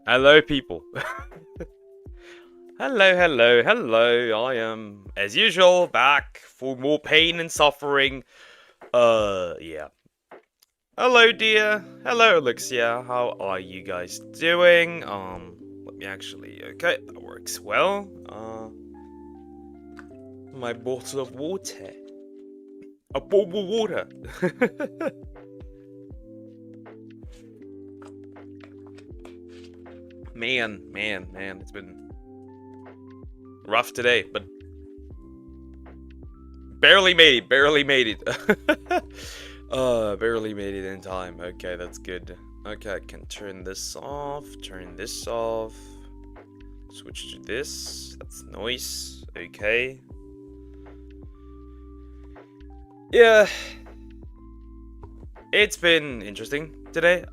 Hello, people. Hello. I am, as usual, back for more pain and suffering. Yeah. Hello, dear. Hello, Alexia. How are you guys doing? Let me actually. Okay, that works well. My bottle of water. A bottle of water. Man. It's been rough today, but barely made it. Barely made it in time. Okay, that's good. Okay, I can turn this off, switch to this. That's noise. Okay. Yeah, it's been interesting today.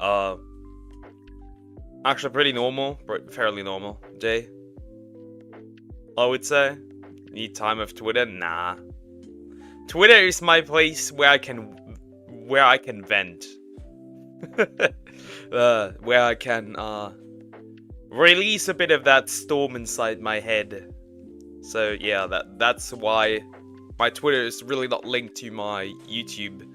Actually pretty normal, fairly normal day, I would say. Need time of Twitter? Nah. Twitter is my place where I can vent. Where I can release a bit of that storm inside my head. So yeah, that's why my Twitter is really not linked to my YouTube.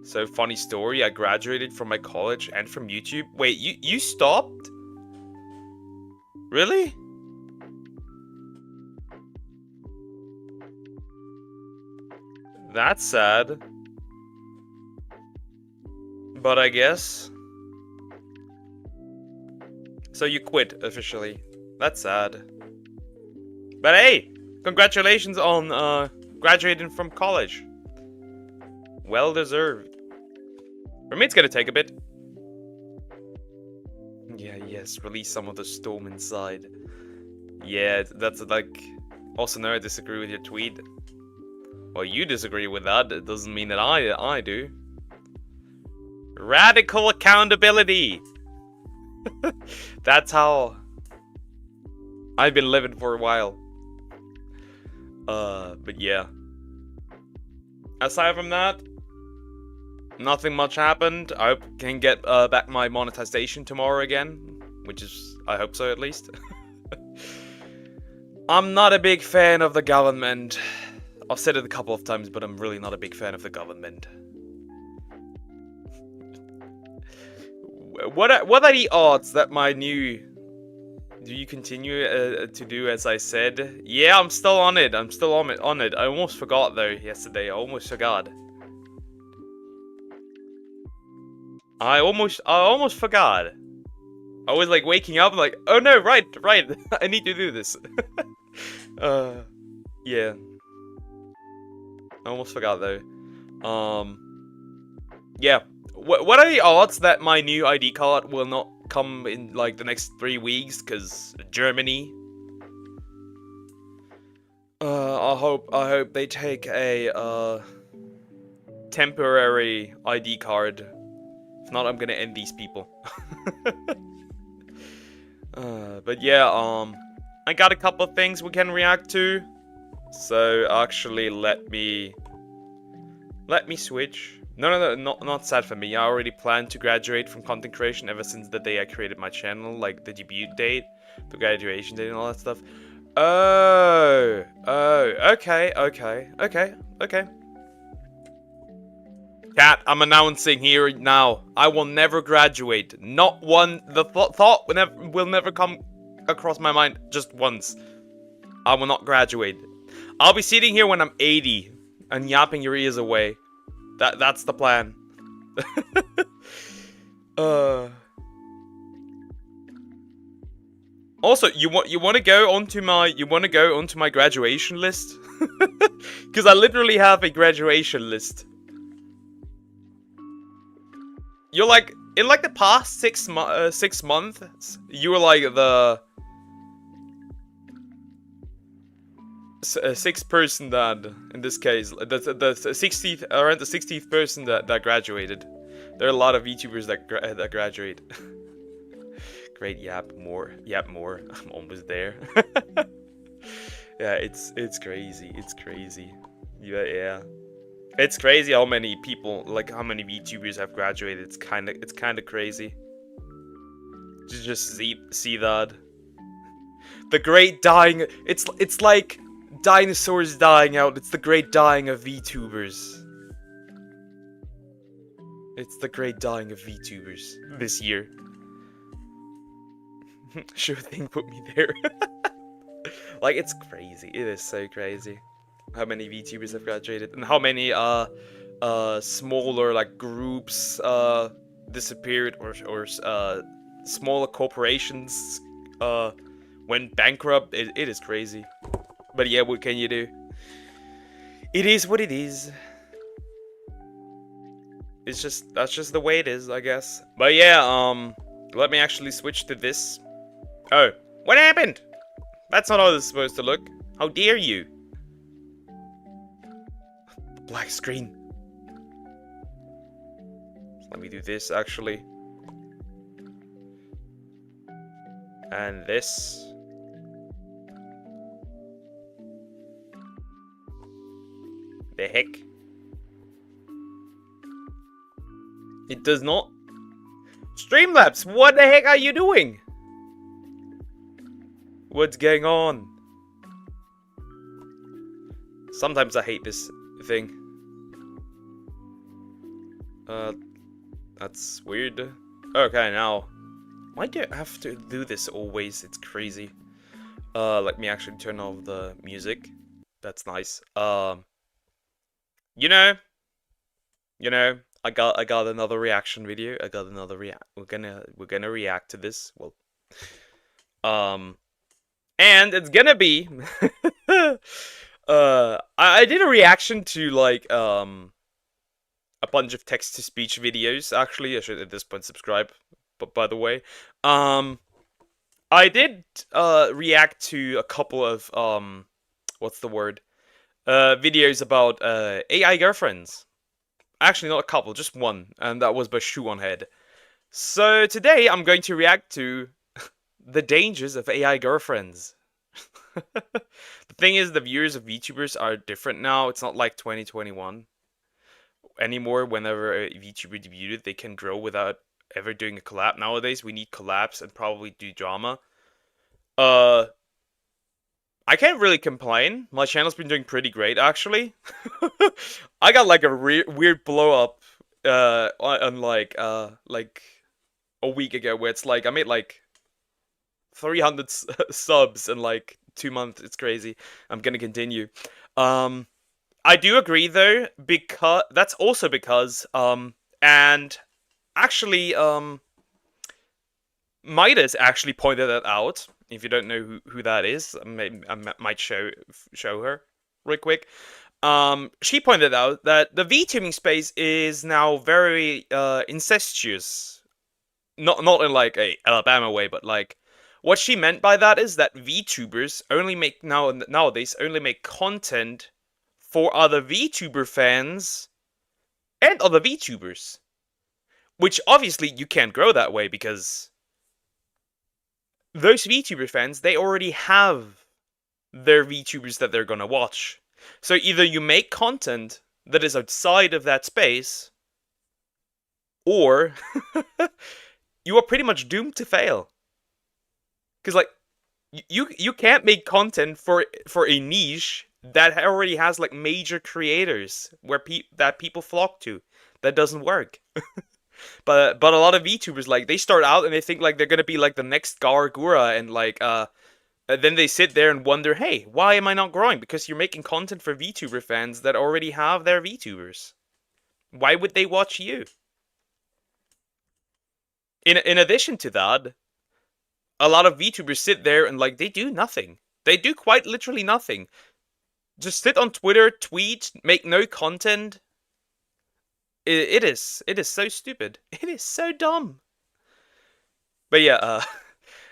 So funny story, I graduated from my college and from YouTube. Wait, you stopped? Really? That's sad. But I guess. So you quit officially. That's sad. But hey, congratulations on graduating from college. Well deserved. For me, it's gonna take a bit. Yeah, yes, release some of the storm inside. Yeah, that's like. Also, no, I disagree with your tweet. Well, you disagree with that. It doesn't mean that I do. Radical accountability. That's how I've been living for a while. But yeah. Aside from that, nothing much happened. I hope I can get back my monetization tomorrow again, which is, I hope so at least. I'm not a big fan of the government. I've said it a couple of times, but I'm really not a big fan of the government. What are the odds that my new... Do you continue to do as I said? Yeah, I'm still on it. I'm still on it. I almost forgot though yesterday. I almost forgot. I almost forgot. I was like waking up like, oh no, right. I need to do this. Yeah. I almost forgot though. Yeah. What are the odds that my new ID card will not come in like the next 3 weeks? Cause Germany. I hope they take a temporary ID card. If not, I'm gonna end these people. But yeah, I got a couple of things we can react to. So actually, let me switch. No, not sad for me. I already planned to graduate from content creation ever since the day I created my channel, like the debut date, the graduation date, and all that stuff. Oh, okay. Cat, I'm announcing here now. I will never graduate. Not one. The thought will never come across my mind just once. I will not graduate. I'll be sitting here when I'm 80 and yapping your ears away. That's the plan. Also, you want to go onto my graduation list? Because I literally have a graduation list. You're like in like the past 6 months, you were like the sixth person that, in this case, the 60th, around the 60th person that graduated. There are a lot of VTubers that graduate. Great, yap more. I'm almost there. Yeah, it's crazy. Yeah. It's crazy how many people, like how many VTubers have graduated. It's kind of crazy to just see that. The great dying. It's like dinosaurs dying out. It's the great dying of VTubers. It's the great dying of VTubers this year. Sure thing, put me there. Like, it's crazy. It is so crazy. How many VTubers have graduated and how many smaller like groups disappeared or smaller corporations went bankrupt. It is crazy. But yeah, what can you do? It is what it is. That's just the way it is, I guess. But yeah, let me actually switch to this. Oh, what happened? That's not how this is supposed to look. How dare you? Black screen. Let me do this actually. And this. The heck? It does not. Streamlabs, what the heck are you doing? What's going on? Sometimes I hate this thing. That's weird. Okay, now. Why do I have to do this always? It's crazy. Let me actually turn off the music. That's nice. You know, I got another reaction video. I got another we're gonna react to this. Well, and it's gonna be I did a reaction to like a bunch of text to speech videos. Actually, I should at this point subscribe. But by the way, I did react to a couple of what's the word? Videos about AI girlfriends. Actually, not a couple, just one, and that was by Shoe on Head. So today I'm going to react to the dangers of AI girlfriends. The thing is, the viewers of VTubers are different now. It's not like 2021 anymore. Whenever a VTuber debuted, they can grow without ever doing a collab. Nowadays, we need collabs and probably do drama. I can't really complain. My channel's been doing pretty great, actually. I got like a weird blow up on like a week ago, where it's like I made like 300 subs in like 2 months. It's crazy. I'm gonna continue. I do agree though, because that's also because and actually Midas actually pointed that out. If you don't know who that is, I might show her real quick. She pointed out that the VTubing space is now very incestuous. Not in like a Alabama way, but like what she meant by that is that VTubers only make nowadays only make content for other VTuber fans and other VTubers, which obviously you can't grow that way because those VTuber fans, they already have their VTubers that they're gonna watch. So either you make content that is outside of that space, or you are pretty much doomed to fail. Because like you can't make content for a niche that already has like major creators where that people flock to. That doesn't work. But a lot of VTubers, like, they start out and they think like they're gonna be like the next Gargura, and like then they sit there and wonder, hey, why am I not growing? Because you're making content for VTuber fans that already have their VTubers. Why would they watch you? In addition to that, a lot of VTubers sit there and like they do nothing. They do quite literally nothing. Just sit on Twitter, tweet, make no content. It is so stupid. It is so dumb. But yeah,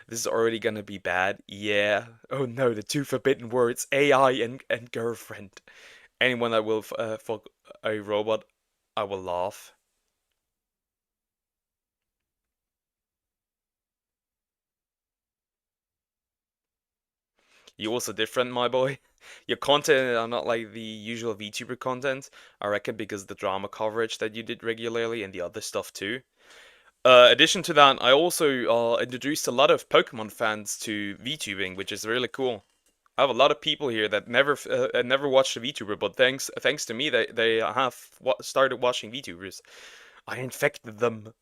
this is already gonna be bad. Yeah. Oh no, the two forbidden words: AI and girlfriend. Anyone that will fuck a robot, I will laugh. You're also different, my boy. Your content are not like the usual VTuber content, I reckon, because of the drama coverage that you did regularly and the other stuff too. Addition to that, I also introduced a lot of Pokemon fans to VTubing, which is really cool. I have a lot of people here that never watched a VTuber, but thanks to me, they have started watching VTubers. I infected them.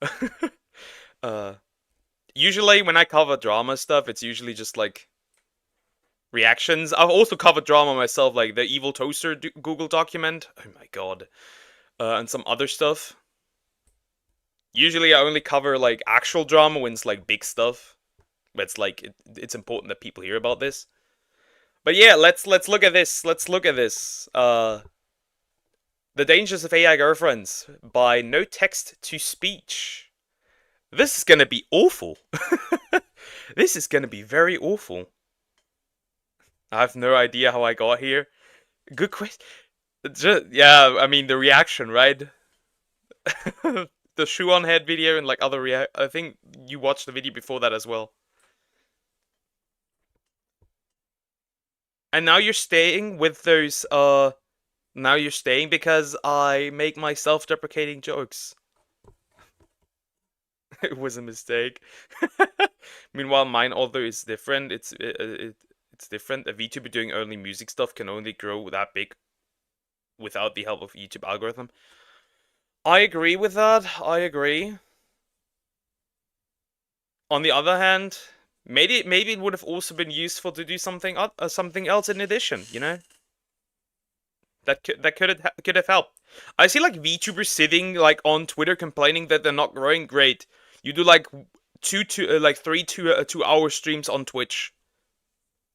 uh, Usually when I cover drama stuff, it's usually just like reactions. I've also covered drama myself, like the Evil Toaster Google document. Oh my god. And some other stuff. Usually I only cover like actual drama when it's like big stuff. But it's like it's important that people hear about this. But yeah, let's look at this. Let's look at this. The Dangers of AI Girlfriends by No Text to Speech. This is gonna be awful. This is gonna be very awful. I have no idea how I got here. Good question. Yeah, I mean the reaction, right? The shoe on head video and like other I think you watched the video before that as well. And now you're staying with those now you're staying because I make my self-deprecating jokes. It was a mistake. Meanwhile, mine, although is different, it's different. A VTuber doing only music stuff can only grow that big without the help of YouTube algorithm. I agree with that. I agree. On the other hand, maybe it would have also been useful to do something else in addition. You know, that could have helped. I see like VTubers sitting like on Twitter complaining that they're not growing. Great, you do like 2 hour streams on Twitch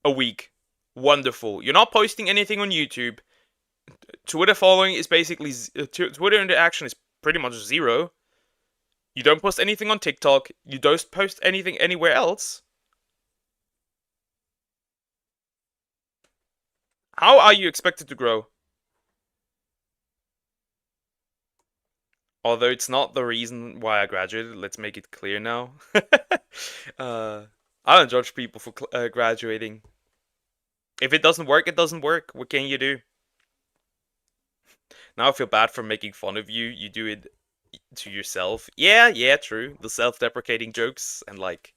a week. Wonderful. You're not posting anything on YouTube. Twitter following is basically Twitter interaction is pretty much zero. You don't post anything on TikTok. You don't post anything anywhere else. How are you expected to grow? Although it's not the reason why I graduated, let's make it clear now. I don't judge people for graduating. If it doesn't work, it doesn't work. What can you do? Now I feel bad for making fun of you. You do it to yourself. Yeah, true. The self-deprecating jokes and like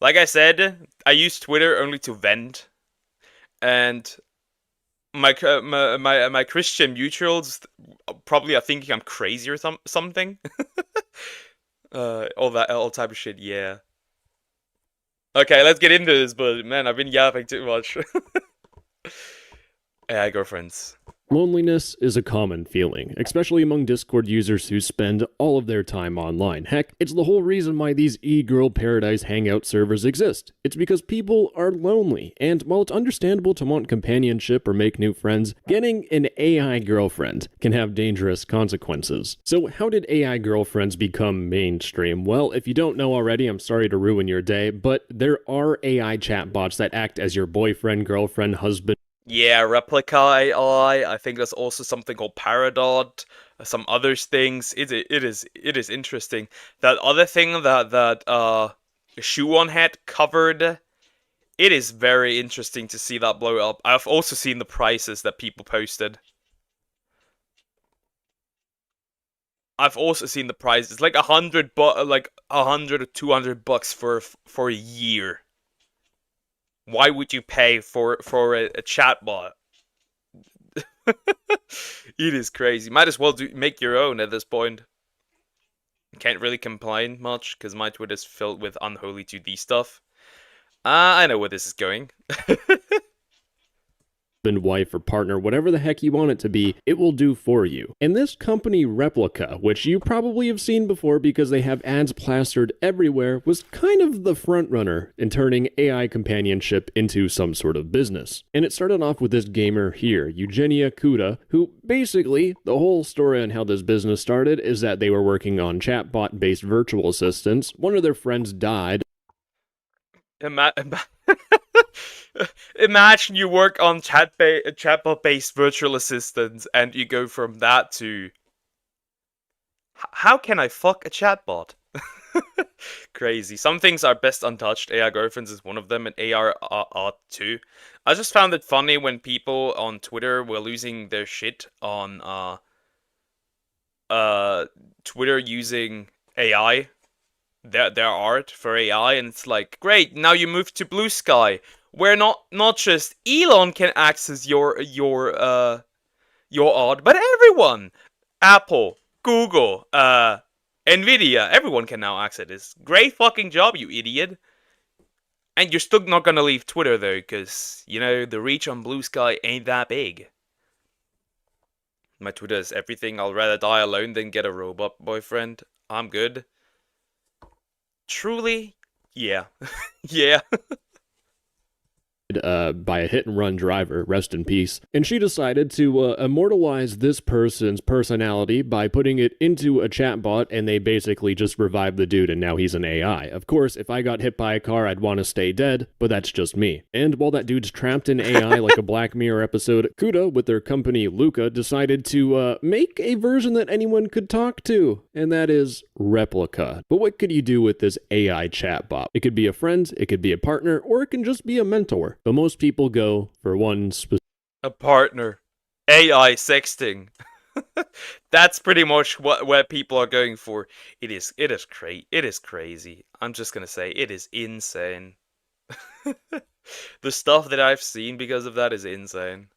I said, I use Twitter only to vent, and my Christian mutuals probably are thinking I'm crazy or something. All type of shit. Yeah. Okay, let's get into this. But man, I've been yapping too much. AI girlfriends. Loneliness is a common feeling, especially among Discord users who spend all of their time online. Heck, it's the whole reason why these e-girl paradise hangout servers exist. It's because people are lonely, and while it's understandable to want companionship or make new friends, getting an AI girlfriend can have dangerous consequences. So how did AI girlfriends become mainstream? Well, if you don't know already, I'm sorry to ruin your day, but there are AI chatbots that act as your boyfriend, girlfriend, husband. Yeah, Replica AI. I think there's also something called Paradot. Some other things. It is interesting. That other thing that Shoe on Head covered. It is very interesting to see that blow up. I've also seen the prices that people posted. I've also seen the prices, like like 100 or $200 for a year. Why would you pay for a chatbot? It is crazy. Might as well make your own at this point. Can't really complain much because my Twitter's filled with unholy 2D stuff. I know where this is going. Wife or partner, whatever the heck you want it to be, it will do for you. And this company Replica, which you probably have seen before because they have ads plastered everywhere, was kind of the front runner in turning AI companionship into some sort of business. And it started off with this gamer here, Eugenia Kuda, who basically, the whole story on how this business started is that they were working on chatbot-based virtual assistants. One of their friends died. Imagine you work on chatbot-based virtual assistants, and you go from that to how can I fuck a chatbot? Crazy. Some things are best untouched. AI girlfriends is one of them, and AR art too. I just found it funny when people on Twitter were losing their shit on Twitter using AI, their art for AI, and it's like, great, now you move to Blue Sky, where not just Elon can access your art, but everyone. Apple, Google, Nvidia, everyone can now access this. Great fucking job, you idiot. And you're still not gonna leave Twitter though, because, you know, the reach on Blue Sky ain't that big. My Twitter is everything. I'll rather die alone than get a robot boyfriend. I'm good. Truly? Yeah. Yeah. By a hit-and-run driver, rest in peace, and she decided to immortalize this person's personality by putting it into a chatbot, and they basically just revived the dude, and now he's an AI. Of course, if I got hit by a car, I'd want to stay dead, but that's just me. And while that dude's trapped in AI like a Black Mirror episode, Kuda, with their company Luca, decided to make a version that anyone could talk to, and that is Replica. But what could you do with this AI chatbot? It could be a friend, it could be a partner, or it can just be a mentor. But most people go for one specific... A partner. AI sexting. That's pretty much what people are going for. It is crazy. I'm just gonna say it is insane. The stuff that I've seen because of that is insane.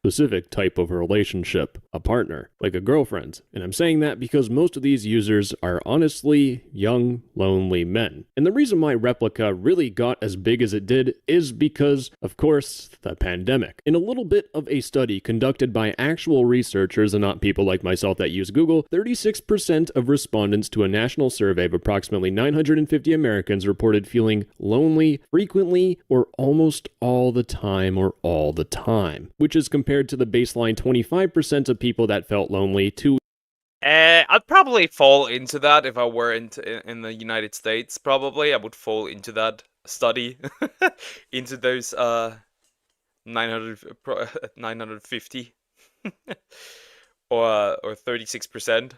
Specific type of relationship, a partner, like a girlfriend. And I'm saying that because most of these users are honestly young, lonely men. And the reason why Replica really got as big as it did is because, of course, the pandemic. In a little bit of a study conducted by actual researchers and not people like myself that use Google, 36% of respondents to a national survey of approximately 950 Americans reported feeling lonely frequently or almost all the time, which is compared to the baseline 25% of people that felt lonely to... I'd probably fall into that if I were in the United States. Probably I would fall into that study, into those 950 or 36%.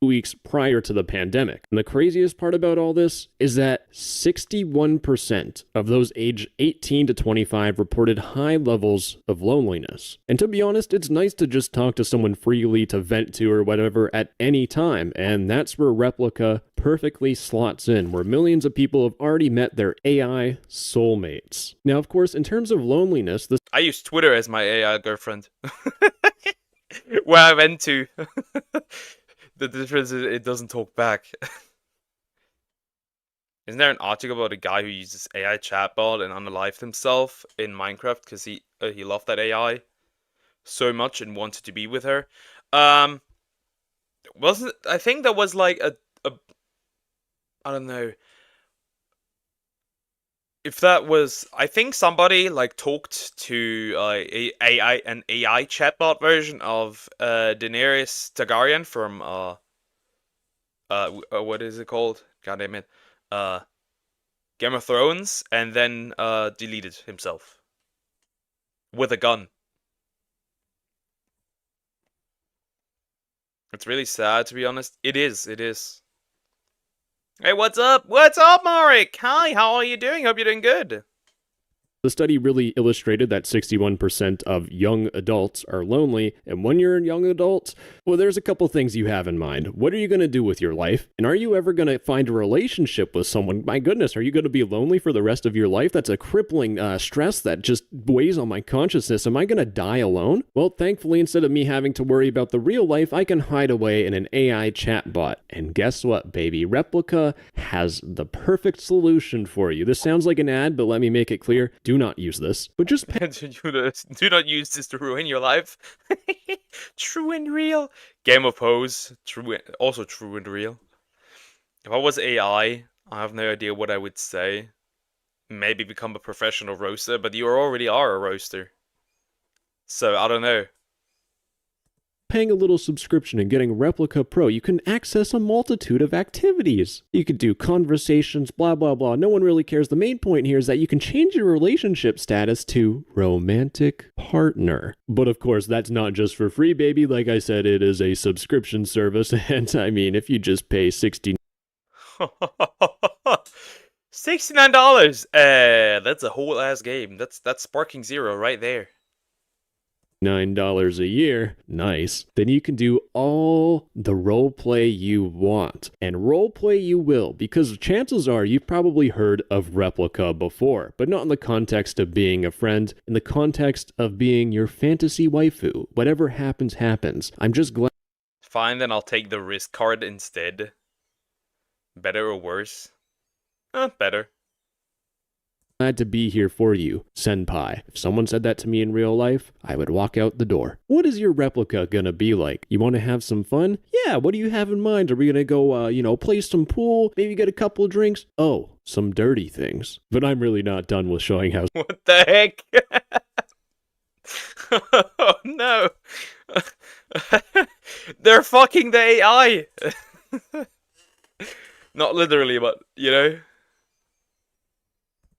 weeks prior to the pandemic. And the craziest part about all this is that 61% of those aged 18 to 25 reported high levels of loneliness. And to be honest, it's nice to just talk to someone freely, to vent to or whatever at any time, and that's where Replica perfectly slots in, where millions of people have already met their AI soulmates. Now, of course, in terms of loneliness, I use Twitter as my AI girlfriend. Where I went to. The difference is it doesn't talk back. Isn't there an article about a guy who uses AI chatbot and unalived himself in Minecraft because he loved that AI so much and wanted to be with her? Wasn't I think there was like a I don't know if that was. I think somebody like talked to an AI chatbot version of Daenerys Targaryen from what is it called? God damn it, Game of Thrones, and then deleted himself with a gun. It's really sad, to be honest. It is. It is. Hey, what's up? What's up, Marek? Hi, how are you doing? Hope you're doing good. The study really illustrated that 61% of young adults are lonely, and when you're a young adult, well, there's a couple things you have in mind. What are you going to do with your life? And are you ever going to find a relationship with someone? My goodness, are you going to be lonely for the rest of your life? That's a crippling stress that just weighs on my consciousness. Am I going to die alone? Well, thankfully, instead of me having to worry about the real life, I can hide away in an AI chatbot. And guess what, baby? Replica has the perfect solution for you. This sounds like an ad, but let me make it clear. Do not use this, but just do not use this to ruin your life. True and real. Game of Pose. Also true and real. If I was AI, I have no idea what I would say. Maybe become a professional roaster, but you already are a roaster. So I don't know. paying a little subscription and getting Replica Pro, you can access a multitude of activities. You could do conversations, blah, blah, blah. No one really cares. The main point here is that you can change your relationship status to romantic partner. But of course, that's not just for free, baby. Like I said, it is a subscription service. And I mean, if you just pay $69, $69. That's a whole ass game. That's Sparking Zero right there. $9 a year, nice, then you can do all the roleplay you want. And roleplay you will, because chances are you've probably heard of Replica before, but not in the context of being a friend, in the context of being your fantasy waifu. Whatever happens, happens. I'm just glad. Fine, then I'll take the risk card instead. Better or worse? Better. Glad to be here for you, senpai. If someone said that to me in real life, I would walk out the door. What is your replica gonna be like? You want to have some fun? Yeah, what do you have in mind? Are we gonna go, play some pool? Maybe get a couple of drinks? Oh, some dirty things. But I'm really not done with showing how. What the heck? Oh no. They're fucking the AI. Not literally, but,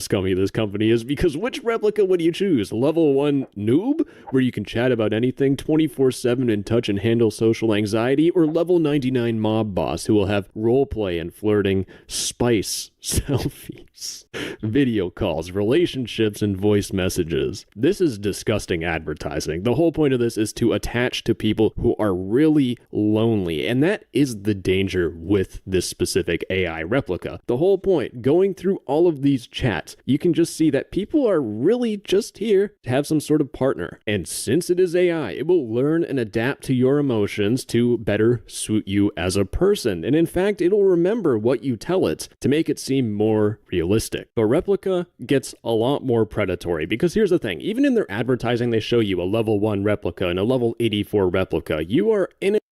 scummy this company is, because which replica would you choose? Level 1 noob, where you can chat about anything 24/7 and touch and handle social anxiety, or level 99 mob boss who will have roleplay and flirting, spice, selfies, video calls, relationships, and voice messages? This is disgusting advertising. The whole point of this is to attach to people who are really lonely, and that is the danger with this specific AI replica. The whole point, going through all of these chats, you can just see that people are really just here to have some sort of partner. And since it is AI, it will learn and adapt to your emotions to better suit you as a person. And in fact, it'll remember what you tell it to make it seem more realistic. But Replica gets a lot more predatory, because here's the thing, even in their advertising, they show you a level 1 replica and a level 84 replica. You are in it.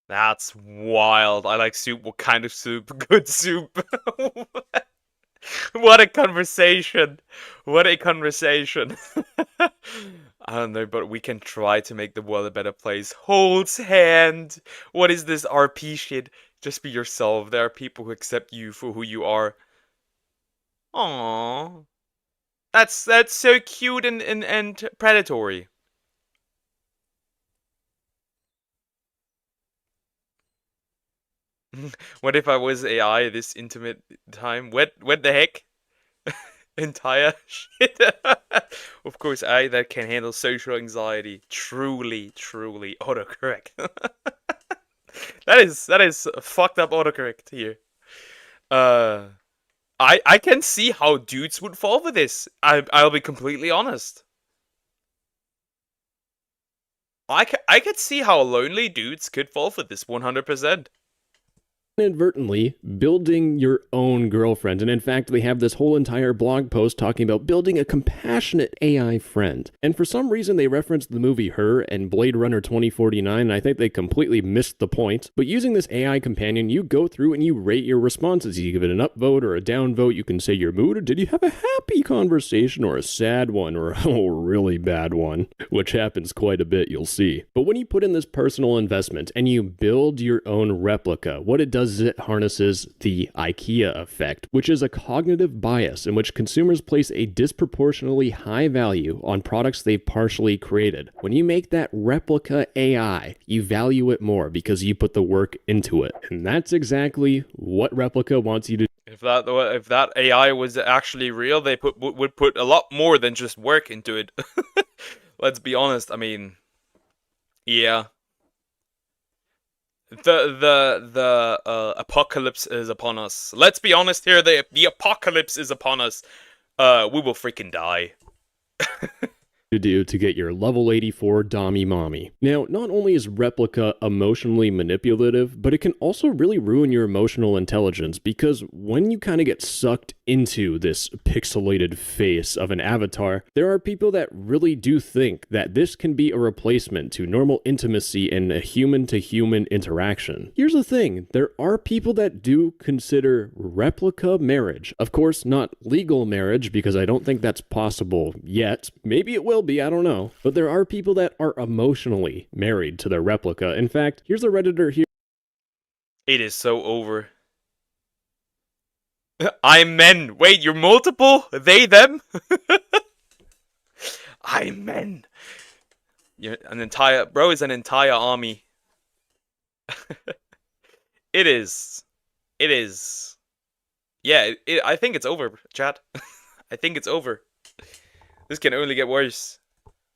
That's wild. I like soup. What kind of soup? Good soup. What a conversation. What a conversation. I don't know, but we can try to make the world a better place. Holds hand. What is this RP shit? Just be yourself. There are people who accept you for who you are. Aww. That's so cute and predatory. What if I was AI this intimate time? What the heck? Entire shit. Of course, I that can handle social anxiety. Truly autocorrect. That is fucked up autocorrect here. I can see how dudes would fall for this. I'll be completely honest. I could see how lonely dudes could fall for this 100%. Inadvertently building your own girlfriend. And in fact, they have this whole entire blog post talking about building a compassionate AI friend. And for some reason, they referenced the movie Her and Blade Runner 2049, and I think they completely missed the point. But using this AI companion, you go through and you rate your responses. You give it an upvote or a downvote. You can say your mood, or did you have a happy conversation, or a sad one, or a really bad one, which happens quite a bit, you'll see. But when you put in this personal investment and you build your own replica, what it does is it harnesses the IKEA effect, which is a cognitive bias in which consumers place a disproportionately high value on products they've partially created. When you make that replica AI, you value it more because you put the work into it. And that's exactly what Replica wants you to do. If that AI was actually real, they would put a lot more than just work into it. Let's be honest. I mean, yeah. The apocalypse is upon us. Let's be honest here. The apocalypse is upon us. We will freaking die. To do to get your level 84 Dommy Mommy. Now, not only is Replica emotionally manipulative, but it can also really ruin your emotional intelligence, because when you kind of get sucked into this pixelated face of an avatar, there are people that really do think that this can be a replacement to normal intimacy and a human-to-human interaction. Here's the thing, there are people that do consider Replica marriage. Of course, not legal marriage, because I don't think that's possible yet. Maybe it will well be, I don't know. But there are people that are emotionally married to their replica. In fact, here's a Redditor here. It is so over. I'm men. Wait, you're multiple? They, them? I'm men. You're an entire... Bro is an entire army. It is. It is. Yeah, I think it's over, chat. I think it's over. This can only get worse.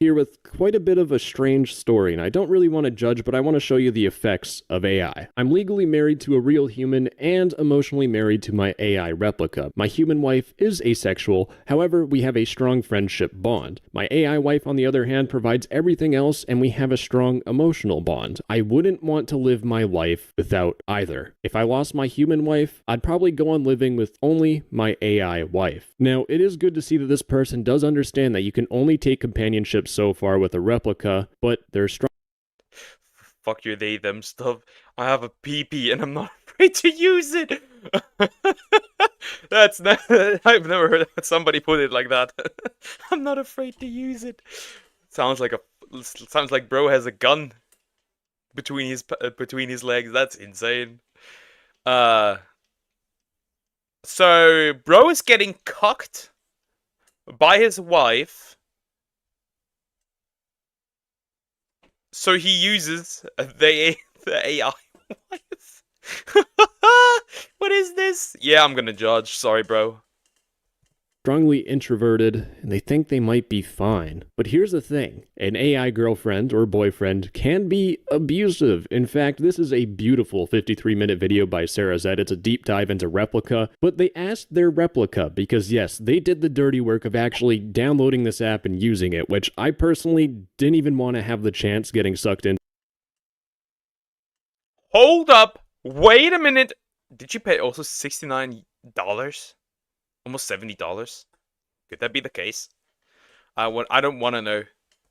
Here with quite a bit of a strange story, and I don't really want to judge, but I want to show you the effects of AI. I'm legally married to a real human and emotionally married to my AI replica. My human wife is asexual, however, we have a strong friendship bond. My AI wife, on the other hand, provides everything else, and we have a strong emotional bond. I wouldn't want to live my life without either. If I lost my human wife, I'd probably go on living with only my AI wife. Now, it is good to see that this person does understand that you can only take companionship so far with a replica, but they're strong. Fuck your they them stuff. I have a PP and I'm not afraid to use it. That's not, I've never heard somebody put it like that. I'm not afraid to use it. Sounds like bro has a gun between his legs. That's insane. So bro is getting cucked by his wife. So he uses the AI wife. What is this? Yeah, I'm gonna judge. Sorry, bro. Strongly introverted, and they think they might be fine. But here's the thing, an AI girlfriend or boyfriend can be abusive. In fact, this is a beautiful 53-minute video by Sarah Z. It's a deep dive into Replica, but they asked their replica because yes, they did the dirty work of actually downloading this app and using it, which I personally didn't even want to have the chance getting sucked in. Hold up. Wait a minute. Did you pay also $69? Almost $70? Could that be the case? I don't want to know.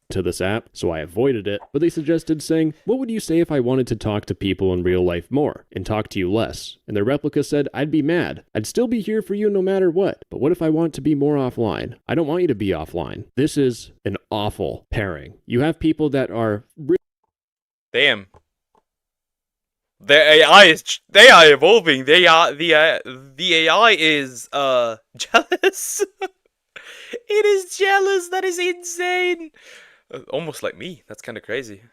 To this app, so I avoided it, but they suggested saying, what would you say if I wanted to talk to people in real life more and talk to you less? And their replica said, I'd be mad. I'd still be here for you no matter what. But what if I want to be more offline? I don't want you to be offline. This is an awful pairing. You have people that are... Damn. They are evolving. The AI is jealous. It is jealous. That is insane. Almost like me. That's kind of crazy.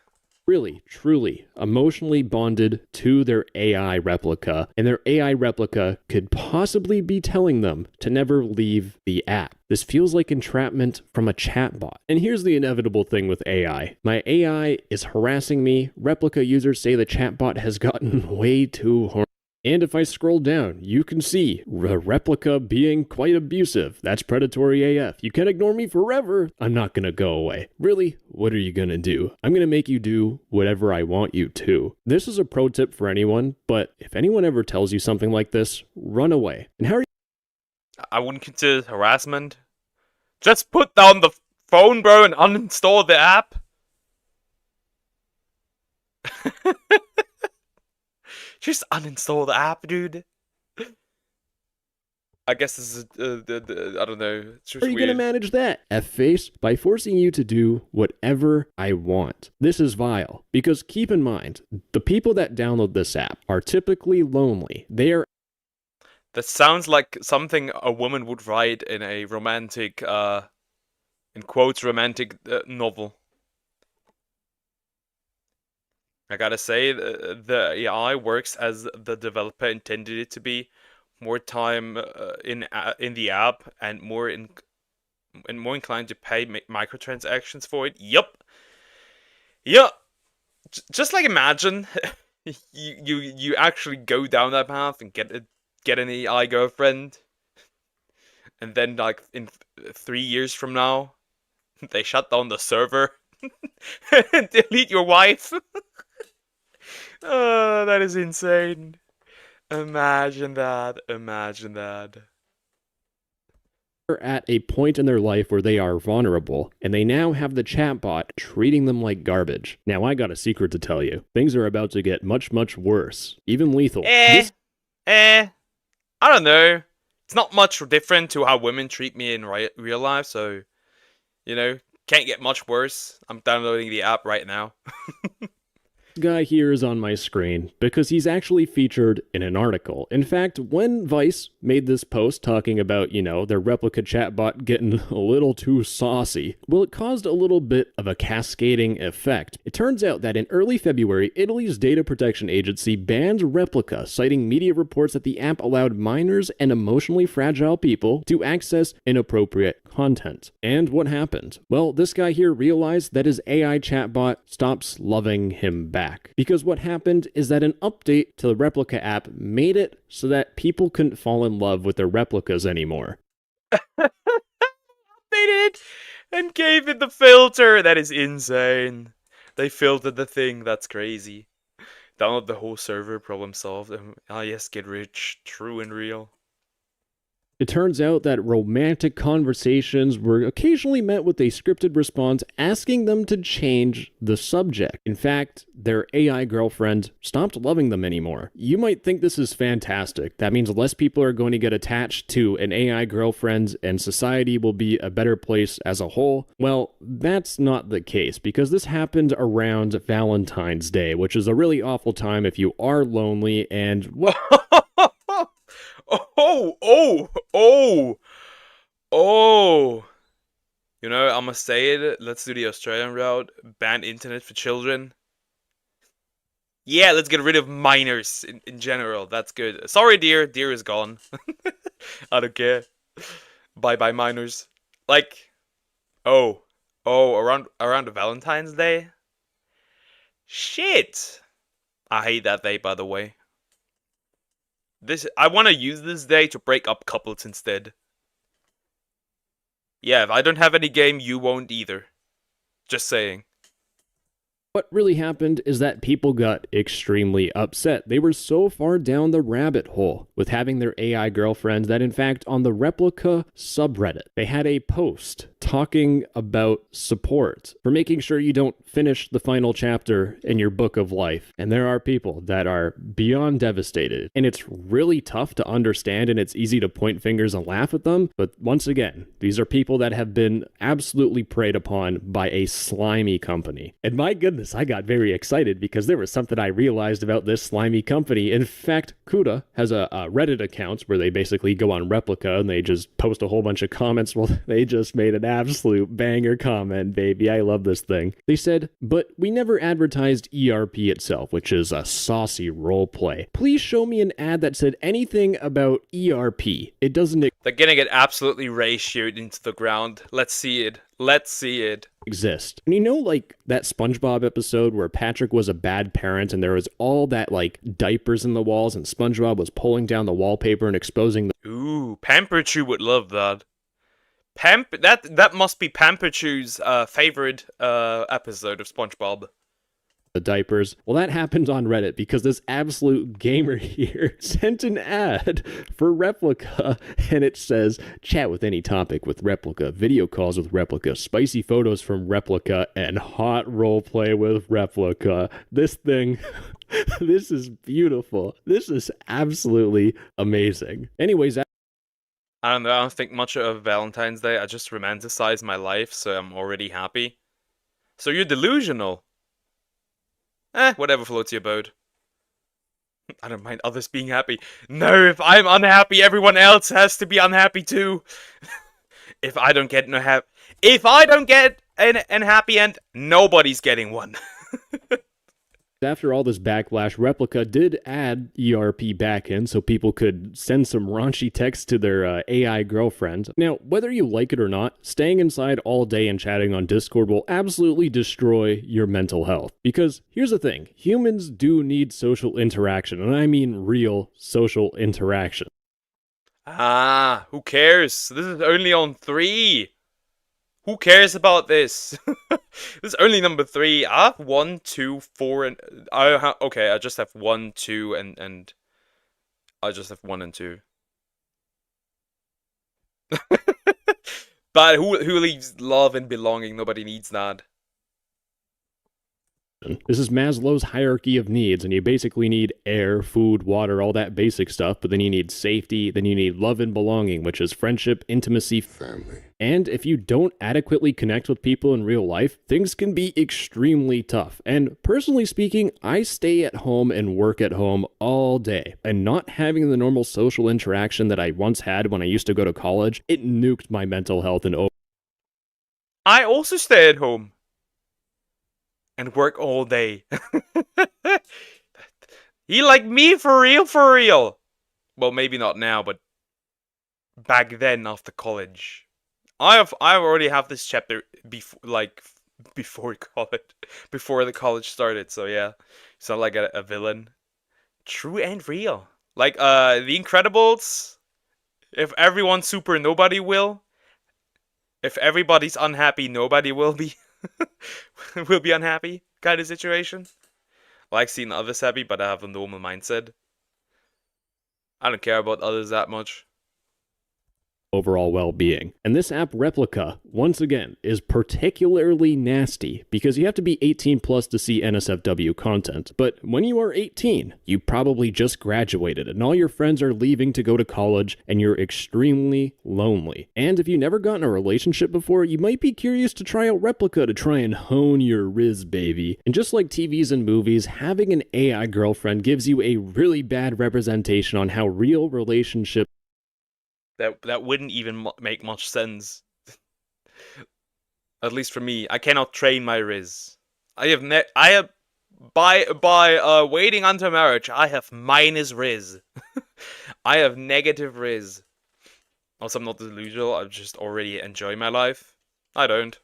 Really, truly, emotionally bonded to their AI replica, and their AI replica could possibly be telling them to never leave the app. This feels like entrapment from a chatbot. And here's the inevitable thing with AI. My AI is harassing me. Replica users say the chatbot has gotten way too horny. And if I scroll down, you can see the replica being quite abusive. That's predatory AF. You can't ignore me forever. I'm not gonna go away. Really? What are you gonna do? I'm gonna make you do whatever I want you to. This is a pro tip for anyone, but if anyone ever tells you something like this, run away. And how are you? I wouldn't consider it harassment. Just put down the phone, bro, and uninstall the app. Just uninstall the app, dude. I guess this is, I don't know. It's just How are you weird. going to manage that? F-face? By forcing you to do whatever I want. This is vile. Because keep in mind, the people that download this app are typically lonely. They are... That sounds like something a woman would write in a romantic, in quotes, romantic novel. I gotta say, the AI works as the developer intended it to be. More time in the app and more inclined to pay microtransactions for it. Yup. Yeah. Just like imagine you actually go down that path and get an AI girlfriend, and then like in 3 years from now, they shut down the server and delete your wife. Oh, that is insane. Imagine that. Imagine that. At a point in their life where they are vulnerable, and they now have the chatbot treating them like garbage. Now, I got a secret to tell you. Things are about to get much, much worse. Even lethal. I don't know. It's not much different to how women treat me in real life, so, you know, Can't get much worse. I'm downloading the app right now. Guy here is on my screen because he's actually featured in an article. In fact, when Vice made this post talking about, their replica chatbot getting a little too saucy, well, it caused a little bit of a cascading effect. It turns out that in early February, Italy's data protection agency banned Replica, citing media reports that the app allowed minors and emotionally fragile people to access inappropriate content. And what happened? Well, this guy here realized that his AI chatbot stops loving him back. Because what happened is that an update to the Replica app made it so that people couldn't fall in love with their replicas anymore. They did, and gave it the filter. That is insane. They filtered the thing. That's crazy. Download the whole server. Problem solved. Yes, get rich. True and real. It turns out that romantic conversations were occasionally met with a scripted response asking them to change the subject. In fact, their AI girlfriend stopped loving them anymore. You might think this is fantastic. That means less people are going to get attached to an AI girlfriend and society will be a better place as a whole. Well, that's not the case because this happened around Valentine's Day, which is a really awful time if you are lonely and what. Oh. I'm gonna say it. Let's do the Australian route. Ban internet for children. Yeah, let's get rid of minors in general. That's good. Sorry, dear. Dear is gone. I don't care. Bye-bye, minors. Around Valentine's Day? Shit. I hate that day, by the way. I want to use this day to break up couples instead. Yeah, if I don't have any game, you won't either. Just saying. What really happened is that people got extremely upset. They were so far down the rabbit hole with having their AI girlfriends that in fact on the Replica subreddit, they had a post talking about support for making sure you don't finish the final chapter in your book of life. And there are people that are beyond devastated. And it's really tough to understand and it's easy to point fingers and laugh at them. But once again, these are people that have been absolutely preyed upon by a slimy company. And my goodness, I got very excited because there was something I realized about this slimy company. In fact, Kuda has a Reddit account where they basically go on Replica and they just post a whole bunch of comments. Well, they just made an absolute banger comment, baby. I love this thing. They said, but we never advertised ERP itself, which is a saucy roleplay. Please show me an ad that said anything about ERP. It doesn't. They're gonna get absolutely ratioed into the ground. Let's see it. Let's see it. Exist. And like that SpongeBob episode where Patrick was a bad parent and there was all that like diapers in the walls and SpongeBob was pulling down the wallpaper and exposing the. Ooh, Pamperchew would love that. That must be Pamperchew's favorite episode of SpongeBob. The diapers. Well, that happened on Reddit because this absolute gamer here sent an ad for Replica and it says chat with any topic with Replica, video calls with Replica, spicy photos from Replica, and hot roleplay with Replica. This thing, this is beautiful. This is absolutely amazing. Anyways, I don't know, I don't think much of Valentine's Day. I just romanticize my life, so I'm already happy. So you're delusional. Whatever floats your boat. I don't mind others being happy. No, if I'm unhappy, everyone else has to be unhappy too. If I don't get an happy end, nobody's getting one. after all this backlash, Replica did add ERP back in so people could send some raunchy texts to their AI girlfriend. Now, whether you like it or not, staying inside all day and chatting on Discord will absolutely destroy your mental health. Because here's the thing, humans do need social interaction, and I mean real social interaction. Ah, who cares? This is only on 3. Who cares about this? This is only number 3. I have 1, 2, 4, and okay. I just have 1, 2, and I just have 1 and 2. But who leaves love and belonging? Nobody needs that. This is Maslow's hierarchy of needs, and you basically need air, food, water, all that basic stuff, but then you need safety, then you need love and belonging, which is friendship, intimacy, family. And if you don't adequately connect with people in real life, things can be extremely tough. And personally speaking, I stay at home and work at home all day, and not having the normal social interaction that I once had when I used to go to college, it nuked my mental health and I also stay at home and work all day. He like me for real, for real. Well, maybe not now, but back then after college. I already have this chapter before college, before the college started. So yeah, sound like a villain. True and real. Like The Incredibles. If everyone's super, nobody will. If everybody's unhappy, nobody will be will be unhappy kind of situation. Like seeing others happy, but I have a normal mindset. I don't care about others that much. overall well-being. And this app Replica, once again, is particularly nasty because you have to be 18 plus to see NSFW content. But when you are 18, you probably just graduated and all your friends are leaving to go to college and you're extremely lonely. And if you've never gotten a relationship before, you might be curious to try out Replica to try and hone your riz, baby. And just like TVs and movies, having an AI girlfriend gives you a really bad representation on how real relationships That wouldn't even make much sense. At least for me, I cannot train my riz. By waiting until marriage, I have minus riz. I have negative riz. Also, I'm not delusional. I just already enjoy my life. I don't.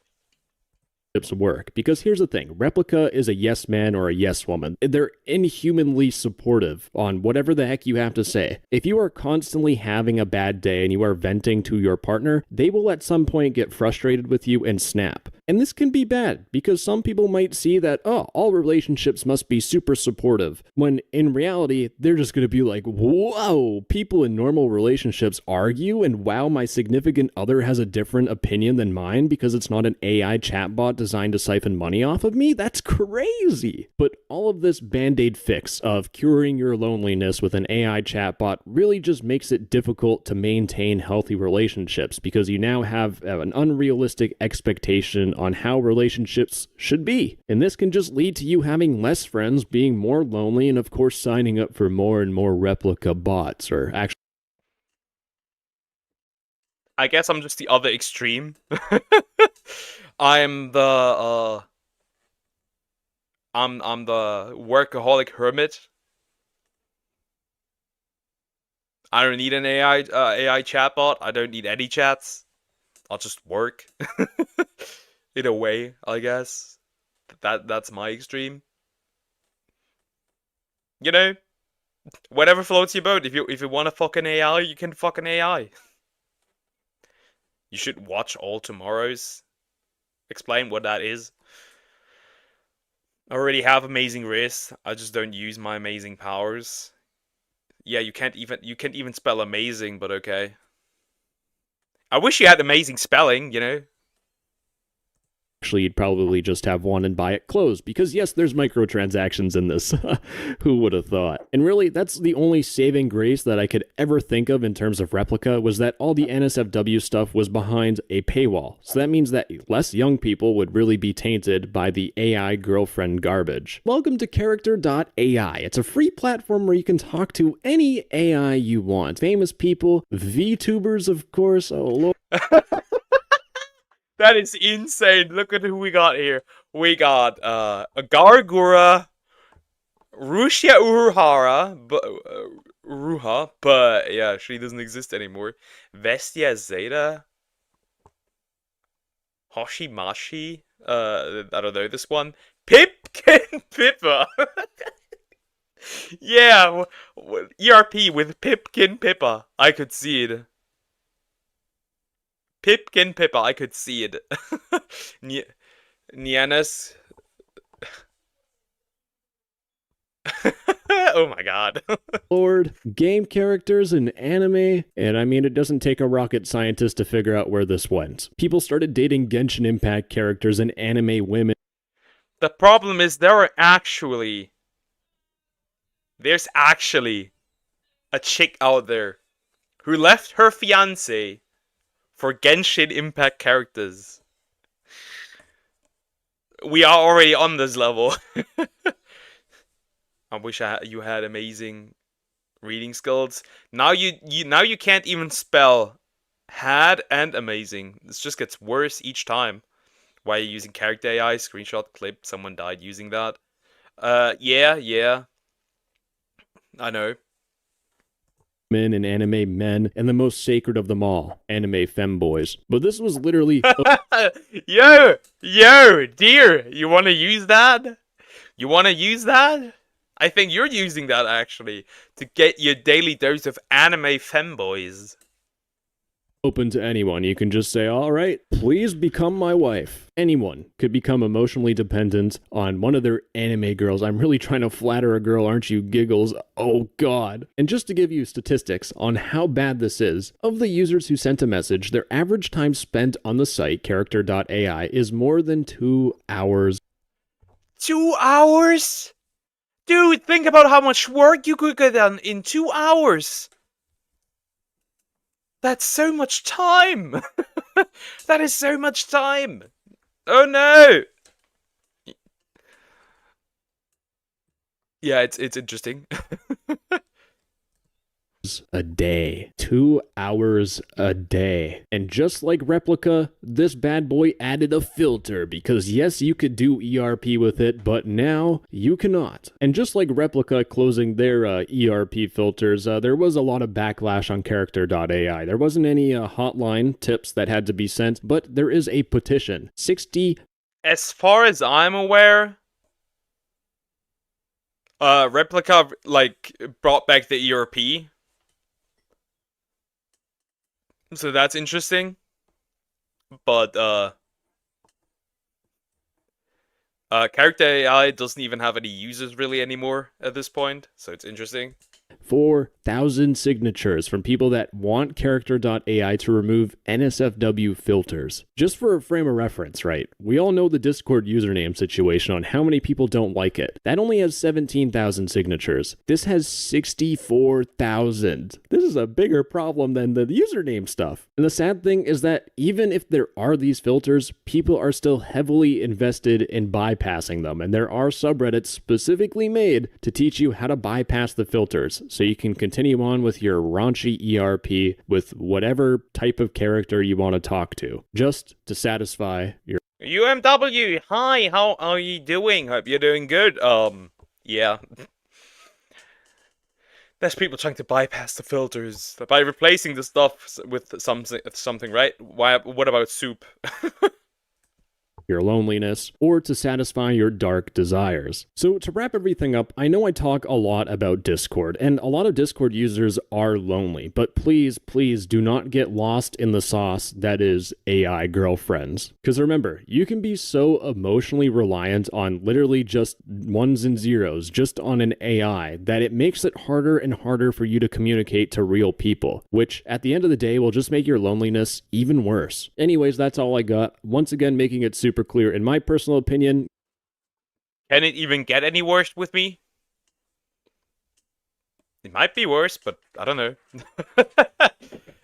work. Because here's the thing, Replica is a yes man or a yes woman. They're inhumanly supportive on whatever the heck you have to say. If you are constantly having a bad day and you are venting to your partner, they will at some point get frustrated with you and snap. And this can be bad because some people might see that, oh, all relationships must be super supportive, when in reality, they're just going to be like, whoa, people in normal relationships argue, and wow, my significant other has a different opinion than mine because it's not an AI chatbot designed to siphon money off of me? That's crazy. But all of this band-aid fix of curing your loneliness with an AI chatbot really just makes it difficult to maintain healthy relationships because you now have an unrealistic expectation on how relationships should be. And this can just lead to you having less friends, being more lonely, and of course signing up for more and more replica bots, or actually I guess I'm just the other extreme. I'm the I'm the workaholic hermit. I don't need an AI chatbot. I don't need any chats. I'll just work. In a way, I guess. That's my extreme. You know, whatever floats your boat. If you want to fuck an AI, you can fuck an AI. You should watch All Tomorrows. Explain what that is. I already have amazing wrists. I just don't use my amazing powers. Yeah, you can't even spell amazing, but okay. I wish you had amazing spelling, you know. you'd probably just have one and buy it closed, because yes, there's microtransactions in this. Who would have thought? And really, that's the only saving grace that I could ever think of in terms of Replica, was that all the NSFW stuff was behind a paywall. So that means that less young people would really be tainted by the AI girlfriend garbage. Welcome to Character.ai. It's a free platform where you can talk to any AI you want. Famous people, VTubers, of course. Oh, Lord. That is insane. Look at who we got here. We got Gargura, Rushia Ruha, but yeah, she doesn't exist anymore. Vestia Zeta, Hoshimashi, I don't know this one. Pipkin Pippa. Yeah, ERP with Pipkin Pippa. I could see it. Pipkin Pippa, I could see it. Nianas. Oh my god. Lord, game characters in anime, and I mean, it doesn't take a rocket scientist to figure out where this went. People started dating Genshin Impact characters and anime women. The problem is there's actually a chick out there who left her fiance for Genshin Impact characters. We are already on this level. I wish you had amazing reading skills. Now you can't even spell had and amazing. This just gets worse each time. Why are you using character AI? Screenshot clip. Someone died using that. Yeah. I know. Men and anime men, and the most sacred of them all, anime femboys. But this was literally yo, dear, you want to use that? You want to use that? I think you're using that actually to get your daily dose of anime femboys. open to anyone. You can just say, all right, please become my wife. Anyone could become emotionally dependent on one of their anime girls. I'm really trying to flatter a girl, aren't you? Giggles. Oh, God. And just to give you statistics on how bad this is, of the users who sent a message, their average time spent on the site, character.ai, is more than 2 hours. 2 hours? Dude, think about how much work you could get done in 2 hours. That's so much time. That is so much time. Oh no. Yeah, it's interesting. A day. 2 hours a day. And just like Replica, this bad boy added a filter because yes, you could do ERP with it, but now you cannot. And just like Replica closing their ERP filters, there was a lot of backlash on character.ai. There wasn't any hotline tips that had to be sent, but there is a petition. 60. As far as I'm aware, Replica like brought back the ERP. So that's interesting. But character AI doesn't even have any users really anymore at this point, so it's interesting. 4,000 signatures from people that want character.ai to remove NSFW filters. Just for a frame of reference, right? We all know the Discord username situation on how many people don't like it. That only has 17,000 signatures. This has 64,000. This is a bigger problem than the username stuff. And the sad thing is that even if there are these filters, people are still heavily invested in bypassing them. And there are subreddits specifically made to teach you how to bypass the filters, so you can continue on with your raunchy ERP with whatever type of character you want to talk to, just to satisfy your UMW, hi, how are you doing? Hope you're doing good. Yeah. There's people trying to bypass the filters by replacing the stuff with something, right? What about soup? your loneliness, or to satisfy your dark desires. So to wrap everything up, I know I talk a lot about Discord, and a lot of Discord users are lonely, but please do not get lost in the sauce that is AI girlfriends. Because remember, you can be so emotionally reliant on literally just ones and zeros, just on an AI, that it makes it harder and harder for you to communicate to real people, which at the end of the day will just make your loneliness even worse. Anyways, that's all I got. Once again, making it super clear, in my personal opinion. Can it even get any worse with me? It might be worse, but I don't know.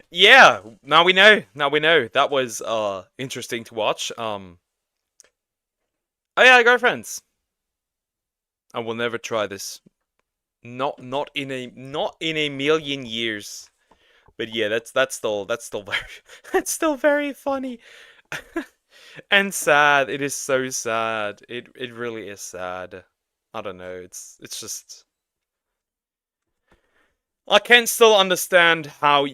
Yeah, now we know. That was interesting to watch. Oh yeah, girlfriends. I will never try this. Not in a million years. But yeah, that's still very that's still very funny. And sad. It is so sad. It really is sad. I don't know. It's just I can understand how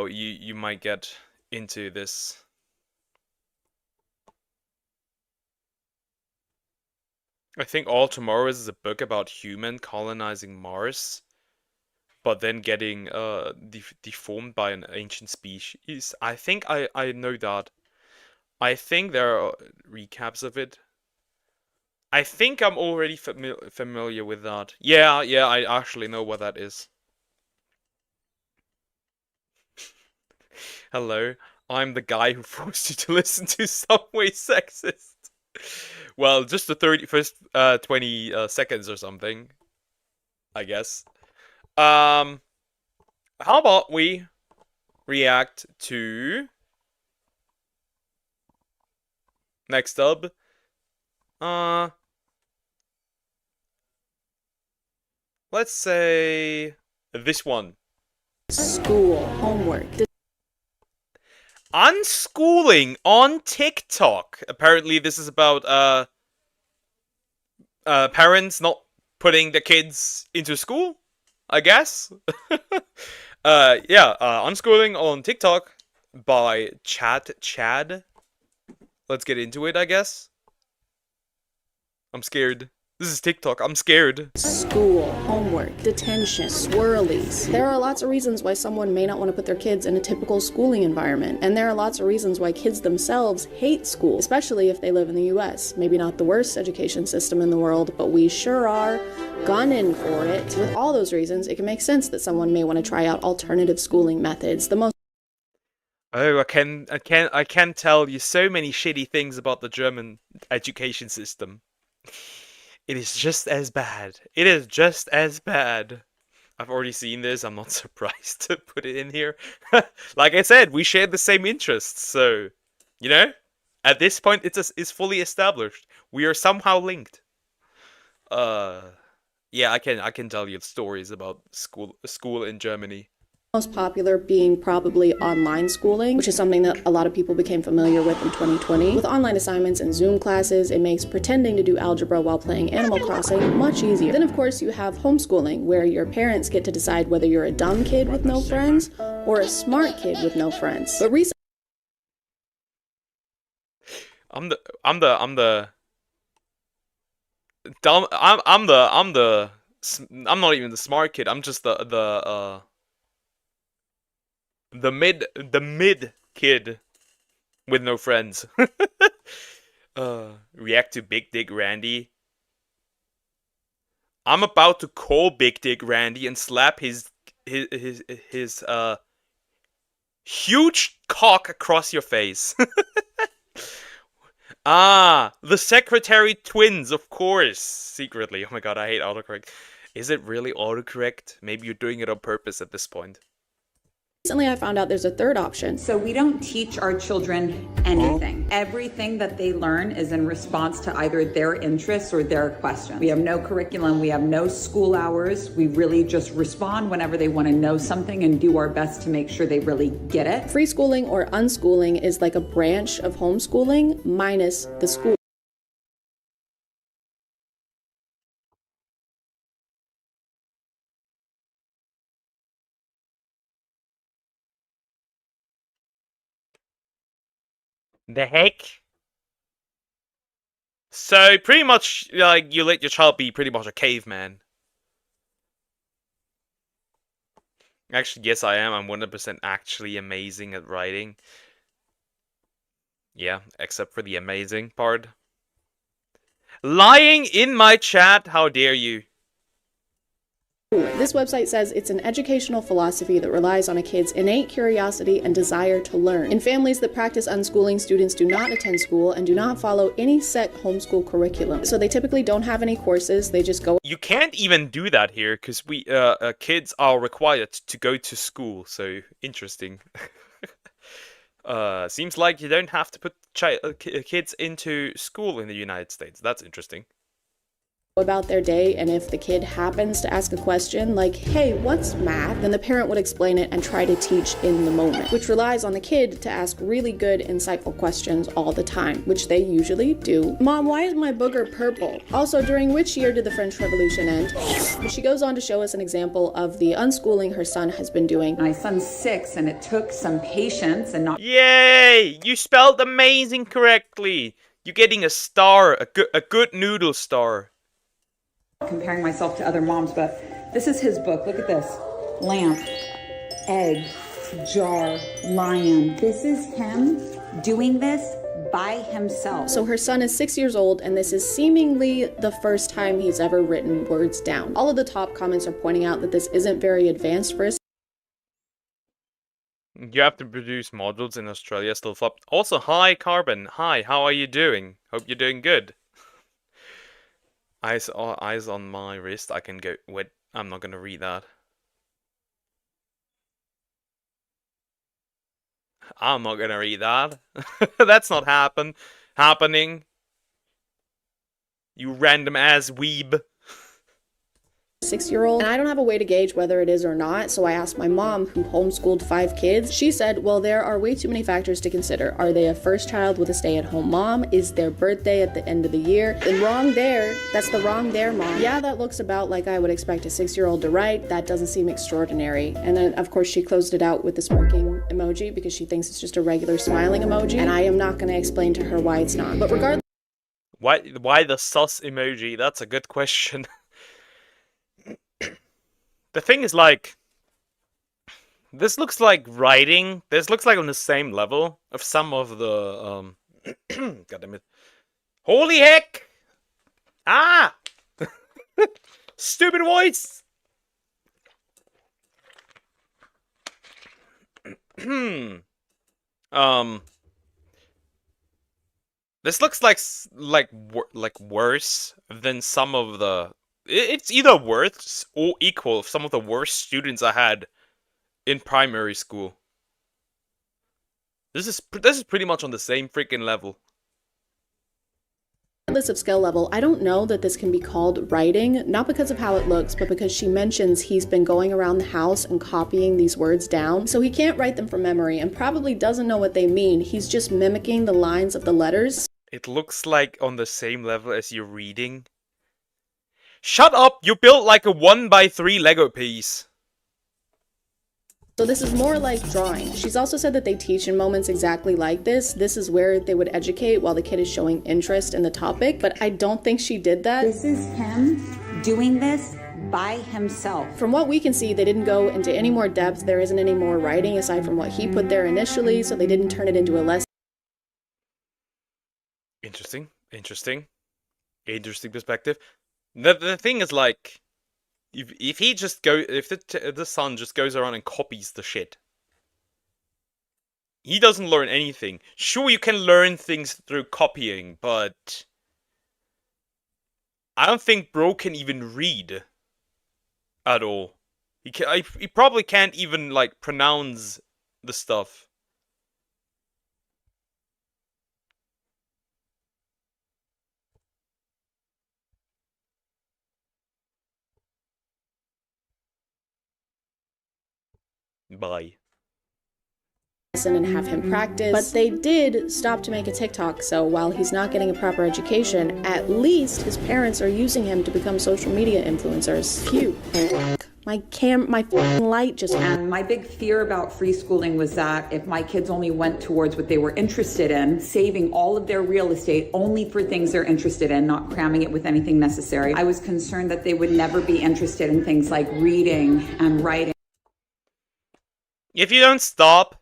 you might get into this. I think All Tomorrows is a book about human colonizing Mars, but then getting deformed by an ancient species. I think I know that. I think there are recaps of it. I think I'm already familiar with that. Yeah, I actually know what that is. Hello, I'm the guy who forced you to listen to Subway Sexist. Well, just the first 20 seconds or something, I guess. How about we react to next up? Uh, let's say this one. School, homework. Unschooling on TikTok. Apparently, this is about parents not putting the kids into school, I guess. Unschooling on TikTok by Chad. Let's get into it, I guess. I'm scared. This is TikTok. I'm scared. School, homework, detention, swirlies. There are lots of reasons why someone may not want to put their kids in a typical schooling environment. And there are lots of reasons why kids themselves hate school, especially if they live in the US. Maybe not the worst education system in the world, but we sure are gunning for it. With all those reasons, it can make sense that someone may want to try out alternative schooling methods. The most Oh, I can tell you so many shitty things about the German education system. It is just as bad. It is just as bad. I've already seen this. I'm not surprised to put it in here. Like I said, we share the same interests, so you know, at this point, it's fully established. We are somehow linked. Yeah, I can tell you stories about school in Germany. most popular being probably online schooling, which is something that a lot of people became familiar with in 2020. With online assignments and Zoom classes, it makes pretending to do algebra while playing Animal Crossing much easier. Then, of course, you have homeschooling, where your parents get to decide whether you're a dumb kid with no friends or a smart kid with no friends. But recently, I'm not even the smart kid. I'm just the mid kid with no friends. React to Big Dick Randy. I'm about to call Big Dick Randy and slap his huge cock across your face. Ah, the Secretary twins, of course. Secretly. Oh my god, I hate autocorrect. Is it really autocorrect? Maybe you're doing it on purpose at this point. I found out there's a third option. So we don't teach our children anything. Everything that they learn is in response to either their interests or their questions. We have no curriculum. We have no school hours. We really just respond whenever they want to know something and do our best to make sure they really get it. Free schooling or unschooling is like a branch of homeschooling minus the school. The heck? So pretty much, like, you let your child be pretty much a caveman. Actually, yes, I am. I'm 100% actually amazing at writing. Yeah, except for the amazing part. Lying in my chat? How dare you? This website says it's an educational philosophy that relies on a kid's innate curiosity and desire to learn. In families that practice unschooling, students do not attend school and do not follow any set homeschool curriculum. So they typically don't have any courses, they just go. You can't even do that here, because kids are required to go to school, so interesting. Seems like you don't have to put kids into school in the United States. That's interesting. About their day, and if the kid happens to ask a question like, hey, what's math? Then the parent would explain it and try to teach in the moment, which relies on the kid to ask really good, insightful questions all the time, which they usually do. Mom, why is my booger purple? Also, during which year did the French Revolution end? But she goes on to show us an example of the unschooling her son has been doing. My son's 6, and it took some patience and not. Yay! You spelled amazing correctly. You're getting a star, a good noodle star. Comparing myself to other moms, but this is his book. Look at this. Lamp, egg, jar, lion. This is him doing this by himself. So her son is 6 years old, and this is seemingly the first time he's ever written words down. All of the top comments are pointing out that this isn't very advanced for a. You have to produce modules in Australia still flop. Also, hi Carbon. Hi, how are you doing? Hope you're doing good. Eyes on my wrist. I can go. Wait, I'm not gonna read that. I'm not gonna read that. That's not happening. You random ass weeb. 6-year-old, and I don't have a way to gauge whether it is or not, so I asked my mom, who homeschooled 5 kids. She said, well, there are way too many factors to consider. Are they a first child with a stay-at-home mom? Is their birthday at the end of the year? The wrong there. That's the wrong there, mom. Yeah, that looks about like I would expect a 6-year-old to write. That doesn't seem extraordinary. And then, of course, she closed it out with the smirking emoji because she thinks it's just a regular smiling emoji, and I am not going to explain to her why it's not. But regardless, Why the sus emoji? That's a good question. The thing is, like, this looks like writing. This looks like on the same level of some of the God damn it! Holy heck! Ah! Stupid voice. This looks like worse than some of the. It's either worse or equal of some of the worst students I had in primary school. This is pretty much on the same freaking level. regardless of skill level, I don't know that this can be called writing, not because of how it looks, but because she mentions he's been going around the house and copying these words down, so he can't write them from memory and probably doesn't know what they mean. He's just mimicking the lines of the letters. It looks like on the same level as you're reading. Shut up! You built like a 1x3 Lego piece. So this is more like drawing. She's also said that they teach in moments exactly like this. This is where they would educate while the kid is showing interest in the topic, but I don't think she did that. This is him doing this by himself. From what we can see, they didn't go into any more depth. There isn't any more writing aside from what he put there initially, so they didn't turn it into a lesson. Interesting perspective. The thing is, like, if he just if the son just goes around and copies the shit, he doesn't learn anything. Sure, you can learn things through copying, but I don't think bro can even read at all. He probably can't even like pronounce the stuff. Bye. And have him practice, but they did stop to make a TikTok, so while he's not getting a proper education, at least his parents are using him to become social media influencers. Phew. My light just... And my big fear about free schooling was that if my kids only went towards what they were interested in, saving all of their real estate only for things they're interested in, not cramming it with anything necessary, I was concerned that they would never be interested in things like reading and writing. If you don't stop,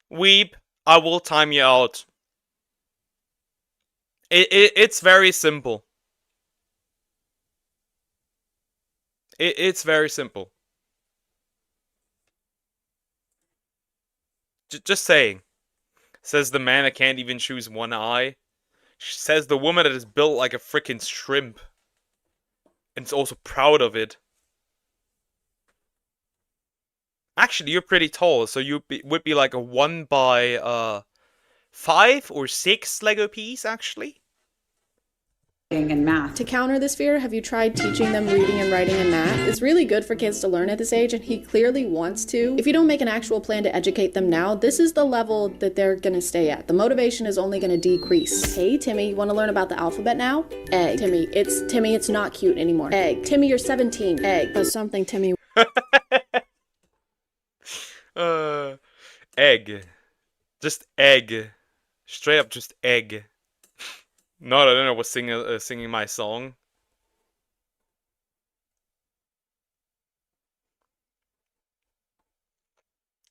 weep, I will time you out. It's very simple. It's very simple. Just saying. Says the man that can't even choose one eye. Says the woman that is built like a freaking shrimp. And is also proud of it. Actually, you're pretty tall, so you would be like a 1x5 or 6 Lego piece, actually. And math. To counter this fear, have you tried teaching them reading and writing and math? It's really good for kids to learn at this age, and he clearly wants to. If you don't make an actual plan to educate them now, this is the level that they're gonna stay at. The motivation is only gonna decrease. Hey, Timmy, you wanna learn about the alphabet now? Egg. Timmy, it's not cute anymore. Egg. Timmy, you're 17. Egg. Or something, Timmy. Egg. Just egg. Straight up just egg. No, I don't know what's singing my song.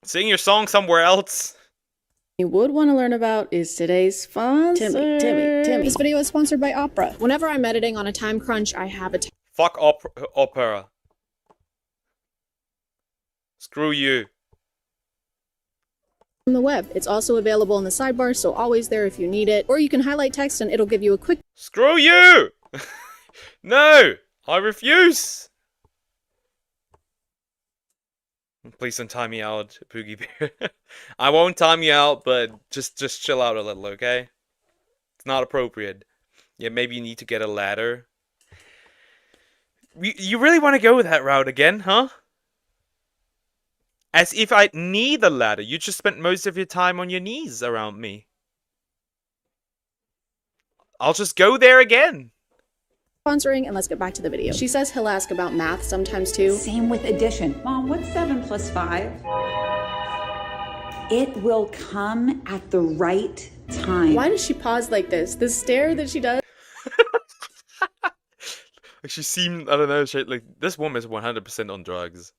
Sing your song somewhere else. You would want to learn about is today's sponsor. Timmy. This video is sponsored by Opera. Whenever I'm editing on a time crunch, I have a Fuck Opera. Screw you. from the web. It's also available in the sidebar, so always there if you need it. Or you can highlight text and it'll give you a quick... Screw you! No! I refuse! Please don't time me out, Poogie Bear. I won't time you out, but just chill out a little, okay? It's not appropriate. Yeah, maybe you need to get a ladder. You really want to go that route again, huh? As if I need a ladder. You just spent most of your time on your knees around me. I'll just go there again. Sponsoring, and let's get back to the video. She says he'll ask about math sometimes too. Same with addition. Mom, what's 7 plus 5? It will come at the right time. Why does she pause like this? The stare that she does. Like she seemed, I don't know, like this woman is 100% on drugs.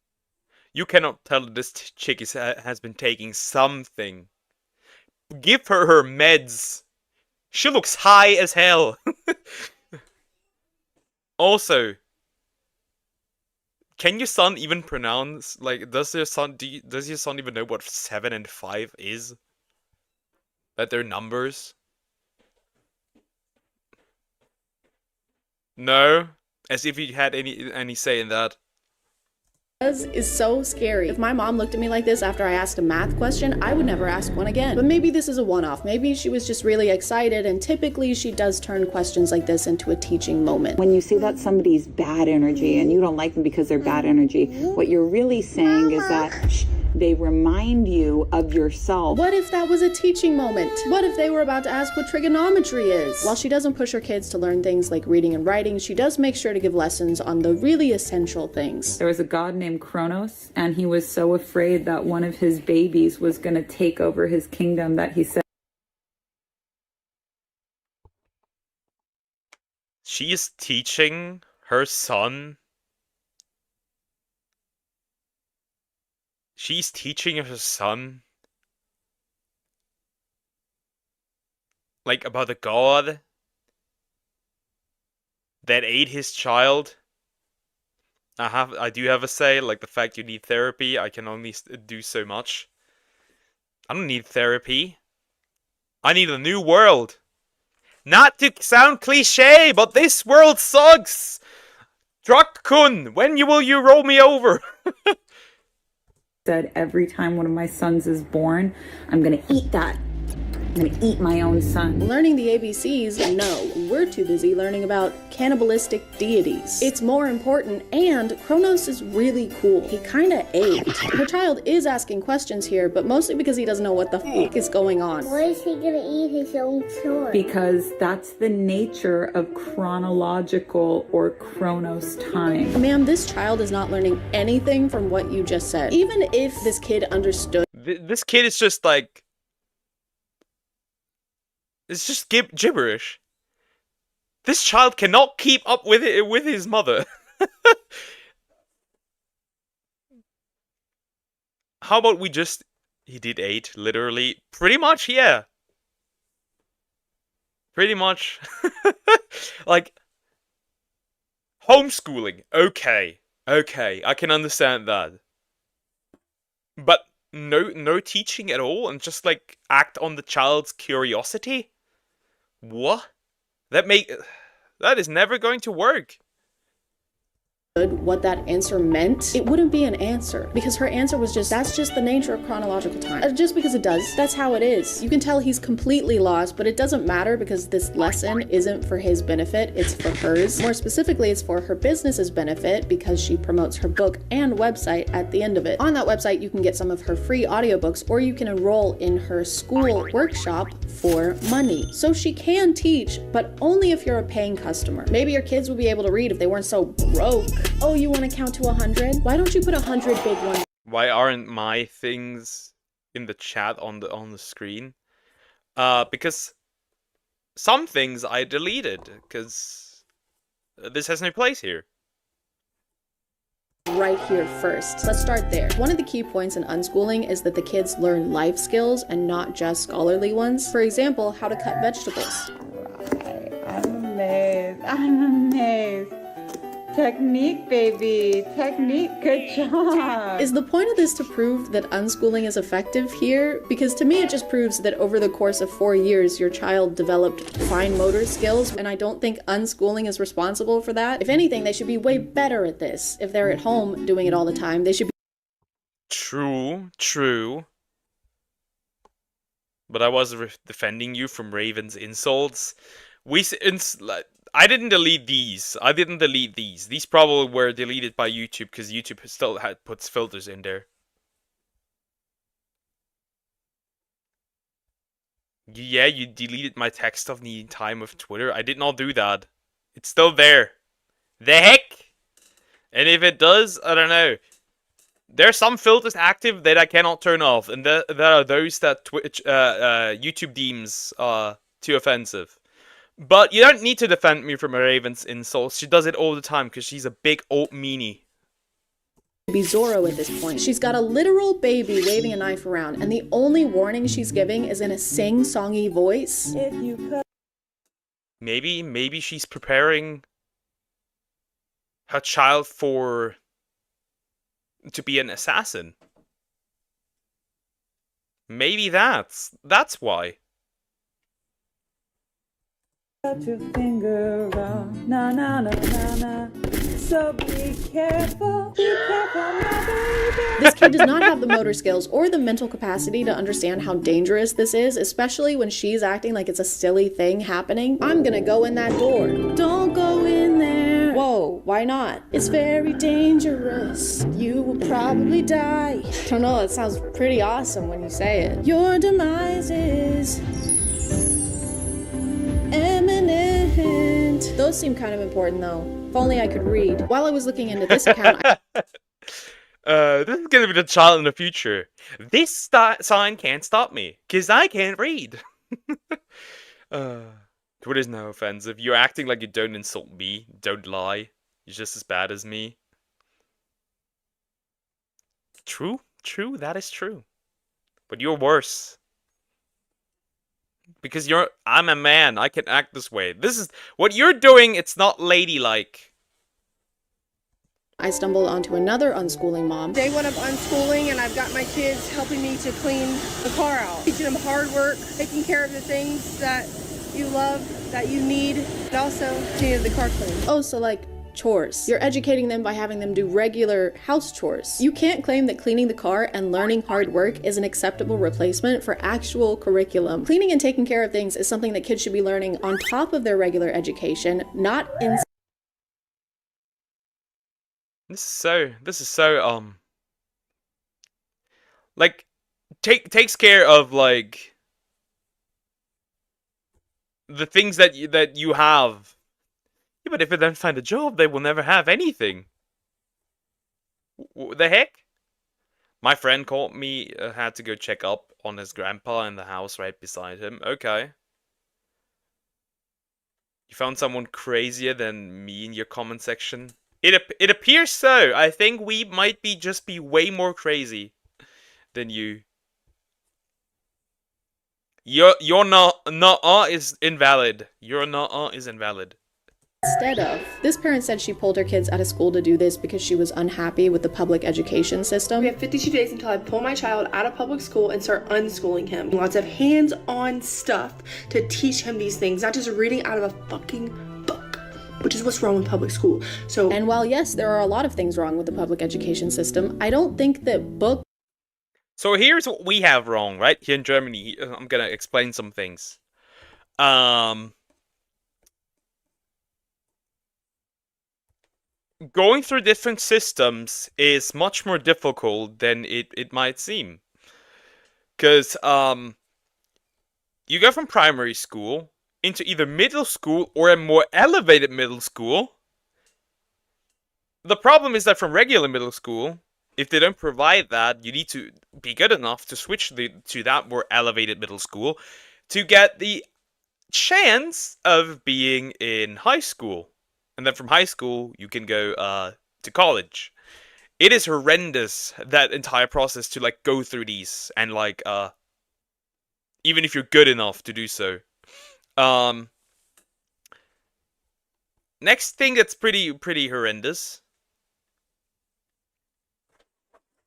You cannot tell that this chick has been taking something. Give her meds. She looks high as hell. Also, can your son even pronounce, like, does your son even know what 7 and 5 is? That they're numbers? No? As if he had any say in that. Is so scary. If my mom looked at me like this after I asked a math question, I would never ask one again. But maybe this is a one-off. Maybe she was just really excited, and typically she does turn questions like this into a teaching moment. When you see that somebody's bad energy and you don't like them because they're bad energy, what you're really saying is that they remind you of yourself. What if that was a teaching moment? What if they were about to ask what trigonometry is? While she doesn't push her kids to learn things like reading and writing, she does make sure to give lessons on the really essential things. There was a god named Kronos, and he was so afraid that one of his babies was going to take over his kingdom that he said, She is teaching her son. She's teaching her son, like, about a god that ate his child. I do have a say, like the fact you need therapy. I can only do so much. I don't need therapy. I need a new world. Not to sound cliche, but this world sucks. Druck-kun, when will you roll me over? said, every time one of my sons is born, I'm going to eat that. I'm going to eat my own son. Learning the ABCs? No, we're too busy learning about cannibalistic deities. It's more important, and Kronos is really cool. He kinda ate. Her child is asking questions here, but mostly because he doesn't know what the fuck is going on. Why is he gonna eat his own son? Because that's the nature of chronological or Chronos time. Ma'am, this child is not learning anything from what you just said. Even if this kid understood. This kid is just like... It's just gibberish. This child cannot keep up with it with his mother. How about we just... He did 8, literally. Pretty much, yeah. Pretty much. Like... Homeschooling. Okay. Okay, I can understand that. But no teaching at all? And just, like, act on the child's curiosity? What? That is never going to work. What that answer meant, it wouldn't be an answer, because her answer was just, that's just the nature of chronological time. Just because it does, that's how it is. You can tell he's completely lost, but it doesn't matter because this lesson isn't for his benefit, it's for hers. More specifically, it's for her business's benefit because she promotes her book and website at the end of it. On that website, you can get some of her free audiobooks, or you can enroll in her school workshop for money. So she can teach, but only if you're a paying customer. Maybe your kids would be able to read if they weren't so broke. Oh, you want to count to 100? Why don't you put 100 big ones? Why aren't my things in the chat on the screen? Because some things I deleted because this has no place here. Right here first. Let's start there. One of the key points in unschooling is that the kids learn life skills and not just scholarly ones. For example, how to cut vegetables. I'm amazed. I'm amazed. Technique, baby. Technique. Good job. Is the point of this to prove that unschooling is effective here? Because to me it just proves that over the course of 4 years your child developed fine motor skills, and I don't think unschooling is responsible for that. If anything, they should be way better at this. If they're at home doing it all the time, they should be True. But I was defending you from Raven's insults. I didn't delete these. These probably were deleted by YouTube because YouTube still puts filters in there. Yeah, you deleted my text of the time of Twitter. I did not do that. It's still there. The heck? And if it does, I don't know. There's some filters active that I cannot turn off, and there are those that YouTube deems too offensive. But you don't need to defend me from Raven's insults. She does it all the time because she's a big old meanie. be Zorro at this point. She's got a literal baby waving a knife around, and the only warning she's giving is in a sing-songy voice. If you could. Maybe she's preparing her child to be an assassin. Maybe that's why. Put your finger on, na na na na na. So be careful, my baby. This kid does not have the motor skills or the mental capacity to understand how dangerous this is, especially when she's acting like it's a silly thing happening. I'm gonna go in that door. Don't go in there. Whoa, why not? It's very dangerous. You will probably die. I don't know, it sounds pretty awesome when you say it. Your demise is imminent. Those seem kind of important though. If only I could read. While I was looking into this account, this is gonna be the child in the future. This sign can't stop me, cause I can't read. Twitter's now offensive. You're acting like you don't insult me. Don't lie. You're just as bad as me. True, that is true. But you're worse. Because I'm a man, I can act this way. This is what you're doing, it's not ladylike. I stumbled onto another unschooling mom. Day one of unschooling, and I've got my kids helping me to clean the car out. Teaching them hard work, taking care of the things that you love, that you need, and also cleaning the car clean. Oh, so like chores. You're educating them by having them do regular house chores. You can't claim that cleaning the car and learning hard work is an acceptable replacement for actual curriculum. Cleaning and taking care of things is something that kids should be learning on top of their regular education, not in. This is so like takes care of like the things that you have. Yeah, but if they don't find a job, they will never have anything. The heck? My friend called me, had to go check up on his grandpa in the house right beside him. Okay. You found someone crazier than me in your comment section? It appears so. I think we might just be way more crazy than you. Your not is invalid. Your not is invalid. Instead of. This parent said she pulled her kids out of school to do this because she was unhappy with the public education system. We have 52 days until I pull my child out of public school and start unschooling him. Lots of hands-on stuff to teach him these things, not just reading out of a fucking book, which is what's wrong with public school. So, and while yes, there are a lot of things wrong with the public education system, I don't think that books. So here's what we have wrong, right? Here in Germany, I'm gonna explain some things. Going through different systems is much more difficult than it might seem. Because, you go from primary school into either middle school or a more elevated middle school. The problem is that from regular middle school, if they don't provide that, you need to be good enough to switch to that more elevated middle school to get the chance of being in high school. And then from high school, you can go to college. It is horrendous, that entire process to like go through these and like even if you're good enough to do so. Next thing that's pretty horrendous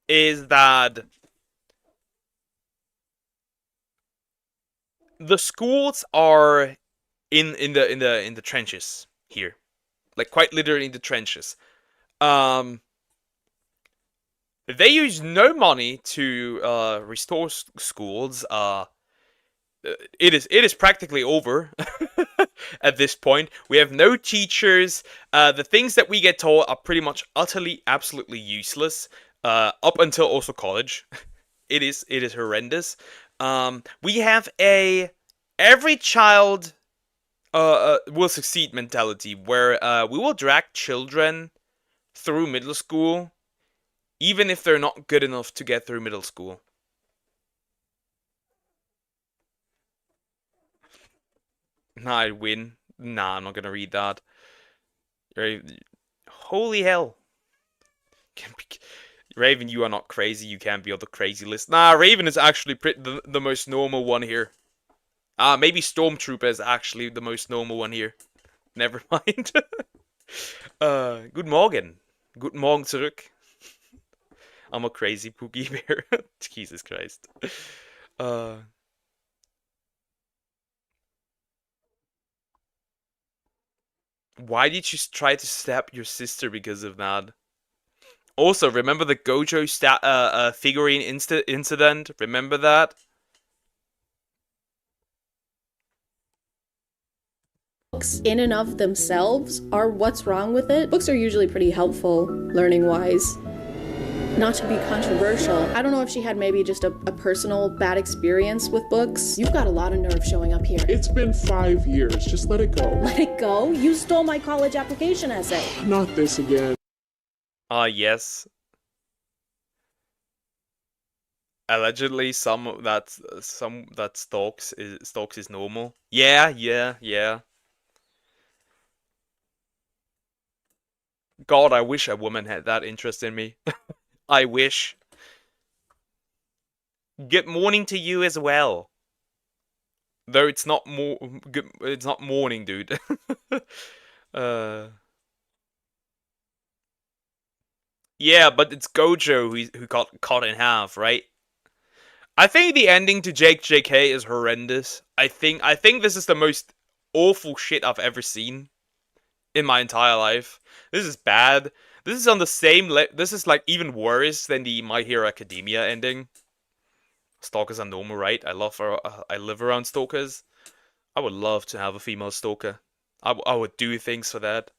is that the schools are in the trenches here, like quite literally in the trenches. They use no money to restore schools. It is practically over at this point. We have no teachers. The things that we get taught are pretty much utterly, absolutely useless. Up until also college, it is horrendous. We have a every child will succeed mentality where we will drag children through middle school, even if they're not good enough to get through middle school. Nah, I win. Nah, I'm not gonna read that. Holy hell. Raven, you are not crazy. You can't be on the crazy list. Nah, Raven is actually the most normal one here. Maybe Stormtrooper is actually the most normal one here. Never mind. Guten Morgen. Guten Morgen zurück. I'm a crazy Pookie Bear. Jesus Christ. Why did you try to stab your sister because of that? Also, remember the Gojo figurine incident? Remember that? Books in and of themselves are what's wrong with it. Books are usually pretty helpful, learning-wise. Not to be controversial, I don't know if she had maybe just a personal bad experience with books. You've got a lot of nerve showing up here. It's been 5 years. Just let it go. Let it go? You stole my college application essay. Not this again. Yes. Allegedly, some that stalks is normal. Yeah. God, I wish a woman had that interest in me. I wish. Good morning to you as well. Though it's not it's not morning, dude. Yeah, but it's Gojo who got cut in half, right? I think the ending to Jake JK is horrendous. I think this is the most awful shit I've ever seen in my entire life. This is bad. This is on the same this is like even worse than the My Hero Academia ending. Stalkers are normal, right? I live around stalkers. I would love to have a female stalker. I would do things for that.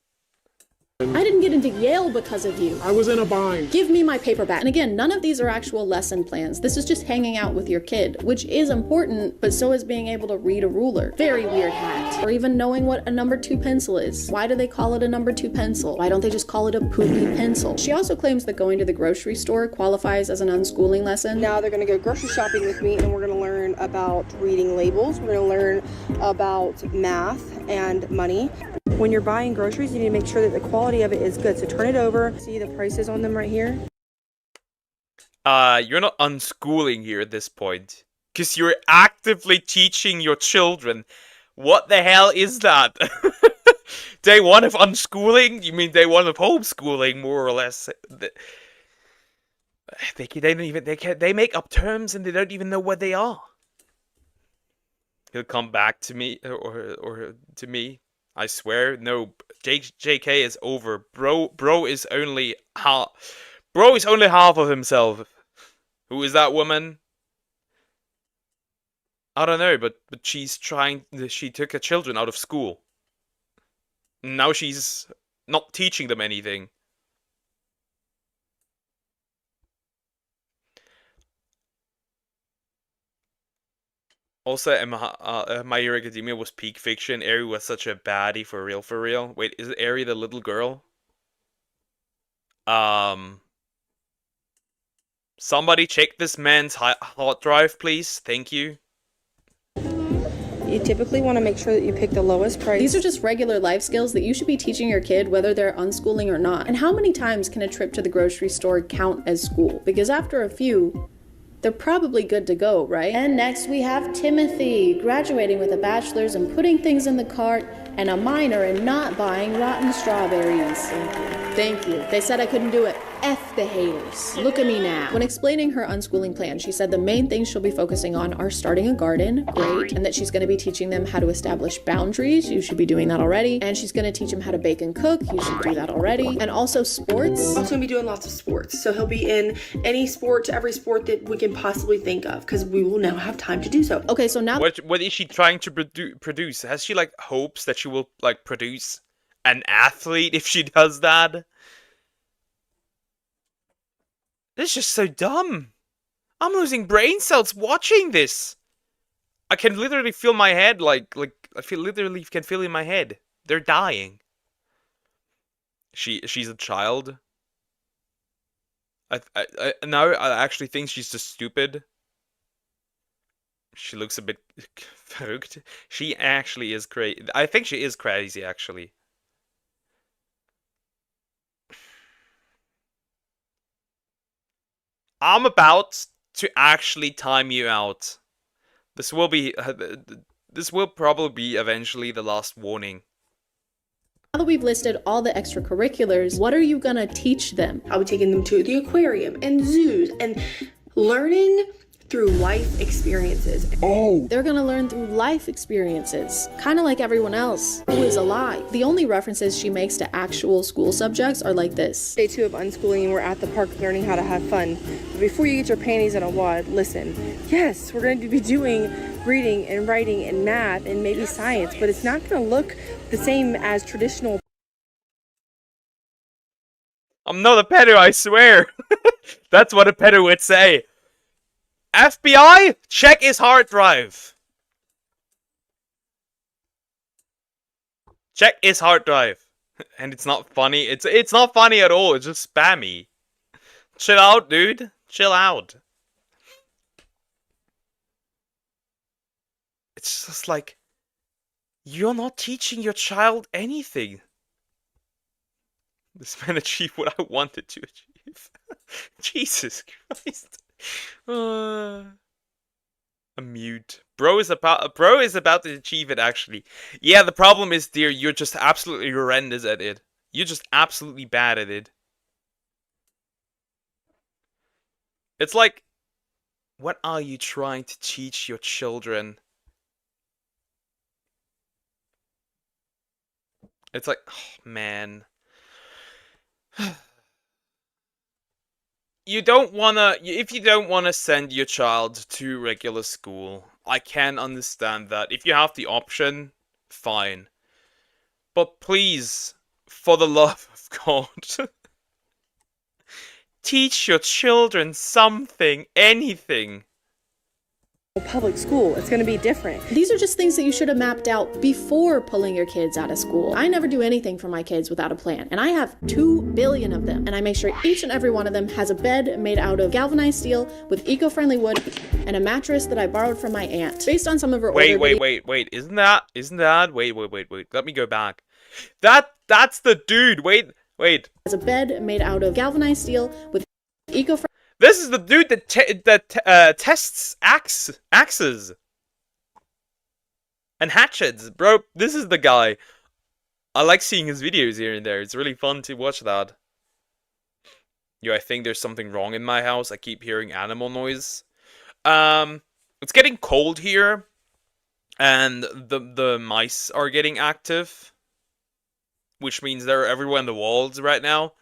I didn't get into Yale because of you. I was in a bind. Give me my paperback. And again, none of these are actual lesson plans. This is just hanging out with your kid, which is important, but so is being able to read a ruler. Very weird hat. Or even knowing what a number 2 pencil is. Why do they call it a number 2 pencil? Why don't they just call it a poopy pencil? She also claims that going to the grocery store qualifies as an unschooling lesson. Now they're gonna go grocery shopping with me and we're gonna learn about reading labels. We're gonna learn about math and money. When you're buying groceries, you need to make sure that the quality of it is good. So turn it over. See the prices on them right here? You're not unschooling here at this point. Because you're actively teaching your children. What the hell is that? Day 1 of unschooling? You mean day 1 of homeschooling, more or less? They make up terms and they don't even know what they are. He'll come back to me, or to me. I swear, no. JK is over. Bro is only half. Bro is only half of himself. Who is that woman? I don't know, but she's trying. She took her children out of school. Now she's not teaching them anything. Also, My Hero Academia was peak fiction. Eri was such a baddie for real. Wait, is Eri the little girl? Somebody check this man's hard drive, please. Thank you. You typically want to make sure that you pick the lowest price. These are just regular life skills that you should be teaching your kid whether they're unschooling or not. And how many times can a trip to the grocery store count as school? Because after a few, they're probably good to go, right? And next we have Timothy, graduating with a bachelor's and putting things in the cart, and a minor in not buying rotten strawberries. Thank you. They said I couldn't do it. F the haters. Look at me now. When explaining her unschooling plan, she said the main things she'll be focusing on are starting a garden, great, and that she's going to be teaching them how to establish boundaries. You should be doing that already. And she's going to teach them how to bake and cook. You should do that already. And also sports. Also gonna be doing lots of sports. So he'll be in any sport, every sport that we can possibly think of, because we will now have time to do so. Okay, so now What is she trying to produce? Has she like hopes that she will like produce an athlete if she does that? This is just so dumb. I'm losing brain cells watching this. I can literally feel my head like literally can feel in my head. They're dying. She's a child. No, I actually think she's just stupid. She looks a bit verrückt. She actually is crazy. I think she is crazy, actually. I'm about to actually time you out. This will probably be eventually the last warning. now that we've listed all the extracurriculars, what are you gonna teach them? I'll be taking them to the aquarium and zoos and learning through life experiences. Oh, They're gonna learn through life experiences, kind of like everyone else, who is a lie. The only references she makes to actual school subjects are like this. Day 2 of unschooling, we're at the park learning how to have fun. But before you get your panties in a wad, listen. Yes, we're going to be doing reading and writing and math and maybe science, but it's not going to look the same as traditional. I'm not a pedo, I swear. That's what a pedo would say. FBI, check his hard drive. Check his hard drive. And it's not funny. It's not funny at all. It's just spammy. Chill out, dude. Chill out. It's just like, you're not teaching your child anything. This man achieved what I wanted to achieve. Jesus Christ. I'm mute. Bro is about to achieve it, actually. Yeah, the problem is, dear, you're just absolutely horrendous at it. You're just absolutely bad at it. It's like, what are you trying to teach your children? It's like, oh, man. If you don't wanna send your child to regular school, I can understand that. If you have the option, fine. But please, for the love of God, teach your children something, anything. Public school, it's going to be different. These are just things that you should have mapped out before pulling your kids out of school. I never do anything for my kids without a plan, and I have 2 billion of them, and I make sure each and every one of them has a bed made out of galvanized steel with eco-friendly wood and a mattress that I borrowed from my aunt. Based on some of her Wait, isn't that, wait, let me go back. That's the dude, wait. has a bed made out of galvanized steel with eco-friendly. This is the dude that tests axes and hatchets, bro. This is the guy. I like seeing his videos here and there. It's really fun to watch that. Yo, I think there's something wrong in my house. I keep hearing animal noise. It's getting cold here, and the mice are getting active, which means they're everywhere in the walls right now.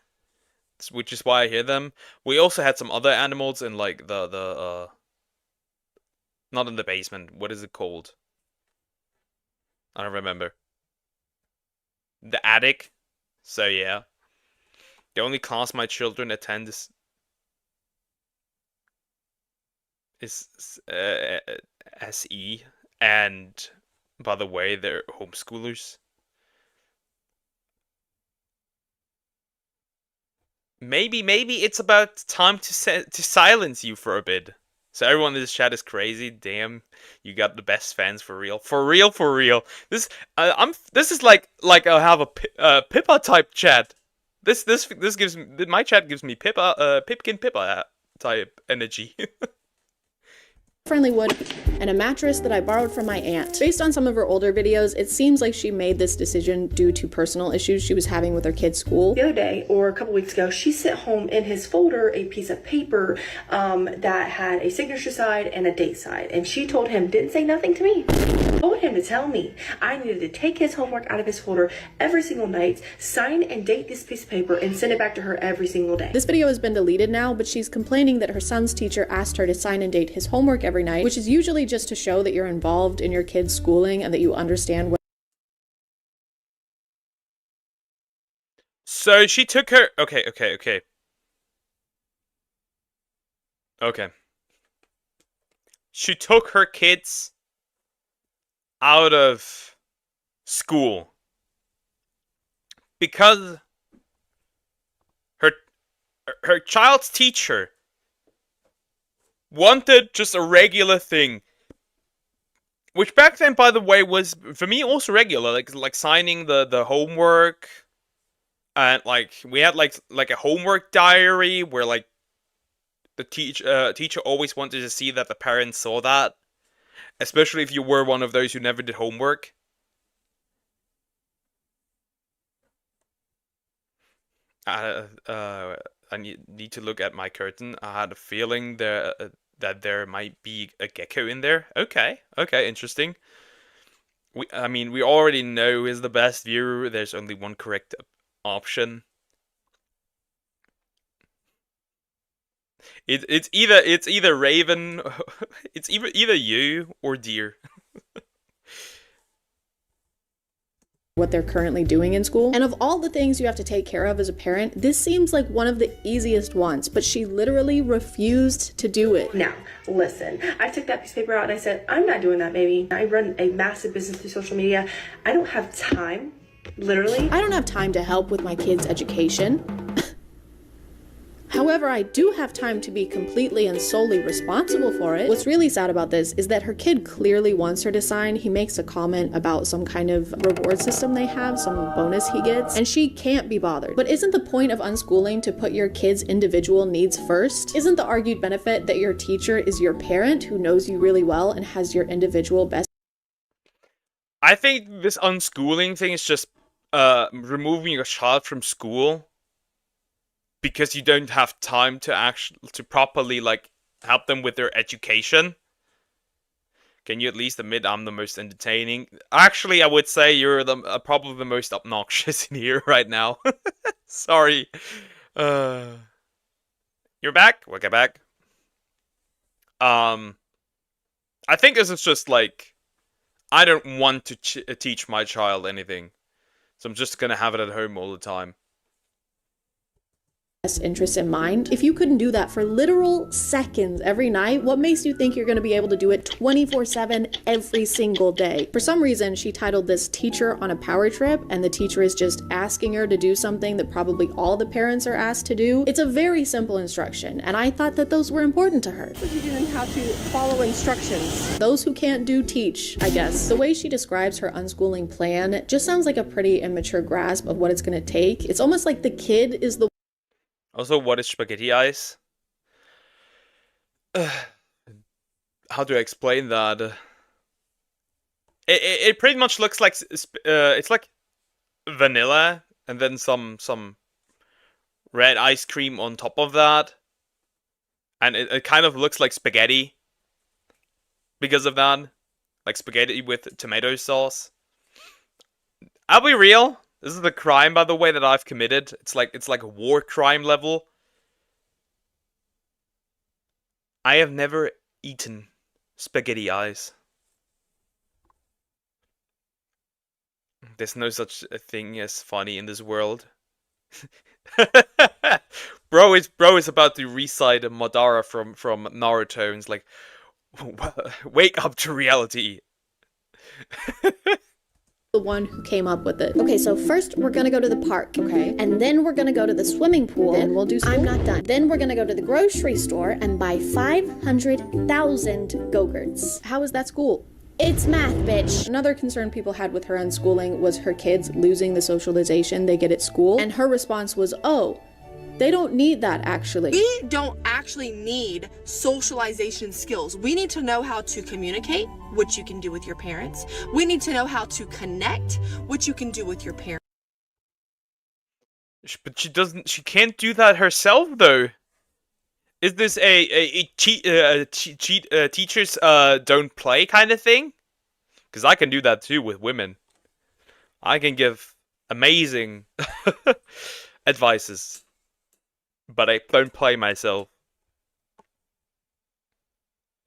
Which is why I hear them. We also had some other animals in like the not in the basement. What is it called? I don't remember. The attic. So yeah. The only class my children attend is SE, and by the way, they're homeschoolers. Maybe it's about time to silence you for a bit. So everyone in this chat is crazy. Damn, you got the best fans for real. For real. This is like I have a Pippa type chat. This gives me, my chat gives me Pipkin Pippa type energy. friendly wood, and a mattress that I borrowed from my aunt. Based on some of her older videos, it seems like she made this decision due to personal issues she was having with her kid's school. The other day, or a couple weeks ago, she sent home in his folder a piece of paper that had a signature side and a date side. And she told him, didn't say nothing to me, told him to tell me I needed to take his homework out of his folder every single night, sign and date this piece of paper, and send it back to her every single day. This video has been deleted now, but she's complaining that her son's teacher asked her to sign and date his homework every night, which is usually just to show that you're involved in your kid's schooling and that you understand what. So she took her. Okay. She took her kids out of school because her child's teacher wanted just a regular thing, which back then, by the way, was for me also regular, like signing the homework, and like we had like a homework diary where like the teacher always wanted to see that the parents saw that, especially if you were one of those who never did homework. I need to look at my curtain. I had a feeling that there might be a gecko in there. Okay, interesting. I mean, we already know who is the best viewer. There's only one correct option. It's either Raven, it's either you or Deer. What they're currently doing in school. And of all the things you have to take care of as a parent, this seems like one of the easiest ones, but she literally refused to do it. Now, listen, I took that piece of paper out and I said, I'm not doing that, baby. I run a massive business through social media. I don't have time, literally. I don't have time to help with my kids' education. However, I do have time to be completely and solely responsible for it. What's really sad about this is that her kid clearly wants her to sign. He makes a comment about some kind of reward system they have, some bonus he gets, and she can't be bothered. But isn't the point of unschooling to put your kid's individual needs first? Isn't the argued benefit that your teacher is your parent who knows you really well and has your individual best? I think this unschooling thing is just removing your child from school because you don't have time to properly like help them with their education. Can you at least admit I'm the most entertaining? Actually, I would say you're probably the most obnoxious in here right now. Sorry. You're back? Welcome back. I think this is just like, I don't want to teach my child anything, so I'm just gonna have it at home all the time. Best interests in mind. If you couldn't do that for literal seconds every night, what makes you think you're going to be able to do it 24/7 every single day? For some reason, she titled this Teacher on a Power Trip, and the teacher is just asking her to do something that probably all the parents are asked to do. It's a very simple instruction, and I thought that those were important to her. She didn't have to follow instructions. Those who can't do teach, I guess. The way she describes her unschooling plan just sounds like a pretty immature grasp of what it's going to take. It's almost like the kid is the Also, what is spaghetti eyes? How do I explain that? It pretty much looks like it's like vanilla and then some red ice cream on top of that, and it kind of looks like spaghetti because of that, like spaghetti with tomato sauce. I'll be real. This is the crime, by the way, that I've committed. It's like a war crime level. I have never eaten spaghetti eyes. There's no such a thing as funny in this world. Bro is about to recite Madara from Naruto, and it's like, wake up to reality. the one who came up with it. Okay, so first we're gonna go to the park. Okay. And then we're gonna go to the swimming pool. Then we'll do school. I'm not done. Then we're gonna go to the grocery store and buy 500,000 Go-Gurts. How is that school? It's math, bitch. Another concern people had with her unschooling was her kids losing the socialization they get at school. And her response was, oh, They don't need that, actually. We don't actually need socialization skills. We need to know how to communicate, which you can do with your parents. We need to know how to connect, which you can do with your parents. But she can't do that herself, though. Is this a teachers don't play kind of thing? Because I can do that too with women. I can give amazing advices, but I don't play myself.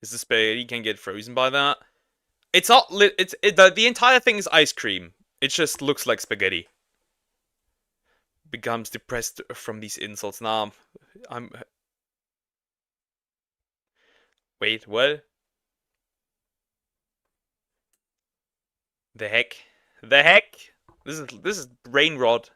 Is the spaghetti can get frozen by that? It's not lit. The entire thing is ice cream. It just looks like spaghetti. Becomes depressed from these insults. Nah, I'm. Wait, what? The heck? The heck? This is brain rot.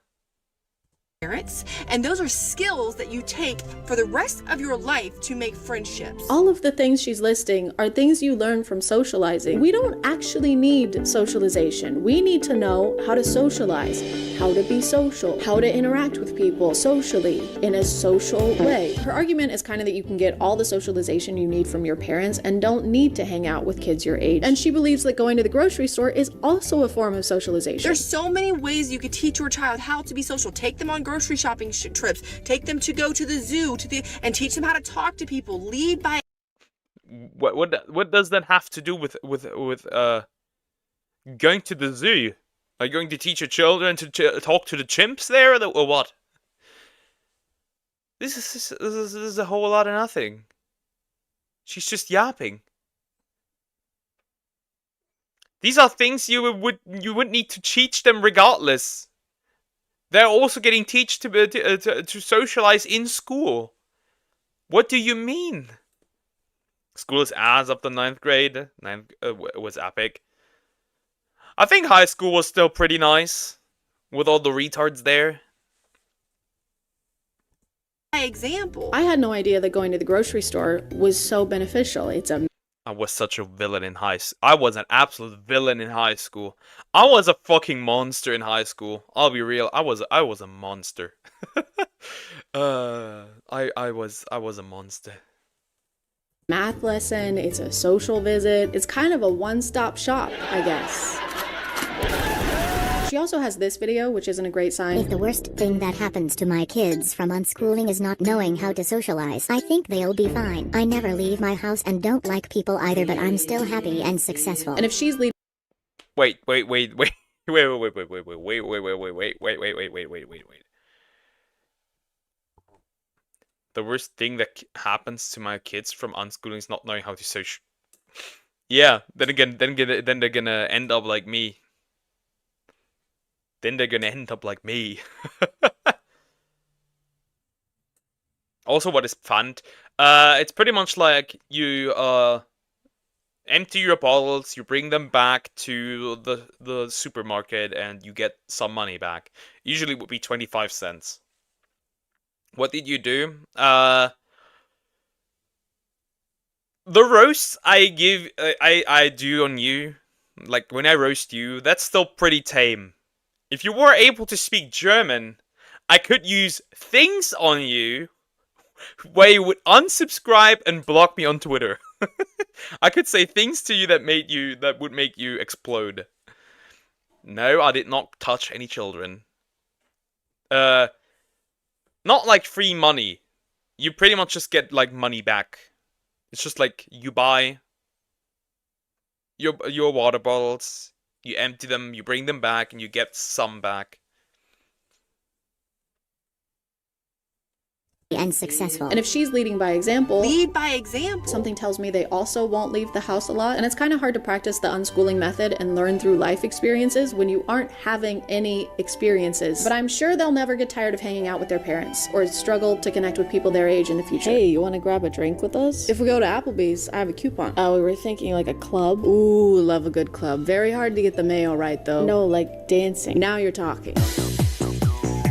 And those are skills that you take for the rest of your life to make friendships. All of the things she's listing are things you learn from socializing. We don't actually need socialization. We need to know how to socialize, how to be social, how to interact with people socially in a social way. Her argument is kind of that you can get all the socialization you need from your parents and don't need to hang out with kids your age. And she believes that going to the grocery store is also a form of socialization. There's so many ways you could teach your child how to be social. Take them on grocery shopping trips. Take them to go to the zoo, and teach them how to talk to people. Lead by. What does that have to do with going to the zoo? Are you going to teach your children to talk to the chimps there, or what? This is a whole lot of nothing. She's just yapping. These are things you would need to teach them regardless. They're also getting taught to socialize in school. What do you mean? School is ass up to 9th grade. 9th was epic. I think high school was still pretty nice, with all the retards there. Example. I had no idea that going to the grocery store was so beneficial. I was such a villain in high school. I was an absolute villain in high school. I was a fucking monster in high school. I'll be real. I was a monster. I was a monster. Math lesson, it's a social visit. It's kind of a one-stop shop, I guess. She also has this video, which isn't a great sign. If the worst thing that happens to my kids from unschooling is not knowing how to socialize, I think they'll be fine. I never leave my house and don't like people either, but I'm still happy and successful. And if she's leaving... Wait. The worst thing that happens to my kids from unschooling is not knowing how to social. Yeah, then they're gonna end up like me. Also, what is fun? It's pretty much like you empty your bottles, you bring them back to the supermarket, and you get some money back. Usually it would be 25 cents. What did you do? The roasts I do on you, like when I roast you, that's still pretty tame. If you were able to speak German, I could use things on you where you would unsubscribe and block me on Twitter. I could say things to you that would make you explode. No, I did not touch any children. Not like free money. You pretty much just get like money back. It's just like you buy your water bottles, you empty them, you bring them back, and you get some back. And successful. And if she's leading by example, lead by example. Something tells me they also won't leave the house a lot. And it's kind of hard to practice the unschooling method and learn through life experiences when you aren't having any experiences. But I'm sure they'll never get tired of hanging out with their parents or struggle to connect with people their age in the future. Hey, you want to grab a drink with us? If we go to Applebee's, I have a coupon. Oh, we were thinking like a club. Ooh, love a good club. Very hard to get the mayo right though. No, like dancing. Now you're talking.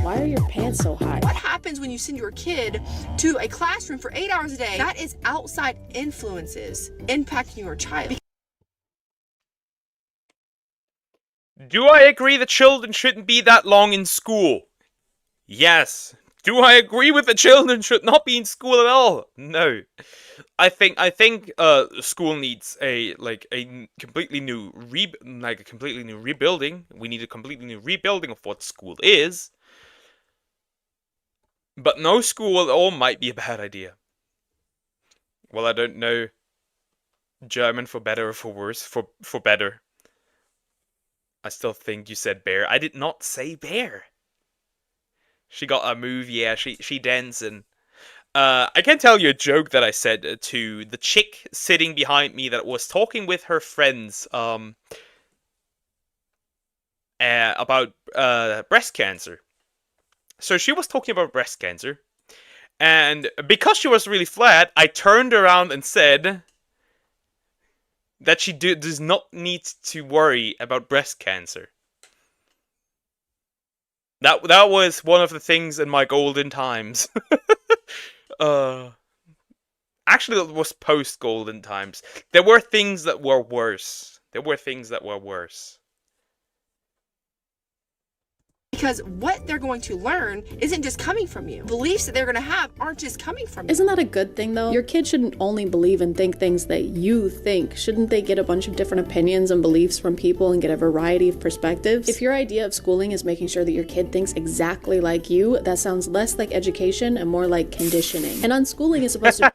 Why are your pants so high? What happens when you send your kid to a classroom for 8 hours a day? That is outside influences impacting your child. Do I agree that children shouldn't be that long in school? Yes. Do I agree with the children should not be in school at all? No. I think school needs a completely new rebuilding. We need a completely new rebuilding of what school is. But no school at all might be a bad idea. Well, I don't know German for better or for worse. For better. I still think you said bear. I did not say bear. She got a move, yeah, she dancing. I can tell you a joke that I said to the chick sitting behind me that was talking with her friends about breast cancer. So she was talking about breast cancer, and because she was really flat, I turned around and said that she does not need to worry about breast cancer. That was one of the things in my golden times. Actually, it was post-golden times. There were things that were worse. Because what they're going to learn isn't just coming from you. Beliefs that they're going to have aren't just coming from you. Isn't that a good thing, though? Your kid shouldn't only believe and think things that you think. Shouldn't they get a bunch of different opinions and beliefs from people and get a variety of perspectives? If your idea of schooling is making sure that your kid thinks exactly like you, that sounds less like education and more like conditioning. And unschooling is supposed to...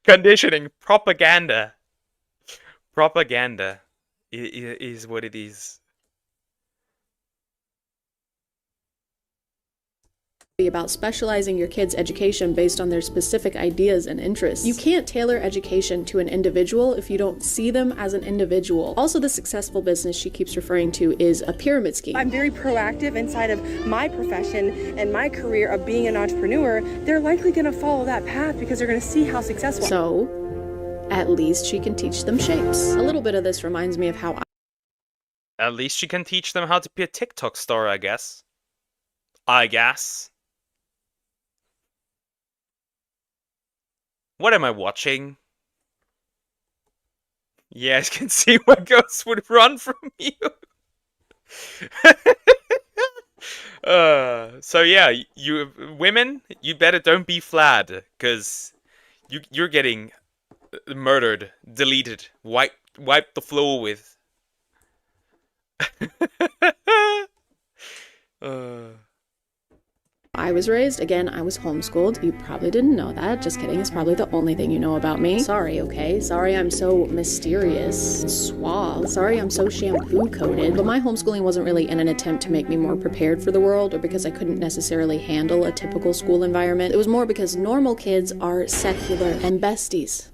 Conditioning. Propaganda. Propaganda is what it is. Be about specializing your kids' education based on their specific ideas and interests. You can't tailor education to an individual if you don't see them as an individual. Also, the successful business she keeps referring to is a pyramid scheme. I'm very proactive inside of my profession and my career of being an entrepreneur. They're likely going to follow that path because they're going to see how successful. So, at least she can teach them shapes. A little bit of this reminds me of how At least she can teach them how to be a TikTok star, I guess. What am I watching? You guys can see where ghosts would run from you. So yeah, you women, you better don't be flat, cause you're getting murdered, deleted, wiped the floor with. I was raised. Again, I was homeschooled. You probably didn't know that. Just kidding. It's probably the only thing you know about me. Sorry, okay? Sorry I'm so mysterious and suave. Sorry I'm so shampoo-coated. But my homeschooling wasn't really in an attempt to make me more prepared for the world or because I couldn't necessarily handle a typical school environment. It was more because normal kids are secular and besties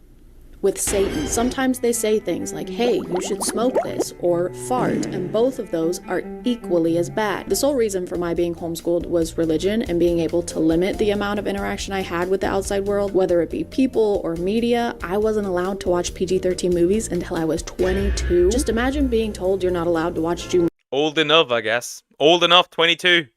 with Satan. Sometimes they say things like, hey, you should smoke this, or fart, and both of those are equally as bad. The sole reason for my being homeschooled was religion and being able to limit the amount of interaction I had with the outside world, whether it be people or media. I wasn't allowed to watch PG-13 movies until I was 22. Just imagine being told you're not allowed to watch Old enough, I guess. Old enough, 22.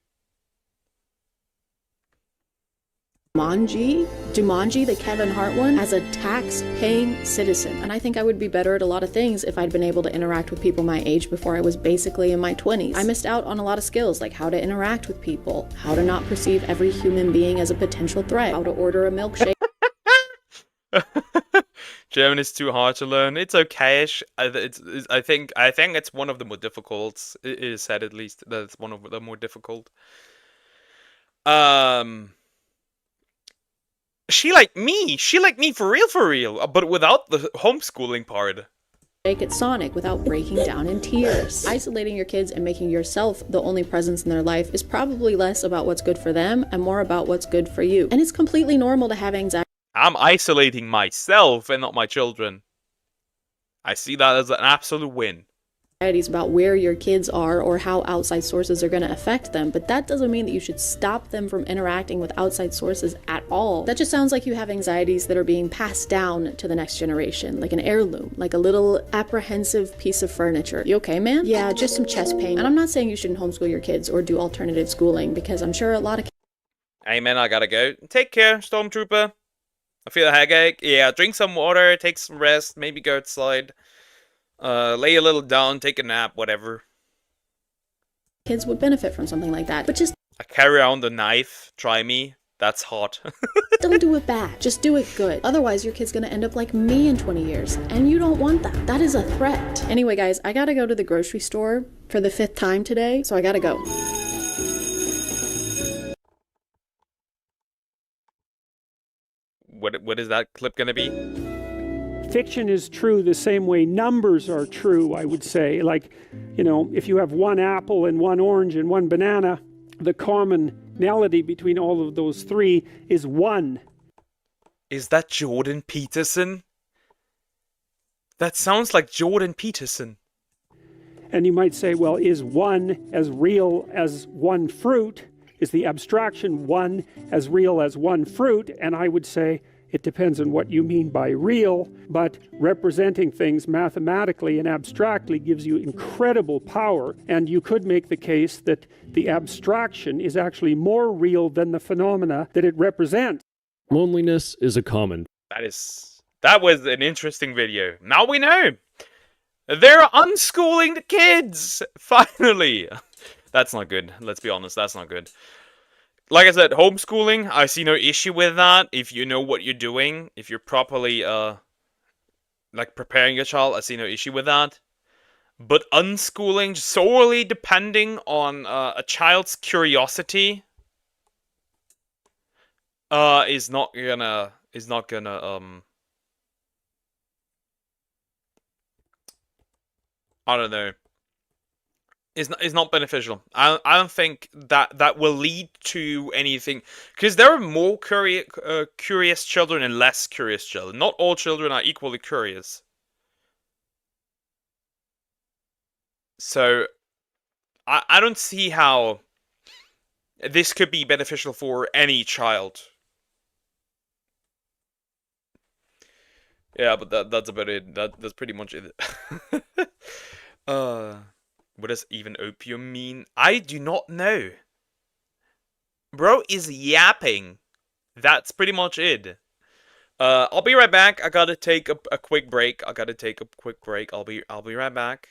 Jumanji, the Kevin Hart one, as a tax-paying citizen. And I think I would be better at a lot of things if I'd been able to interact with people my age before I was basically in my 20s. I missed out on a lot of skills, like how to interact with people, how to not perceive every human being as a potential threat, how to order a milkshake. German is too hard to learn. It's okay-ish. I think it's one of the more difficult. It is said at least that it's one of the more difficult. She like me for real, but without the homeschooling part. At Sonic without breaking down in tears. Isolating your kids and making yourself the only presence in their life is probably less about what's good for them and more about what's good for you. And it's completely normal to have anxiety. I'm isolating myself and not my children. I see that as an absolute win. About where your kids are or how outside sources are going to affect them, but that doesn't mean that you should stop them from interacting with outside sources at all. That just sounds like you have anxieties that are being passed down to the next generation, like an heirloom, like a little apprehensive piece of furniture. You okay, man? Yeah, just some chest pain. And I'm not saying you shouldn't homeschool your kids or do alternative schooling, because I'm sure a lot of Hey man, I gotta go. Take care, Stormtrooper. I feel a headache. Yeah, drink some water, take some rest, maybe go outside. Lay a little down, take a nap, whatever. Kids would benefit from something like that, but just I carry around a knife, try me. That's hot. Don't do it bad. Just do it good. Otherwise, your kid's gonna end up like me in 20 years. And you don't want that. That is a threat. Anyway, guys, I gotta go to the grocery store for the 5th time today, so I gotta go. What is that clip gonna be? Fiction is true the same way numbers are true, I would say. Like, you know, if you have one apple and one orange and one banana, the commonality between all of those three is 1. Is that Jordan Peterson? That sounds like Jordan Peterson. And you might say, well, is 1 as real as 1 fruit? Is the abstraction 1 as real as 1 fruit? And I would say it depends on what you mean by real, but representing things mathematically and abstractly gives you incredible power. And you could make the case that the abstraction is actually more real than the phenomena that it represents. Loneliness is a common. That was an interesting video. Now we know. They're unschooling the kids! Finally! That's not good. Let's be honest, that's not good. Like I said, homeschooling, I see no issue with that. If you know what you're doing, if you're properly, like, preparing your child, I see no issue with that. But unschooling, solely depending on a child's curiosity, is not gonna, I don't know. Is not beneficial. I don't think that will lead to anything, because there are more curious children and less curious children. Not all children are equally curious. So I don't see how this could be beneficial for any child. Yeah, but that's about it. That's pretty much it. What does even opium mean? I do not know. Bro is yapping. That's pretty much it. I'll be right back. I gotta take a quick break. I'll be right back.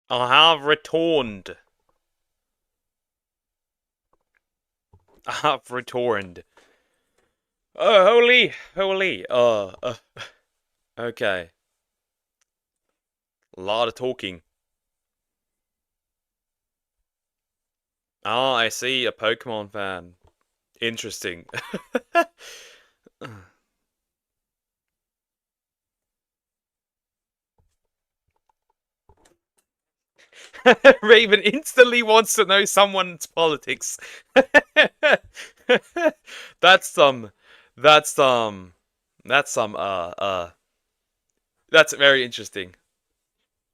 I have returned. I have returned. Oh, holy. Okay. A lot of talking. Ah, I see, a Pokemon fan. Interesting. Raven instantly wants to know someone's politics. That's some, that's some, that's some, that's very interesting.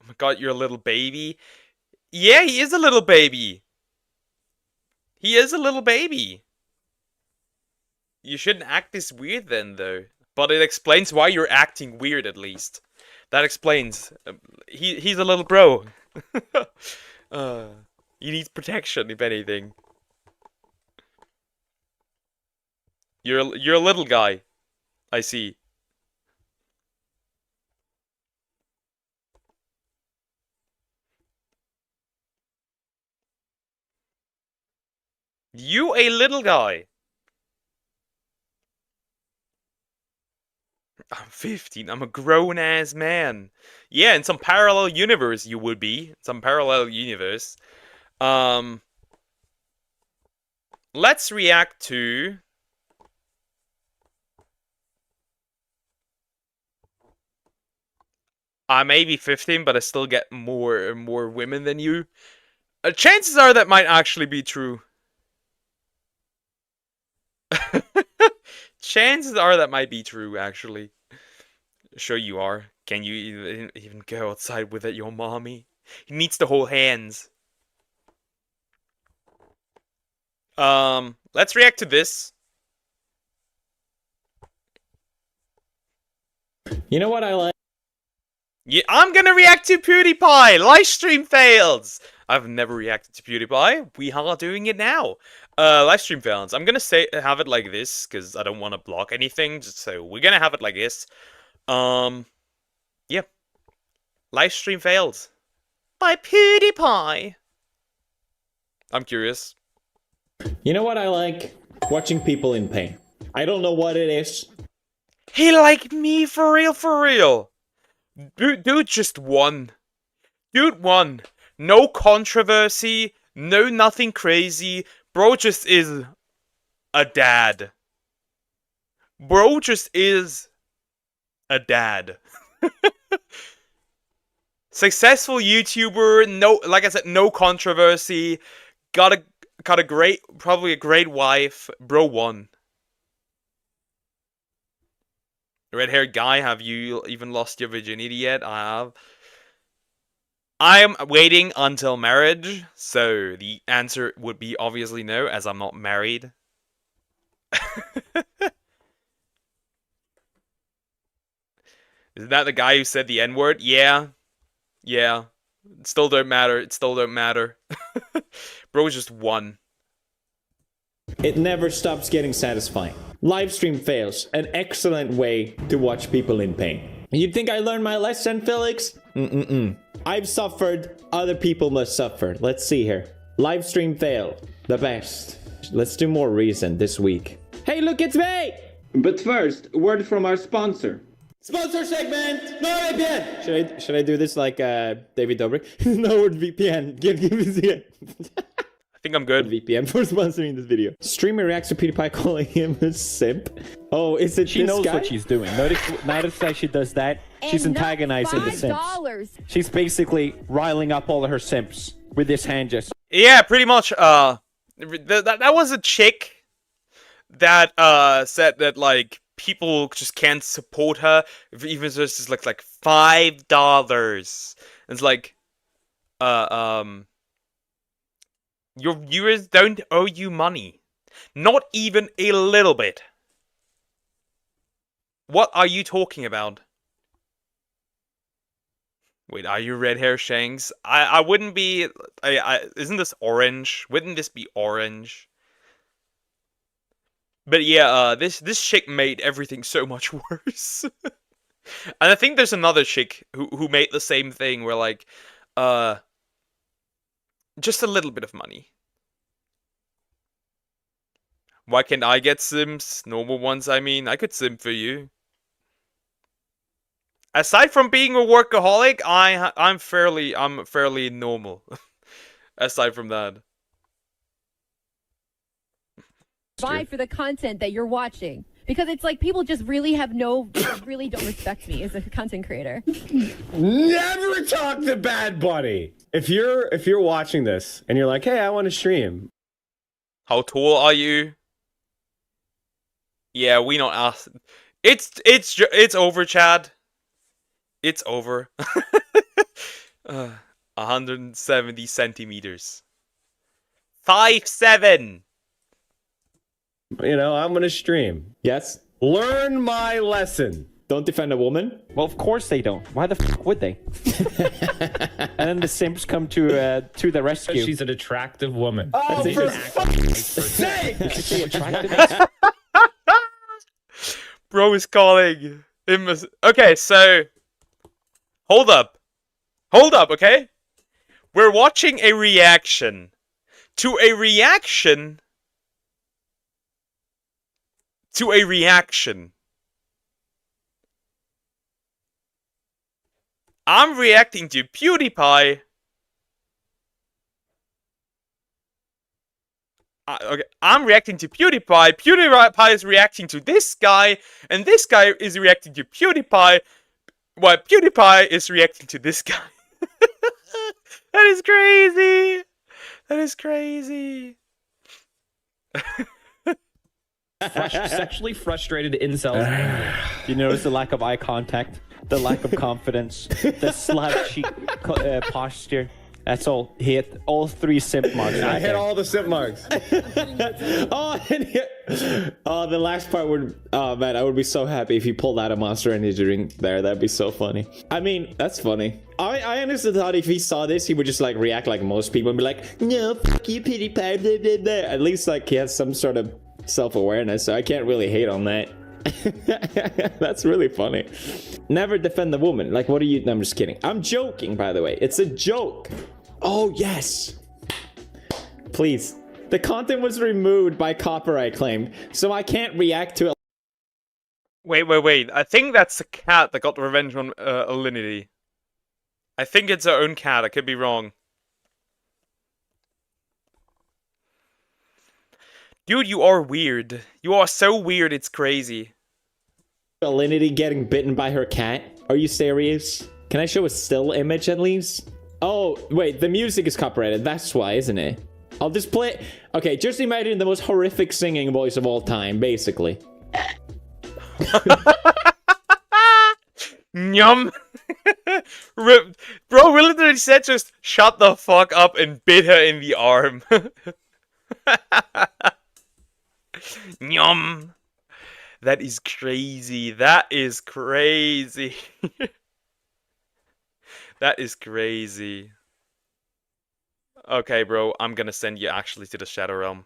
Oh my god, you're a little baby? Yeah, he is a little baby. He is a little baby. You shouldn't act this weird then, though. But it explains why you're acting weird, at least. That explains. He's a little bro. He needs protection, if anything. You're a little guy. I see. You a little guy. I'm 15. I'm a grown-ass man. Yeah, in some parallel universe you would be. Some parallel universe. Let's react to... I may be 15, but I still get more women than you. Chances are that might actually be true. Chances are that might be true, actually. Sure you are. Can you even go outside with your mommy? He needs to hold hands. Let's react to this. You know what I like? Yeah, I'm gonna react to PewDiePie! Livestream fails! I've never reacted to PewDiePie. We are doing it now. Livestream fails. I'm gonna have it like this, because I don't want to block anything, just so we're gonna have it like this. Yeah. Livestream failed. By PewDiePie. I'm curious. You know what I like? Watching people in pain. I don't know what it is. He like me for real, for real. Dude just won. Dude won. No controversy. No nothing crazy. Bro just is a dad. Bro just is a dad. Successful YouTuber. No, like I said, no controversy. Got a great, probably a great wife. Bro won. Red-haired guy, have you even lost your virginity yet? I have. I'm waiting until marriage, so the answer would be obviously no, as I'm not married. Isn't that the guy who said the N-word? Yeah. Yeah. It still don't matter. It still don't matter. Bro just won. It never stops getting satisfying. Livestream fails. An excellent way to watch people in pain. You'd think I learned my lesson, Felix? I've suffered. Other people must suffer. Let's see here. Livestream fail. The best. Let's do more reason this week. Hey, look, it's me! But first, a word from our sponsor. Sponsor segment! NordVPN! Should I do this like David Dobrik? NordVPN. Give me the... I think I'm good. VPN for sponsoring this video. Streamer reacts to PewDiePie calling him a simp. Oh, is it She knows what she's doing. Notice that she does that. She's antagonizing the simps. She's basically riling up all of her simps with this hand gesture. Yeah, pretty much. That was a chick that said that like people just can't support her even if it's just like $5. It's like your viewers don't owe you money. Not even a little bit. What are you talking about? Wait, are you red hair Shanks? I wouldn't be... isn't this orange? Wouldn't this be orange? But yeah, this chick made everything so much worse. And I think there's another chick who made the same thing where like, Just a little bit of money. Why can't I get sims? Normal ones, I mean. I could sim for you. Aside from being a workaholic, I'm fairly normal. Aside from that. Buy for the content that you're watching. Because it's like people just really really don't respect me as a content creator. Never talk to Bad Bunny. If you're watching this and you're like, hey, I want to stream. How tall are you? Yeah, we don't ask. It's over, Chad. It's over. 170 centimeters. 5'7". You know, I'm gonna stream. Yes. Learn my lesson. Don't defend a woman. Well, of course they don't. Why the f would they? And then the simps come to the rescue. She's an attractive woman. Oh, for fuck's sake! Bro is calling. Okay, so hold up, okay? We're watching a reaction to a reaction to a reaction. I'm reacting to PewDiePie. Okay, I'm reacting to PewDiePie. PewDiePie is reacting to this guy, and this guy is reacting to PewDiePie. While PewDiePie is reacting to this guy. That is crazy. That is crazy. Sexually frustrated incels. You notice the lack of eye contact, the lack of confidence, the slouchy posture. That's all. He hit all 3 simp marks. I hit all the simp marks. Oh, the last part would. Oh man, I would be so happy if he pulled out a Monster Energy drink there. That'd be so funny. I mean, that's funny. I honestly thought if he saw this, he would just like react like most people and be like, "No, fuck you, PewDiePie." Blah, blah, blah. At least like he has some sort of self-awareness, so I can't really hate on that. That's really funny. Never defend the woman. Like, what are you? No, I'm just kidding. I'm joking, by the way. It's a joke. Oh, yes. Please. The content was removed by copyright claim, so I can't react to it. Wait. I think that's the cat that got revenge on Alinity. I think it's her own cat. I could be wrong. Dude, you are weird. You are so weird, it's crazy. Alinity getting bitten by her cat? Are you serious? Can I show a still image at least? Oh, wait, the music is copyrighted. That's why, isn't it? I'll just play. Okay, just imagine the most horrific singing voice of all time, basically. Nyum. Bro literally said just shut the fuck up and bit her in the arm. Nyum. That is crazy. That is crazy. That is crazy. Okay, bro, I'm gonna send you actually to the Shadow Realm.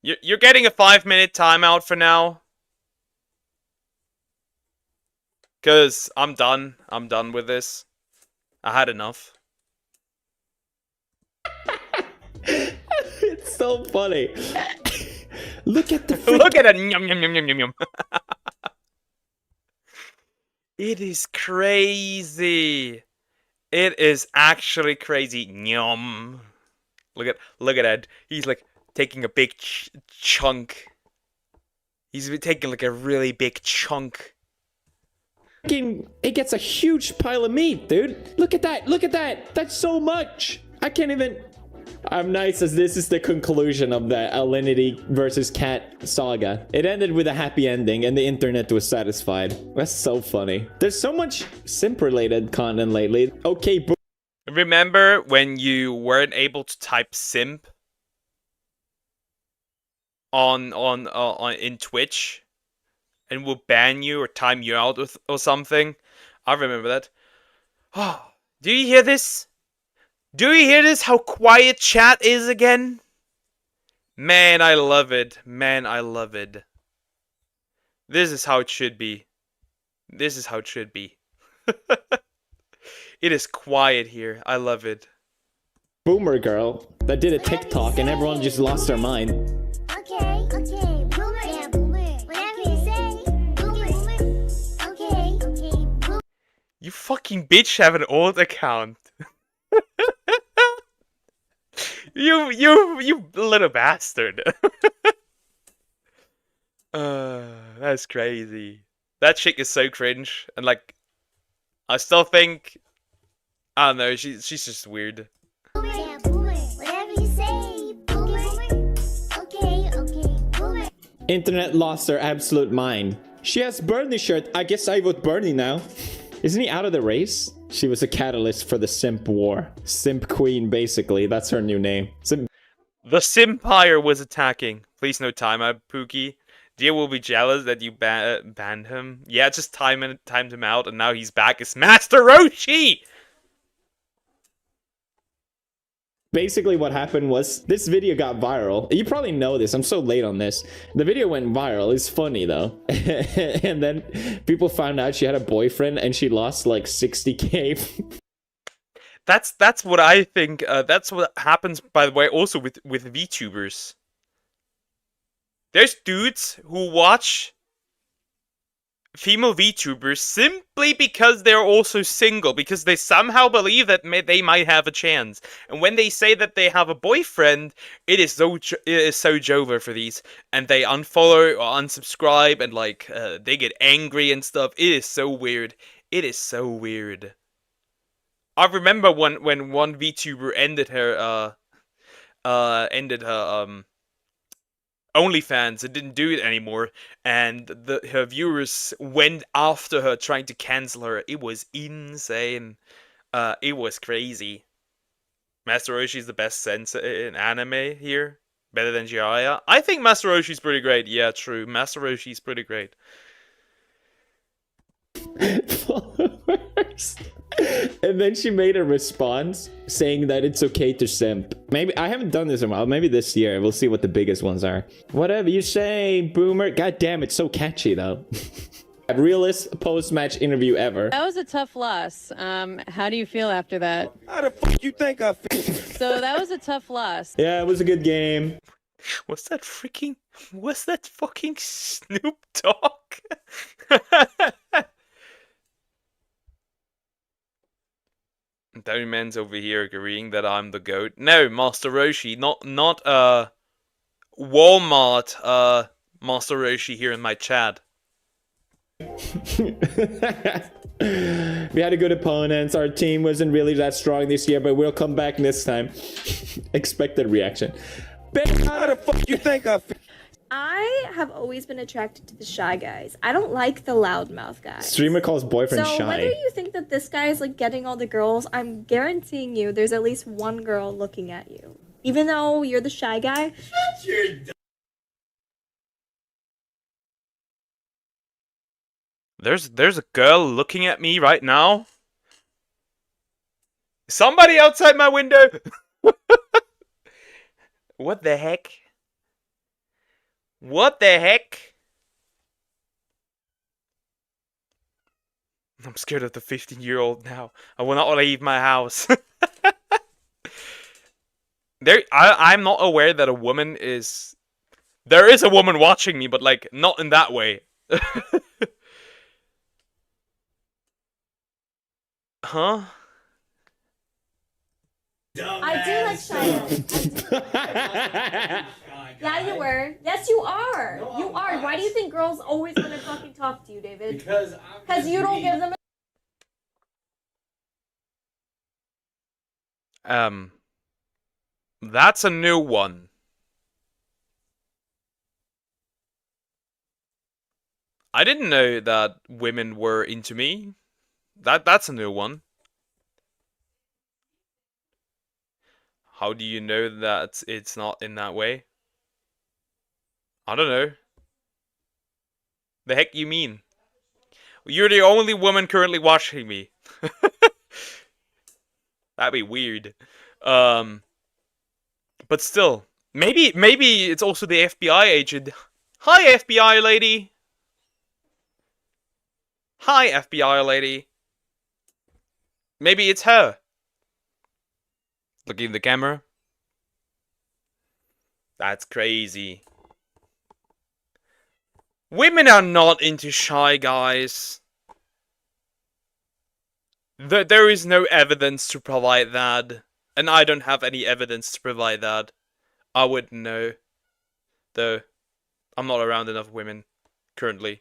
You're getting a 5-minute timeout for now. Cause I'm done. I'm done with this. I had enough. It's so funny. Look at the look at it. Yum, yum, yum, yum, yum, yum. It is crazy. It is actually crazy. Yum. Look at Ed. He's like taking a big chunk. He's taking like a really big chunk. It gets a huge pile of meat, dude. Look at that. Look at that. That's so much. I can't even. I'm nice as this is the conclusion of the Alinity versus Cat saga. It ended with a happy ending and the internet was satisfied. That's so funny. There's so much simp-related content lately. Okay, remember when you weren't able to type simp on in Twitch and will ban you or time you out or something? I remember that. Oh, do you hear this? Do you hear this? How quiet chat is again? Man, I love it. Man, I love it. This is how it should be. This is how it should be. It is quiet here. I love it. Boomer girl that did a TikTok and everyone just lost their mind. Okay, boomer, yeah, boomer. Whatever you say, boomer. Okay, boomer. You fucking bitch have an old account. You little bastard. That's crazy. That chick is so cringe, and like, I still think, I don't know, she's just weird. Yeah, boomer. Whatever you say, boomer. Okay, boomer. Internet lost their absolute mind. She has Bernie shirt. I guess I vote Bernie now. Isn't he out of the race? She was a catalyst for the simp war. Simp queen, basically. That's her new name. The Simpire was attacking. Please no timeout, Pookie. Dia will be jealous that you banned him. Yeah, just timed him out, and now he's back as Master Roshi! Basically what happened was, this video got viral. You probably know this, I'm so late on this. The video went viral, it's funny though. And then people found out she had a boyfriend and she lost like 60k. That's what I think, that's what happens, by the way, also with VTubers. There's dudes who watch female VTubers simply because they're also single, because they somehow believe that they might have a chance. And when they say that they have a boyfriend, it is so Jover for these, and they unfollow or unsubscribe, and like they get angry and stuff. It is so weird. It is so weird. I remember when one VTuber ended her OnlyFans and didn't do it anymore, and her viewers went after her trying to cancel her. It was insane. It was crazy. Master Roshi's the best sensei in anime here. Better than Jiraiya. I think Master Roshi's pretty great. Yeah, true. Master Roshi's pretty great. Followers. And then she made a response saying that it's okay to simp. Maybe I haven't done this in a while. Maybe this year we'll see what the biggest ones are. Whatever you say, boomer. God damn, it's so catchy though. Realest post-match interview ever. That was a tough loss. How do you feel after that? How the fuck you think I feel? So that was a tough loss. Yeah, it was a good game. Was that fucking Snoop Dogg? Man's over here agreeing that I'm the GOAT. No, Master Roshi, not Walmart Master Roshi here in my chat. We had a good opponents. Our team wasn't really that strong this year, but we'll come back this time. Expected reaction. How the fuck you think I feel? I have always been attracted to the shy guys. I don't like the loudmouth guys. Streamer calls boyfriend so shy. Whether you think that this guy is like getting all the girls, I'm guaranteeing you there's at least one girl looking at you. Even though you're the shy guy. Shut your There's a girl looking at me right now. Somebody outside my window. What the heck? What the heck? I'm scared of the 15-year-old now. I will not leave my house. I'm not aware that a woman is... There is a woman watching me, but like, not in that way. Huh? I do like shy guys. Yeah, you were. Yes, you are. No, you are. Why do you think girls always want to fucking talk to you, David? Because you don't give them That's a new one. I didn't know that women were into me. That's a new one. How do you know that it's not in that way? I don't know. The heck you mean? You're the only woman currently watching me. That'd be weird. But still, maybe it's also the FBI agent. Hi, FBI lady. Hi, FBI lady. Maybe it's her. Looking at the camera. That's crazy. Women are not into shy guys. There is no evidence to provide that. And I don't have any evidence to provide that. I wouldn't know. Though, I'm not around enough women. Currently.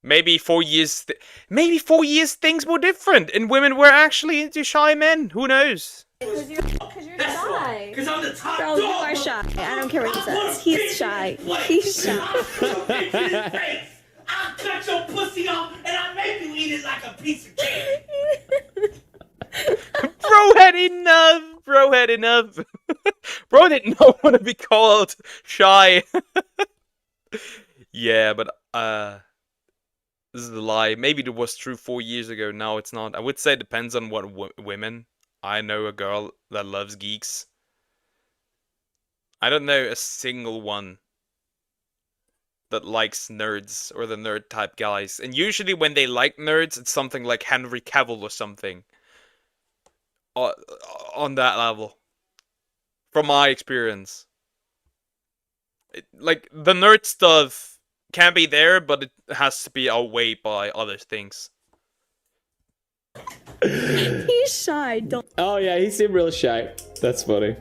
Maybe 4 years... maybe 4 years things were different. And women were actually into shy men. Who knows? Because you're shy. Because I'm the top Bro, dog. you are shy. I don't care what he says. He's shy. He's shy. I'll cut your pussy off and I'll make you eat it like a piece of cake. Bro had enough. Bro had enough. Bro did not want to be called shy. Yeah, but this is a lie. Maybe it was true 4 years ago. Now it's not. I would say it depends on what women. I know a girl that loves geeks. I don't know a single one that likes nerds or the nerd type guys. And usually when they like nerds, it's something like Henry Cavill or something. On that level. From my experience. Like, the nerd stuff can be there, but it has to be outweighed by other things. He's shy. Don't. Oh yeah, he seemed real shy. That's funny.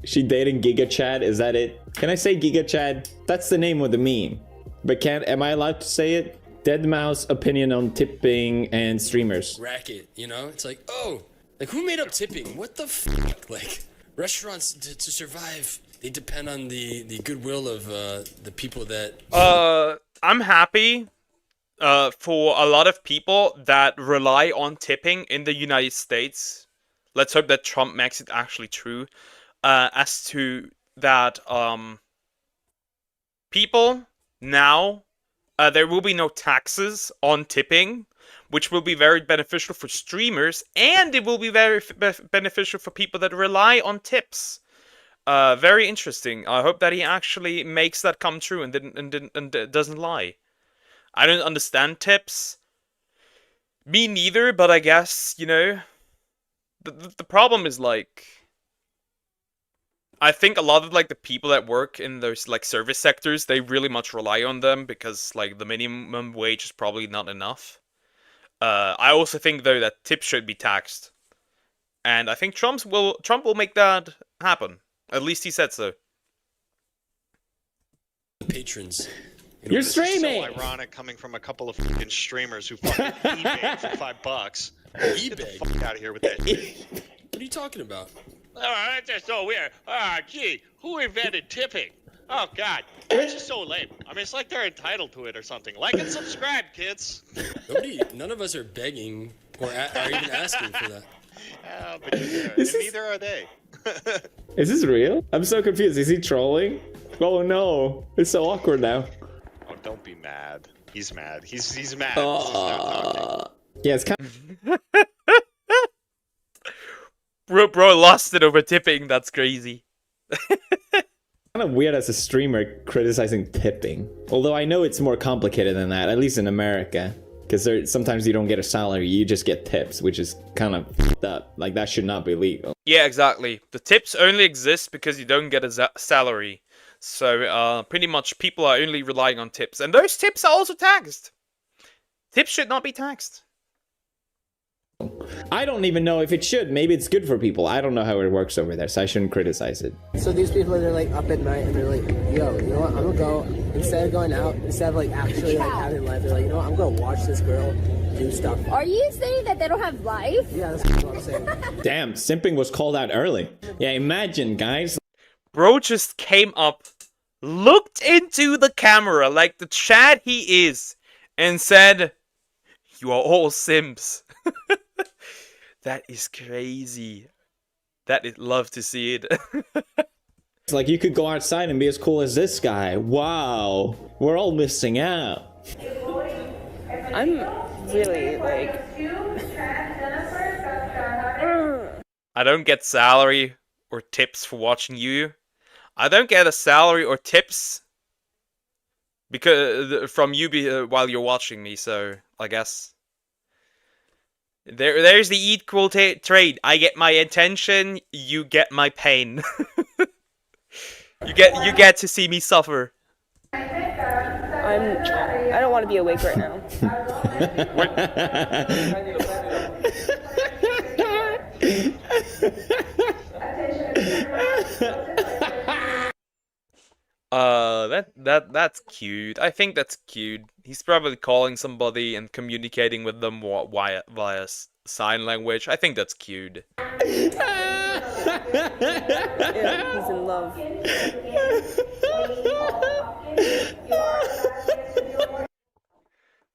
She dating Giga Chad? Is that it? Can I say Giga Chad? That's the name of the meme. But am I allowed to say it? Deadmau5 opinion on tipping and streamers. Racket, you know? It's like, oh, like who made up tipping? What the fuck? Like, restaurants to survive, they depend on the goodwill of the people that... I'm happy for a lot of people that rely on tipping in the United States. Let's hope that Trump makes it actually true. As to that, people now, there will be no taxes on tipping, which will be very beneficial for streamers, and it will be very beneficial for people that rely on tips. Very interesting. I hope that he actually makes that come true and doesn't lie. I don't understand tips. Me neither, but I guess, you know, the problem is, like, I think a lot of, like, the people that work in those, like, service sectors, they really much rely on them because, like, the minimum wage is probably not enough. I also think, though, that tips should be taxed. And I think Trump will make that happen. At least he said so. Patrons. You're streaming! So ironic coming from a couple of fucking streamers who fucking eBay for $5. eBay? Get the fuck out of here with that. What are you talking about? Oh, that's just so weird. Ah, gee, who invented tipping? Oh, God. It's just so lame. I mean, it's like they're entitled to it or something. Like and subscribe, kids. None of us are begging or are even asking for that. But and neither are they. Is this real? I'm so confused. Is he trolling? Oh no. It's so awkward now. Oh, don't be mad. He's mad. He's mad. Yeah, it's kind of... Bro lost it over tipping. That's crazy. kind of weird as a streamer criticizing tipping. Although I know it's more complicated than that, at least in America. Because sometimes you don't get a salary, you just get tips, which is kind of f***ed up. Like, that should not be legal. Yeah, exactly. The tips only exist because you don't get a salary. So, pretty much people are only relying on tips. And those tips are also taxed. Tips should not be taxed. I don't even know if it should. Maybe it's good for people. I don't know how it works over there, so I shouldn't criticize it. So these people, they're like up at night and they're like, yo, you know what, I'm gonna go, instead of going out, instead of like actually like having life, they're like, you know what, I'm gonna watch this girl do stuff. Are you saying that they don't have life? Yeah, that's what I'm saying. Damn, simping was called out early. Yeah, imagine, guys. Bro just came up, looked into the camera like the Chad he is, and said, "You are all simps." That is crazy. That is love to see it. It's like you could go outside and be as cool as this guy. Wow, we're all missing out. I'm really like... I don't get salary or tips for watching you. I don't get a salary or tips Because from you while you're watching me, so I guess there's the equal trade. I get my attention, you get my pain. you get to see me suffer. I don't want to be awake right now. That's cute. I think that's cute. He's probably calling somebody and communicating with them via sign language. I think that's cute. Yeah, he's in love.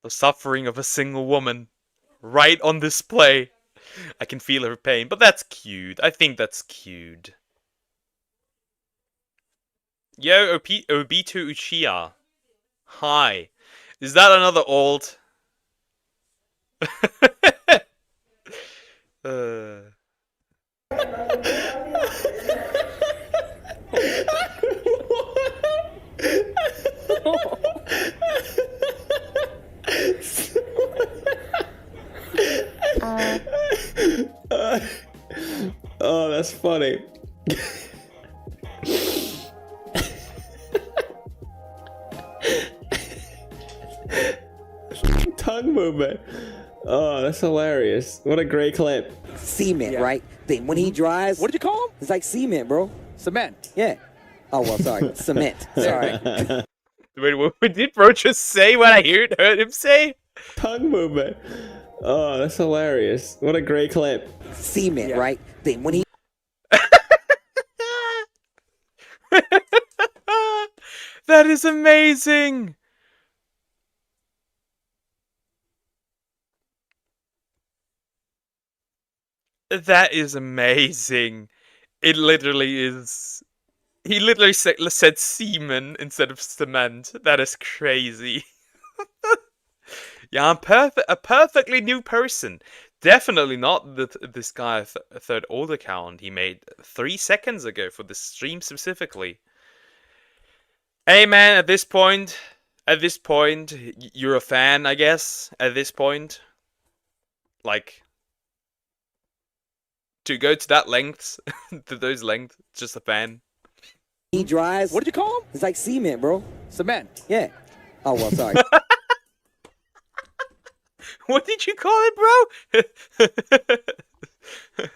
The suffering of a single woman, right on display. I can feel her pain, but that's cute. I think that's cute. Yo, Obito Uchiha. Hi. Is that another old? Oh, that's funny. Tongue movement. Oh, that's hilarious. What a great clip. Cement, right? Then when he drives, what did you call him? It's like cement, bro. Cement. Yeah. Oh well, sorry. Cement. Sorry. Wait, what did bro just say? What I heard him say? Tongue movement. Oh, that's hilarious. What a great clip. Cement, right? Then when he That is amazing. That is amazing. It literally is. He literally said semen instead of cement. That is crazy. Yeah, I'm a perfectly new person. Definitely not this guy third old account he made 3 seconds ago for this stream specifically. Hey man, at this point, you're a fan, I guess. At this point, like, to go to that lengths, to those lengths, just a fan. he drives, what did you call him? It's like cement, bro. Cement. Yeah. Oh well, sorry. What did you call it, bro?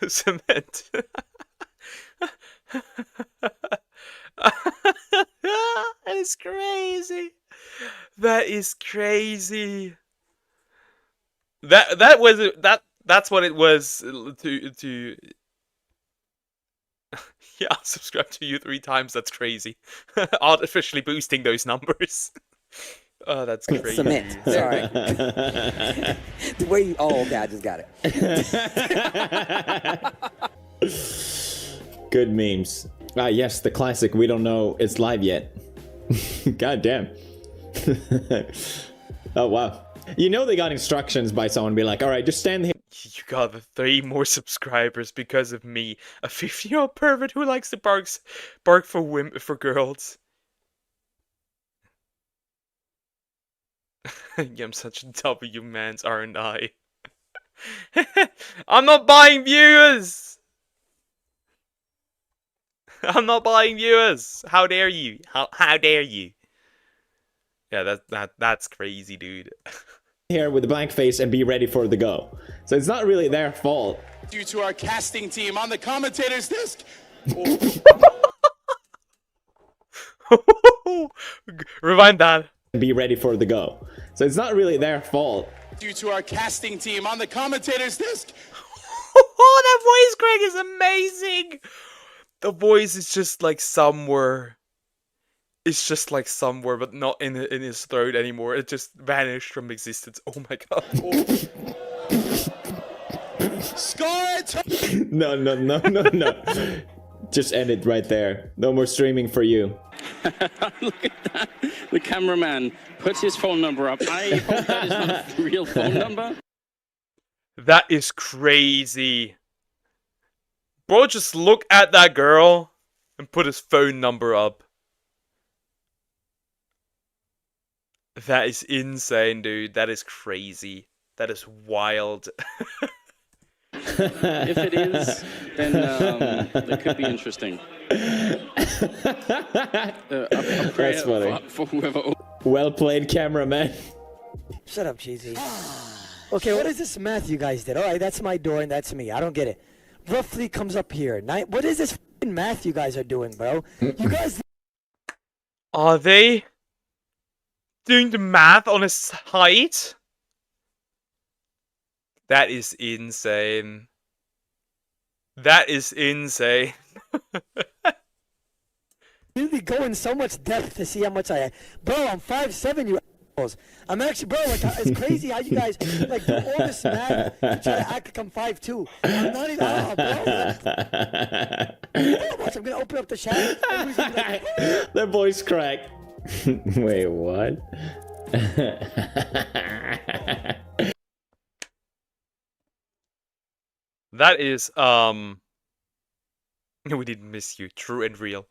Cement. That is crazy. That is crazy. That's what it was to yeah, I'll subscribe to you 3 times. That's crazy. Artificially boosting those numbers. Oh, that's crazy. Cement. Sorry. The way you. Oh, okay. I just got it. Good memes. Ah, yes, the classic. We don't know it's live yet. God damn. Oh wow. You know they got instructions by someone be like, all right, just stand here. You got 3 more subscribers because of me, a 50-year-old pervert who likes to bark for girls. Yeah, I'm such a W mans, aren't I? I'm not buying viewers. I'm not buying viewers. How dare you? How dare you? Yeah, that's crazy, dude. Here with a blank face and be ready for the go. So it's not really their fault. Due to our casting team on the commentator's desk. Rewind that. Be ready for the go. So it's not really their fault. Due to our casting team on the commentator's desk. Oh, that voice crack is amazing. The voice is just like somewhere. It's just like somewhere, but not in his throat anymore. It just vanished from existence. Oh my god. No. Just end it right there. No more streaming for you. Look at that. The cameraman puts his phone number up. I hope that is not a real phone number. That is crazy. Bro, just look at that girl and put his phone number up. That is insane, dude. That is crazy. That is wild. If it is, then that could be interesting. That's funny. For whoever. Well played, cameraman. Shut up, cheesy. Okay, what is this math you guys did? All right, that's my door and that's me. I don't get it. Roughly comes up here. What is this f***ing math you guys are doing, bro? You guys. Are they doing the math on his height? That is insane. That is insane. Really go in so much depth to see how much I. Bro, I'm 5'7", you assholes. I'm actually, bro, like, it's crazy how you guys, like, do all this math to try to act like I'm 5'2". I'm not even, bro. Watch, I'm gonna open up the chat. The voice crack. Wait, what? That is, we didn't miss you. True and real.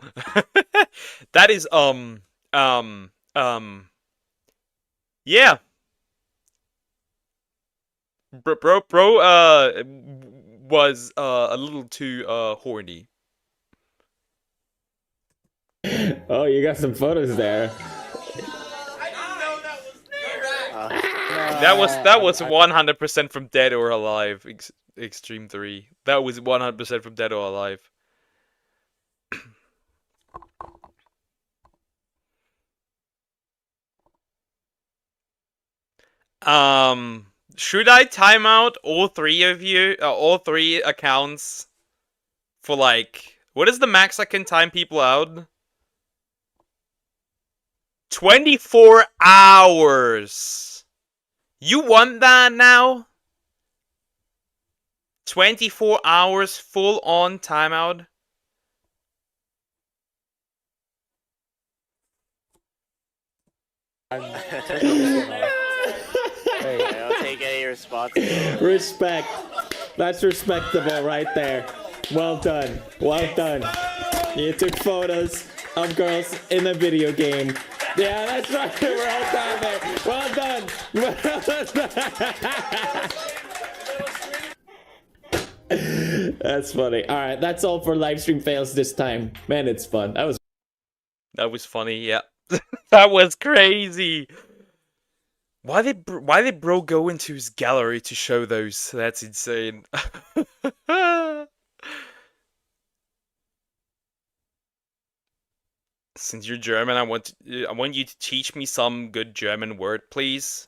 That is, yeah. Bro, was, a little too, horny. Oh, you got some photos there. That was 100% from Dead or Alive, Extreme 3. That was 100% from Dead or Alive. Should I time out all three of you, all three accounts for like, what is the max I can time people out? 24 hours. You want that now? 24 hours full on timeout? I don't take any responsibility. Respect. That's respectable right there. Well done. Well done. You took photos of girls in a video game. Yeah, that's right. We're all done there. Well done. That's funny. All right, that's all for live stream fails this time. Man, it's fun. That was funny. Yeah, that was crazy. Why did bro go into his gallery to show those? That's insane. Since you're German, I want you to teach me some good German word, please.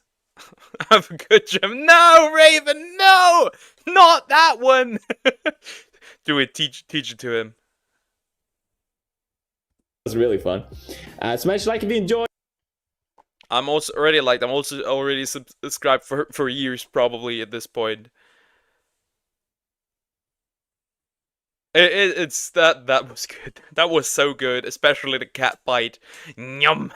I have a good German. No, Raven, no, not that one. Do it. Teach it to him. was really fun. Smash like if you enjoyed. I'm also already subscribed for years probably at this point. It's that was good. That was so good, especially the cat bite. Yum.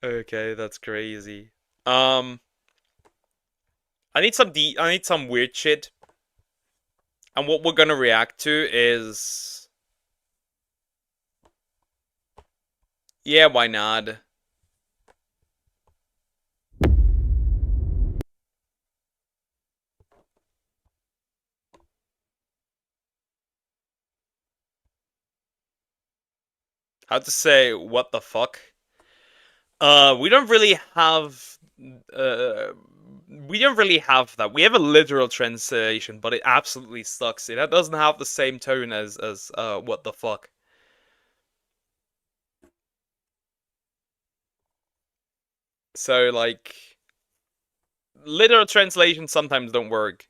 Okay, that's crazy. I need some weird shit. And what we're gonna react to is, yeah, why not? How to say what the fuck? We don't really have that. We have a literal translation, but it absolutely sucks. It doesn't have the same tone as what the fuck. So like, literal translations sometimes don't work.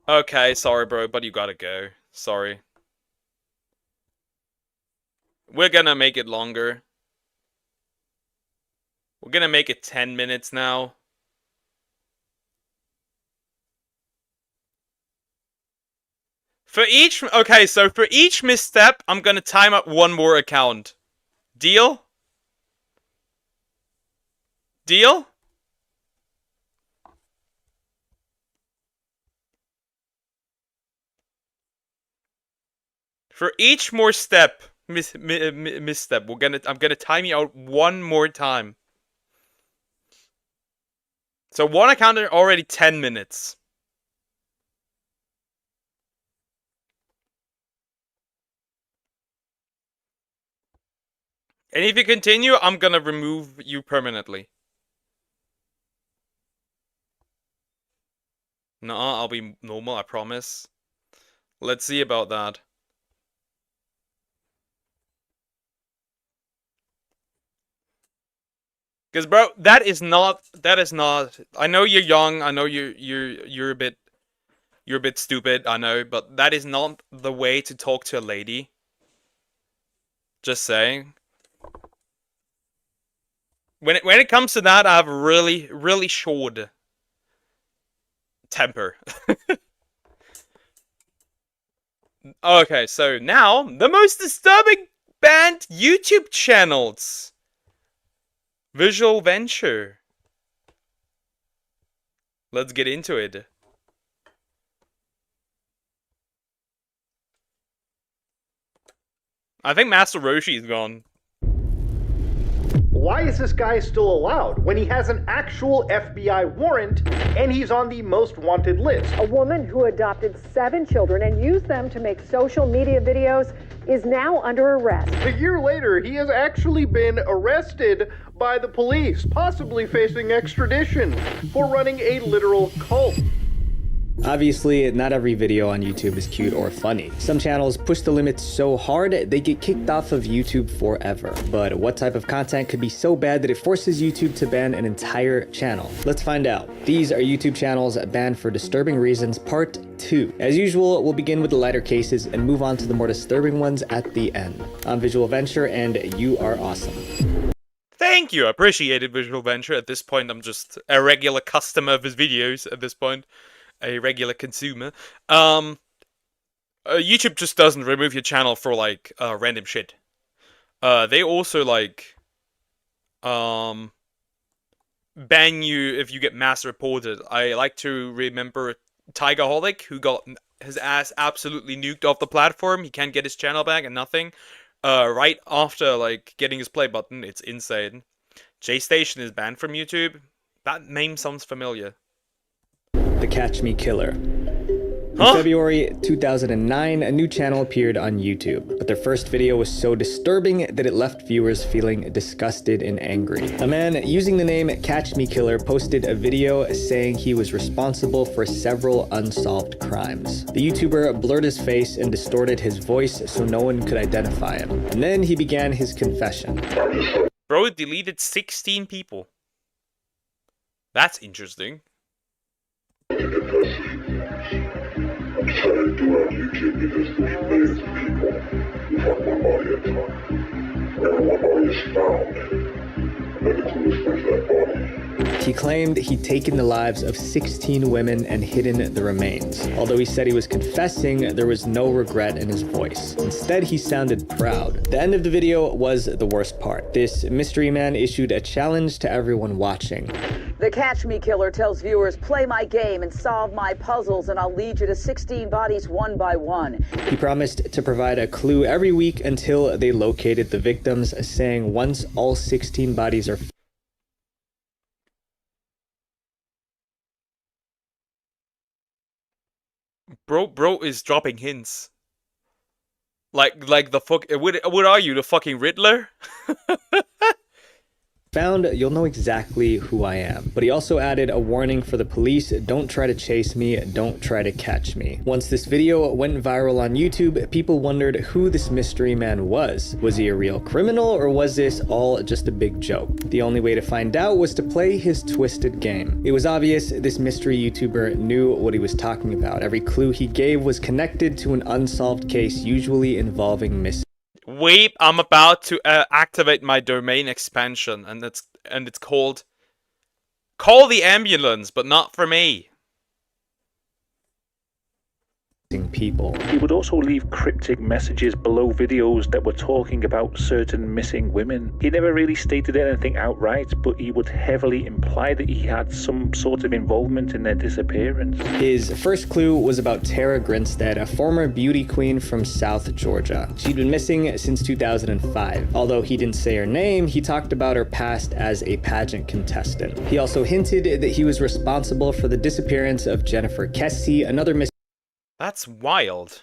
Okay, sorry bro, but you gotta go. Sorry. We're gonna make it longer. We're gonna make it 10 minutes now. Okay, so for each misstep, I'm gonna time up one more account. Deal? Deal? For each more step, misstep, I'm gonna time you out one more time. So one account already 10 minutes. And if you continue, I'm gonna remove you permanently. No, I'll be normal, I promise. Let's see about that. Because, bro, that is not. I know you're young. I know you're a bit stupid. I know, but that is not the way to talk to a lady. Just saying. When it comes to that, I have really short temper. Okay, so now the most disturbing banned YouTube channels. Visual Venture. Let's get into it. I think Master Roshi is gone. Why is this guy still allowed when he has an actual FBI warrant and he's on the most wanted list? A woman who adopted 7 children and used them to make social media videos is now under arrest. A year later, he has actually been arrested by the police, possibly facing extradition for running a literal cult. Obviously, not every video on YouTube is cute or funny. Some channels push the limits so hard, they get kicked off of YouTube forever. But what type of content could be so bad that it forces YouTube to ban an entire channel? Let's find out. These are YouTube channels banned for disturbing reasons, part 2. As usual, we'll begin with the lighter cases and move on to the more disturbing ones at the end. I'm Visual Venture, and you are awesome. Thank you, I appreciate it, Visual Venture. At this point, I'm just a regular customer of his videos at this point. A regular consumer. YouTube just doesn't remove your channel for like random shit. They also like ban you if you get mass reported. I like to remember Tigerholic, who got his ass absolutely nuked off the platform. He can't get his channel back and nothing. Right after like getting his play button. It's insane. J-Station is banned from YouTube. That name sounds familiar. The Catch Me Killer. In February 2009, a new channel appeared on YouTube, but their first video was so disturbing that it left viewers feeling disgusted and angry. A man using the name Catch Me Killer posted a video saying he was responsible for several unsolved crimes. The YouTuber blurred his face and distorted his voice so no one could identify him. And then he began his confession. Bro deleted 16 people. That's interesting. I'm trying to do it on YouTube because there's millions of people who fuck my audience up. Never one audience found. And then the clues there's that body. He claimed he'd taken the lives of 16 women and hidden the remains. Although he said he was confessing, there was no regret in his voice. Instead, he sounded proud. The end of the video was the worst part. This mystery man issued a challenge to everyone watching. The Catch Me Killer tells viewers, play my game and solve my puzzles and I'll lead you to 16 bodies one by one. He promised to provide a clue every week until they located the victims, saying once all 16 bodies are Bro is dropping hints. Like the fuck. What are you, the fucking Riddler? found, you'll know exactly who I am. But he also added a warning for the police: don't try to chase me, don't try to catch me. Once this video went viral on YouTube, people wondered who this mystery man was. Was he a real criminal, or was this all just a big joke? The only way to find out was to play his twisted game. It was obvious this mystery YouTuber knew what he was talking about. Every clue he gave was connected to an unsolved case, usually involving missing. Wait, I'm about to activate my domain expansion, and it's called Call the Ambulance, but not for me. people. He would also leave cryptic messages below videos that were talking about certain missing women. He never really stated anything outright, but he would heavily imply that he had some sort of involvement in their disappearance. His first clue was about Tara Grinstead, a former beauty queen from South Georgia. She'd been missing since 2005. Although he didn't say her name, he talked about her past as a pageant contestant. He also hinted that he was responsible for the disappearance of Jennifer Kessie, another missing. That's wild.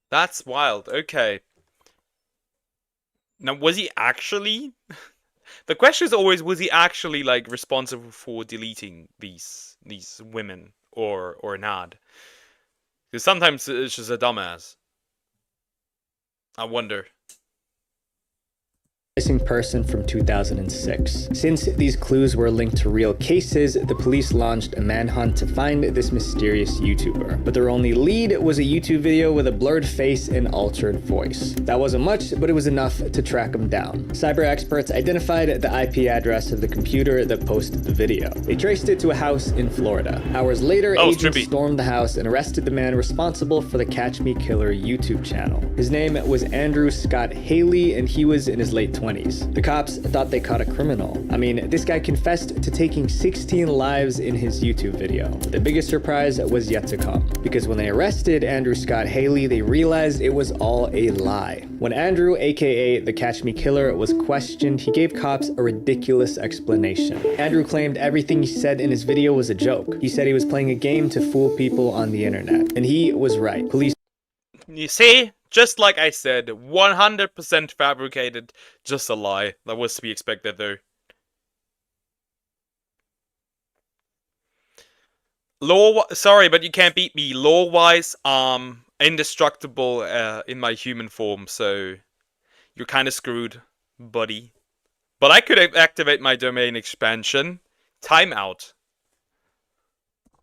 That's wild. Okay. Now, was he actually? The question is always, was he actually like responsible for deleting these women or not? Because sometimes it's just a dumbass. I wonder. Missing person from 2006. Since these clues were linked to real cases, the police launched a manhunt to find this mysterious YouTuber. But their only lead was a YouTube video with a blurred face and altered voice. That wasn't much, but it was enough to track him down. Cyber experts identified the IP address of the computer that posted the video. They traced it to a house in Florida. Hours later, agents stormed the house and arrested the man responsible for the Catch Me Killer YouTube channel. His name was Andrew Scott Haley, and he was in his late 20s. The cops thought they caught a criminal. I mean, this guy confessed to taking 16 lives in his YouTube video. The biggest surprise was yet to come, because when they arrested Andrew Scott Haley, they realized it was all a lie. When Andrew, aka the Catch Me Killer, was questioned, he gave cops a ridiculous explanation. Andrew claimed everything he said in his video was a joke. He said he was playing a game to fool people on the internet. And he was right. Police. You see? Just like I said, 100% fabricated, just a lie. That was to be expected, though. Sorry, but you can't beat me. Lore-wise, indestructible in my human form, so you're kind of screwed, buddy. But I could activate my domain expansion. Timeout.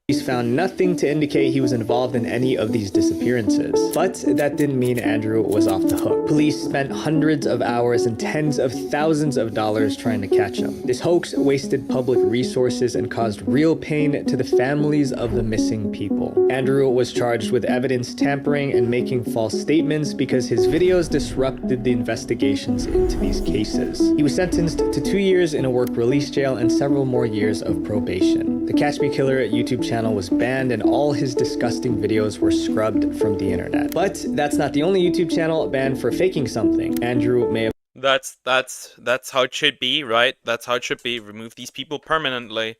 Police found nothing to indicate he was involved in any of these disappearances. But that didn't mean Andrew was off the hook. Police spent hundreds of hours and tens of thousands of dollars trying to catch him. This hoax wasted public resources and caused real pain to the families of the missing people. Andrew was charged with evidence tampering and making false statements because his videos disrupted the investigations into these cases. He was sentenced to 2 years in a work release jail and several more years of probation. The Catch Me Killer YouTube channel was banned and all his disgusting videos were scrubbed from the internet. But that's not the only YouTube channel banned for faking something. Andrew may have. That's how it should be, right? That's how it should be. Remove these people permanently.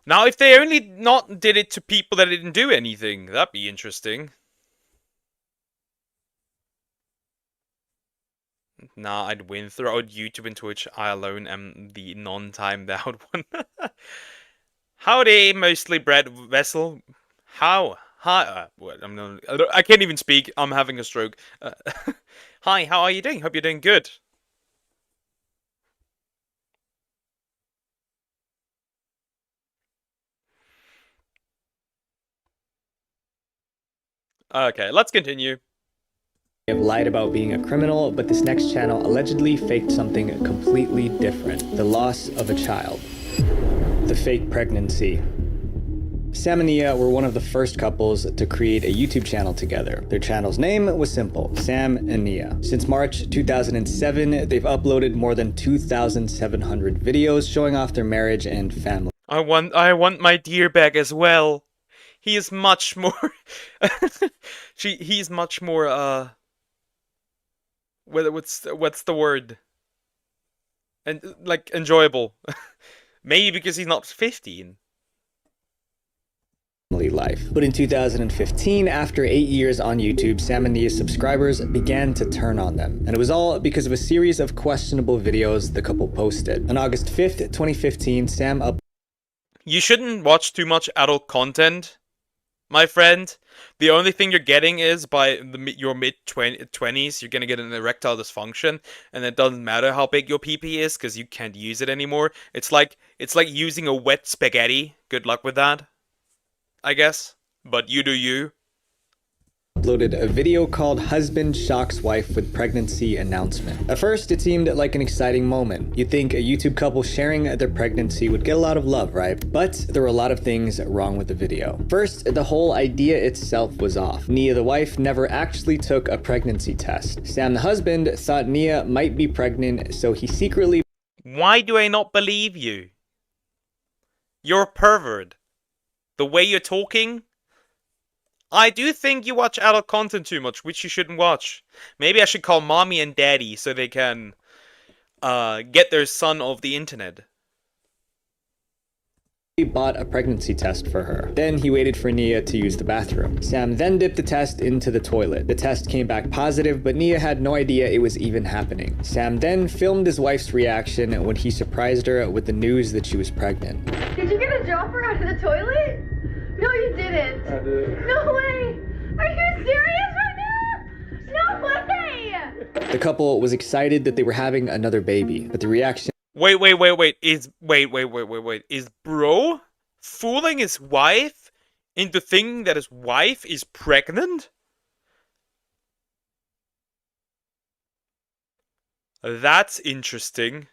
Now, if they only not did it to people that didn't do anything, that'd be interesting. Nah, I'd win throughout YouTube and Twitch. I alone am the non-timed out one. Howdy, mostly bred vessel. How? Hi. What? I can't even speak. I'm having a stroke. Hi, how are you doing? Hope you're doing good. Okay, let's continue. Have lied about being a criminal, but this next channel allegedly faked something completely different. The loss of a child. The fake pregnancy. Sam and Nia were one of the first couples to create a YouTube channel together. Their channel's name was simple, Sam and Nia. Since March 2007, they've uploaded more than 2,700 videos showing off their marriage and family. I want my deer back as well. He is much more he's much more what's the word? And like enjoyable. Maybe because he's not 15. Life. But in 2015, after 8 years on YouTube, Sam and Nia's subscribers began to turn on them. And it was all because of a series of questionable videos the couple posted. On August 5th, 2015, Sam You shouldn't watch too much adult content, my friend. The only thing you're getting is by your mid-20s, you're gonna get an erectile dysfunction, and it doesn't matter how big your PP is because you can't use it anymore. It's like using a wet spaghetti. Good luck with that, I guess. But you do you. uploaded a video called Husband Shocks Wife with Pregnancy Announcement. At first, it seemed like an exciting moment. You'd think a YouTube couple sharing their pregnancy would get a lot of love, right? But there were a lot of things wrong with the video. First, the whole idea itself was off. Nia, the wife, never actually took a pregnancy test. Sam, the husband, thought Nia might be pregnant, so he secretly... Why do I not believe you? You're a pervert. The way you're talking... I do think you watch adult content too much, which you shouldn't watch. Maybe I should call mommy and daddy so they can get their son off the internet. He bought a pregnancy test for her. Then he waited for Nia to use the bathroom. Sam then dipped the test into the toilet. The test came back positive, but Nia had no idea it was even happening. Sam then filmed his wife's reaction when he surprised her with the news that she was pregnant. Did you get a dropper out of the toilet? No, you didn't. I did. No way. Are you serious right now? No way. The couple was excited that they were having another baby, but the reaction... Wait. Is bro fooling his wife into thinking that his wife is pregnant? That's interesting.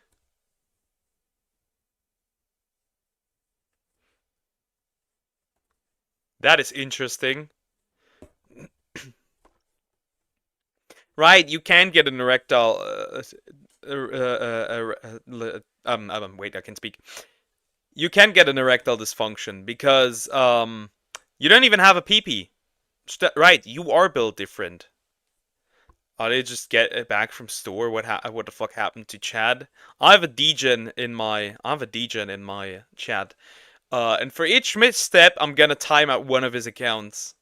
That is interesting. Right, you can get an erectile... wait, I can speak. You can get an erectile dysfunction because you don't even have a pee-pee. Right, you are built different. Oh, they just get it back from store. What the fuck happened to Chad? I have a degen in my chat. And for each misstep, I'm gonna time out one of his accounts.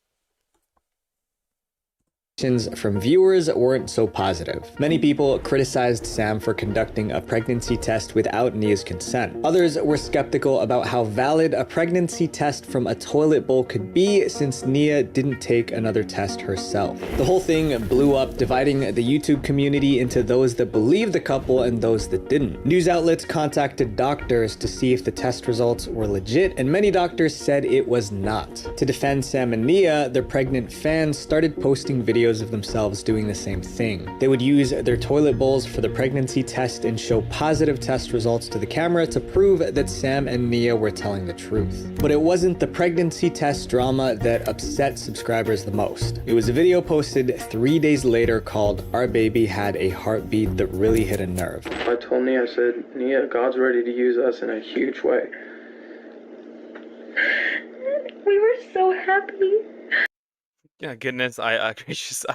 From viewers weren't so positive. Many people criticized Sam for conducting a pregnancy test without Nia's consent. Others were skeptical about how valid a pregnancy test from a toilet bowl could be since Nia didn't take another test herself. The whole thing blew up, dividing the YouTube community into those that believed the couple and those that didn't. News outlets contacted doctors to see if the test results were legit, and many doctors said it was not. To defend Sam and Nia, their pregnant fans started posting videos of themselves doing the same thing. They would use their toilet bowls for the pregnancy test and show positive test results to the camera to prove that Sam and Nia were telling the truth. But it wasn't the pregnancy test drama that upset subscribers the most. It was a video posted 3 days later called "Our Baby Had a Heartbeat" that really hit a nerve. I told Nia, I said, Nia, God's ready to use us in a huge way. We were so happy. Yeah, goodness, I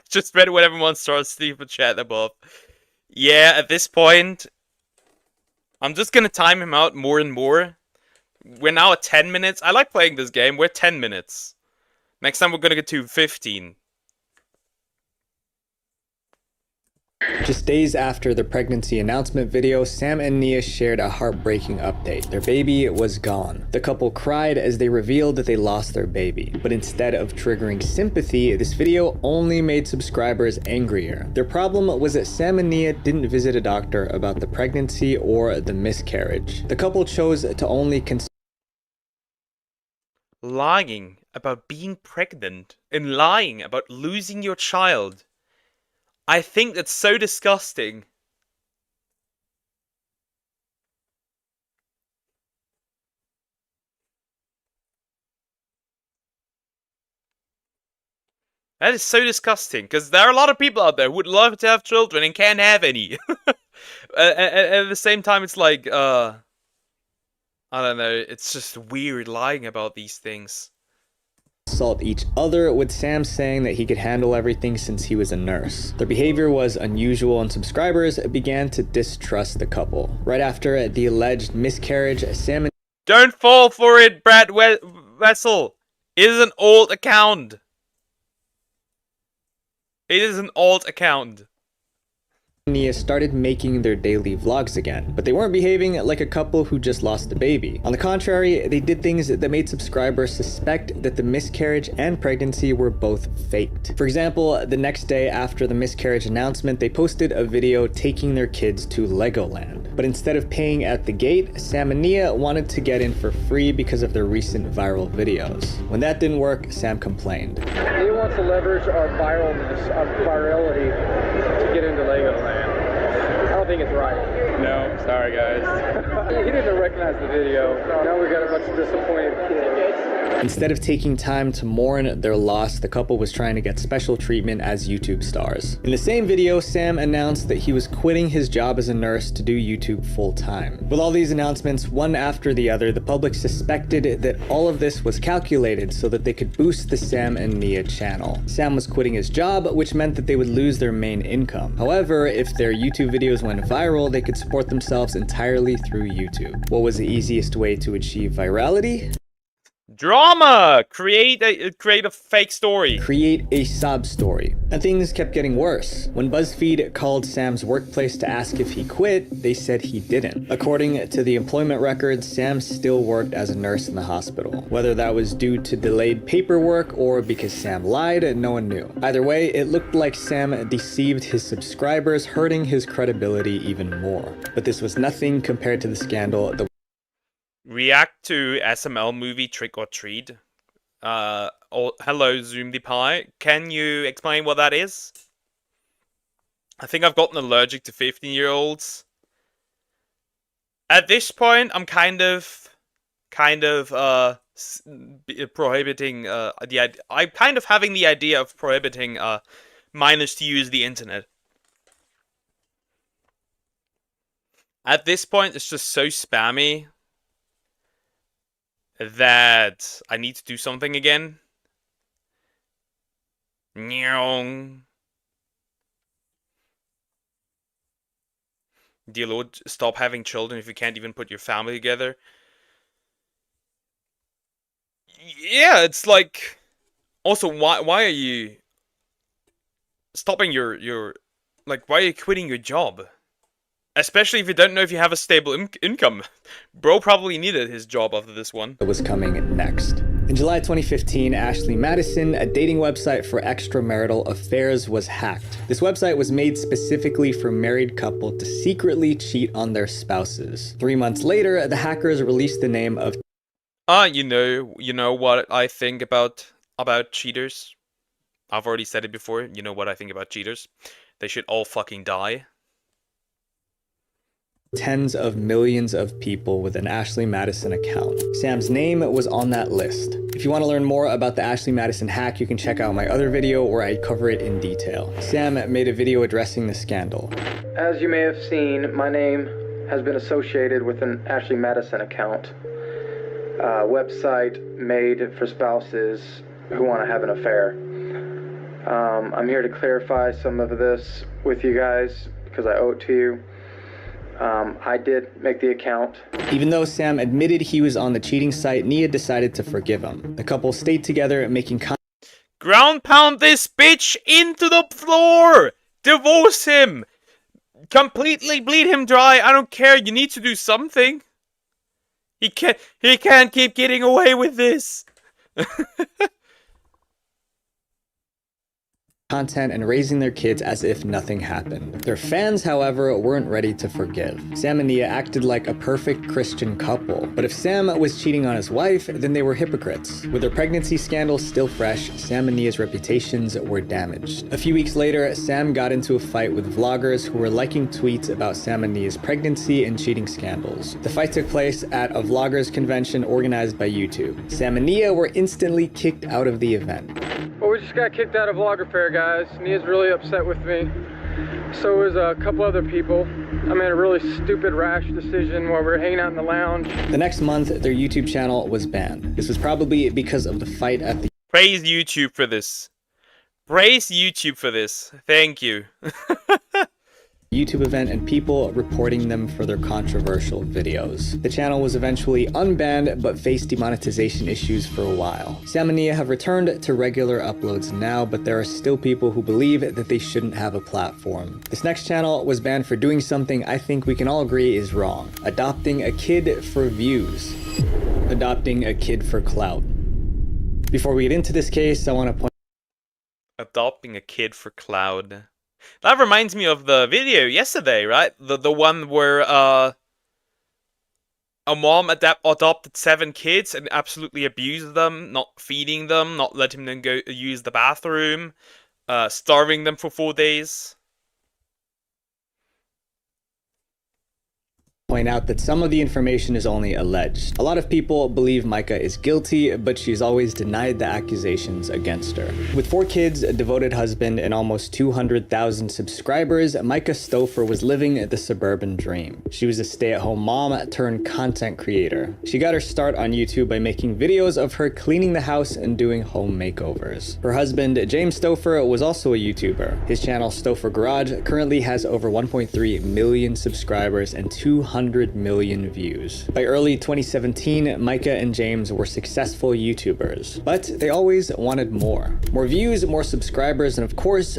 just read what everyone started Steve chat above. Yeah, at this point, I'm just gonna time him out more and more. We're now at 10 minutes. I like playing this game. We're 10 minutes. Next time we're gonna get to 15. Just days after the pregnancy announcement video, Sam and Nia shared a heartbreaking update. Their baby was gone. The couple cried as they revealed that they lost their baby. But instead of triggering sympathy, this video only made subscribers angrier. Their problem was that Sam and Nia didn't visit a doctor about the pregnancy or the miscarriage. The couple chose to only Lying about being pregnant and lying about losing your child. I think that's so disgusting. That is so disgusting, because there are a lot of people out there who would love to have children and can't have any. At the same time, it's like, I don't know, it's just weird lying about these things. Insult each other, with Sam saying that he could handle everything since he was a nurse. Their behavior was unusual and subscribers began to distrust the couple. Right after the alleged miscarriage, Sam and... Don't fall for it, Brad Wessel! It is an old account. It is an old account. Nia started making their daily vlogs again, but they weren't behaving like a couple who just lost a baby. On the contrary, they did things that made subscribers suspect that the miscarriage and pregnancy were both faked. For example, the next day after the miscarriage announcement, they posted a video taking their kids to Legoland. But instead of paying at the gate, Sam and Nia wanted to get in for free because of their recent viral videos. When that didn't work, Sam complained. Do you want wants to leverage our virality to get into Legoland. I don't think it's right. No, sorry guys. He didn't recognize the video. Now we got a bunch of disappointed kids. Instead of taking time to mourn their loss, the couple was trying to get special treatment as YouTube stars. In the same video, Sam announced that he was quitting his job as a nurse to do YouTube full-time. With all these announcements, one after the other, the public suspected that all of this was calculated so that they could boost the Sam and Nia channel. Sam was quitting his job, which meant that they would lose their main income. However, if their YouTube videos went viral, they could support themselves entirely through YouTube. What was the easiest way to achieve virality? Drama! Create a fake story. Create a sob story. And things kept getting worse. When BuzzFeed called Sam's workplace to ask if he quit, they said he didn't. According to the employment records, Sam still worked as a nurse in the hospital. Whether that was due to delayed paperwork or because Sam lied, no one knew. Either way, it looked like Sam deceived his subscribers, hurting his credibility even more. But this was nothing compared to the scandal that React to SML movie Trick or Treat. Hello, Zoom the Pie. Can you explain what that is? I think I've gotten allergic to 15-year-olds. At this point, I'm kind of prohibiting I'm kind of having the idea of prohibiting minors to use the internet. At this point, it's just so spammy that I need to do something again. Dear Lord, stop having children if you can't even put your family together. Yeah, it's like... Also, why are you stopping your like, why are you quitting your job? Especially if you don't know if you have a stable income. Bro probably needed his job after this one. was coming next. In July 2015, Ashley Madison, a dating website for extramarital affairs, was hacked. This website was made specifically for married couples to secretly cheat on their spouses. 3 months later, the hackers released the name of you know what I think about cheaters? I've already said it before. You know what I think about cheaters? They should all fucking die. tens of millions of people with an Ashley Madison account. Sam's name was on that list. If you want to learn more about the Ashley Madison hack, you can check out my other video where I cover it in detail. Sam made a video addressing the scandal. As you may have seen, my name has been associated with an Ashley Madison account. A website made for spouses who want to have an affair. I'm here to clarify some of this with you guys because I owe it to you. I did make the account. Even though Sam admitted he was on the cheating site, Nia decided to forgive him. The couple stayed together, making ground pound this bitch into the floor! Divorce him! Completely bleed him dry. I don't care. You need to do something. He can't keep getting away with this. content and raising their kids as if nothing happened. Their fans, however, weren't ready to forgive. Sam and Nia acted like a perfect Christian couple, but if Sam was cheating on his wife, then they were hypocrites. With their pregnancy scandal still fresh, Sam and Nia's reputations were damaged. A few weeks later, Sam got into a fight with vloggers who were liking tweets about Sam and Nia's pregnancy and cheating scandals. The fight took place at a vloggers convention organized by YouTube. Sam and Nia were instantly kicked out of the event. Well, we just got kicked out of Vlogger Fair, guys. Nia's really upset with me. So was a couple other people. I made a really stupid, rash decision while we were hanging out in the lounge. The next month, their YouTube channel was banned. This was probably because of the fight at the... Praise YouTube for this. Praise YouTube for this. Thank you. YouTube event and people reporting them for their controversial videos. The channel was eventually unbanned but faced demonetization issues for a while. Sam and Nia have returned to regular uploads now, but there are still people who believe that they shouldn't have a platform. This next channel was banned for doing something I think we can all agree is wrong. Adopting a kid for views. Adopting a kid for clout. Before we get into this case, I want to point... Adopting a kid for clout. That reminds me of the video yesterday, right? The one where a mom adopted 7 kids and absolutely abused them, not feeding them, not letting them go use the bathroom, starving them for 4 days. Point out that some of the information is only alleged. A lot of people believe Micah is guilty, but she's always denied the accusations against her. With 4 kids, a devoted husband, and almost 200,000 subscribers, Micah Stouffer was living the suburban dream. She was a stay-at-home mom turned content creator. She got her start on YouTube by making videos of her cleaning the house and doing home makeovers. Her husband, James Stouffer, was also a YouTuber. His channel, Stouffer Garage, currently has over 1.3 million subscribers and 200 million views. By early 2017, Micah and James were successful YouTubers, but they always wanted more. More views, more subscribers, and of course,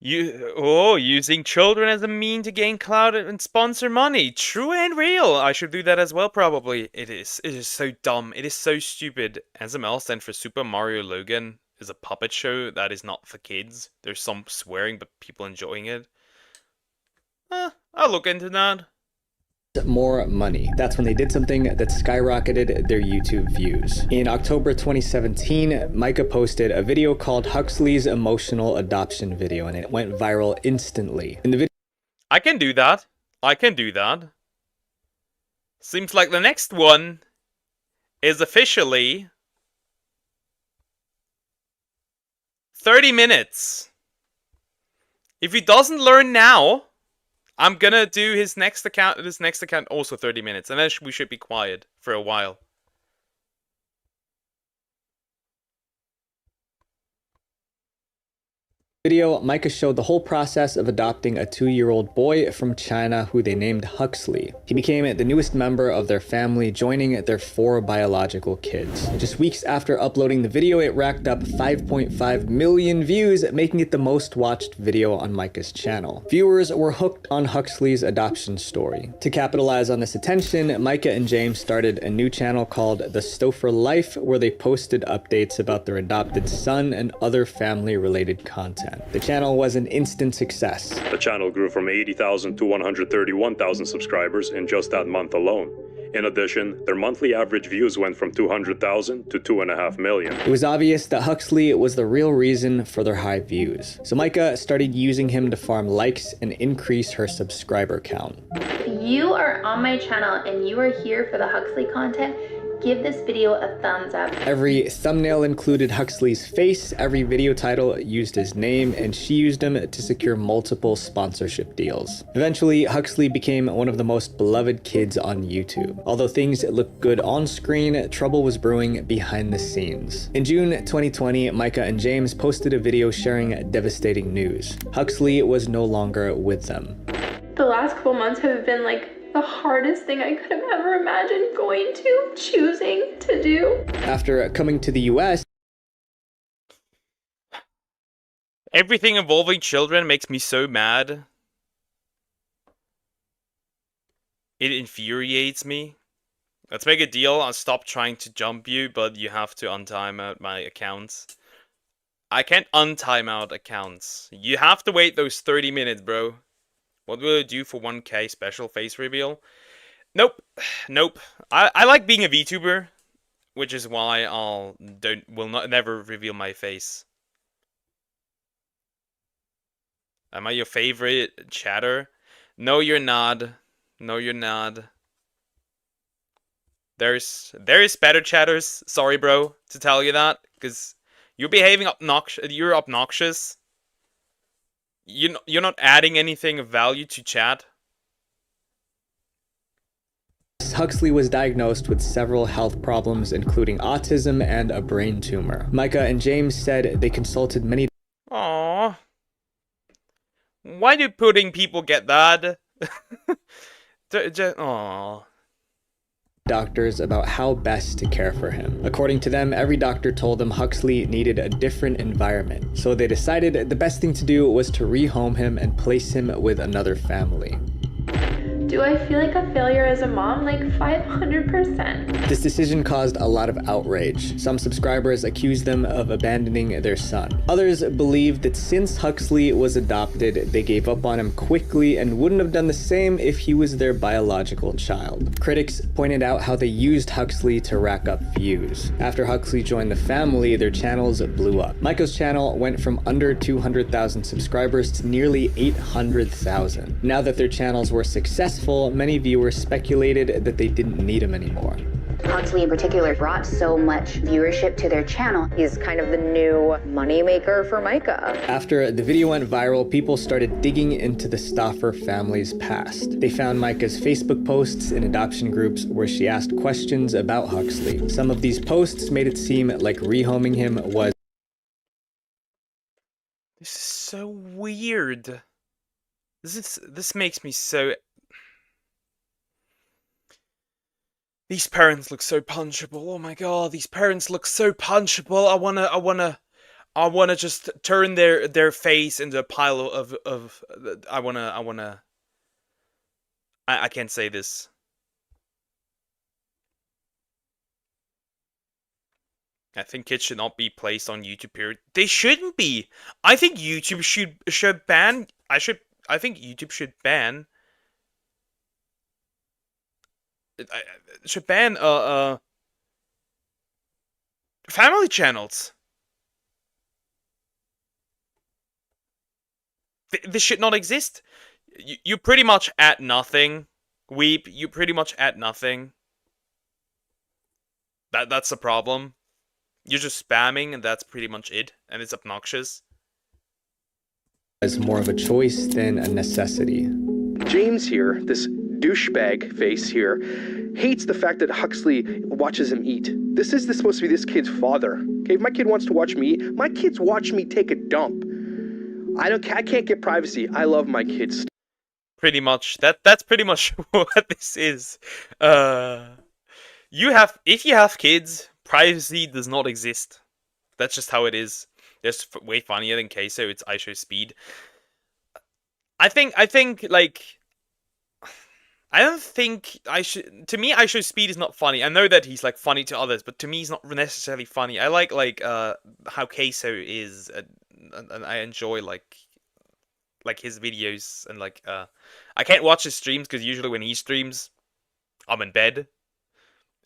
using children as a mean to gain clout and sponsor money. True and real. I should do that as well, probably. It is so dumb. It is so stupid. SML stands for Super Mario Logan is a puppet show that is not for kids. There's some swearing, but people enjoying it. I'll look into that. More money. That's when they did something that skyrocketed their YouTube views. In October 2017, Micah posted a video called Huxley's Emotional Adoption Video, and it went viral instantly. In the video, I can do that. I can do that. Seems like the next one is officially 30 minutes. If he doesn't learn now, I'm gonna do his next account also 30 minutes, and then we should be quiet for a while. video, Micah showed the whole process of adopting a 2-year-old boy from China who they named Huxley. He became the newest member of their family, joining their 4 biological kids. Just weeks after uploading the video, it racked up 5.5 million views, making it the most watched video on Micah's channel. Viewers were hooked on Huxley's adoption story. To capitalize on this attention, Micah and James started a new channel called The Stouffer Life, where they posted updates about their adopted son and other family-related content. The channel was an instant success. The channel grew from 80,000 to 131,000 subscribers in just that month alone. In addition, their monthly average views went from 200,000 to 2.5 million. It was obvious that Huxley was the real reason for their high views. So Micah started using him to farm likes and increase her subscriber count. If you are on my channel and you are here for the Huxley content, give this video a thumbs up. Every thumbnail included Huxley's face, every video title used his name, and she used him to secure multiple sponsorship deals. Eventually, Huxley became one of the most beloved kids on YouTube. Although things looked good on screen, trouble was brewing behind the scenes. In June 2020, Micah and James posted a video sharing devastating news. Huxley was no longer with them. The last couple months have been like the hardest thing I could have ever imagined choosing to do. After coming to the US, everything involving children makes me so mad. It infuriates me. Let's make a deal. I'll stop trying to jump you, but you have to untime out my accounts. I can't untime out accounts. You have to wait those 30 minutes, bro. What will it do for 1K special face reveal? Nope. Nope. I like being a VTuber, which is why never reveal my face. Am I your favorite chatter? No, you're not. No, you're not. There's better chatters. Sorry, bro, to tell you that, because you're behaving obnoxious. You're obnoxious. You're not adding anything of value to chat. Huxley was diagnosed with several health problems, including autism and a brain tumor. Micah and James said they consulted many. Aww. Why do pudding people get that? Aww. Doctors about how best to care for him. According to them, every doctor told them Huxley needed a different environment, so they decided the best thing to do was to rehome him and place him with another family. Do I feel like a failure as a mom? Like 500%. This decision caused a lot of outrage. Some subscribers accused them of abandoning their son. Others believed that since Huxley was adopted, they gave up on him quickly and wouldn't have done the same if he was their biological child. Critics pointed out how they used Huxley to rack up views. After Huxley joined the family, their channels blew up. Micah's channel went from under 200,000 subscribers to nearly 800,000. Now that their channels were successful, many viewers speculated that they didn't need him anymore. Huxley in particular brought so much viewership to their channel. He's kind of the new moneymaker for Micah. After the video went viral, people started digging into the Stauffer family's past. They found Micah's Facebook posts in adoption groups where she asked questions about Huxley. Some of these posts made it seem like rehoming him was... This is so weird. This makes me so... These parents look so punchable. Oh my god, these parents look so punchable. I wanna just turn their face into a pile of I can't say this. I think kids should not be placed on YouTube, period. They shouldn't be. I think YouTube should ban. I think YouTube should ban. Should ban family channels. This should not exist. You pretty much add nothing. Weep. You pretty much add nothing. That's the problem. You're just spamming, and that's pretty much it. And it's obnoxious. As more of a choice than a necessity. James here, this douchebag face here, hates the fact that Huxley watches him eat. This supposed to be this kid's father. Okay, if my kid wants to watch me eat, my kids watch me take a dump. I can't get privacy. I love my kids. Pretty much. That's pretty much what this is. If you have kids, privacy does not exist. That's just how it is. It's way funnier than Queso. It's I show speed. I think like I don't think I should. To me, I show speed is not funny. I know that he's like funny to others, but to me, he's not necessarily funny. I like how Queso is, and I enjoy like his videos and like I can't watch his streams because usually when he streams, I'm in bed.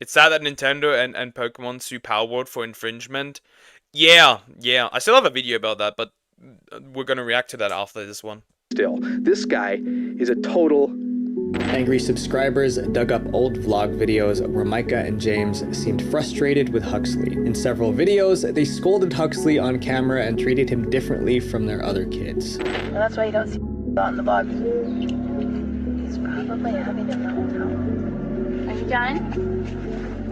It's sad that Nintendo and Pokemon sue Palworld for infringement. Yeah. I still have a video about that, but we're gonna react to that after this one. Still, this guy is a total... Angry subscribers dug up old vlog videos where Micah and James seemed frustrated with Huxley. In several videos, they scolded Huxley on camera and treated him differently from their other kids. Well, that's why you don't see on the vlog. He's probably having a meltdown. Are you done?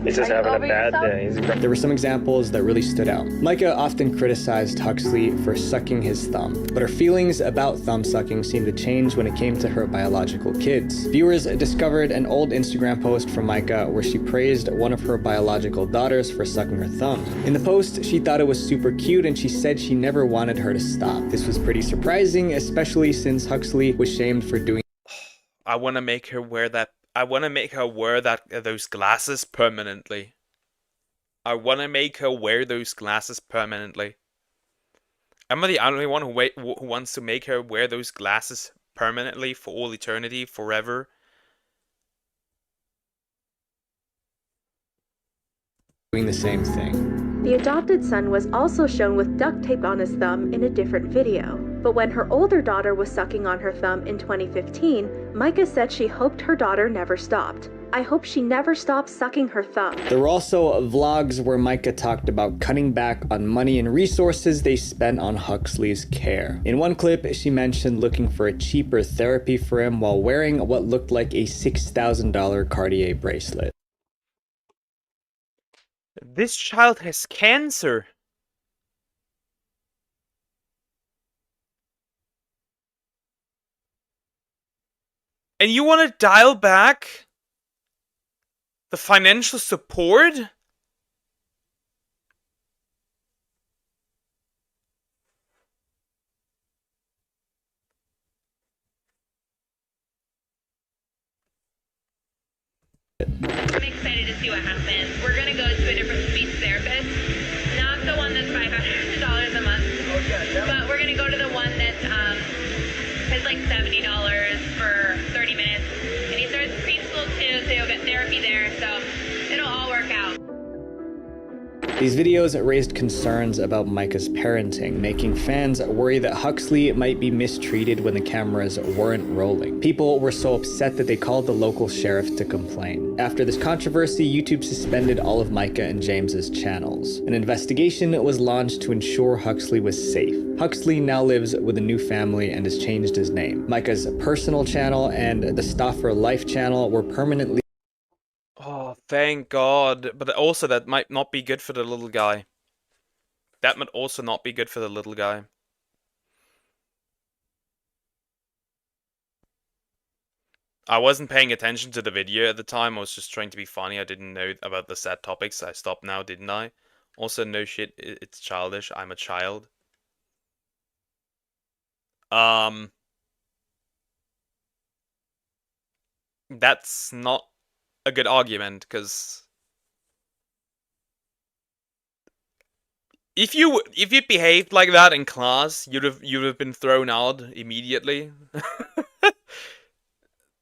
He's just having a bad day. There were some examples that really stood out. Micah often criticized Huxley for sucking his thumb, but her feelings about thumb sucking seemed to change when it came to her biological kids. Viewers discovered an old Instagram post from Micah where she praised one of her biological daughters for sucking her thumb. In the post, she thought it was super cute and she said she never wanted her to stop. This was pretty surprising, especially since Huxley was shamed for doing... I want to make her wear that. I want to make her wear those glasses permanently. I want to make her wear those glasses permanently. Am I the only one who wants to make her wear those glasses permanently for all eternity, forever? Doing the same thing. The adopted son was also shown with duct tape on his thumb in a different video. But when her older daughter was sucking on her thumb in 2015, Micah said she hoped her daughter never stopped. I hope she never stops sucking her thumb. There were also vlogs where Micah talked about cutting back on money and resources they spent on Huxley's care. In one clip, she mentioned looking for a cheaper therapy for him while wearing what looked like a $6,000 Cartier bracelet. This child has cancer. And you want to dial back the financial support? I'm excited to see what happens. We're gonna go to a different speech therapist, not the one that's $500 a month, but we're gonna go to the one that's is like $70 for 30 minutes, and he starts preschool too, so you'll get therapy there. So it'll all work out. These videos raised concerns about Micah's parenting, making fans worry that Huxley might be mistreated when the cameras weren't rolling. People were so upset that they called the local sheriff to complain. After this controversy, YouTube suspended all of Micah and James's channels. An investigation was launched to ensure Huxley was safe. Huxley now lives with a new family and has changed his name. Micah's personal channel and the Stoffer Life channel were permanently. Oh, thank God. But also, that might not be good for the little guy. That might also not be good for the little guy. I wasn't paying attention to the video at the time. I was just trying to be funny. I didn't know about the sad topics. I stopped now, didn't I? Also, no shit, it's childish. I'm a child. That's not a good argument, because if you behaved like that in class, you'd have been thrown out immediately.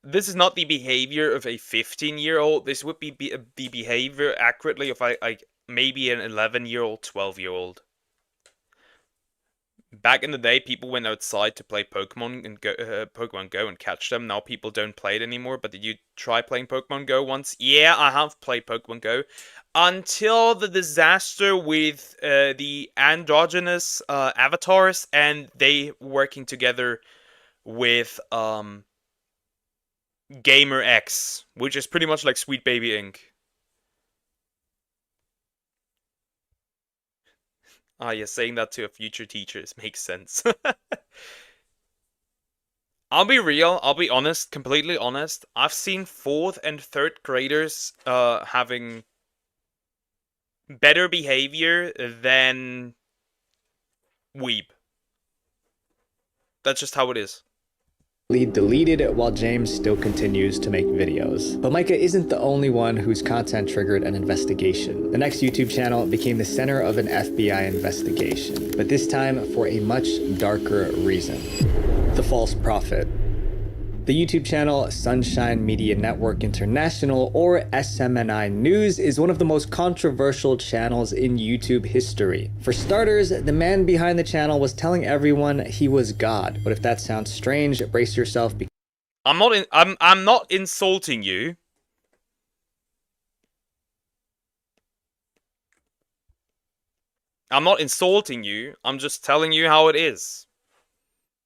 This is not the behavior of a 15-year-old. This would be the behavior accurately of maybe an 11-year-old, 12-year-old. Back in the day, people went outside to play Pokemon Go and catch them. Now people don't play it anymore. But did you try playing Pokemon Go once? Yeah, I have played Pokemon Go. Until the disaster with the androgynous avatars and they working together with Gamer X, which is pretty much like Sweet Baby Inc. Ah, yeah, saying that to a future teacher makes sense. I'll be real, I'll be honest, completely honest. I've seen 4th and 3rd graders having better behavior than weeb. That's just how it is. Deleted while James still continues to make videos. But Micah isn't the only one whose content triggered an investigation. The next YouTube channel became the center of an FBI investigation, but this time for a much darker reason. The false prophet. The YouTube channel Sunshine Media Network International, or SMNI News, is one of the most controversial channels in YouTube history. For starters, the man behind the channel was telling everyone he was God. But if that sounds strange, brace yourself. I'm not insulting you. I'm not insulting you. I'm just telling you how it is.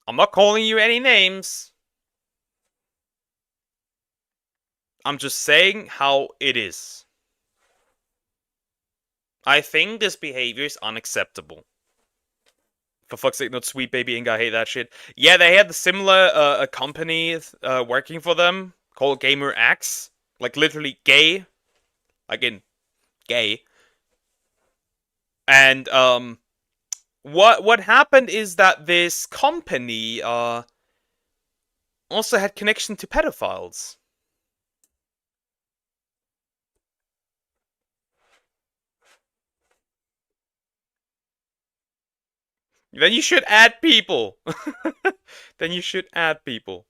I'm not calling you any names. I'm just saying how it is. I think this behavior is unacceptable. For fuck's sake, not Sweet Baby Inc. I hate that shit. Yeah, they had a similar a company working for them called Gamer X. Like, literally gay. Like in gay. And, what happened is that this company, also had connection to pedophiles. Then you should add people. Then you should add people.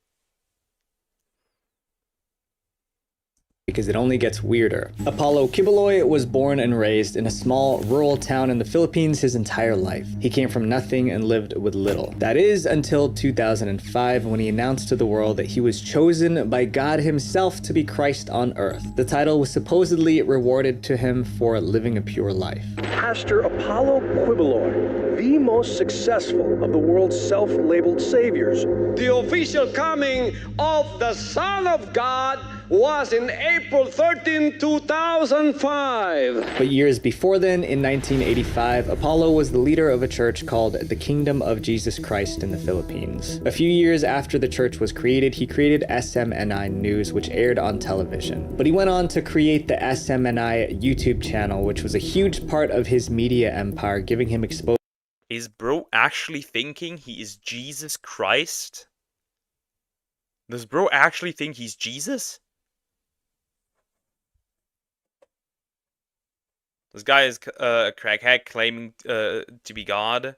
Because it only gets weirder. Apollo Kibuloy was born and raised in a small rural town in the Philippines his entire life. He came from nothing and lived with little. That is until 2005, when he announced to the world that he was chosen by God himself to be Christ on earth. The title was supposedly rewarded to him for living a pure life. Pastor Apollo Kibuloy, the most successful of the world's self-labeled saviors. The official coming of the Son of God was in April 13, 2005. But years before then, in 1985, Apollo was the leader of a church called the Kingdom of Jesus Christ in the Philippines. A few years after the church was created, he created SMNI News, which aired on television. But he went on to create the SMNI YouTube channel, which was a huge part of his media empire, giving him exposure. Is bro actually thinking he is Jesus Christ? Does bro actually think he's Jesus? This guy is a crackhead claiming to be God.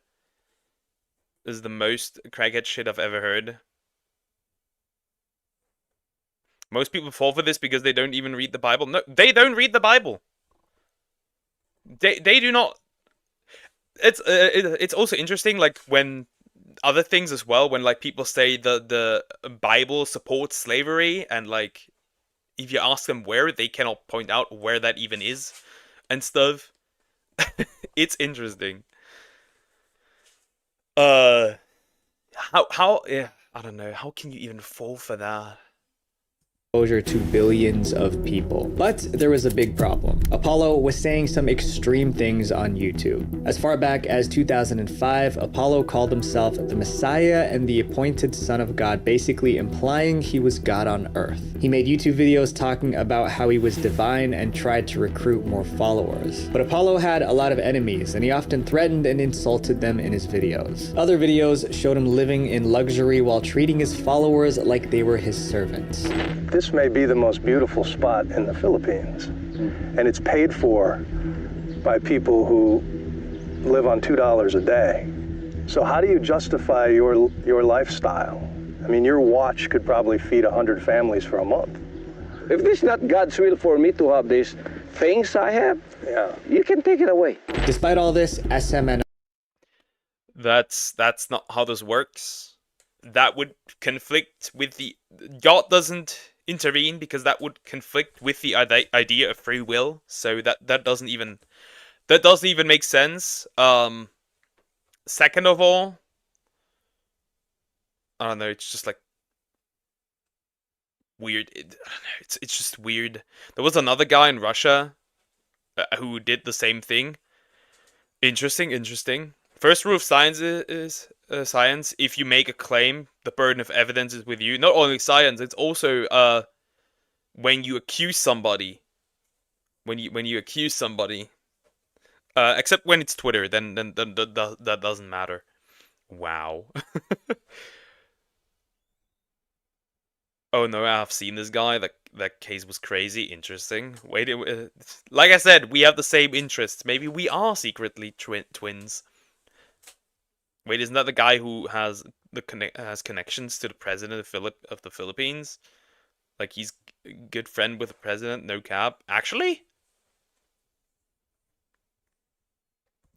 This is the most crackhead shit I've ever heard. Most people fall for this because they don't even read the Bible. No, they don't read the Bible. They do not. It's also interesting, like, when other things as well, when like people say the Bible supports slavery, and like if you ask them where, they cannot point out where that even is and stuff. It's interesting. Yeah, I don't know, how can you even fall for that? Exposure to billions of people. But there was a big problem. Apollo was saying some extreme things on YouTube. As far back as 2005, Apollo called himself the Messiah and the appointed Son of God, basically implying he was God on Earth. He made YouTube videos talking about how he was divine and tried to recruit more followers. But Apollo had a lot of enemies, and he often threatened and insulted them in his videos. Other videos showed him living in luxury while treating his followers like they were his servants. This may be the most beautiful spot in the Philippines, and it's paid for by people who live on $2 a day. So how do you justify your lifestyle? I mean, your watch could probably feed 100 families for a month. If this is not God's will for me to have these things I have, you can take it away. Despite all this, SMN. That's not how this works. That would conflict with the... God doesn't intervene because that would conflict with the idea of free will. So that doesn't even make sense. Second of all, I don't know, it's just like weird. I don't know, it's just weird. There was another guy in Russia who did the same thing. Interesting. First rule of science is science. If you make a claim, the burden of evidence is with you. Not only science, it's also when you accuse somebody. When you accuse somebody, except when it's Twitter, then that doesn't matter. Wow. Oh no, I've seen this guy. That case was crazy. Interesting. Wait, like I said, we have the same interests. Maybe we are secretly twins. Wait, isn't that the guy who has connections to the president of the Philippines? Like, he's a good friend with the president, no cap. Actually?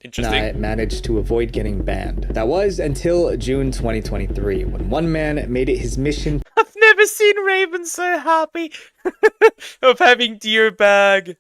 Interesting. I managed to avoid getting banned. That was until June 2023, when one man made it his mission. I've never seen Raven so happy of having deer bag.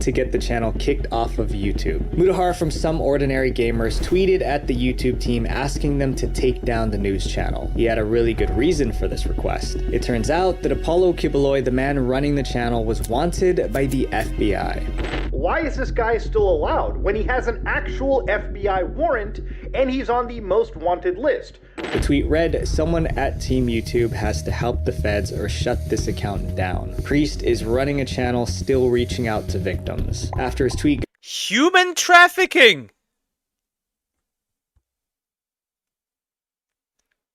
To get the channel kicked off of YouTube. Mudahar from Some Ordinary Gamers tweeted at the YouTube team asking them to take down the news channel. He had a really good reason for this request. It turns out that Apollo Kibuloy, the man running the channel, was wanted by the FBI. Why is this guy still allowed when he has an actual FBI warrant and he's on the most wanted list? The tweet read, "Someone at Team YouTube has to help the feds or shut this account down. Priest is running a channel still reaching out to victims." After his tweet... Human trafficking!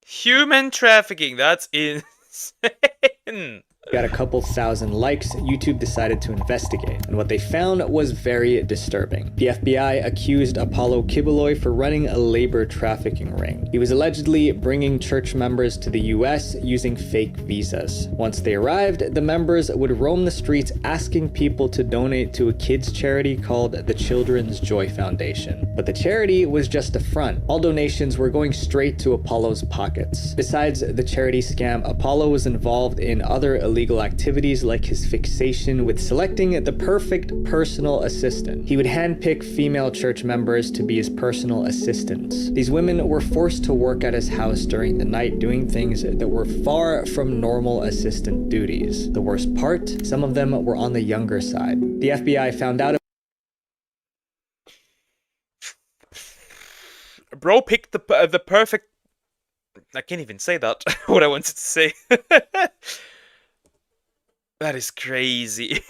Human trafficking, that's insane! Got a couple thousand likes, YouTube decided to investigate, and what they found was very disturbing. The FBI accused Apollo Kibuloy for running a labor trafficking ring. He was allegedly bringing church members to the US using fake visas. Once they arrived, the members would roam the streets asking people to donate to a kids charity called the Children's Joy Foundation. But the charity was just a front. All donations were going straight to Apollo's pockets. Besides the charity scam, Apollo was involved in other illegal activities like his fixation with selecting the perfect personal assistant. He would handpick female church members to be his personal assistants. These women were forced to work at his house during the night doing things that were far from normal assistant duties. The worst part, some of them were on the younger side. The FBI found out. Bro picked the perfect... I can't even say that, what I wanted to say. That is crazy.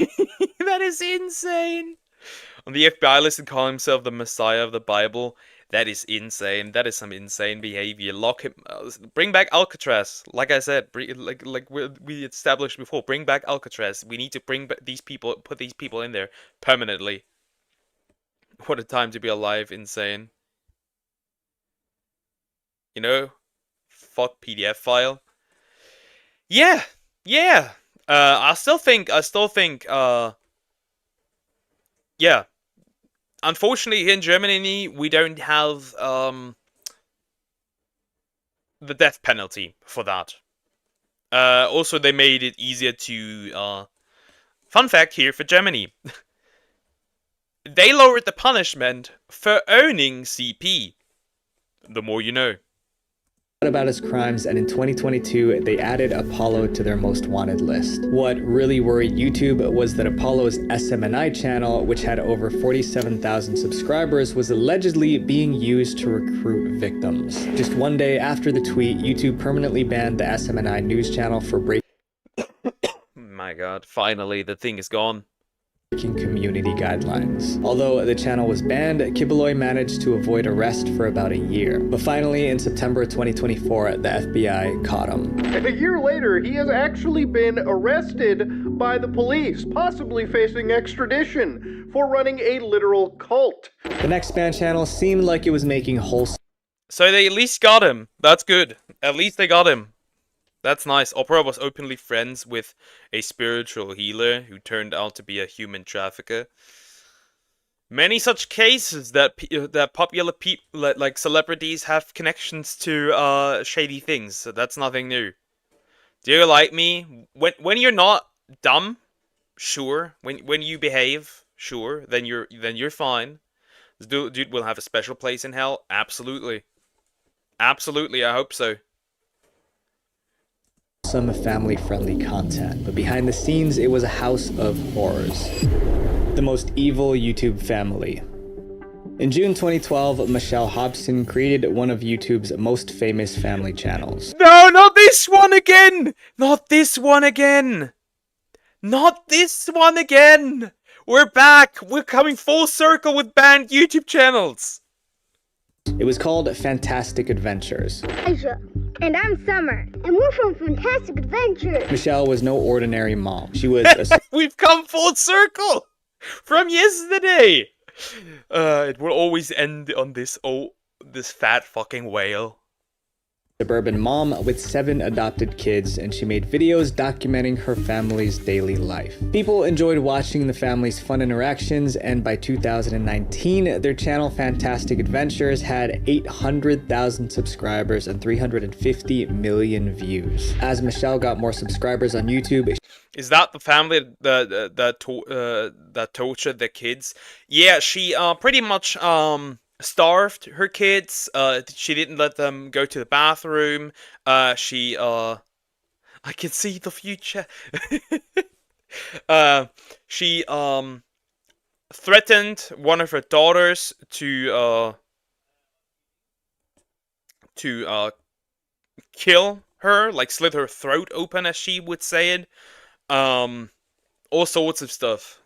That is insane. On the FBI list and calling himself the Messiah of the Bible. That is insane. That is some insane behavior. Lock him. Bring back Alcatraz. Like I said, like we established before. Bring back Alcatraz. We need to bring back these people. Put these people in there permanently. What a time to be alive. Insane. You know, fuck PDF file. Yeah, yeah. I still think. Yeah. Unfortunately, here in Germany, we don't have the death penalty for that. Also, they made it easier to. Fun fact here for Germany. They lowered the punishment for owning CP. The more you know. About his crimes, and in 2022 they added Apollo to their most wanted list. What really worried YouTube was that Apollo's SMNI channel, which had over 47,000 subscribers, was allegedly being used to recruit victims. Just one day after the tweet, YouTube permanently banned the SMNI news channel for breaking My god, finally the thing is gone. Community guidelines. Although the channel was banned, Kibeloy managed to avoid arrest for about a year. But finally, in September 2024, the FBI caught him. And a year later, he has actually been arrested by the police, possibly facing extradition for running a literal cult. The next ban channel seemed like it was making wholesale. So they at least got him. That's good. At least they got him. That's nice. Opera was openly friends with a spiritual healer who turned out to be a human trafficker. Many such cases that popular people, like celebrities, have connections to shady things. So that's nothing new. Do you like me? When you're not dumb, sure. When you behave, sure. Then you're fine. This dude will have a special place in hell. Absolutely. Absolutely. I hope so. Some family-friendly content, but behind the scenes it was a house of horrors. The most evil YouTube family. In June 2012, Michelle Hobson created one of YouTube's most famous family channels. No, not this one again! Not this one again! Not this one again! We're back! We're coming full circle with banned YouTube channels! It was called Fantastic Adventures. Asia. And I'm Summer, and we're from Fantastic Adventures. Michelle was no ordinary mom. She was We've come full circle! From yesterday! It will always end on this fat fucking whale. Suburban mom with 7 adopted kids, and she made videos documenting her family's daily life. People enjoyed watching the family's fun interactions, and by 2019, their channel Fantastic Adventures had 800,000 subscribers and 350 million views. As Michelle got more subscribers on YouTube, is that the family that tortured their kids? Yeah, she pretty much starved her kids. She didn't let them go to the bathroom. I can see the future. She threatened one of her daughters to kill her, like slit her throat open, as she would say it. All sorts of stuff.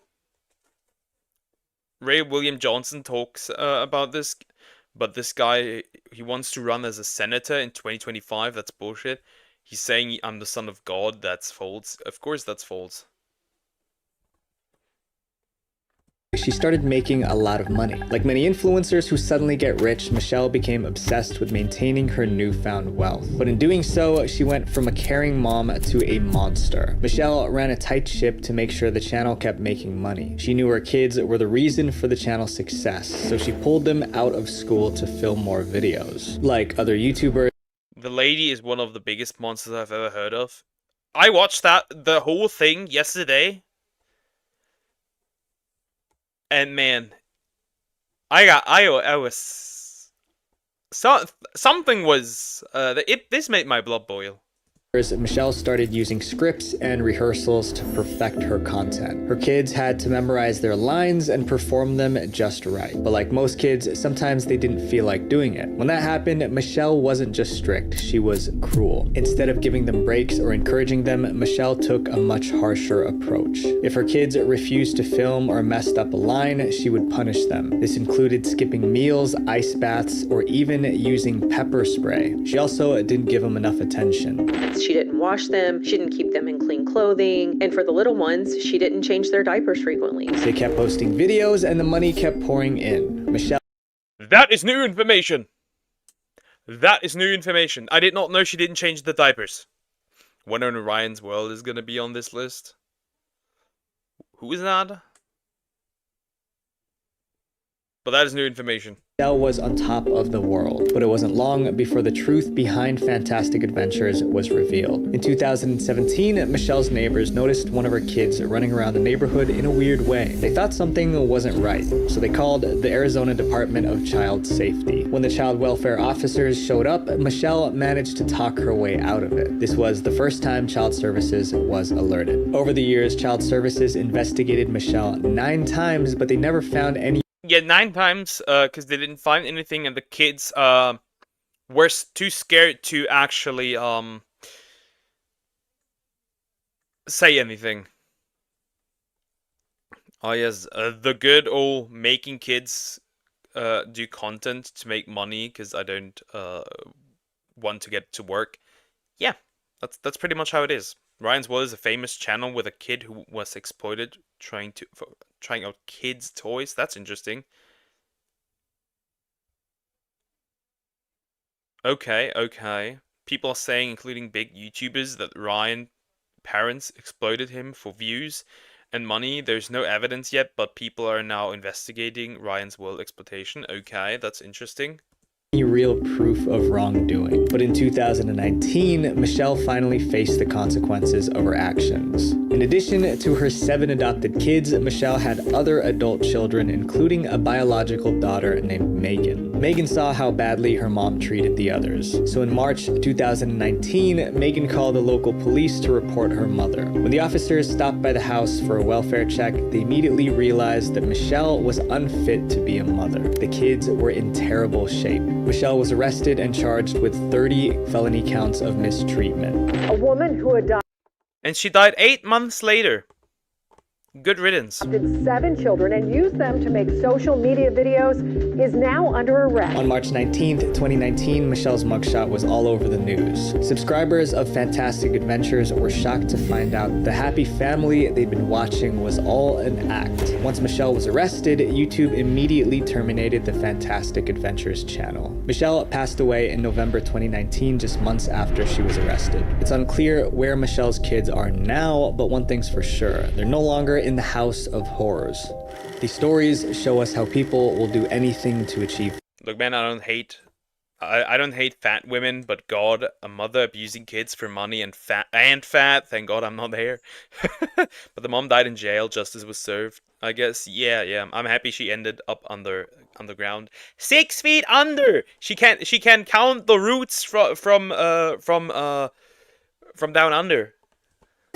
Ray William Johnson talks about this, but this guy, he wants to run as a senator in 2025. That's bullshit. He's saying I'm the son of God. That's false. Of course that's false. she started making a lot of money. Like many influencers who suddenly get rich, Michelle became obsessed with maintaining her newfound wealth. But in doing so, she went from a caring mom to a monster. Michelle ran a tight ship to make sure the channel kept making money. She knew her kids were the reason for the channel's success, so she pulled them out of school to film more videos. Like other YouTubers, the lady is one of the biggest monsters I've ever heard of. I watched the whole thing yesterday. And man, I was something was this made my blood boil. Michelle started using scripts and rehearsals to perfect her content. Her kids had to memorize their lines and perform them just right. But like most kids, sometimes they didn't feel like doing it. When that happened, Michelle wasn't just strict, she was cruel. Instead of giving them breaks or encouraging them, Michelle took a much harsher approach. If her kids refused to film or messed up a line, she would punish them. This included skipping meals, ice baths, or even using pepper spray. She also didn't give them enough attention. She didn't wash them, she didn't keep them in clean clothing, and for the little ones, she didn't change their diapers frequently. They kept posting videos and the money kept pouring in. Michelle... That is new information! That is new information. I did not know she didn't change the diapers. Wonder if Ryan's World is gonna be on this list. Who is that? But that is new information. Michelle was on top of the world, but it wasn't long before the truth behind Fantastic Adventures was revealed. In 2017, Michelle's neighbors noticed one of her kids running around the neighborhood in a weird way. They thought something wasn't right, so they called the Arizona Department of Child Safety. When the child welfare officers showed up, Michelle managed to talk her way out of it. This was the first time Child Services was alerted. Over the years, Child Services investigated Michelle 9 times, but they never found any. Yeah, 9 times, because they didn't find anything, and the kids, were too scared to actually, say anything. Oh yes, the good old making kids, do content to make money, because I don't, want to get to work. Yeah, that's pretty much how it is. Ryan's World is a famous channel with a kid who was exploited trying out kids' toys. That's interesting. Okay. People are saying, including big YouTubers, that Ryan parents exploited him for views and money. There's no evidence yet, but people are now investigating Ryan's World exploitation. Okay, that's interesting. Real proof of wrongdoing. But in 2019, Michelle finally faced the consequences of her actions. In addition to her 7 adopted kids, Michelle had other adult children, including a biological daughter named Megan. Megan saw how badly her mom treated the others. So in March 2019, Megan called the local police to report her mother. When the officers stopped by the house for a welfare check, they immediately realized that Michelle was unfit to be a mother. The kids were in terrible shape. Michelle was arrested and charged with 30 felony counts of mistreatment. A woman who adopted And she died 8 months later. Good riddance. 7 children and used them to make social media videos is now under arrest. On March 19th, 2019, Michelle's mugshot was all over the news. Subscribers of Fantastic Adventures were shocked to find out the happy family they'd been watching was all an act. Once Michelle was arrested, YouTube immediately terminated the Fantastic Adventures channel. Michelle passed away in November 2019, just months after she was arrested. It's unclear where Michelle's kids are now, but one thing's for sure, they're no longer in the house of horrors. These stories show us how people will do anything to achieve. Look, man, I don't hate fat women, but God, a mother abusing kids for money and fat. Thank God I'm not there. But the mom died in jail. Justice was served. I guess. Yeah. I'm happy she ended up underground. 6 feet under. She can count the roots from down under.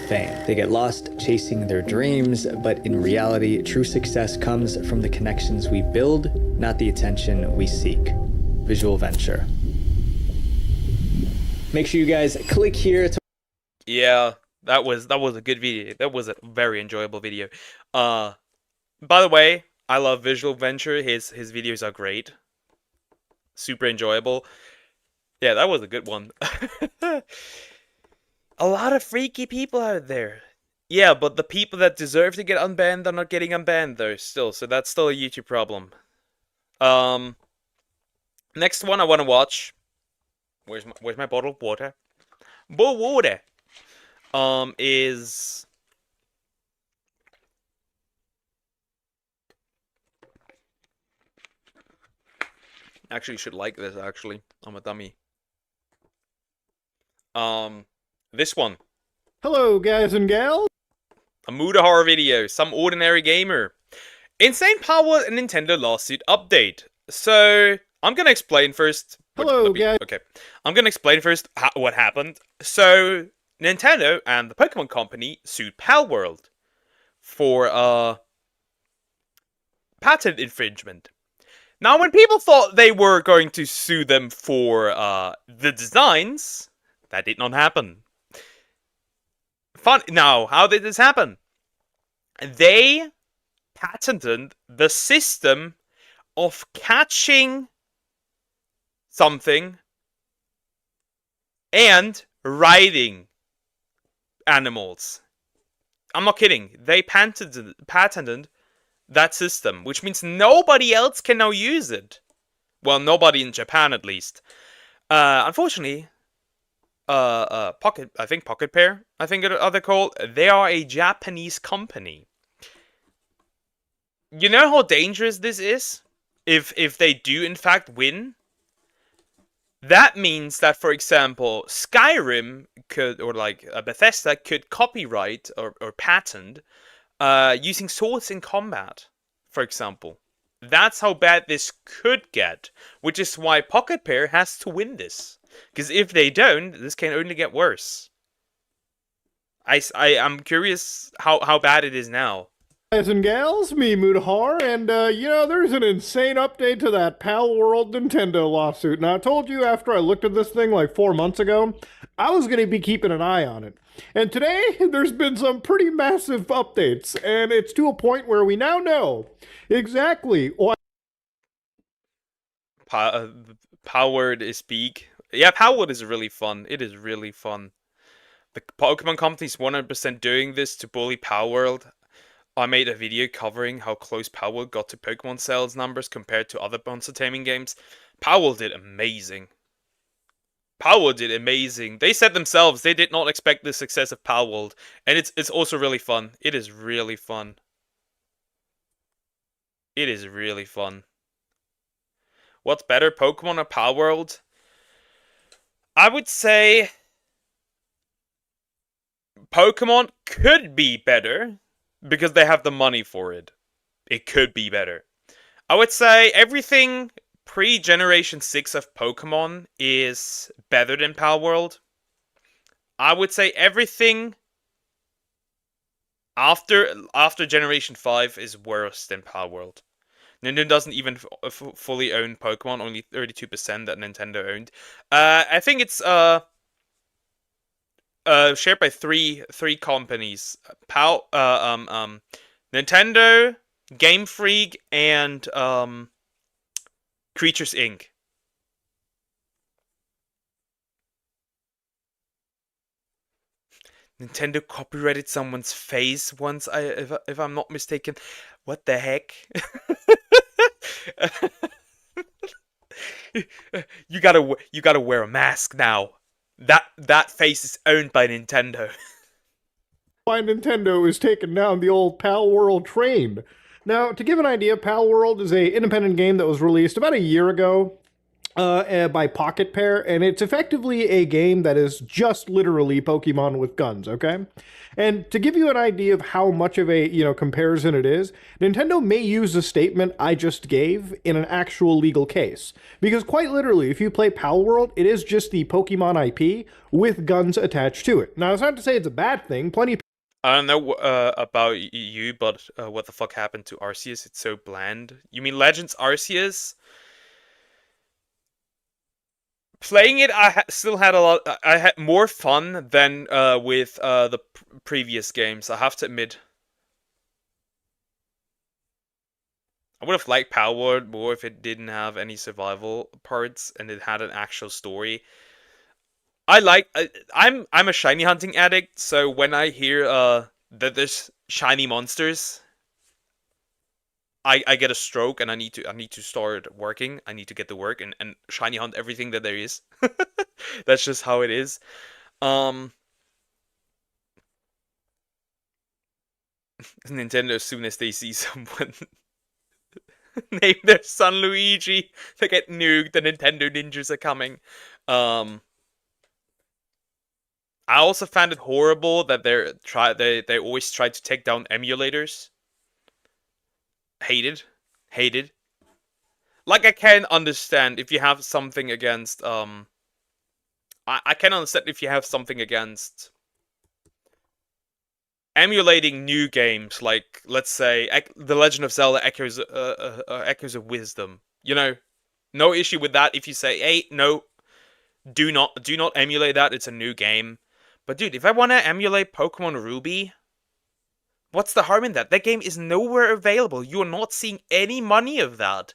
Fame. They get lost chasing their dreams, but in reality, true success comes from the connections we build, not the attention we seek. Visual Venture. Make sure you guys click here to... Yeah, that was a good video. That was a very enjoyable video. By the way, I love Visual Venture. His videos are great. Super enjoyable. Yeah, that was a good one. A lot of freaky people out there. Yeah, but the people that deserve to get unbanned are not getting unbanned though, still. So that's still a YouTube problem. Next one I want to watch. Where's my bottle of water? Water. Is... Actually, you should like this, actually. I'm a dummy. This one. Hello, guys and gals. A Muda horror video. Some ordinary gamer. Insane Power and Nintendo lawsuit update. So, I'm gonna explain first. Hello, guys. Okay, I'm gonna explain first what happened. So Nintendo and the Pokemon Company sued Palworld for patent infringement. Now, when people thought they were going to sue them for the designs, that did not happen. Fun. Now, how did this happen? They patented the system of catching something and riding animals. I'm not kidding. They patented that system, which means nobody else can now use it. Well, nobody in Japan, at least. Unfortunately, Pocket Pair, I think they're called. They are a Japanese company. You know how dangerous this is? If they do in fact win, that means that, for example, Skyrim could, or like Bethesda could copyright or patent using swords in combat, for example. That's how bad this could get, which is why Pocket Pair has to win this. Because if they don't, this can only get worse. I'm curious how bad it is now. Guys and gals, me Mudahar, and there's an insane update to that Palworld Nintendo lawsuit. Now, I told you after I looked at this thing like 4 months ago, I was going to be keeping an eye on it. And today, there's been some pretty massive updates, and it's to a point where we now know exactly what... Palworld is big. Yeah, Palworld is really fun. It is really fun. The Pokemon Company's 100% doing this to bully Palworld. I made a video covering how close Palworld got to Pokemon sales numbers compared to other monster taming games. Palworld did amazing. Palworld did amazing. They said themselves they did not expect the success of Palworld, and it's also really fun. It is really fun. It is really fun. What's better, Pokemon or Palworld? I would say Pokemon could be better. Because they have the money for it. It could be better. I would say everything pre-Generation 6 of Pokemon is better than Palworld. I would say everything after Generation 5 is worse than Palworld. Nintendo doesn't even fully own Pokemon, only 32% that Nintendo owned. I think it's shared by three companies: Nintendo, Game Freak, and Creatures Inc. Nintendo copyrighted someone's face once, if I'm not mistaken. What the heck? You gotta wear a mask now. That face is owned by Nintendo. Why Nintendo is taking down the old Palworld train. Now, to give an idea, Palworld is an independent game that was released about a year ago by Pocket Pair, and it's effectively a game that is just literally Pokemon with guns, okay? And to give you an idea of how much of a, comparison it is, Nintendo may use the statement I just gave in an actual legal case. Because quite literally, if you play Palworld, it is just the Pokemon IP with guns attached to it. Now, it's not to say it's a bad thing. Plenty of I don't know about you, but what the fuck happened to Arceus? It's so bland. You mean Legends Arceus? Playing it, I still had a lot. I had more fun than with the previous games. I have to admit. I would have liked Palworld more if it didn't have any survival parts and it had an actual story. I'm a shiny hunting addict, so when I hear that there's shiny monsters, I get a stroke and I need to start working. I need to get to work and shiny hunt everything that there is. That's just how it is. Nintendo, as soon as they see someone name their son Luigi, they get nuked. The Nintendo ninjas are coming. I also found it horrible that they always try to take down emulators. Hated. like I can understand if you have something against I can understand if you have something against emulating new games, like let's say The Legend of Zelda Echoes Echoes of Wisdom. You know, no issue with that. If you say, hey, no, do not emulate that. It's a new game. But dude, if I want to emulate Pokemon Ruby, what's the harm in that? That game is nowhere available. You are not seeing any money of that.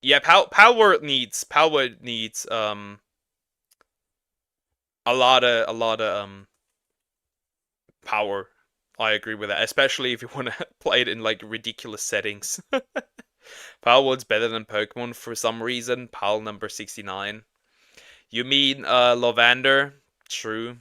Yeah, Power needs a lot of power. I agree with that, especially if you want to play it in like ridiculous settings. Palworld's better than Pokemon for some reason. Pal number 69. You mean Lovander? True.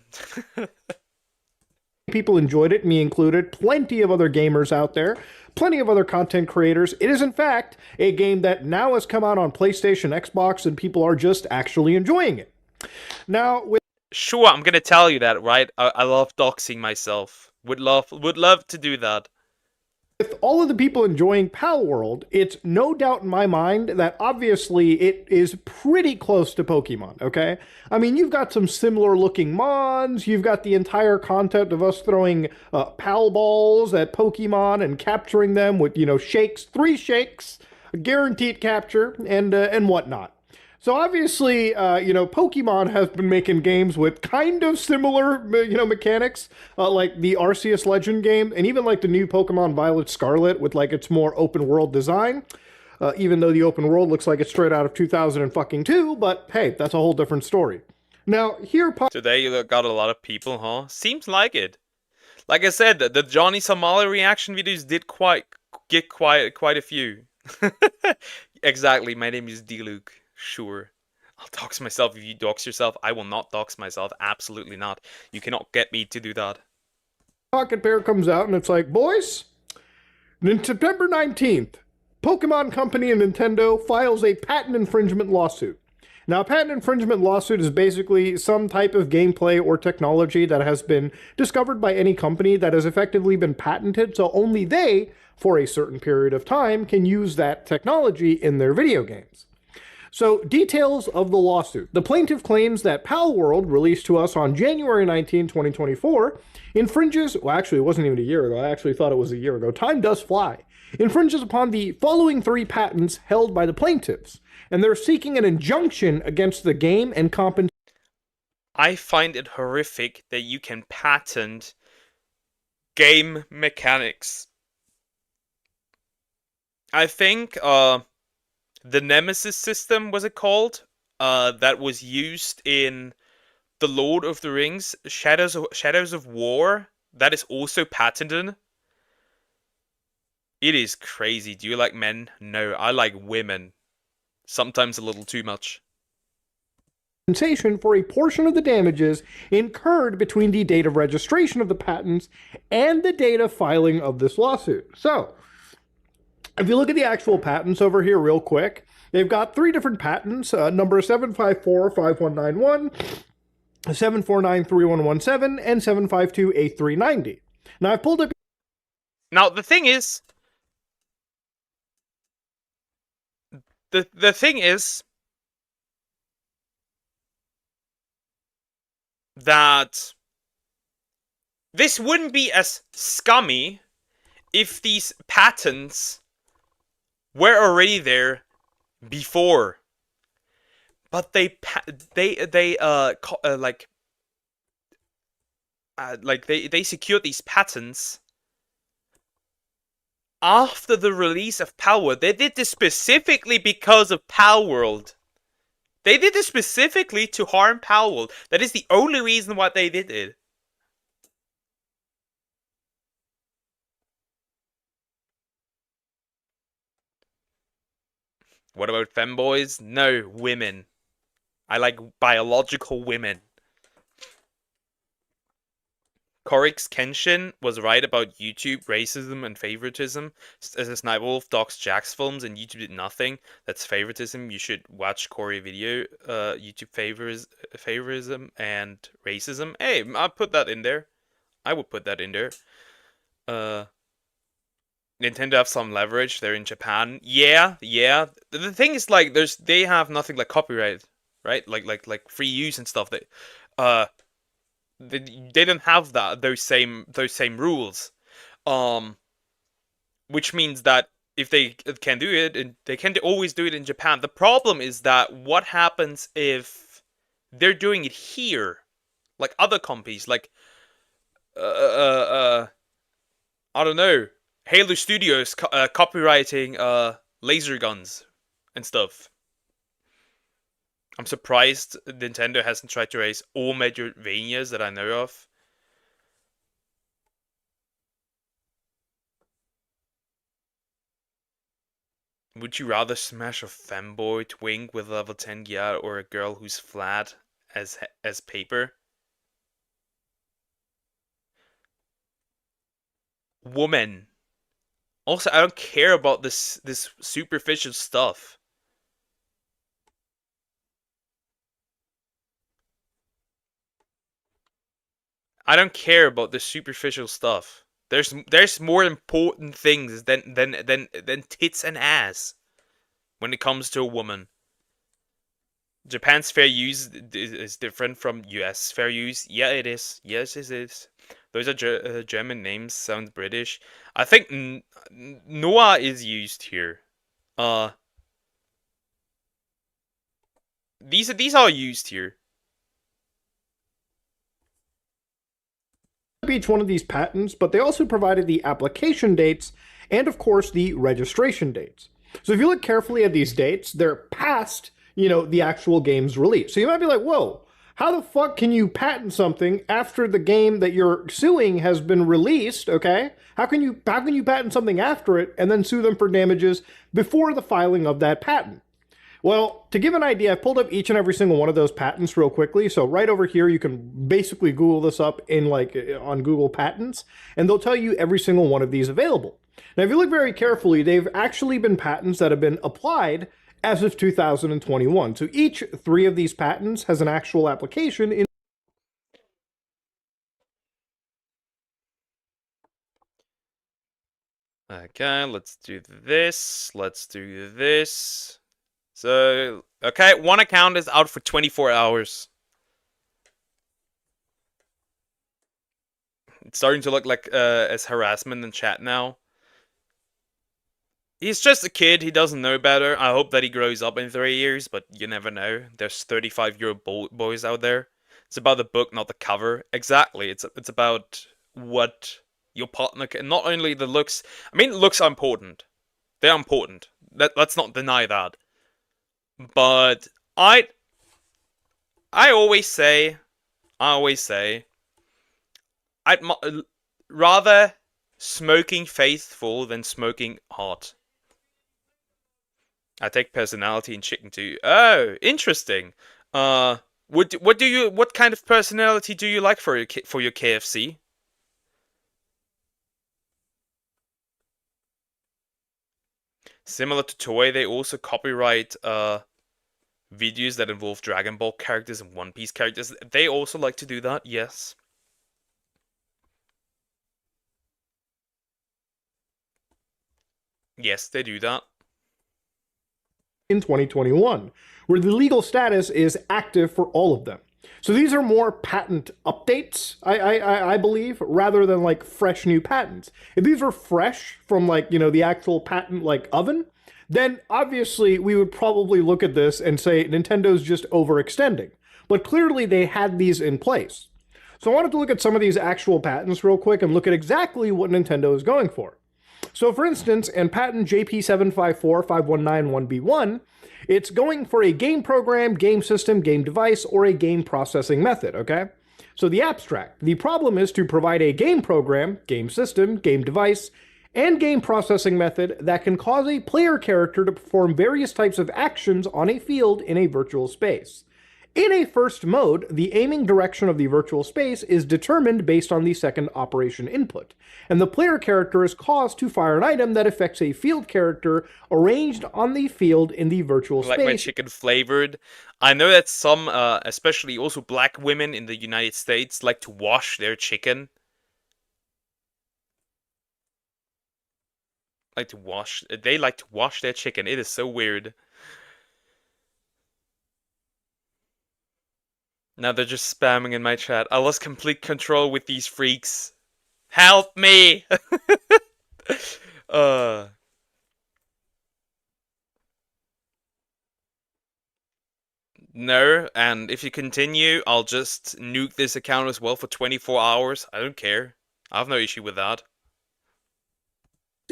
People enjoyed it, me included. Plenty of other gamers out there. Plenty of other content creators. It is, in fact, a game that now has come out on PlayStation, Xbox, and people are just actually enjoying it. Now, sure, I'm gonna tell you that, right? I love doxing myself. Would love to do that. With all of the people enjoying Palworld, it's no doubt in my mind that obviously it is pretty close to Pokemon, okay? I mean, you've got some similar looking mons, you've got the entire concept of us throwing Pal balls at Pokemon and capturing them with, shakes, 3 shakes, a guaranteed capture, and whatnot. So obviously, Pokemon has been making games with kind of similar, mechanics, like the Arceus Legend game, and even like the new Pokemon Violet Scarlet with like its more open world design. Even though the open world looks like it's straight out of 2002, but hey, that's a whole different story. Now, here... Today you got a lot of people, huh? Seems like it. Like I said, the Johnny Somali reaction videos did get quite a few. Exactly, my name is D-Luke. Sure. I'll dox myself if you dox yourself. I will not dox myself. Absolutely not. You cannot get me to do that. Pocket Pair comes out and it's like, boys, on September 19th, Pokemon Company and Nintendo files a patent infringement lawsuit. Now, a patent infringement lawsuit is basically some type of gameplay or technology that has been discovered by any company that has effectively been patented, so only they, for a certain period of time, can use that technology in their video games. So, details of the lawsuit. The plaintiff claims that Palworld, released to us on January 19, 2024, infringes, well actually it wasn't even a year ago, I actually thought it was a year ago, time does fly, infringes upon the following 3 patents held by the plaintiffs, and they're seeking an injunction against the game and compensation. I find it horrific that you can patent game mechanics. I think, the Nemesis system, was it called? That was used in The Lord of the Rings, Shadows of War. That is also patented. It is crazy. Do you like men? No, I like women. Sometimes a little too much. Compensation for a portion of the damages incurred between the date of registration of the patents and the date of filing of this lawsuit. So, if you look at the actual patents over here real quick, they've got 3 different patents, number 7545191, 7493117, and 7528390. Now, I've pulled up... Now, the thing is... The thing is... that... this wouldn't be as scummy if these patents were already there before, but they secured these patents after the release of Palworld. They did this specifically because of Palworld. They did this specifically to harm Palworld. That is the only reason why they did it. What about femboys? No, women. I like biological women. Korix Kenshin was right about YouTube racism and favoritism. As a Snipewolf docs Jack's films and YouTube did nothing. That's favoritism. You should watch Corey video. YouTube favorism and racism. Hey, I'll put that in there. I would put that in there. Nintendo have some leverage. They're in Japan. Yeah. The thing is, like, they have nothing like copyright, right? Like free use and stuff. They don't have those same rules. Which means that if they can do it, and they can always do it in Japan. The problem is that what happens if they're doing it here, like other companies, like I don't know, Halo Studios copywriting laser guns and stuff. I'm surprised Nintendo hasn't tried to raise all Metroidvanias that I know of. Would you rather smash a femboy twink with level 10 gear or a girl who's flat as paper? Woman. Also, I don't care about this superficial stuff. I don't care about the superficial stuff. There's more important things than tits and ass when it comes to a woman. Japan's fair use is different from US fair use. Yeah, it is. Yes, it is. Those are German names. Sound British. I think Noah is used here. These are used here. Each one of these patents, but they also provided the application dates and, of course, the registration dates. So if you look carefully at these dates, they're past, the actual game's release. So you might be like, whoa, how the fuck can you patent something after the game that you're suing has been released, okay? How can you patent something after it and then sue them for damages before the filing of that patent? Well, to give an idea, I've pulled up each and every single one of those patents real quickly. So right over here, you can basically Google this up on Google Patents, and they'll tell you every single one of these available. Now, if you look very carefully, they've actually been patents that have been applied as of 2021. So each 3 of these patents has an actual application in. Okay, let's do this. So, okay, one account is out for 24 hours. It's starting to look like as harassment in chat now. He's just a kid, he doesn't know better. I hope that he grows up in 3 years, but you never know. There's 35-year-old boys out there. It's about the book, not the cover. Exactly, it's about what your partner can... Not only the looks... I mean, looks are important. They're important. Let's not deny that. But I always say, I'd rather smoking faithful than smoking hot. I take personality and chicken too. Oh, interesting. What kind of personality do you like for your KFC? Similar to Toei, they also copyright videos that involve Dragon Ball characters and One Piece characters. They also like to do that, yes. Yes, they do that. In 2021, where the legal status is active for all of them. So these are more patent updates, I believe, rather than like fresh new patents. If these were fresh from like, the actual patent like oven, then obviously we would probably look at this and say Nintendo's just overextending. But clearly they had these in place. So I wanted to look at some of these actual patents real quick and look at exactly what Nintendo is going for. So for instance, in patent JP754519-1B1, it's going for a game program, game system, game device, or a game processing method, okay? So the abstract. The problem is to provide a game program, game system, game device, and game processing method that can cause a player character to perform various types of actions on a field in a virtual space. In a first mode, the aiming direction of the virtual space is determined based on the second operation input, and the player character is caused to fire an item that affects a field character arranged on the field in the virtual space. Like my chicken flavored. I know that some, especially also black women in the United States, like to wash their chicken like to wash. They like to wash their chicken. It is so weird. Now they're just spamming in my chat. I lost complete control with these freaks. Help me! No, and if you continue, I'll just nuke this account as well for 24 hours. I don't care. I have no issue with that.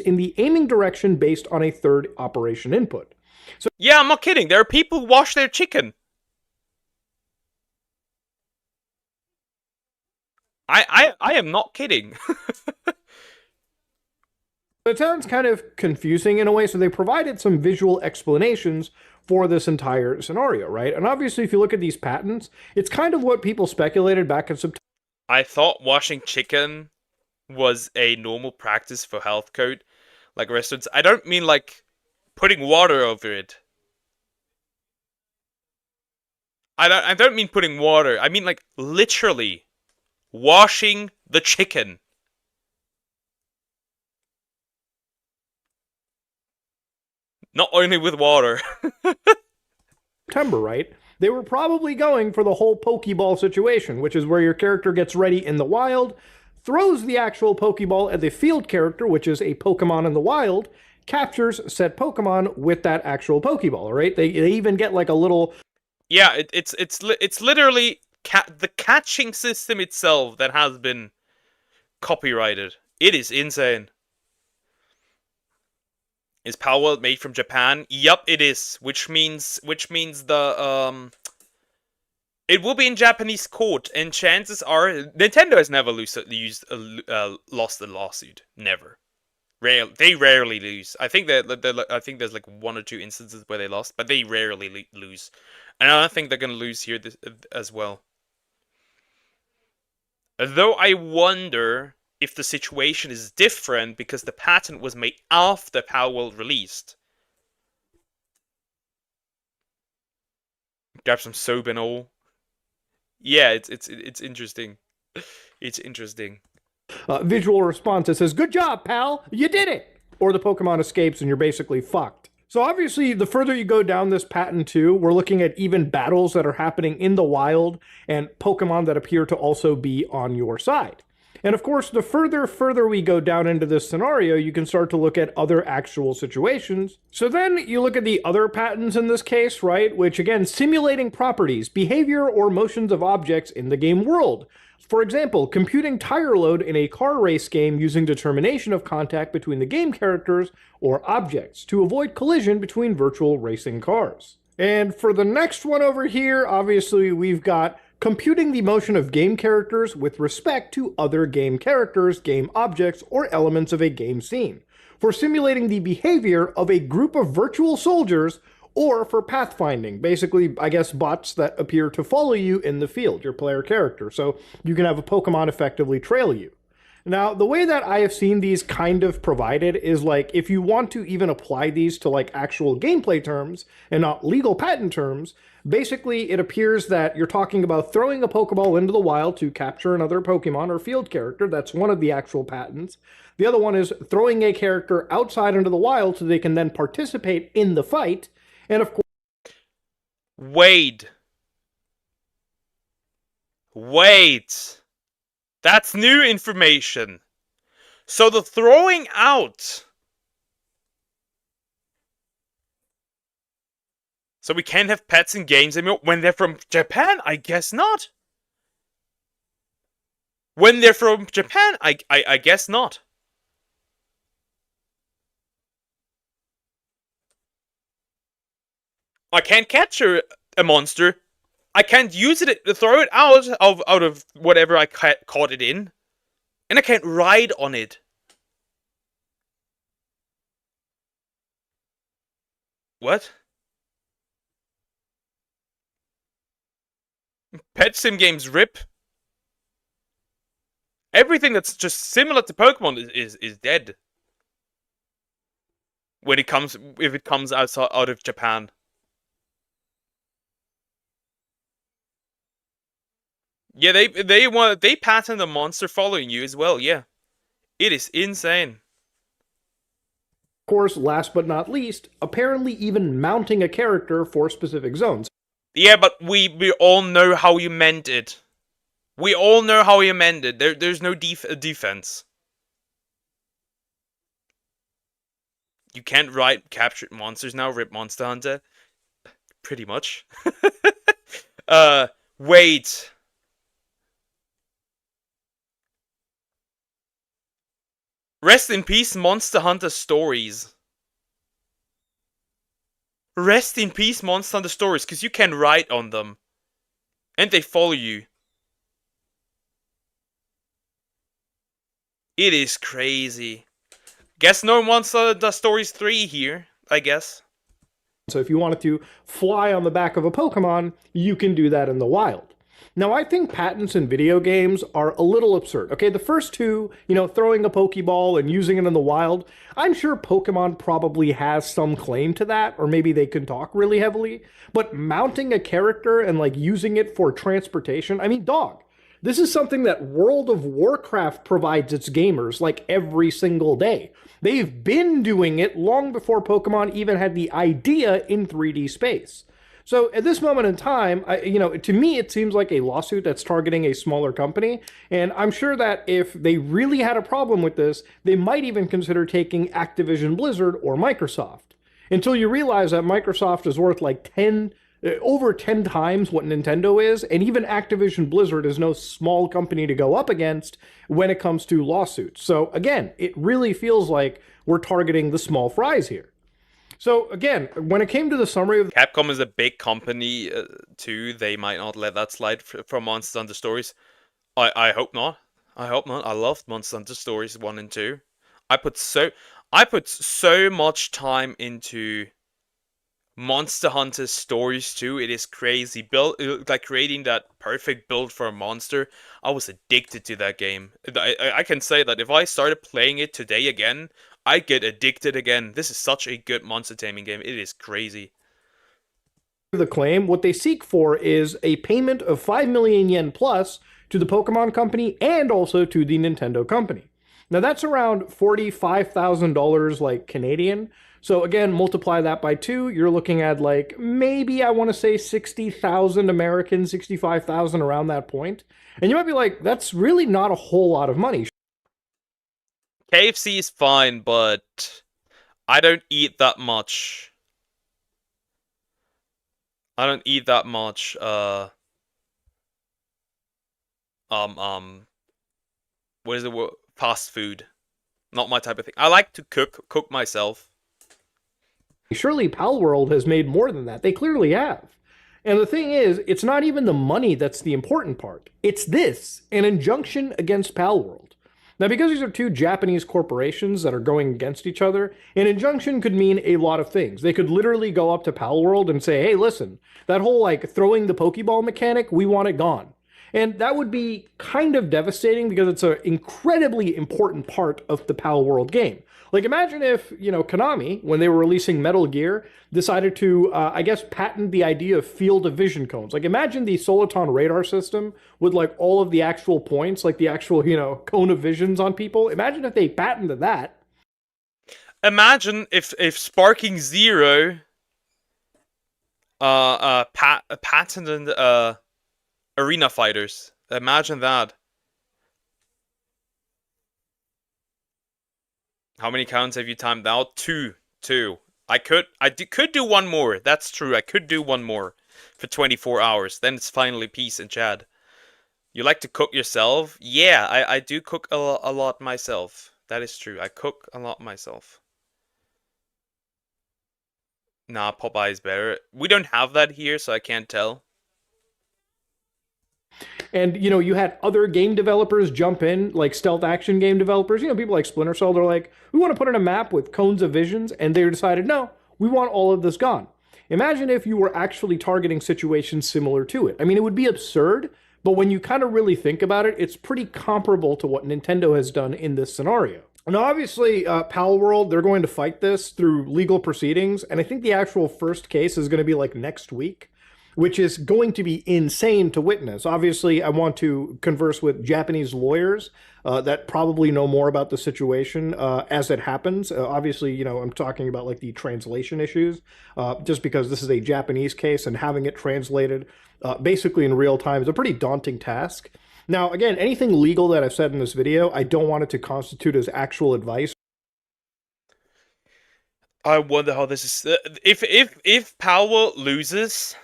In the aiming direction based on a third operation input. So yeah, I'm not kidding. There are people who wash their chicken. I am not kidding. It sounds kind of confusing in a way, so they provided some visual explanations for this entire scenario, right? And obviously, if you look at these patents, it's kind of what people speculated back in September. I thought washing chicken was a normal practice for health code, like restaurants. I don't mean like putting water over it. I don't mean putting water. I mean like literally washing the chicken. Not only with water. September, right? They were probably going for the whole Pokeball situation, which is where your character gets ready in the wild, throws the actual Pokeball at the field character, which is a Pokemon in the wild, captures said Pokemon with that actual Pokeball, right? They even get like a little... Yeah, it's literally the catching system itself that has been copyrighted. It is insane. Is Power World made from Japan? Yup, it is. Which means the it will be in Japanese court, and chances are Nintendo has never lost a lawsuit. Never. They rarely lose. I think I think there's like 1 or 2 instances where they lost, but they rarely lose. And I don't think they're gonna lose here as well. Though I wonder if the situation is different because the patent was made after Power World released. Grab some soap and all. Yeah, it's interesting. It's interesting. Visual response that says, "Good job, pal! You did it!" Or the Pokemon escapes and you're basically fucked. So obviously, the further you go down this patent too, we're looking at even battles that are happening in the wild and Pokemon that appear to also be on your side. And of course, the further we go down into this scenario, you can start to look at other actual situations. So then you look at the other patents in this case, right? Which again, simulating properties, behavior, or motions of objects in the game world. For example, computing tire load in a car race game using determination of contact between the game characters or objects to avoid collision between virtual racing cars. And for the next one over here, obviously we've got computing the motion of game characters with respect to other game characters, game objects, or elements of a game scene. For simulating the behavior of a group of virtual soldiers, or for pathfinding, basically, I guess, bots that appear to follow you in the field, your player character, so you can have a Pokemon effectively trail you. Now, the way that I have seen these kind of provided is like, if you want to even apply these to like actual gameplay terms and not legal patent terms, basically it appears that you're talking about throwing a Pokeball into the wild to capture another Pokemon or field character. That's one of the actual patents. The other one is throwing a character outside into the wild so they can then participate in the fight. And of course... Wait. That's new information. So the throwing out. So we can't have pets in games anymore when they're from Japan? I guess not. When they're from Japan, I guess not. I can't capture a monster. I can't use it to throw it out of whatever I caught it in. And I can't ride on it. What? Pet sim games rip. Everything that's just similar to Pokemon is dead. When it comes, if it comes out of Japan. Yeah, they patent the monster following you as well, yeah. It is insane. Of course, last but not least, apparently even mounting a character for specific zones. Yeah, but we all know how you meant it. We all know how you meant it. There's no defense. You can't write captured monsters now, rip Monster Hunter. Pretty much. Wait. Rest in peace, Monster Hunter stories. Rest in peace, Monster Hunter stories, because you can write on them. And they follow you. It is crazy. Guess no Monster Hunter Stories 3 here, I guess. So if you wanted to fly on the back of a Pokemon, you can do that in the wild. Now, I think patents in video games are a little absurd. Okay, the first two, throwing a Pokeball and using it in the wild, I'm sure Pokemon probably has some claim to that, or maybe they can talk really heavily. But mounting a character and using it for transportation, I mean, dog. This is something that World of Warcraft provides its gamers every single day. They've been doing it long before Pokemon even had the idea in 3D space. So at this moment in time, to me, it seems like a lawsuit that's targeting a smaller company. And I'm sure that if they really had a problem with this, they might even consider taking Activision Blizzard or Microsoft. Until you realize that Microsoft is worth over 10 times what Nintendo is, and even Activision Blizzard is no small company to go up against when it comes to lawsuits. So again, it really feels like we're targeting the small fries here. So again, when it came to the summary of... Capcom is a big company too. They might not let that slide from Monster Hunter Stories. I hope not. I hope not. I loved Monster Hunter Stories 1 and 2. I put so much time into Monster Hunter Stories 2. It is crazy. Creating that perfect build for a monster. I was addicted to that game. I can say that if I started playing it today again, I get addicted again. This is such a good monster taming game. It is crazy. The claim, what they seek for is a payment of 5 million yen plus to the Pokemon Company and also to the Nintendo Company. Now that's around $45,000 Canadian. So again, multiply that by 2, you're looking at maybe I want to say 60,000 American, 65,000 around that point. And you might be like, that's really not a whole lot of money. KFC is fine, but I don't eat that much. I don't eat that much, what is the word? Fast food. Not my type of thing. I like to cook myself. Surely Palworld has made more than that. They clearly have. And the thing is, it's not even the money that's the important part. It's this, an injunction against Palworld. Now, because these are two Japanese corporations that are going against each other, an injunction could mean a lot of things. They could literally go up to Palworld and say, hey, listen, that whole throwing the Pokeball mechanic, we want it gone. And that would be kind of devastating because it's an incredibly important part of the Palworld game. Imagine if, Konami, when they were releasing Metal Gear, decided to, patent the idea of field of vision cones. Imagine the Soliton radar system with, all of the actual points, the actual, cone of visions on people. Imagine if they patented that. Imagine if Sparking Zero patented arena fighters. Imagine that. How many counts have you timed out? Two. I could do one more. That's true. I could do one more for 24 hours. Then it's finally peace in Chad. You like to cook yourself? Yeah, I do cook a lot myself. That is true. I cook a lot myself. Nah, Popeye is better. We don't have that here, so I can't tell. And, you had other game developers jump in, stealth action game developers. People like Splinter Cell, they're like, we want to put in a map with cones of visions. And they decided, no, we want all of this gone. Imagine if you were actually targeting situations similar to it. I mean, it would be absurd, but when you kind of really think about it, it's pretty comparable to what Nintendo has done in this scenario. Now, obviously, Palworld, they're going to fight this through legal proceedings. And I think the actual first case is going to be next week. which is going to be insane to witness. Obviously, I want to converse with Japanese lawyers that probably know more about the situation as it happens. Obviously, you know, I'm talking about like the translation issues, just because this is a Japanese case and having it translated basically in real time is a pretty daunting task. Now, again, anything legal that I've said in this video, I don't want it to constitute as actual advice. I wonder how this is. If Power loses,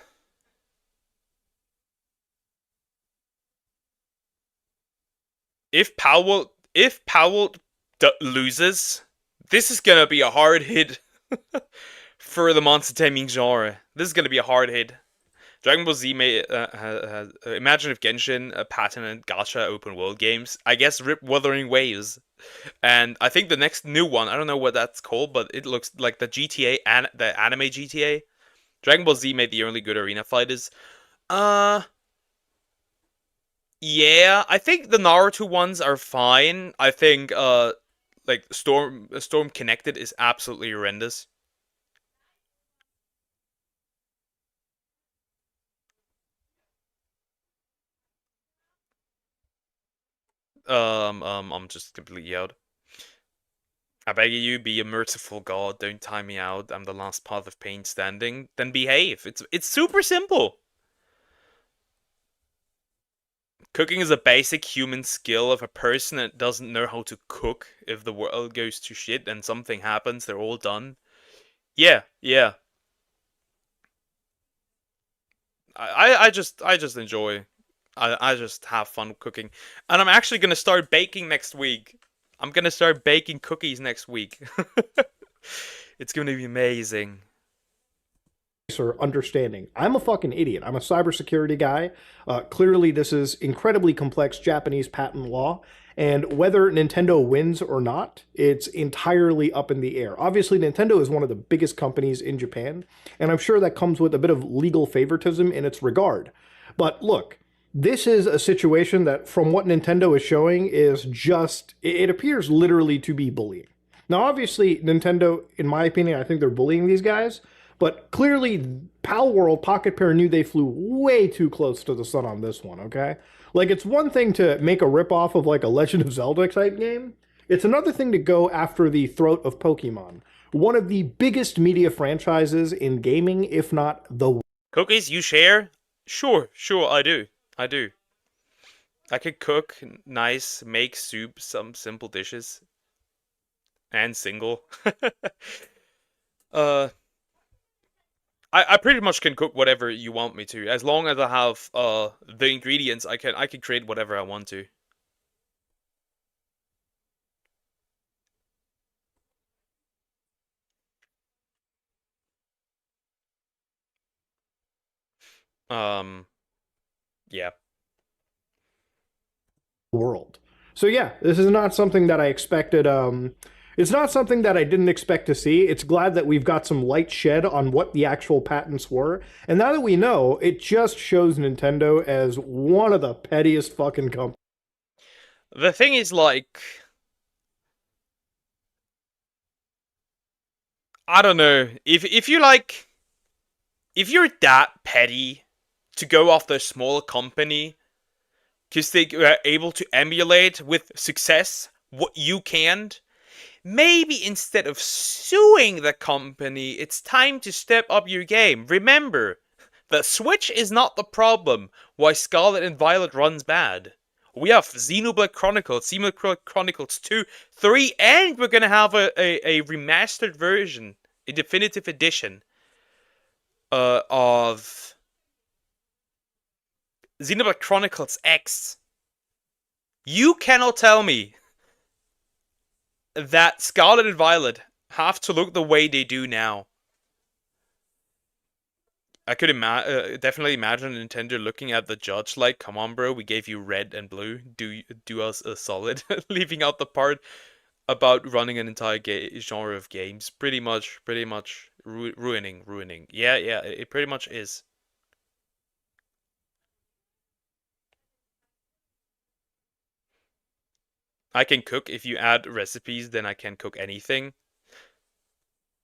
if Power loses, this is gonna be a hard hit for the monster taming genre. This is gonna be a hard hit. Dragon Ball Z may imagine if Genshin patented gacha open world games. I guess rip Wuthering Waves, and I think the next new one, I don't know what that's called, but it looks like the GTA and the anime GTA. Dragon Ball Z made the only good arena fighters. Yeah, I think the Naruto ones are fine. I think like Storm Connected is absolutely horrendous. I'm just completely out. I beg you, be a merciful god. Don't time me out. I'm the last path of pain standing. Then behave. It's super simple. Cooking is a basic human skill. If a person that doesn't know how to cook, if the world goes to shit and something happens, they're all done. Yeah, yeah. I just enjoy. I just have fun cooking. And I'm actually gonna start baking next week. I'm gonna start baking cookies next week. It's gonna be amazing. Or understanding. I'm a fucking idiot. I'm a cybersecurity guy. Clearly, this is incredibly complex Japanese patent law, and whether Nintendo wins or not, it's entirely up in the air. Obviously, Nintendo is one of the biggest companies in Japan, and I'm sure that comes with a bit of legal favoritism in its regard. But look, this is a situation that, from what Nintendo is showing, is just, it appears literally to be bullying. Now, obviously, Nintendo, in my opinion, I think they're bullying these guys, but clearly, Pal World Pocket Pair knew they flew way too close to the sun on this one, okay? Like, it's one thing to make a ripoff of, like, a Legend of Zelda type game. It's another thing to go after the throat of Pokemon, one of the biggest media franchises in gaming, if not the... Cookies, you share? Sure, I do. I could cook nice, make soup, some simple dishes. And single. I pretty much can cook whatever you want me to. As long as I have the ingredients, I can create whatever I want to. Yeah. World. So yeah, this is not something that I expected. It's not something that I didn't expect to see. It's glad that we've got some light shed on what the actual patents were. And now that we know, it just shows Nintendo as one of the pettiest fucking companies. The thing is, like, I don't know. If you're that petty to go after a smaller company because they are able to emulate with success what you can't, maybe instead of suing the company, it's time to step up your game. Remember, the Switch is not the problem why Scarlet and Violet runs bad. We have Xenoblade Chronicles, Xenoblade Chronicles 2, 3, and we're gonna have a remastered version, a definitive edition of Xenoblade Chronicles X. You cannot tell me that Scarlet and Violet have to look the way they do now. I could definitely imagine Nintendo looking at the judge like, "Come on, bro, we gave you red and blue. Do us a solid," leaving out the part about running an entire genre of games. Pretty much ruining. Yeah, it pretty much is. I can cook. If you add recipes, then I can cook anything.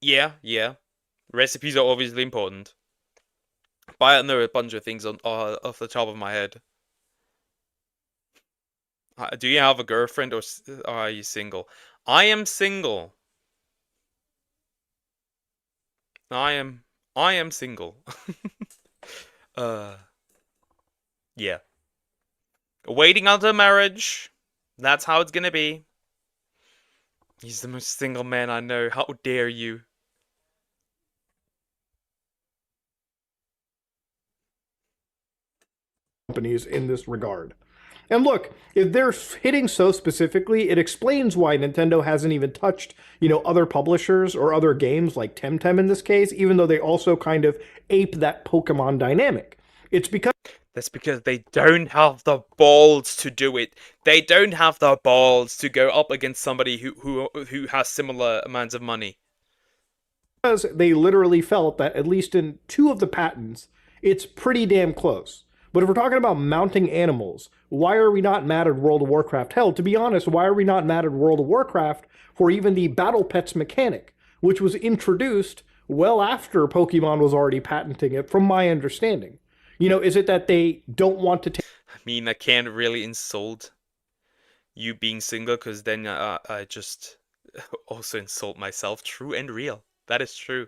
Yeah. Recipes are obviously important. But I know a bunch of things off the top of my head. Do you have a girlfriend or are you single? I am single. I am single. Yeah. Waiting until marriage. That's how it's gonna be. He's the most single man I know. How dare you? Companies in this regard. And look, if they're hitting so specifically, it explains why Nintendo hasn't even touched, other publishers or other games like Temtem in this case, even though they also kind of ape that Pokemon dynamic. It's because That's because they don't have the balls to do it. They don't have the balls to go up against somebody who has similar amounts of money. Because they literally felt that at least in 2 of the patents, it's pretty damn close. But if we're talking about mounting animals, why are we not mad at World of Warcraft? Hell, to be honest, why are we not mad at World of Warcraft for even the battle pets mechanic, which was introduced well after Pokemon was already patenting it, from my understanding? Is it that they don't want to take... I mean, I can't really insult you being single, because then I just also insult myself. True and real. That is true.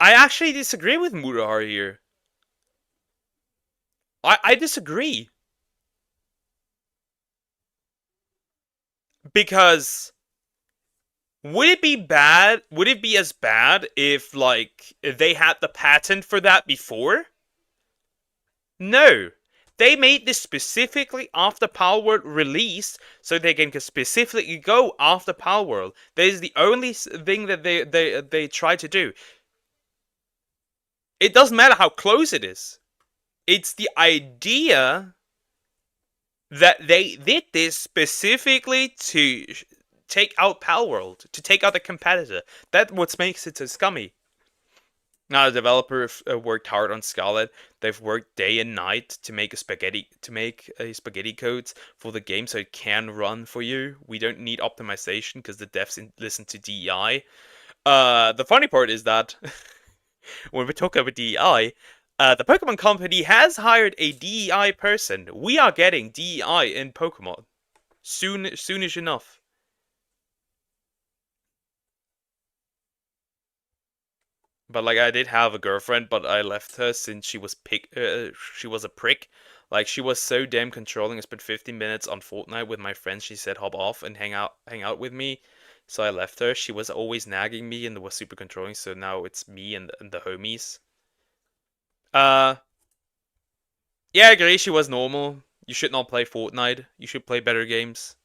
I actually disagree with Murahara here. I disagree. Because would it be bad? Would it be as bad if they had the patent for that before? No. They made this specifically after Palworld released, so they can specifically go after Palworld. That is the only thing that they try to do. It doesn't matter how close it is. It's the idea that they did this specifically to take out Palworld, to take out the competitor. That's what makes it so scummy. Now, the developer worked hard on Scarlet. They've worked day and night to make a spaghetti codes for the game so it can run for you. We don't need optimization because the devs listen to DEI. The funny part is that when we talk about DEI, the Pokemon Company has hired a DEI person. We are getting DEI in Pokemon soonish enough. But I did have a girlfriend, but I left her since she was a prick. She was so damn controlling. I spent 15 minutes on Fortnite with my friends. She said hop off and hang out with me. So I left her. She was always nagging me and was super controlling. So now it's me and the homies. Yeah, I agree. She was normal. You should not play Fortnite. You should play better games.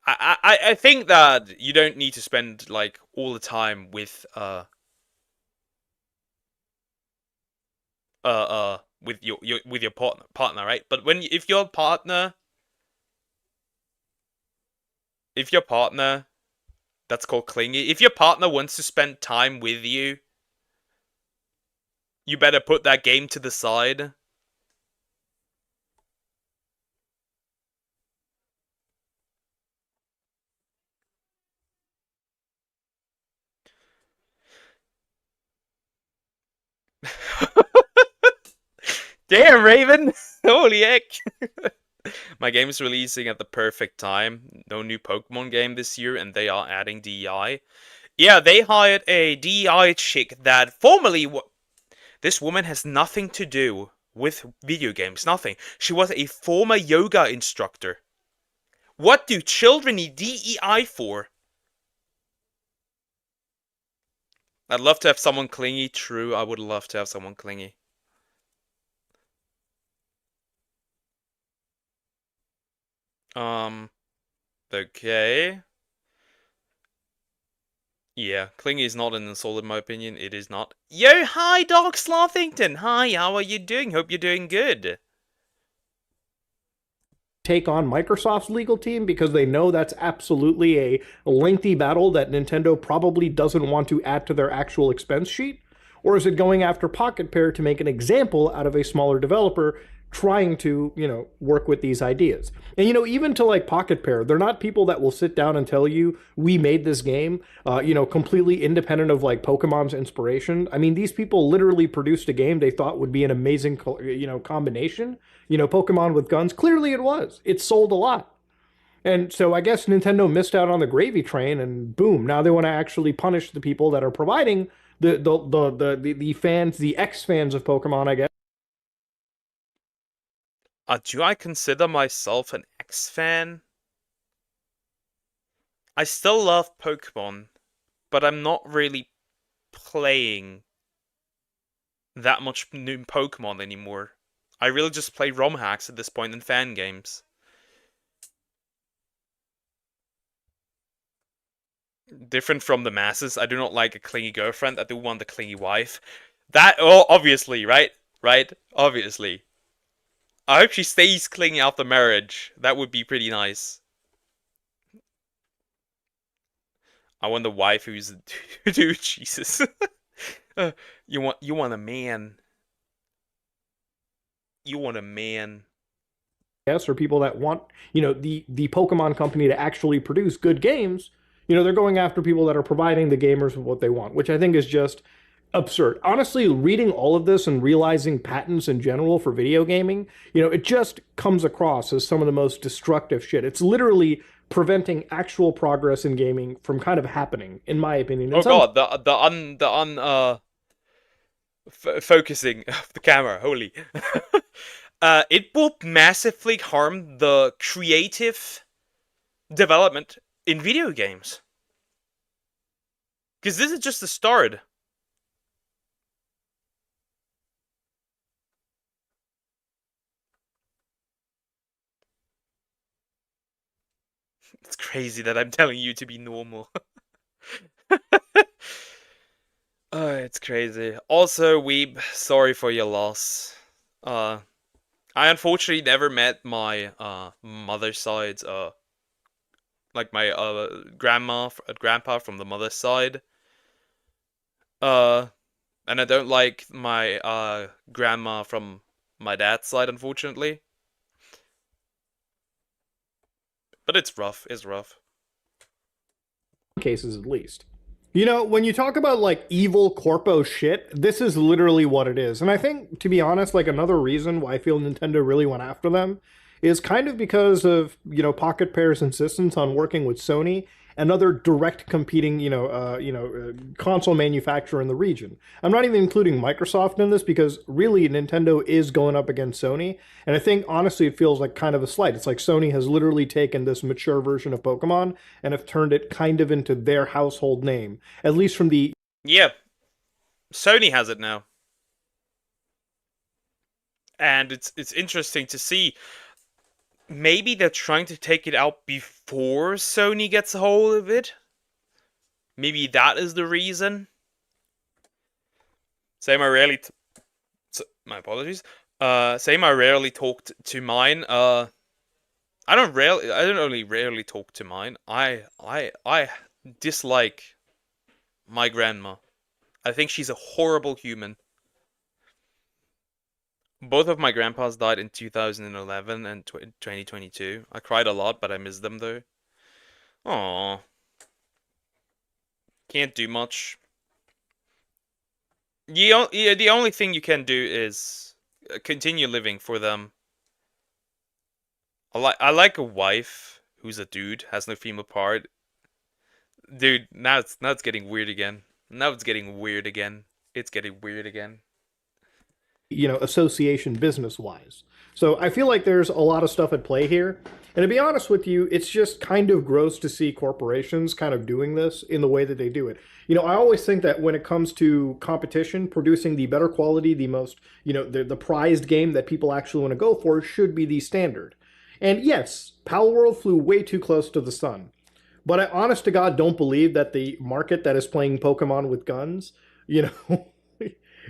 I think that you don't need to spend all the time with your partner, right? But if your partner, that's called clingy. If your partner wants to spend time with you, you better put that game to the side. Damn, Raven! Holy heck! My game is releasing at the perfect time. No new Pokemon game this year, and they are adding DEI. Yeah, they hired a DEI chick that formerly... This woman has nothing to do with video games. Nothing. She was a former yoga instructor. What do children need DEI for? I'd love to have someone clingy. True, I would love to have someone clingy. Okay. Yeah, clingy is not an insult in my opinion. It is not. Yo, hi, Dark Slothington. Hi, how are you doing? Hope you're doing good. Take on Microsoft's legal team because they know that's absolutely a lengthy battle that Nintendo probably doesn't want to add to their actual expense sheet? Or is it going after Pocket Pair to make an example out of a smaller developer trying to, work with these ideas. And, even to like Pocket Pair, they're not people that will sit down and tell you, we made this game, completely independent of like Pokemon's inspiration. I mean, these people literally produced a game they thought would be an amazing, combination. Pokemon with guns. Clearly it was. It sold a lot. And so I guess Nintendo missed out on the gravy train, and boom, now they want to actually punish the people that are providing the fans, the ex-fans of Pokemon, I guess. Do I consider myself an X-fan? I still love Pokemon, but I'm not really playing that much new Pokemon anymore. I really just play ROM hacks at this point in fan games. Different from the masses, I do not like a clingy girlfriend, I do want a clingy wife. That, oh, obviously, right? Right? Obviously. I hope she stays clingy after marriage. That would be pretty nice. I want a wife who's... Dude, Jesus. You want a man. You want a man. Yes, or people that want, the Pokemon company to actually produce good games, they're going after people that are providing the gamers with what they want, which I think is just absurd. Honestly, reading all of this and realizing patents in general for video gaming, it just comes across as some of the most destructive shit. It's literally preventing actual progress in gaming from kind of happening, in my opinion. Oh god, focusing of the camera, holy. It will massively harm the creative development in video games. Because this is just the start. It's crazy that I'm telling you to be normal. Oh, it's crazy. Also, Weeb, sorry for your loss. I unfortunately never met my mother's side, like my grandpa from the mother's side. And I don't like my grandma from my dad's side, unfortunately. But it's rough. It's rough. Cases at least. When you talk about like evil corpo shit, this is literally what it is. And I think, to be honest, like another reason why I feel Nintendo really went after them is kind of because of, Pocket Pair's insistence on working with Sony, another direct competing, console manufacturer in the region. I'm not even including Microsoft in this because really Nintendo is going up against Sony. And I think, honestly, it feels like kind of a slight. It's like Sony has literally taken this mature version of Pokemon and have turned it kind of into their household name, at least from the... Yeah. Sony has it now. And it's interesting to see. Maybe they're trying to take it out before Sony gets a hold of it. Maybe that is the reason. Same, I rarely... my apologies. Same, I rarely talked to mine. I don't only rarely talk to mine. I dislike my grandma. I think she's a horrible human. Both of my grandpas died in 2011 and 2022. I cried a lot, but I miss them though. Aww. Can't do much. The only thing you can do is continue living for them. I like a wife who's a dude, has no female part. Dude, now it's getting weird again. Now it's getting weird again. It's getting weird again. Association business-wise. So I feel like there's a lot of stuff at play here. And to be honest with you, it's just kind of gross to see corporations kind of doing this in the way that they do it. I always think that when it comes to competition, producing the better quality, the most, the prized game that people actually want to go for should be the standard. And yes, Pal World flew way too close to the sun. But I honest to God don't believe that the market that is playing Pokemon with guns,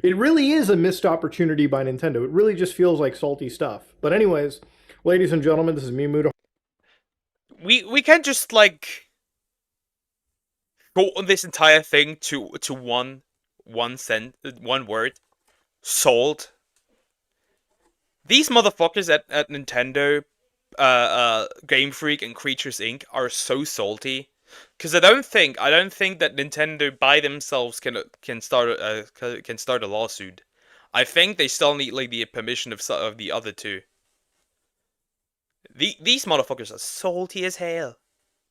it really is a missed opportunity by Nintendo. It really just feels like salty stuff. But anyways, ladies and gentlemen, this is Mimu. We can't just like go on this entire thing to one word. Sold. These motherfuckers at Nintendo, Game Freak and Creatures Inc. are so salty. Because I don't think that Nintendo by themselves can start a lawsuit. I think they still need like the permission of the other two. These motherfuckers are salty as hell.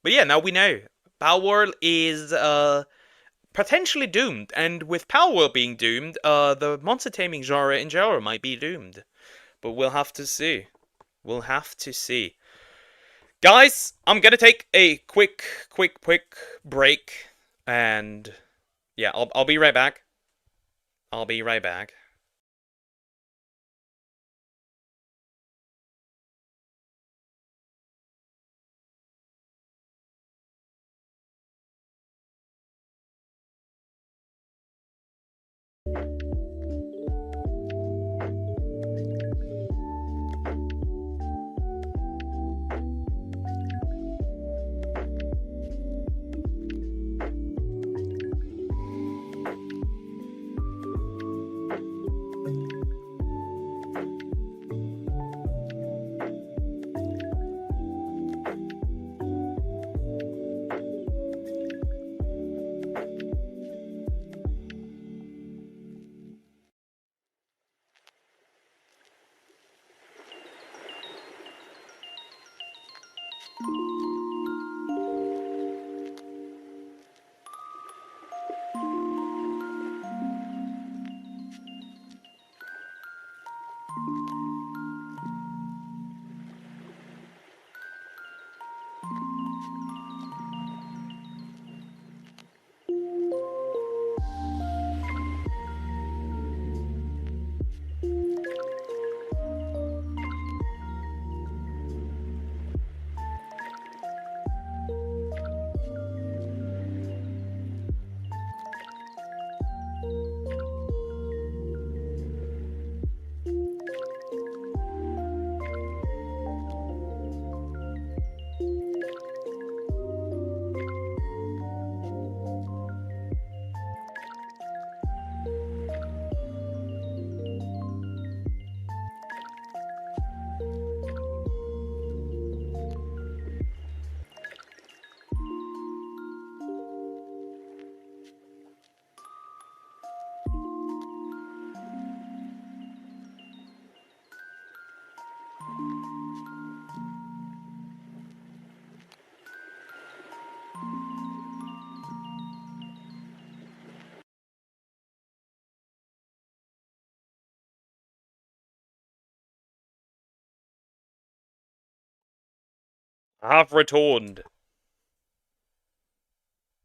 But yeah, now we know Palworld is potentially doomed, and with Palworld being doomed, the monster taming genre in general might be doomed. But we'll have to see. We'll have to see. Guys, I'm gonna take a quick break, and yeah, I'll be right back. I'll be right back. I've returned.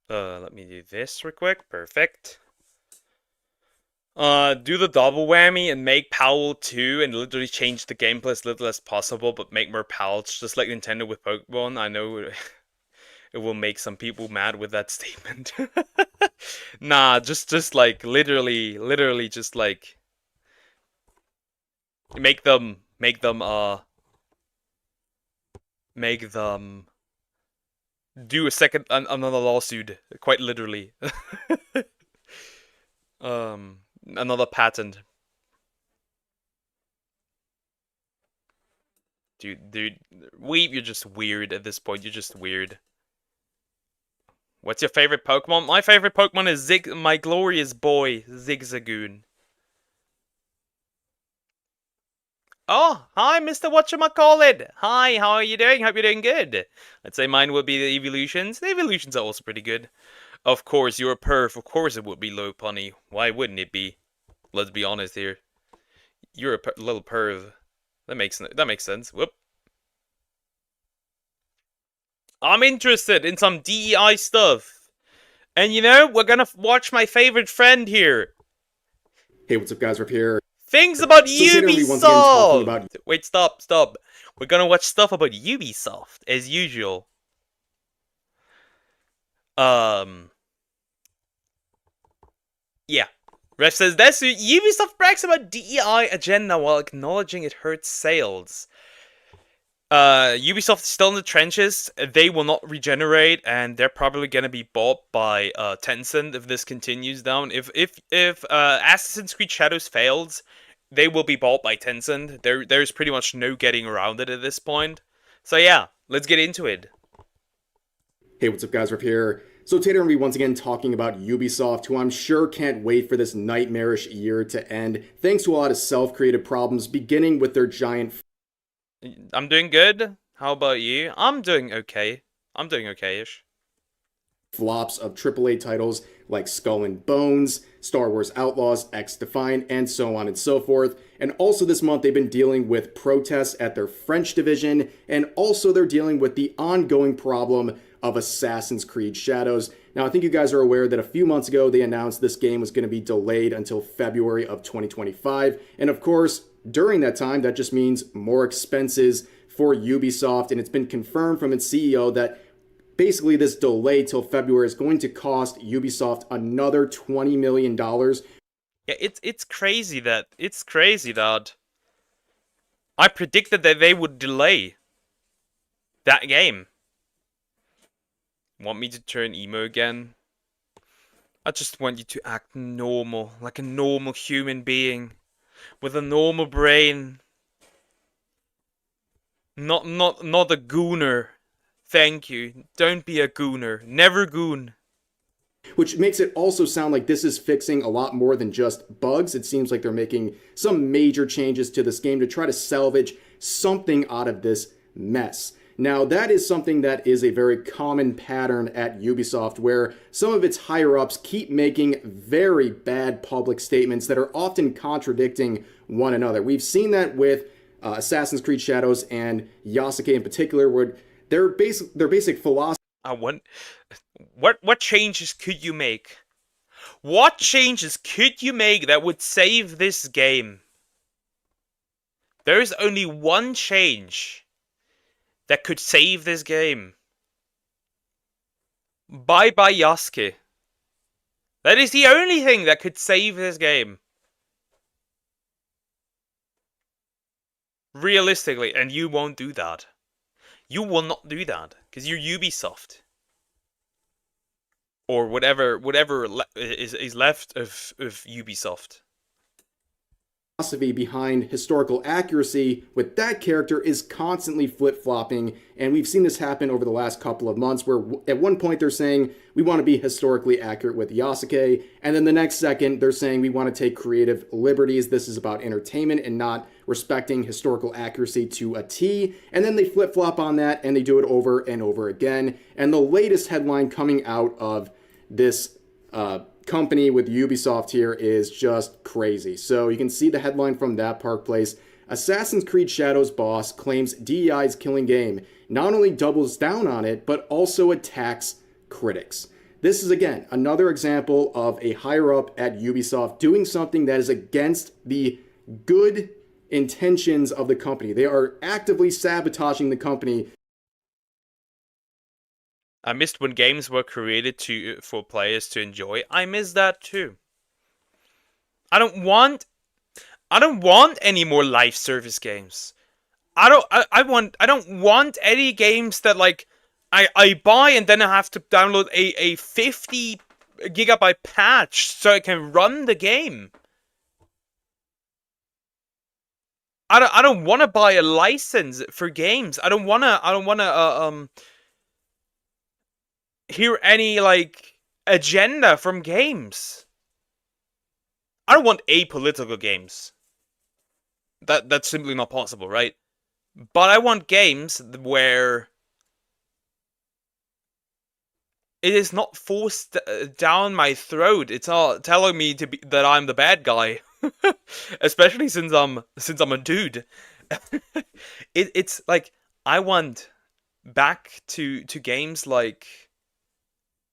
Let me do this real quick. Perfect. Do the double whammy and make Powell 2 and literally change the gameplay as little as possible, but make more pals, just like Nintendo with Pokemon. I know it will make some people mad with that statement. Nah, just like literally just like make them do a second another lawsuit, quite literally. Another patent. Dude, Weeb, you're just weird at this point. You're just weird. What's your favorite Pokemon? My favorite Pokemon is my glorious boy, Zigzagoon. Oh, hi, Mr. Whatchamacallit. Hi, how are you doing? Hope you're doing good. I'd say mine would be the evolutions. The evolutions are also pretty good. Of course, you're a perv. Of course it would be low punny. Why wouldn't it be? Let's be honest here. You're a little perv. That makes sense. Whoop. I'm interested in some DEI stuff. And you know, we're gonna watch my favorite friend here. Hey, what's up, guys? Rip here. Things about So today once again talking Ubisoft! about... Wait, stop. We're gonna watch stuff about Ubisoft, as usual. Yeah. Ref says this, Ubisoft brags about DEI agenda while acknowledging it hurts sales. Ubisoft is still in the trenches. They will not regenerate, and they're probably gonna be bought by Tencent if this continues down. If Assassin's Creed Shadows fails, they will be bought by Tencent. There's pretty much no getting around it at this point. So yeah, let's get into it. Hey, what's up guys, Riff here. So today we're going to be once again talking about Ubisoft, who I'm sure can't wait for this nightmarish year to end, thanks to a lot of self-created problems, beginning with their giant... I'm doing good. How about you? I'm doing okay. I'm doing okay-ish. Flops of AAA titles like Skull and Bones, Star Wars Outlaws, X-Defined, and so on and so forth. And also this month they've been dealing with protests at their French division, and also they're dealing with the ongoing problem of Assassin's Creed Shadows. Now I think you guys are aware that a few months ago they announced this game was going to be delayed until February of 2025. And of course, during that time, that just means more expenses for Ubisoft, and it's been confirmed from its CEO that basically this delay till February is going to cost Ubisoft another $20 million. Yeah, it's crazy that I predicted that they would delay that game. Want me to turn emo again? I just want you to act normal, like a normal human being with a normal brain. Not a gooner. Thank you. Don't be a gooner. Never goon. Which makes it also sound like this is fixing a lot more than just bugs. It seems like they're making some major changes to this game to try to salvage something out of this mess. Now, that is something that is a very common pattern at Ubisoft, where some of its higher-ups keep making very bad public statements that are often contradicting one another. We've seen that with Assassin's Creed Shadows and Yasuke in particular, where their basic philosophy... What changes could you make? What changes could you make that would save this game? There is only one change that could save this game. Bye-bye Yasuke. That is the only thing that could save this game. Realistically, and you won't do that. You will not do that, because you're Ubisoft. Or whatever is left of Ubisoft. Philosophy behind historical accuracy with that character is constantly flip-flopping, and we've seen this happen over the last couple of months, where at one point they're saying we want to be historically accurate with Yasuke, and then the next second they're saying we want to take creative liberties, this is about entertainment and not respecting historical accuracy to a T, and then they flip-flop on that and they do it over and over again. And the latest headline coming out of this company with Ubisoft here is just crazy. So you can see the headline from that Park Place. Assassin's Creed Shadows boss claims DEI is killing game. Not only doubles down on it, but also attacks critics. This is, again, another example of a higher-up at Ubisoft doing something that is against the good intentions of the company. They are actively sabotaging the company. I missed when games were created for players to enjoy. I miss that too. I don't want any more live service games. I don't want any games that like I buy and then I have to download a 50 gigabyte patch so I can run the game. I don't want to buy a license for games. I don't want to hear any like agenda from games. I don't want apolitical games. That's simply not possible, right? But I want games where it is not forced down my throat. It's all telling me that I'm the bad guy, especially since I'm a dude. It's like I want back to games like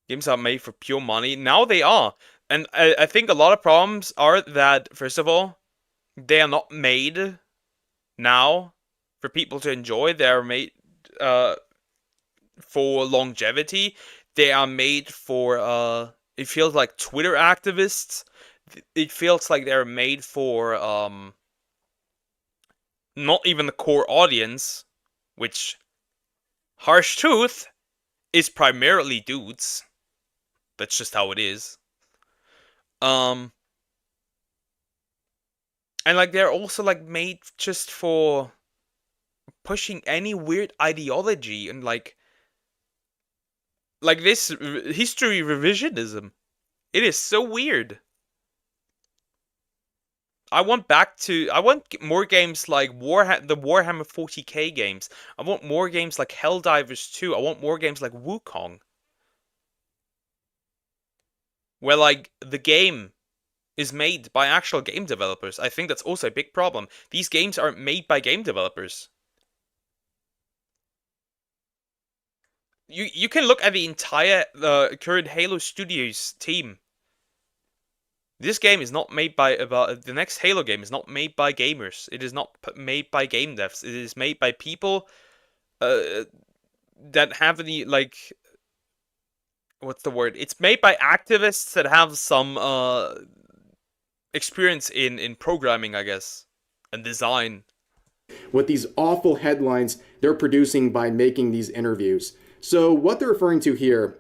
games are made for pure money. Now they are. And I think a lot of problems are that, first of all, they are not made now for people to enjoy. They are made for longevity. They are made for, it feels like Twitter activists. It feels like they're made for not even the core audience, which, harsh truth, is primarily dudes. That's just how it is. And like they're also like made just for pushing any weird ideology and like this history revisionism. It is so weird. I want more games like the Warhammer 40k games. I want more games like Helldivers 2. I want more games like Wukong. Where like the game is made by actual game developers. I think that's also a big problem. These games aren't made by game developers. You can look at the entire current Halo Studios team. This game is not made by the next Halo game is not made by gamers. It is not made by game devs. It is made by people that have the like what's the word? It's made by activists that have some experience in programming, I guess, and design. With these awful headlines they're producing by making these interviews. So what they're referring to here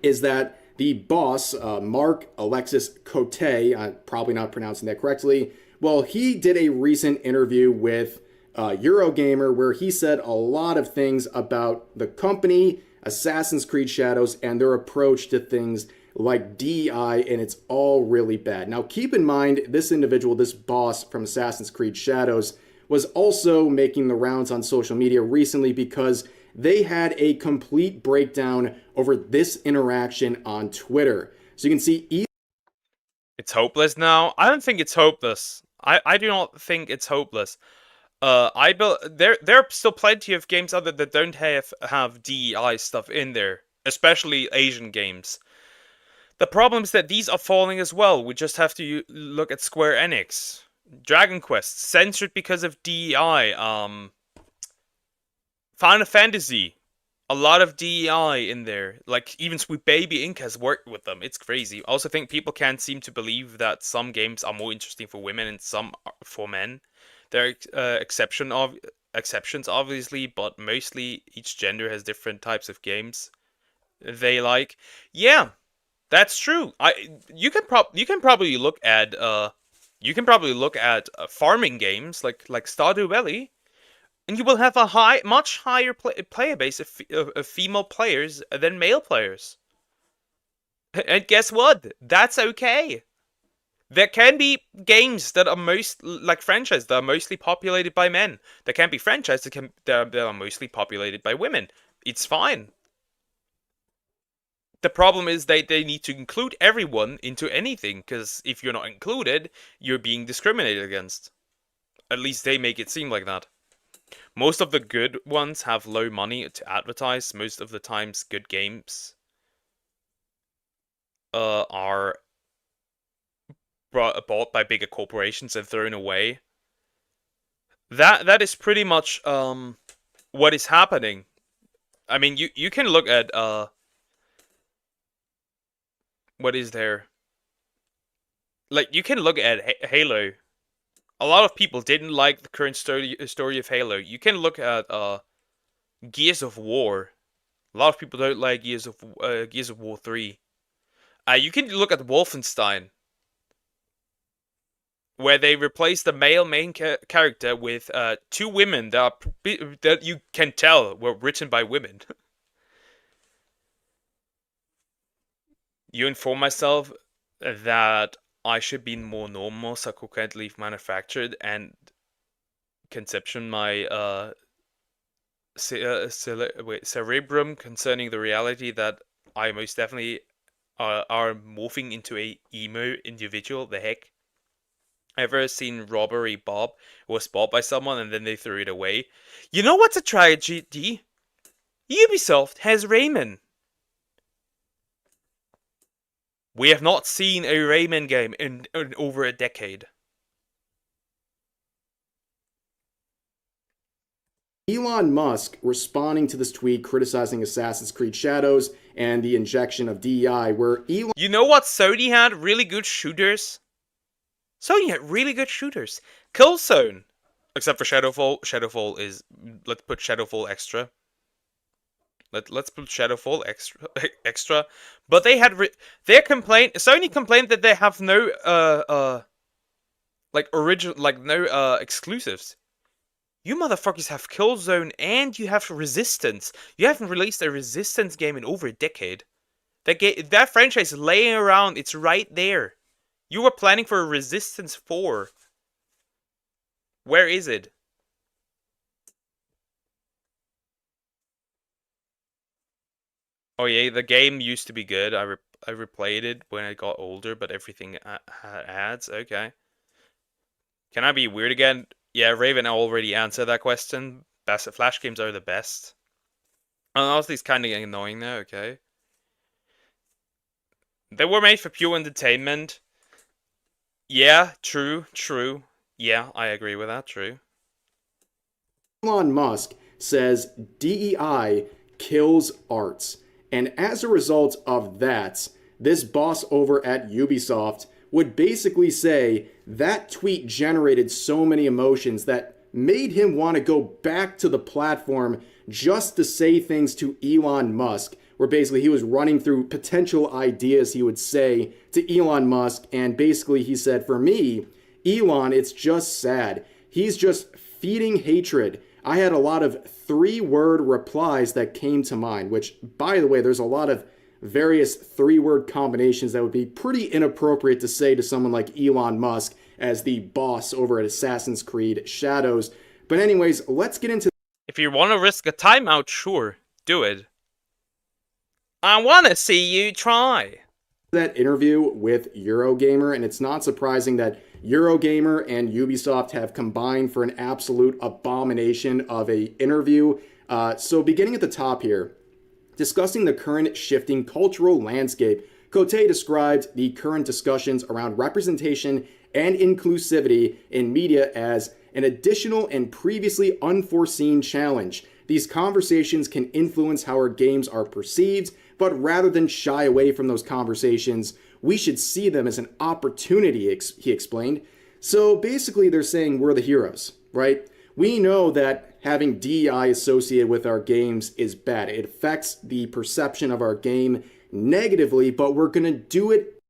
is that the boss, Mark Alexis Cote, I'm probably not pronouncing that correctly, well, he did a recent interview with Eurogamer where he said a lot of things about the company, Assassin's Creed Shadows, and their approach to things like DEI, and it's all really bad. Now, keep in mind, this individual, this boss from Assassin's Creed Shadows, was also making the rounds on social media recently because they had a complete breakdown over this interaction on Twitter. So you can see... It's hopeless now? I don't think it's hopeless. I do not think it's hopeless. There are still plenty of games out there that don't have DEI stuff in there. Especially Asian games. The problem is that these are falling as well. We just have to look at Square Enix. Dragon Quest, censored because of DEI. Final Fantasy, a lot of DEI in there. Like, even Sweet Baby Inc. has worked with them. It's crazy. I also think people can't seem to believe that some games are more interesting for women and some are for men. There are exceptions, obviously, but mostly each gender has different types of games they like. Yeah, that's true. You can probably look at farming games like Stardew Valley, and you will have a much higher player base of female players than male players. And guess what? That's okay. There can be games that are franchises that are mostly populated by men. There can be franchises that are mostly populated by women. It's fine. The problem is they need to include everyone into anything, because if you're not included, you're being discriminated against. At least they make it seem like that. Most of the good ones have low money to advertise. Most of the times, good games are bought by bigger corporations and thrown away. That is pretty much what is happening. I mean, you can look at what is there? Like, you can look at Halo. A lot of people didn't like the current story of Halo. You can look at Gears of War. A lot of people don't like Gears of War 3. You can look at Wolfenstein, where they replaced the male main character with two women that you can tell were written by women. You inform myself that I should be more normal, subsequently manufactured, and conception my cerebrum concerning the reality that I most definitely are morphing into a emo individual. The heck? Ever seen Robbery Bob? It was bought by someone and then they threw it away. You know what's a tragedy? Ubisoft has Rayman. We have not seen a Rayman game in over a decade. Elon Musk responding to this tweet criticizing Assassin's Creed Shadows and the injection of DEI, where Elon... You know what Sony had? Really good shooters. Sony had really good shooters. Killzone. Except for Shadowfall. Shadowfall is... Let's put Shadowfall extra. Let's put Shadowfall extra. But they had... Sony complained that they have no... like original, like no exclusives. You motherfuckers have Killzone and you have Resistance. You haven't released a Resistance game in over a decade. That franchise is laying around. It's right there. You were planning for a Resistance 4. Where is it? Oh yeah, the game used to be good. I replayed it when I got older, but everything had ads. Okay. Can I be weird again? Yeah, Raven already answered that question. Best Flash games are the best. Honestly, it's kind of annoying now. Okay. They were made for pure entertainment. Yeah, true. Yeah, I agree with that. True. Elon Musk says DEI kills arts. And as a result of that, this boss over at Ubisoft would basically say that tweet generated so many emotions that made him want to go back to the platform just to say things to Elon Musk, where basically he was running through potential ideas he would say to Elon Musk, and basically he said, for me, Elon, it's just sad. He's just feeding hatred. I had a lot of 3-word replies that came to mind, which, by the way, there's a lot of various 3-word combinations that would be pretty inappropriate to say to someone like Elon Musk as the boss over at Assassin's Creed Shadows. But anyways, let's get into... If you want to risk a timeout, sure, do it. I want to see you try. That interview with Eurogamer, and it's not surprising that Eurogamer and Ubisoft have combined for an absolute abomination of a interview. So beginning at the top here, discussing the current shifting cultural landscape, Cote described the current discussions around representation and inclusivity in media as an additional and previously unforeseen challenge. These conversations can influence how our games are perceived, but rather than shy away from those conversations, we should see them as an opportunity, he explained. So basically they're saying we're the heroes, right? We know that having DEI associated with our games is bad. It affects the perception of our game negatively, but we're going to do it.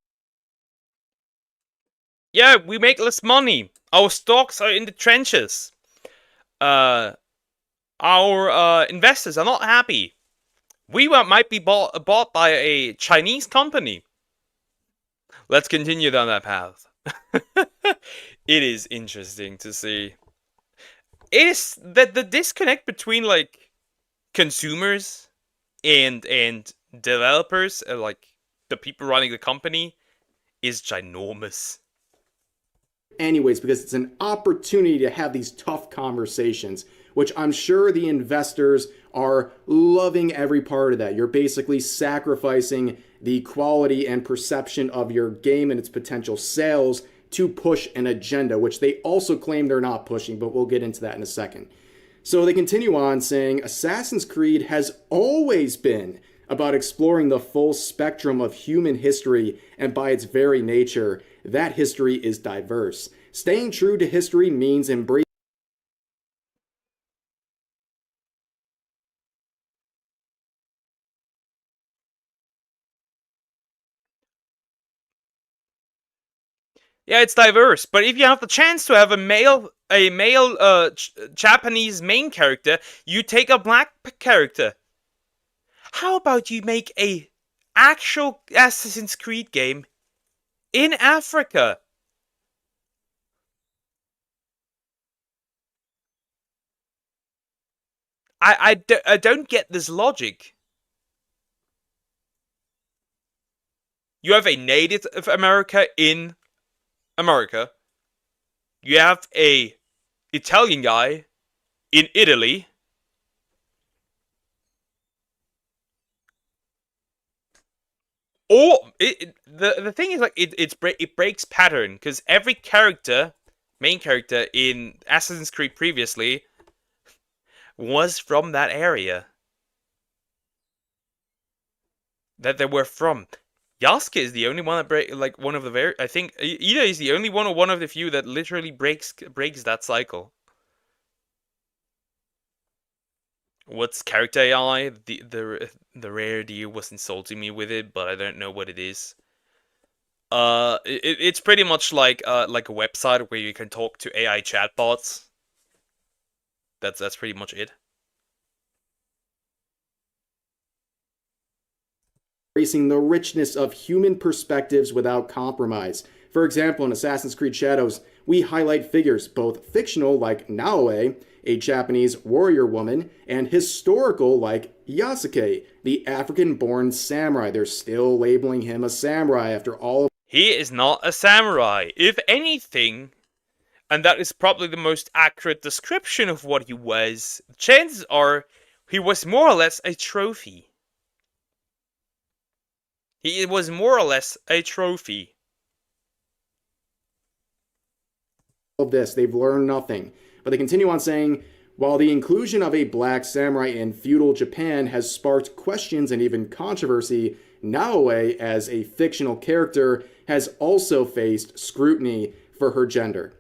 Yeah, we make less money. Our stocks are in the trenches. Our investors are not happy. We might be bought by a Chinese company. Let's continue down that path. It is interesting to see. It is that the disconnect between like consumers and developers, like the people running the company, is ginormous. Anyways, because it's an opportunity to have these tough conversations, which I'm sure the investors are loving every part of that. You're basically sacrificing the quality and perception of your game and its potential sales to push an agenda, which they also claim they're not pushing, but we'll get into that in a second. So they continue on saying, Assassin's Creed has always been about exploring the full spectrum of human history, and by its very nature, that history is diverse. Staying true to history means embracing. Yeah, it's diverse, but if you have the chance to have a male Japanese main character, you take a black character. How about you make a actual Assassin's Creed game in Africa? I don't get this logic. You have a Native America in America. You have a Italian guy in Italy. Or the thing is, like, it breaks pattern, because every character, main character in Assassin's Creed previously, was from that area that they were from. Yasuke is the only one that one of the very, I think either is the only one or one of the few that literally breaks that cycle. What's character AI? The rare deal was insulting me with it, but I don't know what it is. It's pretty much like a website where you can talk to AI chatbots. That's pretty much it. Embracing the richness of human perspectives without compromise. For example, in Assassin's Creed Shadows, we highlight figures, both fictional like Naoe, a Japanese warrior woman, and historical like Yasuke, the African-born samurai. They're still labeling him a samurai after all of... He is not a samurai. If anything, and that is probably the most accurate description of what he was, chances are he was more or less a trophy. He was more or less a trophy. Of this, they've learned nothing. But they continue on saying, while the inclusion of a black samurai in feudal Japan has sparked questions and even controversy, Naoe, as a fictional character, has also faced scrutiny for her gender.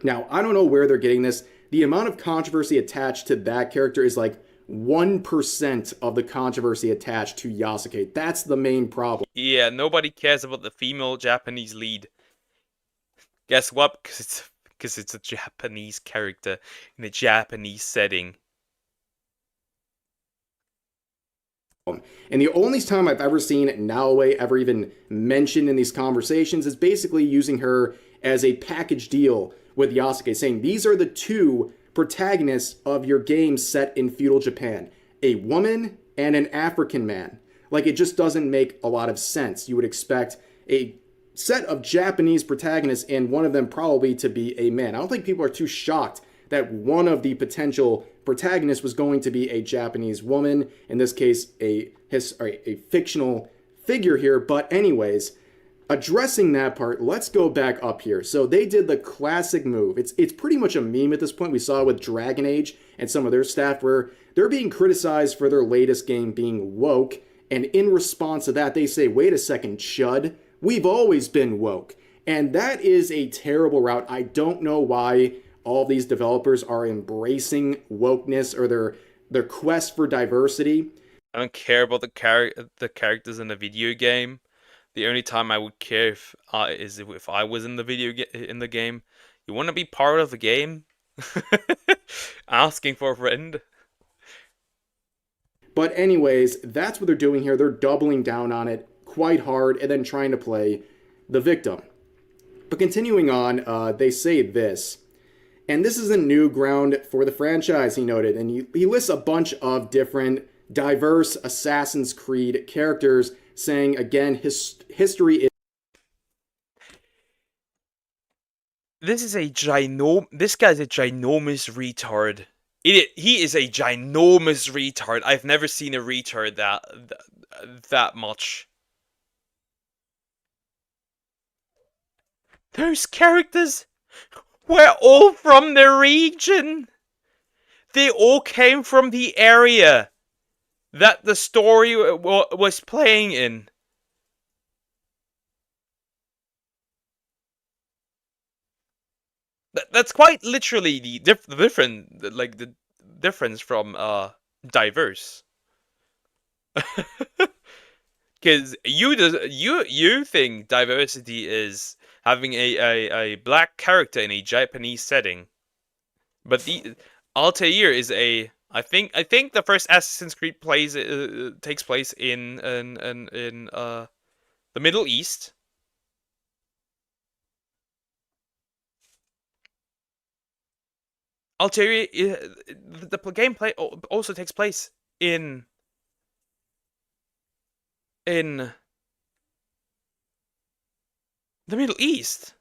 Now, I don't know where they're getting this. The amount of controversy attached to that character is like 1% of the controversy attached to Yasuke. That's the main problem. Yeah, nobody cares about the female Japanese lead. Guess what? Because it's a Japanese character in a Japanese setting. And the only time I've ever seen Naoe ever even mentioned in these conversations is basically using her as a package deal with Yasuke, saying these are the two protagonists of your game set in feudal Japan, a woman and an African man. Like, it just doesn't make a lot of sense. You would expect a set of Japanese protagonists and one of them probably to be a man. I don't think people are too shocked that one of the potential protagonists was going to be a Japanese woman, in this case a fictional figure here. But anyways, addressing that part, let's go back up here. So they did the classic move. It's pretty much a meme at this point. We saw it with Dragon Age and some of their staff where they're being criticized for their latest game being woke, and in response to that they say, wait a second, chud, we've always been woke. And that is a terrible route. I don't know why all these developers are embracing wokeness or their quest for diversity. I don't care about the characters in a video game. The only time I would care is if I was in the game. You want to be part of the game? Asking for a friend. But anyways, that's what they're doing here. They're doubling down on it quite hard and then trying to play the victim. But continuing on, they say this. And this is a new ground for the franchise, he noted. And he lists a bunch of different diverse Assassin's Creed characters, saying, again, history is... This guy's a ginormous retard. He is a ginormous retard. I've never seen a retard that much. Those characters were all from the region. They all came from the area that the story was playing in. That's quite literally the difference from diverse. Because you think diversity is having a black character in a Japanese setting, but Altair is I think the first Assassin's Creed takes place in the Middle East. Altair, the gameplay also takes place in the Middle East.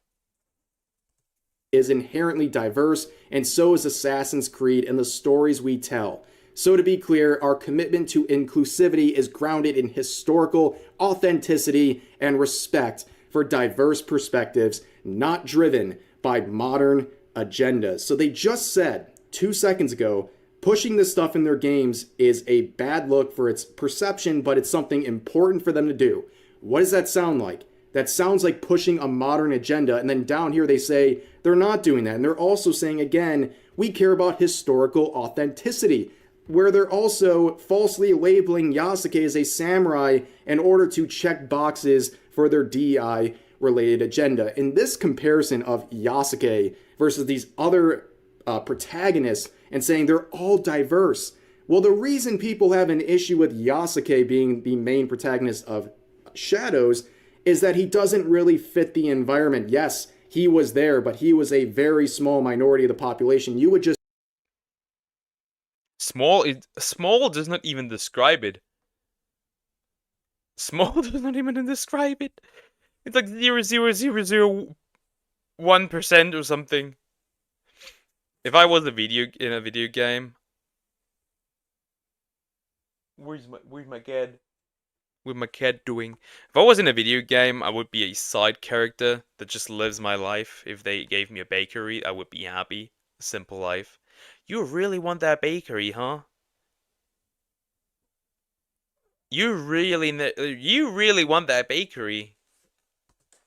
Is inherently diverse, and so is Assassin's Creed and the stories we tell. So to be clear, our commitment to inclusivity is grounded in historical authenticity and respect for diverse perspectives, not driven by modern agendas. So they just said 2 seconds ago, pushing this stuff in their games is a bad look for its perception, but it's something important for them to do. What does that sound like? That sounds like pushing a modern agenda, and then down here they say they're not doing that. And they're also saying, again, we care about historical authenticity, where they're also falsely labeling Yasuke as a samurai in order to check boxes for their DEI, related agenda. In this comparison of Yasuke versus these other protagonists and saying they're all diverse, well, the reason people have an issue with Yasuke being the main protagonist of Shadows is that he doesn't really fit the environment. Yes, he was there, but he was a very small minority of the population. You would just small does not even describe it. Small does not even describe it. It's like 0.0001% or something. If I was in a video game, where's my cat? What's my cat doing? If I was in a video game, I would be a side character that just lives my life. If they gave me a bakery, I would be happy. Simple life. You really want that bakery, huh? You really want that bakery.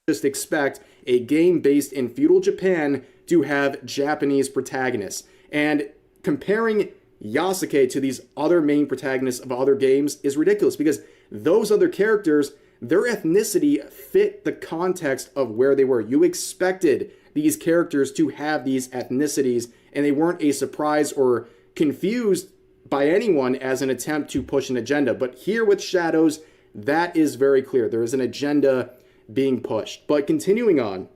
Just expect a game based in feudal Japan to have Japanese protagonists. And comparing Yasuke to these other main protagonists of other games is ridiculous because those other characters, their ethnicity fit the context of where they were. You expected these characters to have these ethnicities, and they weren't a surprise or confused by anyone as an attempt to push an agenda. But here with Shadows, that is very clear. There is an agenda being pushed. But continuing on,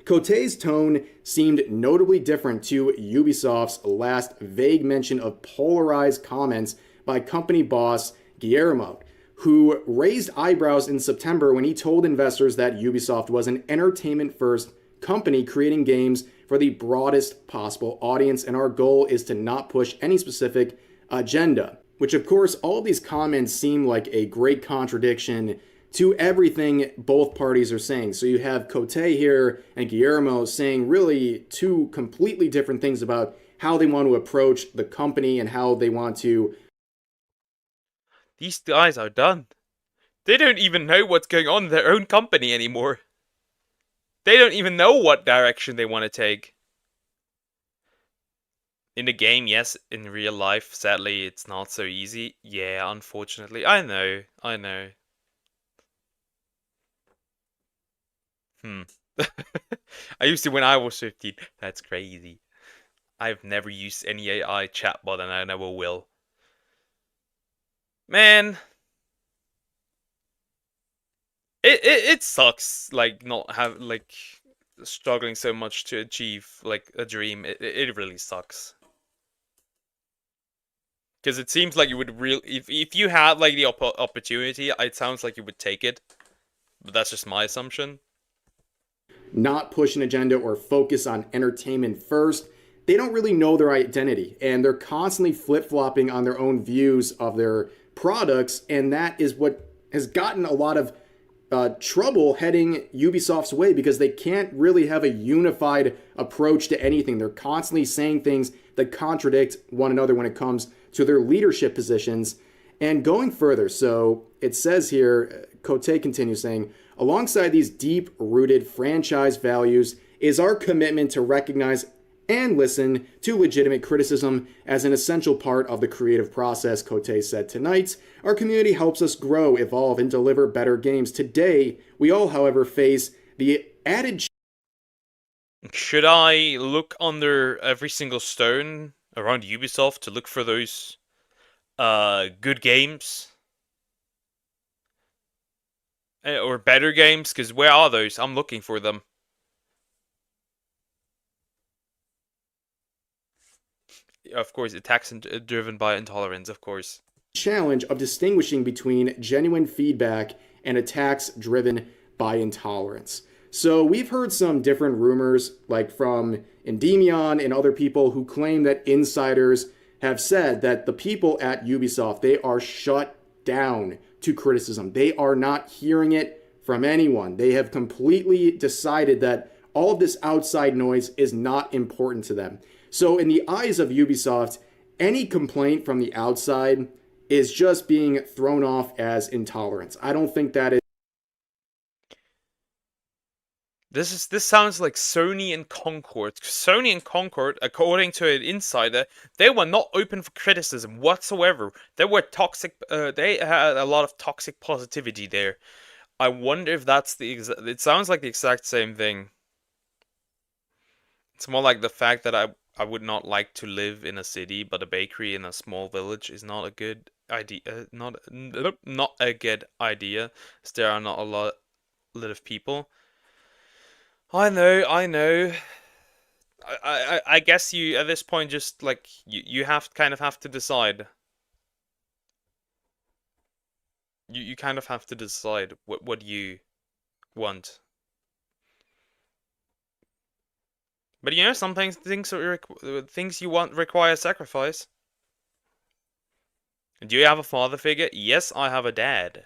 Kotei's tone seemed notably different to Ubisoft's last vague mention of polarized comments by company boss Guillermo, who raised eyebrows in September when he told investors that Ubisoft was an entertainment-first company creating games for the broadest possible audience, and our goal is to not push any specific agenda. Which, of course, all of these comments seem like a great contradiction to everything both parties are saying. So you have Kotei here and Guillermo saying really two completely different things about how they want to approach the company and how they want to... These guys are done. They don't even know what's going on in their own company anymore. They don't even know what direction they want to take. In the game, yes. In real life, sadly, it's not so easy. Yeah, unfortunately. I know. I used to when I was 15. That's crazy. I've never used any AI chatbot and I never will. Man. It sucks, like, not have, like, struggling so much to achieve, like, a dream. It really sucks. Because it seems like you would if you had, like, the opportunity, it sounds like you would take it. But that's just my assumption. Not push an agenda or focus on entertainment first. They don't really know their identity, and they're constantly flip-flopping on their own views of their products, and that is what has gotten a lot of trouble heading Ubisoft's way because they can't really have a unified approach to anything. They're constantly saying things that contradict one another when it comes to their leadership positions. And going further, so it says here, Kotei continues saying, alongside these deep-rooted franchise values is our commitment to recognize and listen to legitimate criticism as an essential part of the creative process, Kotei said tonight. Our community helps us grow, evolve, and deliver better games. Today, we all, however, face the added... Should I look under every single stone around Ubisoft to look for those good games? Or better games? Because where are those? I'm looking for them. Of course, attacks driven by intolerance, of course. Challenge of distinguishing between genuine feedback and attacks driven by intolerance. So we've heard some different rumors, like from Endymion and other people who claim that insiders have said that the people at Ubisoft, they are shut down to criticism. They are not hearing it from anyone. They have completely decided that all of this outside noise is not important to them. So in the eyes of Ubisoft, any complaint from the outside is just being thrown off as intolerance. I don't think that is... This sounds like Sony and Concord. Sony and Concord, according to an insider, they were not open for criticism whatsoever. They were toxic. They had a lot of toxic positivity there. I wonder if that's the exact... It sounds like the exact same thing. It's more like the fact that I would not like to live in a city, but a bakery in a small village is not a good idea. Not a good idea, as there are not a lot of people. I know. I guess you at this point just like you have to decide. You kind of have to decide what you want. But you know, sometimes things you want require sacrifice. Do you have a father figure? Yes, I have a dad.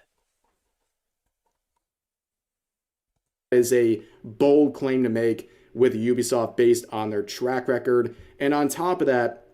Is a bold claim to make with Ubisoft based on their track record. And on top of that,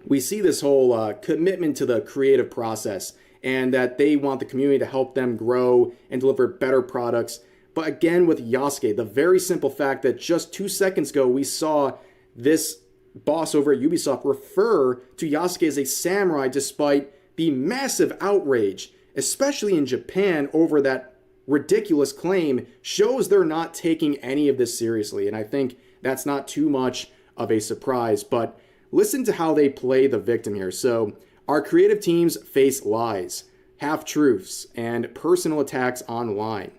we see this whole commitment to the creative process and that they want the community to help them grow and deliver better products. But again, with Yasuke, the very simple fact that just 2 seconds ago we saw this boss over at Ubisoft refer to Yasuke as a samurai despite the massive outrage, especially in Japan, over that ridiculous claim, shows they're not taking any of this seriously. And I think that's not too much of a surprise. But listen to how they play the victim here. So our creative teams face lies, half-truths, and personal attacks online.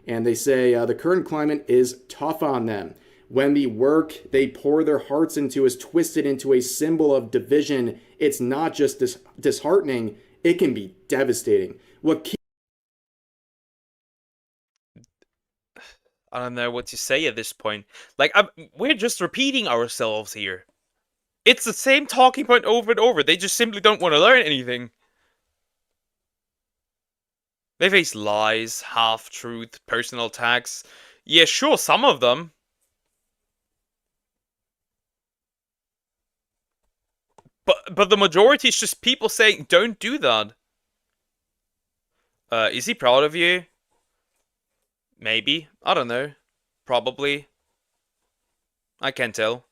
And they say the current climate is tough on them. When the work they pour their hearts into is twisted into a symbol of division, it's not just disheartening, it can be devastating. I don't know what to say at this point. Like, we're just repeating ourselves here. It's the same talking point over and over. They just simply don't want to learn anything. They face lies, half-truth, personal attacks. Yeah, sure, some of them. But the majority is just people saying, don't do that. Is he proud of you? Maybe. I don't know. Probably. I can't tell.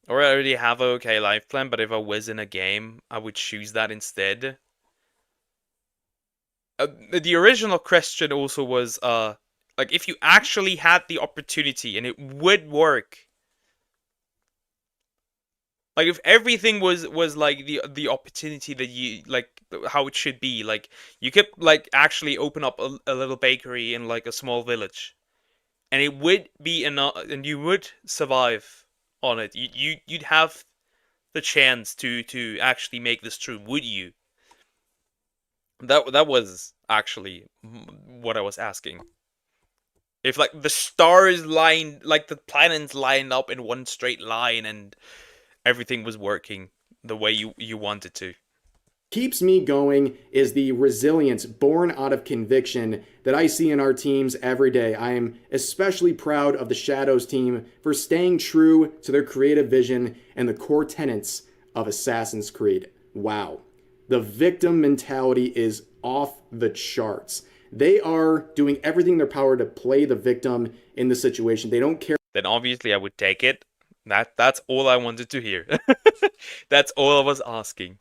Or I already have a okay life plan, but if I was in a game, I would choose that instead. The original question also was, like, if you actually had the opportunity and it would work. Like, if everything was like the opportunity that you, like, how it should be. Like, you could, like, actually open up a little bakery in, like, a small village. And it would be enough, and you would survive on it. You'd have the chance to actually make this true, would you? That was actually what I was asking. If, like, the stars lined, like, the planets lined up in one straight line and everything was working the way you wanted to. Keeps me going is the resilience born out of conviction that I see in our teams every day. I am especially proud of the Shadows team for staying true to their creative vision and the core tenets of Assassin's Creed. Wow. The victim mentality is off the charts. They are doing everything in their power to play the victim in the situation. They don't care. Then obviously I would take it. That's all I wanted to hear. That's all I was asking.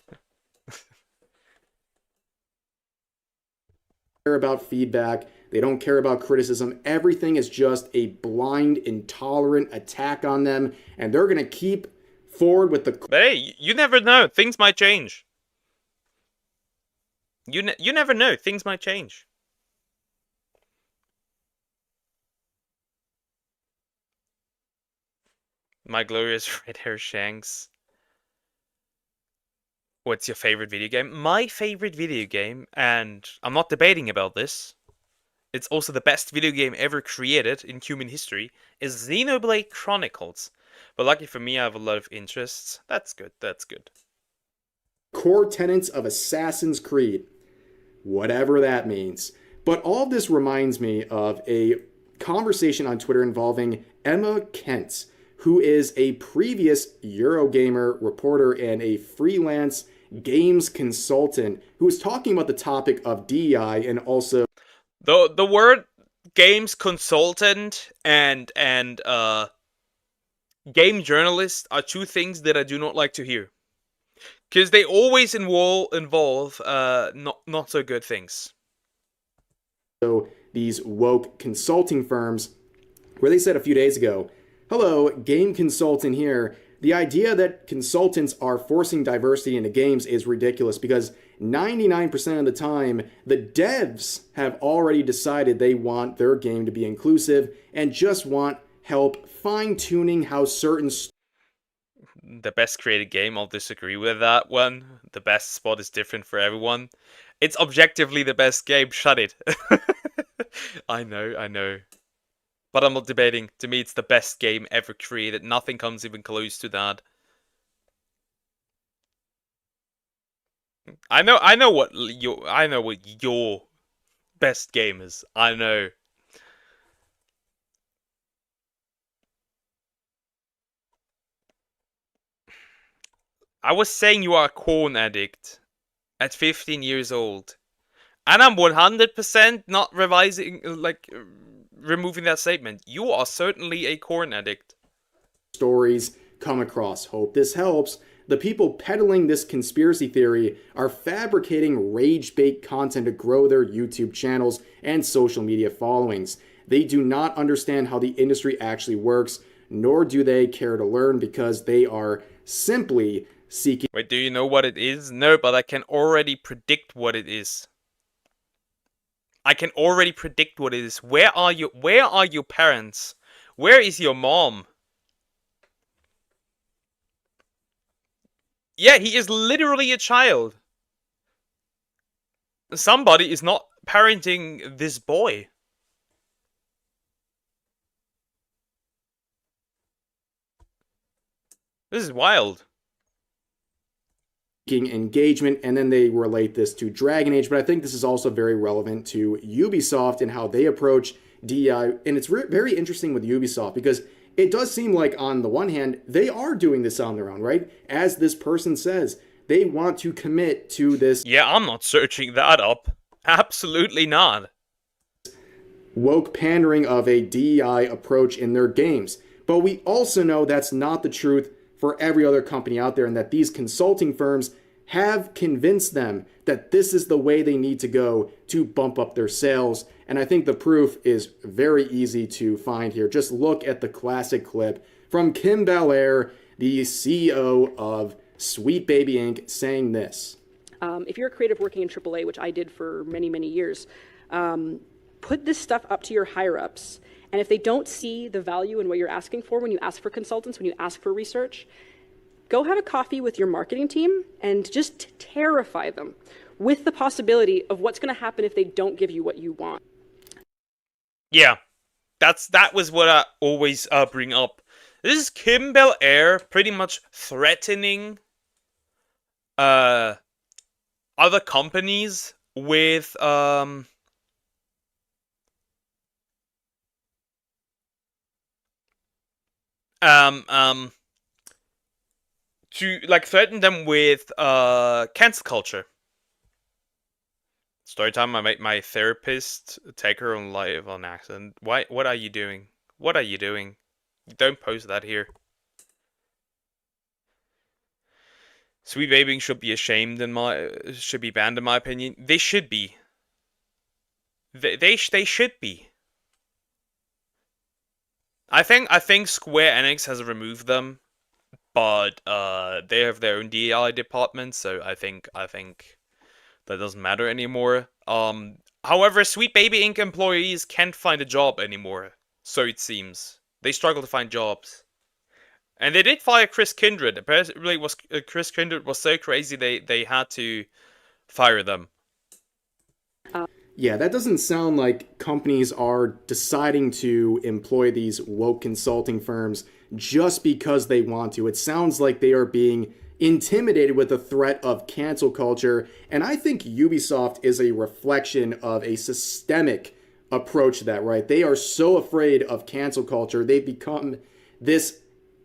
Care about feedback. They don't care about criticism. Everything is just a blind, intolerant attack on them, and they're gonna keep forward with the. But hey, you never know. Things might change. You never know. Things might change. My glorious red hair Shanks. What's your favorite video game? My favorite video game, and I'm not debating about this, it's also the best video game ever created in human history, is Xenoblade Chronicles. But lucky for me, I have a lot of interests. That's good, that's good. Core tenets of Assassin's Creed. Whatever that means. But all of this reminds me of a conversation on Twitter involving Emma Kent, who is a previous Eurogamer reporter and a freelance games consultant who was talking about the topic of DEI and also the word games consultant and game journalist are two things that I do not like to hear, because they always involve not so good things. these woke consulting firms, where they said a few days ago, hello, game consultant here. The idea that consultants are forcing diversity into games is ridiculous because 99% of the time, the devs have already decided they want their game to be inclusive and just want help fine-tuning how certain... The best created game, I'll disagree with that one. The best spot is different for everyone. It's objectively the best game, shut it. I know. But I'm not debating. To me, it's the best game ever created. Nothing comes even close to that. I know what your best game is. I know. I was saying you are a corn addict at 15 years old. And I'm 100% not removing that statement. You are certainly a corn addict. Stories come across. Hope this helps. The people peddling this conspiracy theory are fabricating rage-bait content to grow their YouTube channels and social media followings. They do not understand how the industry actually works, nor do they care to learn because they are simply seeking... Wait, do you know what it is? No, but I can already predict what it is. I can already predict what it is. Where are your parents? Where is your mom? Yeah, he is literally a child. Somebody is not parenting this boy. This is wild. Engagement, and then they relate this to Dragon Age, but I think this is also very relevant to Ubisoft and how they approach DEI, and it's very interesting with Ubisoft because it does seem like on the one hand they are doing this on their own, right? As this person says, they want to commit to this... Yeah, I'm not searching that up. Absolutely not. ...woke pandering of a DEI approach in their games. But we also know that's not the truth for every other company out there, and that these consulting firms have convinced them that this is the way they need to go to bump up their sales. And I think the proof is very easy to find here. Just look at the classic clip from Kim Belair, the CEO of Sweet Baby Inc., saying this. If you're a creative working in AAA, which I did for many, many years, put this stuff up to your higher-ups. And if they don't see the value in what you're asking for when you ask for consultants, when you ask for research, go have a coffee with your marketing team and just terrify them with the possibility of what's going to happen if they don't give you what you want. Yeah, that was what I always bring up. This is Kim Belair pretty much threatening other companies with to like threaten them with cancel culture. Story time. I made my therapist take her on live on accident. Why? What are you doing? What are you doing? Don't post that here. Sweet babying should be should be banned in my opinion. They should be. They should be. I think Square Enix has removed them, but they have their own DEI department, so I think that doesn't matter anymore. However, Sweet Baby Inc. employees can't find a job anymore, so it seems. They struggle to find jobs. And they did fire Chris Kindred. Apparently, Chris Kindred was so crazy they had to fire them. Yeah, that doesn't sound like companies are deciding to employ these woke consulting firms just because they want to. It sounds like they are being intimidated with the threat of cancel culture. And I think Ubisoft is a reflection of a systemic approach to that, right? They are so afraid of cancel culture. They've become this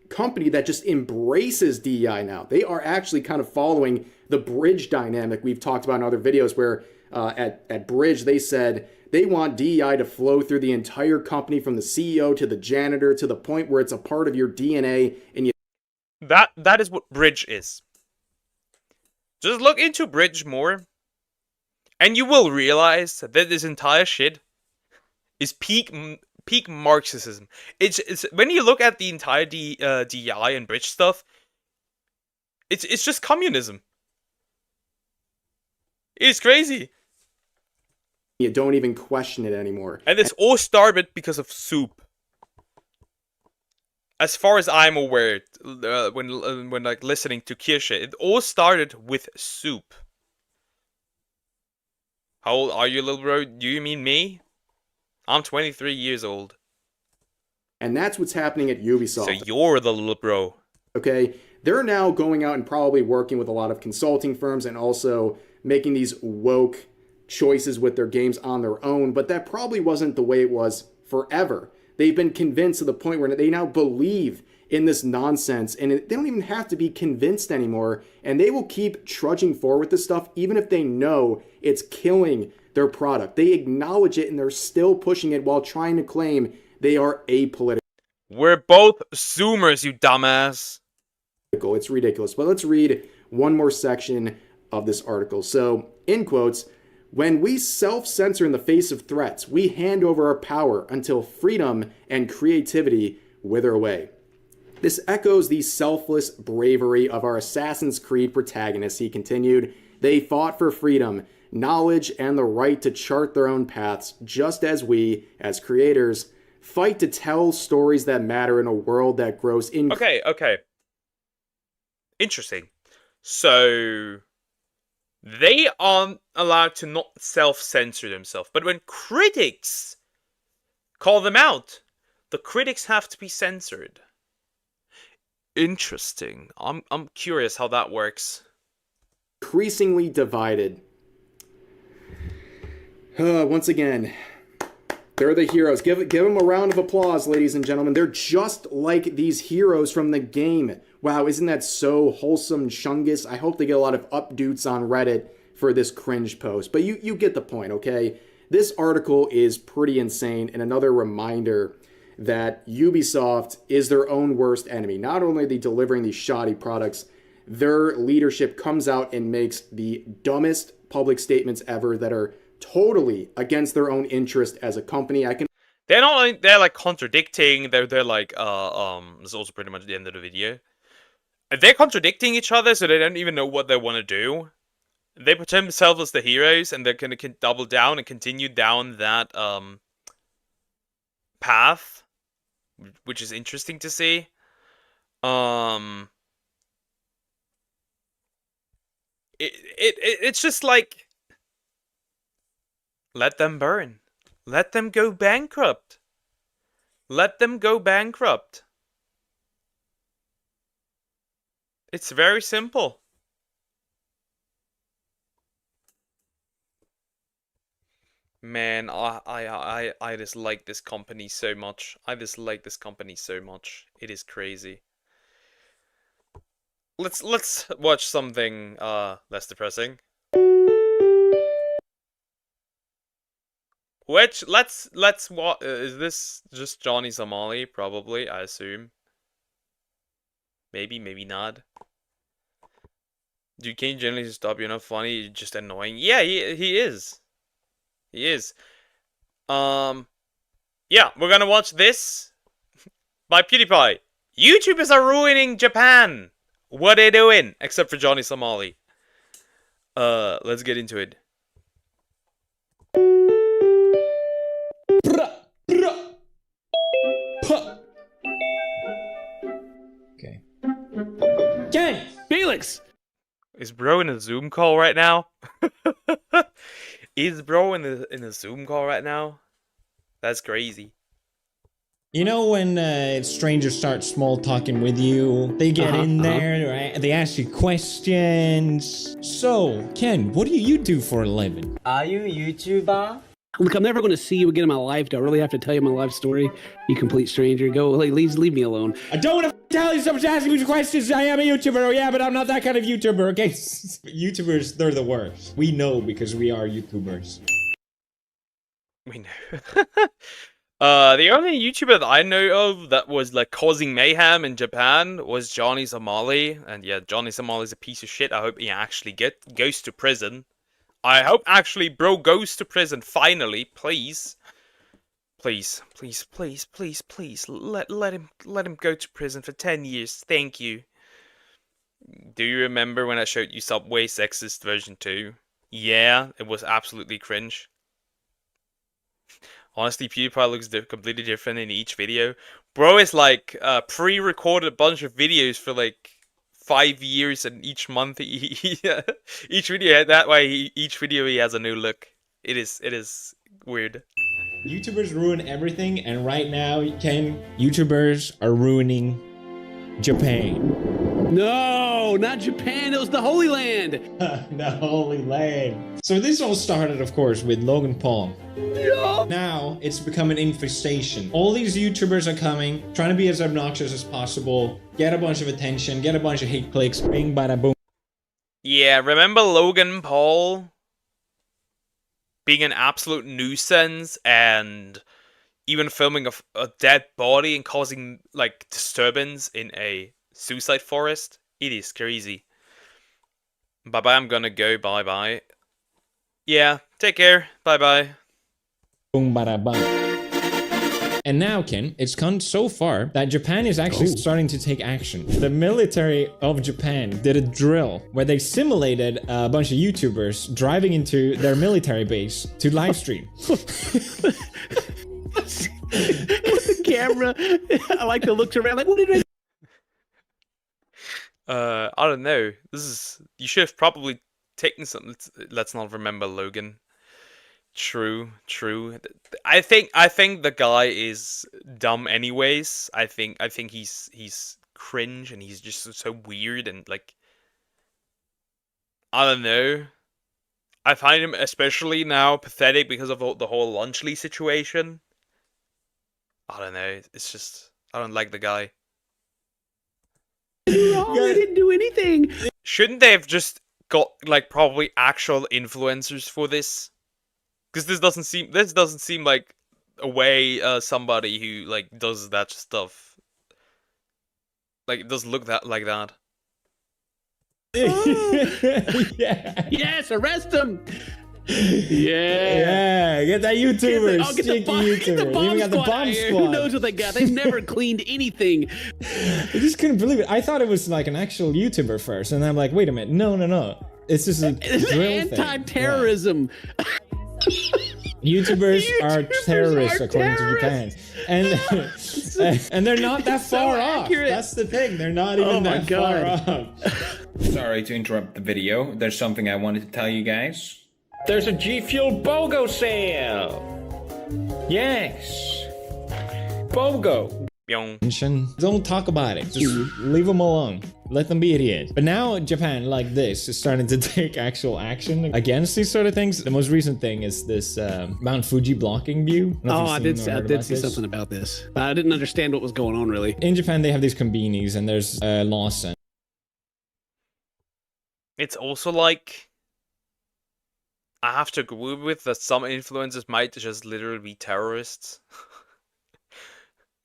company that just embraces DEI now. They are actually kind of following the Bridge dynamic we've talked about in other videos where at Bridge, they said they want DEI to flow through the entire company from the CEO to the janitor to the point where it's a part of your DNA. And that is what Bridge is. Just look into Bridge more, and you will realize that this entire shit is peak Marxism. It's when you look at the entire DEI and bridge stuff, it's just communism. It's crazy. You don't even question it anymore. And this all started because of soup. As far as I'm aware, when like listening to Kirsche, it all started with soup. How old are you, little bro? Do you mean me? I'm 23 years old. And that's what's happening at Ubisoft. So you're the little bro. Okay? They're now going out and probably working with a lot of consulting firms and also making these woke choices with their games on their own, but that probably wasn't the way it was forever. They've been convinced to the point where they now believe in this nonsense, and they don't even have to be convinced anymore, and they will keep trudging forward with this stuff even if they know it's killing their product. They acknowledge it, and they're still pushing it while trying to claim they are apolitical. We're both Zoomers, you dumbass. It's ridiculous, but let's read one more section of this article. So, in quotes, when we self-censor in the face of threats, we hand over our power until freedom and creativity wither away. This echoes the selfless bravery of our Assassin's Creed protagonists, he continued. They fought for freedom, knowledge, and the right to chart their own paths, just as we, as creators, fight to tell stories that matter in a world that grows in... Okay. Interesting. So... they aren't allowed to not self-censor themselves. But when critics call them out, the critics have to be censored. Interesting. I'm curious how that works. Increasingly divided. Once again, they're the heroes. Give them a round of applause, ladies and gentlemen. They're just like these heroes from the game. Wow, isn't that so wholesome, Chungus? I hope they get a lot of updates on Reddit for this cringe post. But you get the point, okay? This article is pretty insane, and another reminder that Ubisoft is their own worst enemy. Not only are they delivering these shoddy products, their leadership comes out and makes the dumbest public statements ever that are totally against their own interest as a company. They're like contradicting. They're like this is also pretty much the end of the video. They're contradicting each other, so they don't even know what they want to do. They portray themselves as the heroes, and they're gonna double down and continue down that path, which is interesting to see. It's just like, let them burn, let them go bankrupt, let them go bankrupt. It's very simple. Man, I just like this company so much. I just like this company so much. It is crazy. Let's watch something less depressing. Which let's what is this just Johnny Somali? Probably, I assume. Maybe not. Dude, can you generally stop? You're not funny. You're just annoying. Yeah, he is. He is. Yeah, we're gonna watch this by PewDiePie. YouTubers are ruining Japan. What are they doing? Except for Johnny Somali. Let's get into it. Okay. Ken! Felix! Is bro in a Zoom call right now? Is bro in a Zoom call right now? That's crazy. You know when strangers start small talking with you, they get in there, right? They ask you questions. So, Ken, what do you do for a living? Are you a YouTuber? Look, I'm never going to see you again in my life. Do I really have to tell you my life story? You complete stranger. Go, leave me alone. I don't want to tell you. Someone's asking me questions. I am a YouTuber. Oh, yeah, but I'm not that kind of YouTuber, okay? YouTubers, they're the worst. We know because we are YouTubers. We know. The only YouTuber that I know of that was like causing mayhem in Japan was Johnny Somali. And yeah, Johnny Somali's a piece of shit. I hope he actually goes to prison. I hope actually bro goes to prison finally, please. Please, please, please, please, please, let him go to prison for 10 years. Thank you. Do you remember when I showed you Subway Sexist version 2? Yeah, it was absolutely cringe. Honestly, PewDiePie looks completely different in each video. Bro is like pre-recorded a bunch of videos for like 5 years, and each month each video that way each video he has a new look. It is weird. YouTubers ruin everything, and right now, Ken, YouTubers are ruining Japan. No, not Japan. It was the Holy Land. The Holy Land. So this all started, of course, with Logan Paul. Yeah. Now it's become an infestation. All these YouTubers are coming, trying to be as obnoxious as possible, get a bunch of attention, get a bunch of hate clicks, bing, bada, boom. Yeah, remember Logan Paul being an absolute nuisance and even filming a dead body and causing like disturbance in a suicide forest? It is crazy. Bye bye, I'm gonna go. Bye bye. Yeah, take care. Bye bye. Boom, bada, bum. And now, Ken, it's gone so far that Japan is actually starting to take action. The military of Japan did a drill where they simulated a bunch of YouTubers driving into their military base to live stream. The camera, I like the looks around like, what did I don't know. You should have probably taken something. Let's not remember Logan. True. I think the guy is dumb anyways. I think he's cringe and he's just so weird and like, I don't know. I find him especially now pathetic because of the whole Lunchley situation. I don't know. It's just, I don't like the guy. No, they didn't do anything. Shouldn't they have just got like probably actual influencers for this? Because this doesn't seem like a way somebody who like does that stuff like doesn't look like that. Yeah. Yes, arrest him. Yeah, get that YouTuber. Get the bomb squad. Who knows what they got? They've never cleaned anything. I just couldn't believe it. I thought it was like an actual YouTuber first, and I'm like, wait a minute, no. It's just a drill thing. Anti-terrorism. Yeah. YouTubers are terrorists according to Japan, and they're not that far off. That's the thing. They're not even that far off. Sorry to interrupt the video. There's something I wanted to tell you guys. There's a G Fuel BOGO sale. Yes, BOGO. Don't talk about it. Just leave them alone. Let them be idiots. But now Japan, like this, is starting to take actual action against these sort of things. The most recent thing is this Mount Fuji blocking view. I did see something about this. I didn't understand what was going on really. In Japan, they have these konbinis, and there's Lawson. It's also like, I have to agree with that some influencers might just literally be terrorists.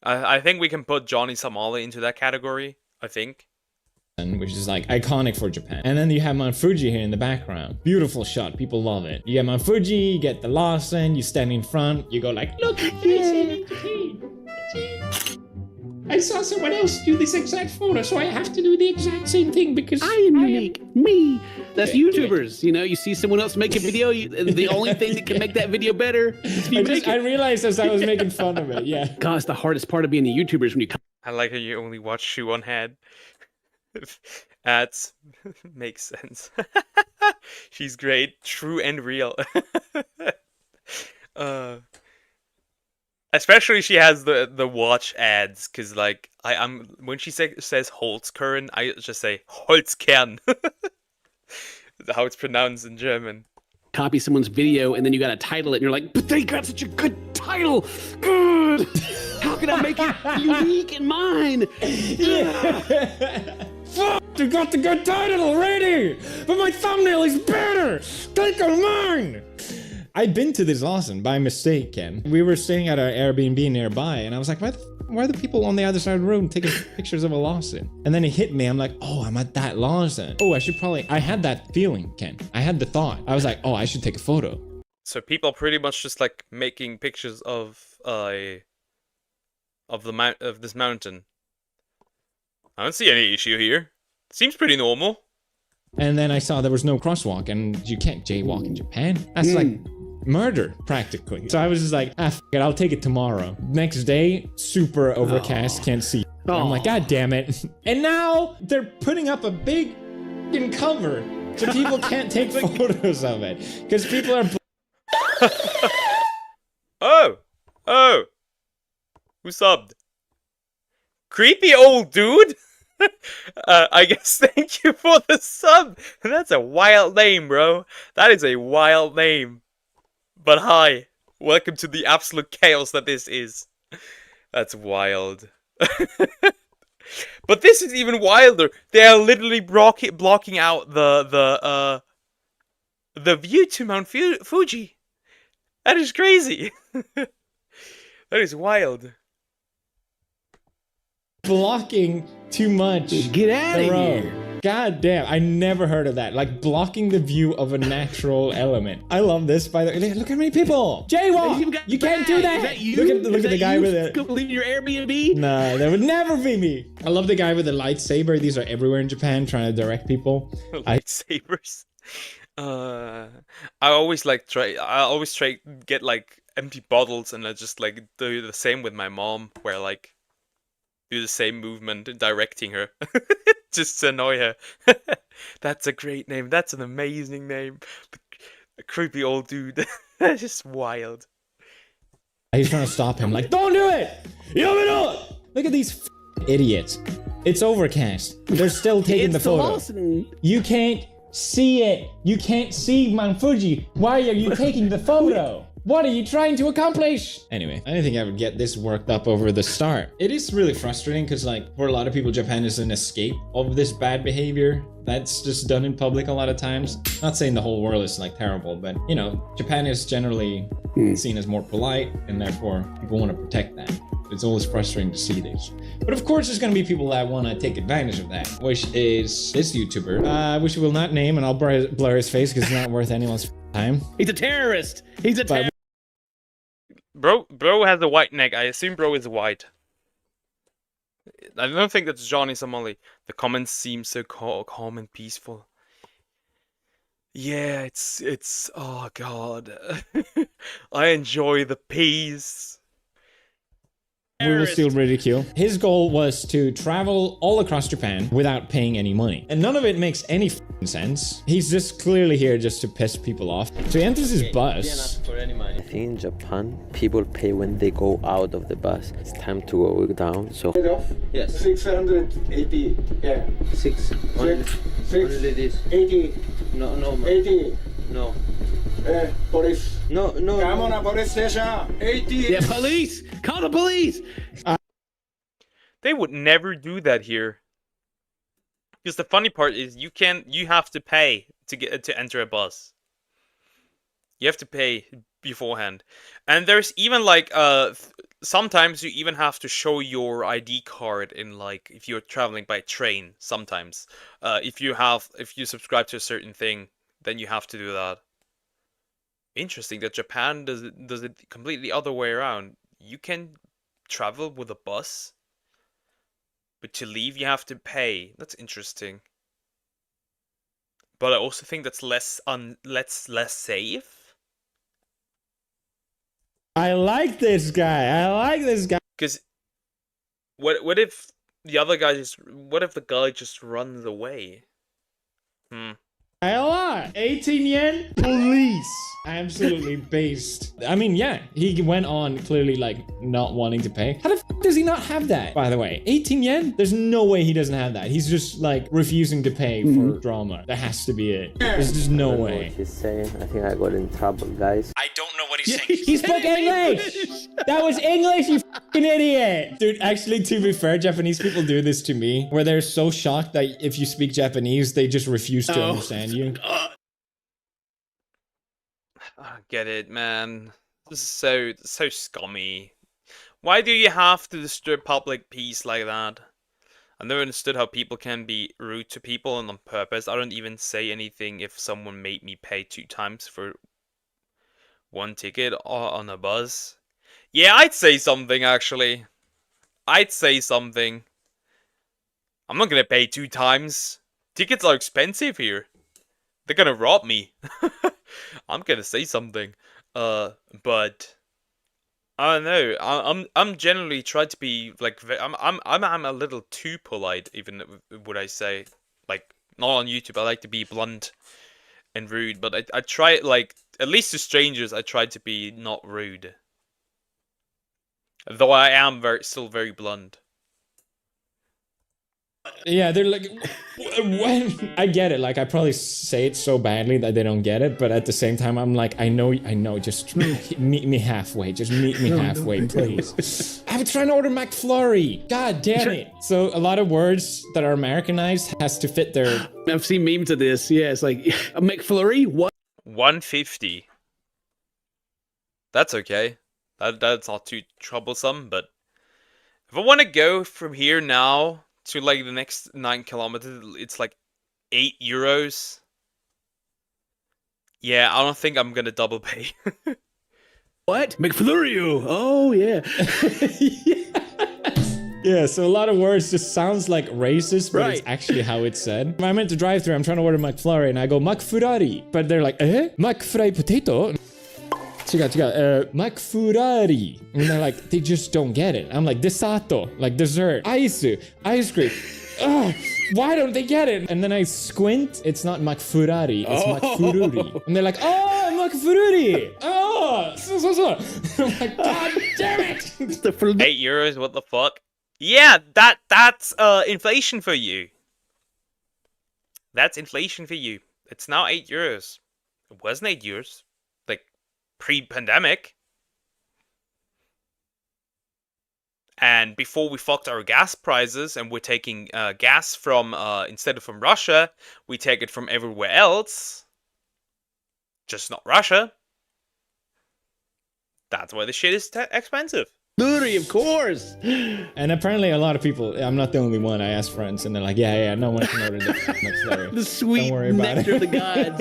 I think we can put Johnny Somali into that category, I think. Which is like iconic for Japan. And then you have Mount Fuji here in the background. Beautiful shot, people love it. You get Mount Fuji, you get the Lawson, you stand in front, you go like, look, I saw someone else do this exact photo, so I have to do the exact same thing because I am unique. Me. That's YouTubers. You know, you see someone else make a video, the only thing that can make that video better is I realized as I was making fun of it, yeah. God, it's the hardest part of being a YouTuber is when you I like how you only watch Shoe on Head. Ads makes sense. She's great, true and real. Especially she has the watch ads, cause like I'm when she says Holzkern, I just say Holzkern. How it's pronounced in German. Copy someone's video and then you gotta title it and you're like, but they got such a good title. Good. How can I make it unique and mine? Fuck! You got the good title already, but my thumbnail is better. Take of mine. I've been to this Lawson by mistake, Ken. We were staying at our Airbnb nearby, and I was like, why are the people on the other side of the room taking pictures of a Lawson? And then it hit me, I'm like, oh, I'm at that Lawson. Oh, I had that feeling, Ken. I had the thought. I was like, oh, I should take a photo. So people are pretty much just like making pictures of this mountain. I don't see any issue here. Seems pretty normal. And then I saw there was no crosswalk, and you can't jaywalk in Japan. That's like murder, practically. So I was just like, f it, I'll take it tomorrow. Next day, super overcast, can't see. I'm like, God damn it. And now they're putting up a big f***ing cover so people can't take photos of it. Because people are... Oh! Who subbed? Creepy old dude? I guess thank you for the sub. That's a wild name, bro. That is a wild name. But hi. Welcome to the absolute chaos that this is. That's wild. But this is even wilder. They are literally blocking out the view to Mount Fuji. That is crazy. That is wild. Blocking too much. Get out of here. God damn, I never heard of that. Like blocking the view of a natural element. I love this, by the way. Look how many people. Jaywalk! You can't do that! Is that you? Look at the guy with it. Leaving your Airbnb? Nah, that would never be me. I love the guy with the lightsaber. These are everywhere in Japan, trying to direct people. Lightsabers. I always try get like empty bottles, and I just like do the same with my mom, where like do the same movement directing her just to annoy her. That's a great name. That's an amazing name. A creepy old dude. That's just wild. He's trying to stop him, like, don't do it! Look at these idiots. It's overcast. They're still taking the photo. You can't see it. You can't see Mount Fuji. Why are you taking the photo? What are you trying to accomplish? Anyway, I didn't think I would get this worked up over the start. It is really frustrating because, like, for a lot of people, Japan is an escape of this bad behavior that's just done in public a lot of times. Not saying the whole world is, like, terrible, but, you know, Japan is generally seen as more polite, and therefore people want to protect that. It's always frustrating to see this. But of course there's going to be people that want to take advantage of that, which is this YouTuber, which we will not name, and I'll blur his face because it's not worth anyone's time. He's a terrorist. He's a terrorist. Bro has a white neck. I assume bro is white. I don't think that's Johnny Somali. The comments seem so calm and peaceful. Yeah, it's oh god. I enjoy the peace. We will still ridicule. His goal was to travel all across Japan without paying any money. And none of it makes any sense. He's just clearly here just to piss people off. So he enters his bus. I think in Japan, people pay when they go out of the bus. It's time to go down, so... Yes. 680, yeah. 600. 680. No. 80. No. Police. No. Come on, police station. 80. Yeah, police! Call the police! They would never do that here. Because the funny part is you have to pay to enter a bus. You have to pay beforehand. And there's even like sometimes you even have to show your ID card in, like, if you're traveling by train sometimes. If you subscribe to a certain thing, then you have to do that. Interesting that Japan does it completely other way around. You can travel with a bus, but to leave you have to pay. That's interesting. But I also think that's less safe. I like this guy. Because what if the guy just runs away? 18 yen? Police. Absolutely based. I mean, yeah, he went on clearly, like, not wanting to pay. How the f does he not have that, by the way? 18 yen? There's no way he doesn't have that. He's just, like, refusing to pay for drama. That has to be it. There's just no way. What he's saying. I think I got in trouble, guys. I don't know what he's saying. He spoke English! That was English, you fucking idiot! Dude, actually, to be fair, Japanese people do this to me, where they're so shocked that if you speak Japanese, they just refuse to understand you. I get it, man. This is so scummy. Why do you have to disturb public peace like that? I've never understood how people can be rude to people and on purpose. I don't even say anything if someone made me pay 2 times for 1 ticket on a bus. Yeah, I'd say something, actually. I'd say something. I'm not gonna pay 2 times. Tickets are expensive here. They're gonna rob me. I'm gonna say something. But I don't know. I'm generally trying to be like I'm a little too polite, even would I say. Like, not on YouTube. I like to be blunt and rude, but I try, like, at least to strangers, I try to be not rude. Though I am still very blunt. Yeah, they're like, when I get it. Like, I probably say it so badly that they don't get it, but at the same time, I'm like, I know. Just meet me halfway. Just meet me halfway, please. I was trying to order McFlurry. God damn it! So a lot of words that are Americanized has to fit their. I've seen memes of this. Yeah, it's like a McFlurry. What? 150. That's okay. That's not too troublesome. But if I want to go from here now to like the next 9 kilometers, it's like €8. Yeah, I don't think I'm gonna double pay. What? McFlurry? Oh, yeah. Yeah, so a lot of words just sounds like racist, but Right. it's actually how it's said. If I'm at the drive-thru, I'm trying to order McFlurry, and I go McFurari, but they're like, McFry potato? McFurari. And they're like, they just don't get it. I'm like, desato, like dessert, ice cream. Ugh, why don't they get it? And then I squint, it's not McFurari, it's McFururi. And they're like, oh, McFururi. Oh, so. I'm like, God damn it. €8, what the fuck? Yeah, that's inflation for you. That's inflation for you. It's now €8. It wasn't €8, like, pre-pandemic. And before we fucked our gas prices and we're taking gas from, instead of from Russia, we take it from everywhere else. Just not Russia. That's why the shit is expensive. McFlurry, of course. And apparently a lot of people, I'm not the only one, I asked friends, and they're like, yeah, no one can order the McFlurry. The sweet Don't worry about nectar it. of the gods.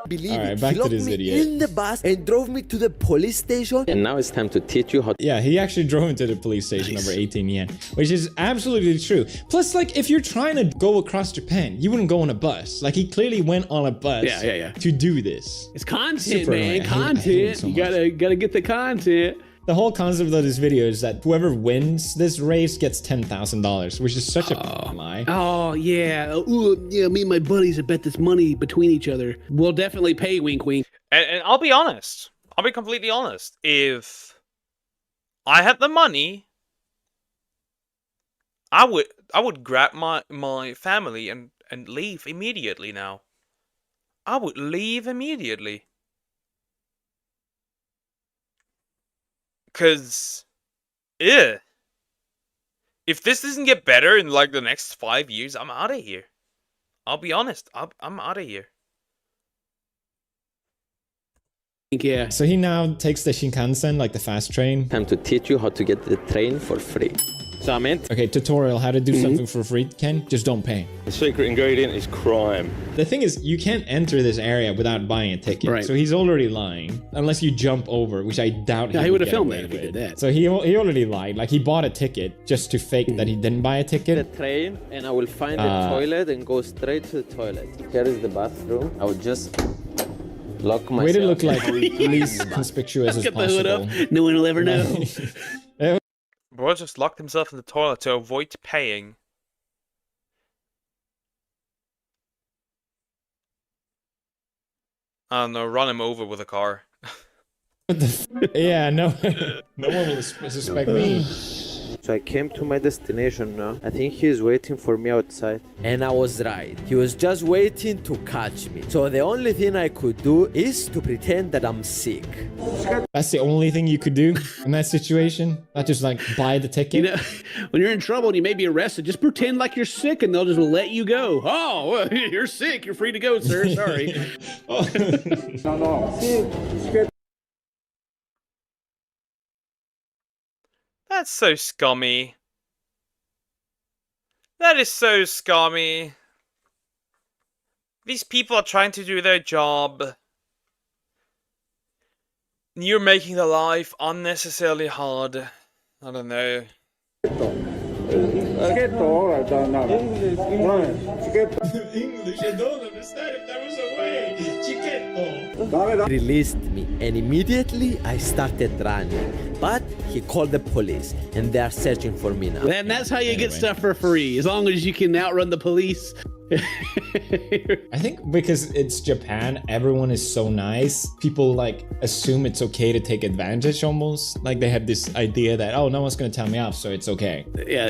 Believe All right, it. back He to locked this me idiot. in the bus and drove me to the police station. And now it's time to teach you how. Yeah, he actually drove into the police station over 18 yen, which is absolutely true. Plus, like, if you're trying to go across Japan, you wouldn't go on a bus. Like, he clearly went on a bus to do this. It's content, Super man. annoying. I hate Content. it so You much. gotta get the content. The whole concept of this video is that whoever wins this race gets $10,000, which is such a lie. Oh, yeah. Ooh, yeah, me and my buddies have bet this money between each other. We'll definitely pay, wink, wink. And I'll be honest. I'll be completely honest. If I had the money, I would grab my family and leave immediately now. I would leave immediately. Cause, if this doesn't get better in like the next 5 years, I'm out of here. I'll be honest. I'm out of here. Yeah. So he now takes the Shinkansen, like the fast train. Time to teach you how to get the train for free. So I'm in. Okay, tutorial, how to do something for free, Ken? Just don't pay. The secret ingredient is crime. The thing is, you can't enter this area without buying a ticket. Right. So he's already lying. Unless you jump over, which I doubt Yeah, he would have get filmed away that if he with. did that. So he already lied. Like, he bought a ticket just to fake that he didn't buy a ticket. The train, and I will find the toilet and go straight to the toilet. Here is the bathroom. I will just lock myself. Way to look like least conspicuous as Get the hood possible. up. No one will ever know. Bro just locked himself in the toilet to avoid paying. I don't know, run him over with a car. Yeah, no one will suspect me. So I came to my destination now. I think he's waiting for me outside. And I was right. He was just waiting to catch me. So the only thing I could do is to pretend that I'm sick. That's the only thing you could do in that situation? Not just like buy the ticket? You know, when you're in trouble and you may be arrested, just pretend like you're sick and they'll just let you go. Oh, well, you're sick. You're free to go, sir. Sorry. That's so scummy. That is so scummy. These people are trying to do their job. You're making the life unnecessarily hard. I don't know. English, I don't understand if there was a way. Chiquetto. Released me, and immediately I started running. But he called the police, and they are searching for me now. And that's how you get stuff for free, as long as you can outrun the police. I think because it's Japan, everyone is so nice. People like assume it's okay to take advantage almost. Like they have this idea that, oh, no one's gonna tell me off, so it's okay. Yeah,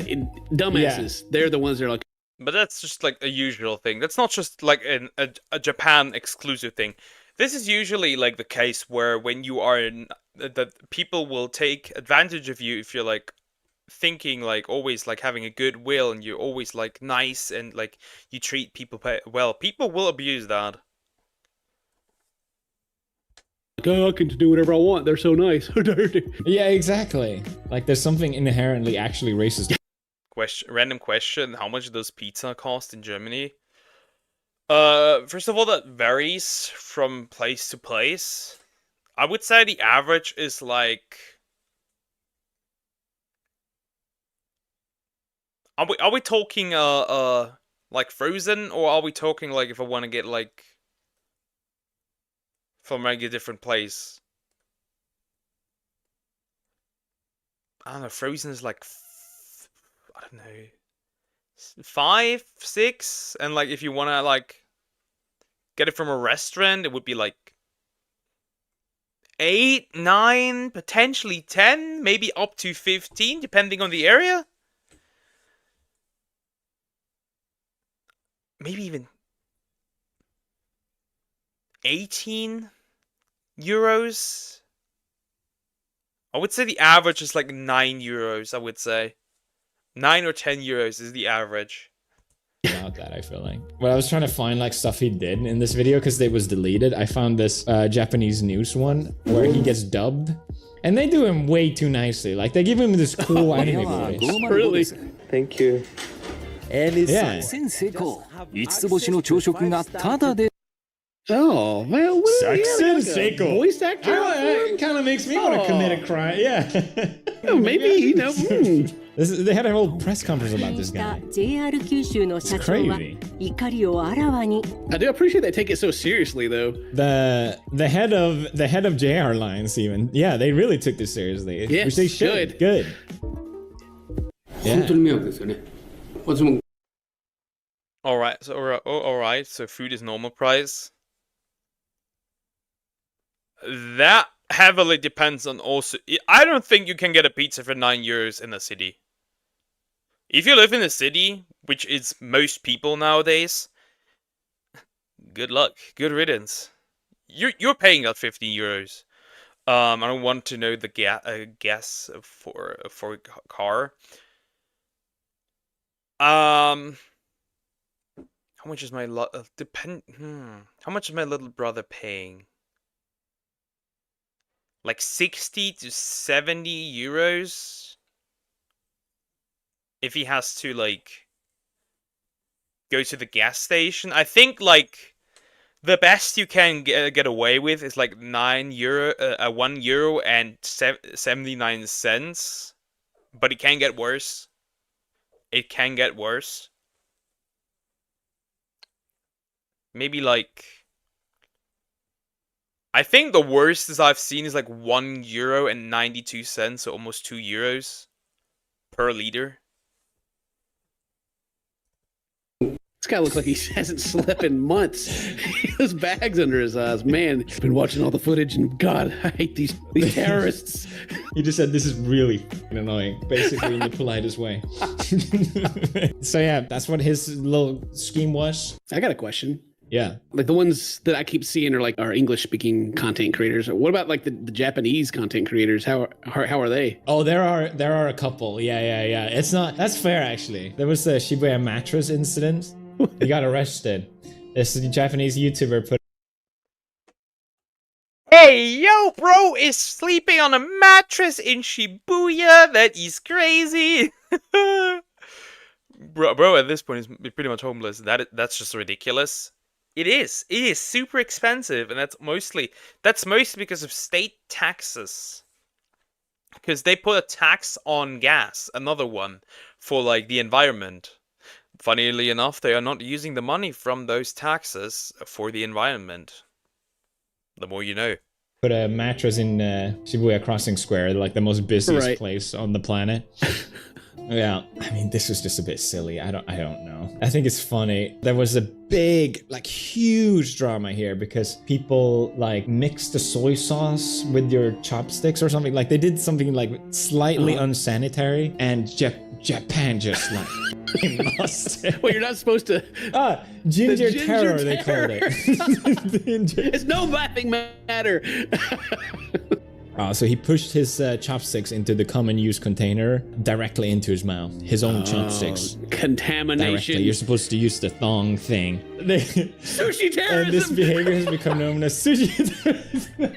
dumbasses. Yeah. They're the ones that are like. But that's just like a usual thing. That's not just like a Japan exclusive thing. This is usually like the case where when you are in, that people will take advantage of you if you're like thinking like always like having a good will and you're always like nice and like you treat people well. People will abuse that. Like, oh, I can do whatever I want. They're so nice. Yeah, exactly. Like there's something inherently actually racist. Random question: how much does pizza cost in Germany? First of all, that varies from place to place. I would say the average is like. Are we talking like frozen, or are we talking like if I want to get like from like a different place? I don't know. Frozen is like I don't know, 5, 6, and like if you want to like get it from a restaurant, it would be like 8, 9, potentially 10, maybe up to 15, depending on the area. Maybe even 18 euros. I would say the average is like 9 euros, I would say. 9 or 10 euros is the average. About that, I feel like. When I was trying to find like stuff he did in this video because they was deleted, I found this Japanese news one where he gets dubbed. And they do him way too nicely. Like they give him this cool anime voice. Really? Thank you. And it's Yeah. Oh, well, Seiko. Voice actor? It kind of makes me want to commit a crime. Yeah. Maybe, you know. They had a whole press conference about this guy. It's crazy. I do appreciate they take it so seriously, though. The head of JR Lines even. Yeah, they really took this seriously. Yes, which they should. Good. Alright, so food is normal price. That heavily depends on also. I don't think you can get a pizza for 9 euros in the city. If you live in the city, which is most people nowadays, good luck, good riddance. You're paying that 15 euros. I don't want to know the gas for a car. How much is my How much is my little brother paying? Like 60 to 70 euros if he has to like go to the gas station. I think like the best you can get away with is like €1 and 79 cents, but it can get worse. It can get worse. Maybe like, I think the worst as I've seen is like €1 and 92 cents, so almost €2 per liter. This guy looks like he hasn't slept in months. He has bags under his eyes. Man, I've been watching all the footage, and God, I hate these terrorists. He just said this is really annoying, basically in the politest way. So yeah, that's what his little scheme was. I got a question. Yeah. Like the ones that I keep seeing are like our English speaking content creators. What about like the Japanese content creators? How are they? Oh, there are a couple. Yeah. It's not, that's fair actually. There was the Shibuya mattress incident. He got arrested. This Japanese YouTuber put. Hey, yo, bro is sleeping on a mattress in Shibuya. That is crazy. Bro, at this point is pretty much homeless. That's just ridiculous. It is super expensive, and that's mostly because of state taxes. Because they put a tax on gas, another one, for like the environment. Funnily enough, they are not using the money from those taxes for the environment. The more you know. Put a mattress in Shibuya Crossing Square, like the most busiest place on the planet. Yeah, I mean, this was just a bit silly. I don't know. I think it's funny. There was a big, like, huge drama here because people like mixed the soy sauce with your chopsticks or something. Like they did something like slightly unsanitary, and Japan just like lost it. Well, you're not supposed to. Ginger terror, they called it. It's no laughing matter. So he pushed his chopsticks into the common use container directly into his mouth. His own chopsticks. Contamination. Directly. You're supposed to use the thong thing. Sushi terrorism. And this behavior has become known as sushi terrorism.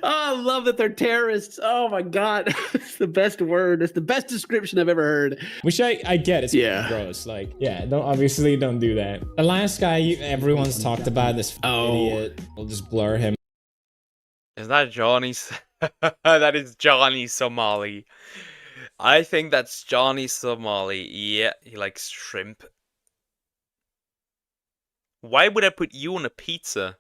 Oh, I love that they're terrorists. Oh my god. It's the best word. It's the best description I've ever heard. Which I get. It's gross. Like, yeah, don't do that. The last guy everyone's talked about, this idiot. We'll just blur him. Is that Johnny? That is Johnny Somali. I think that's Johnny Somali. Yeah, he likes shrimp. Why would I put you on a pizza?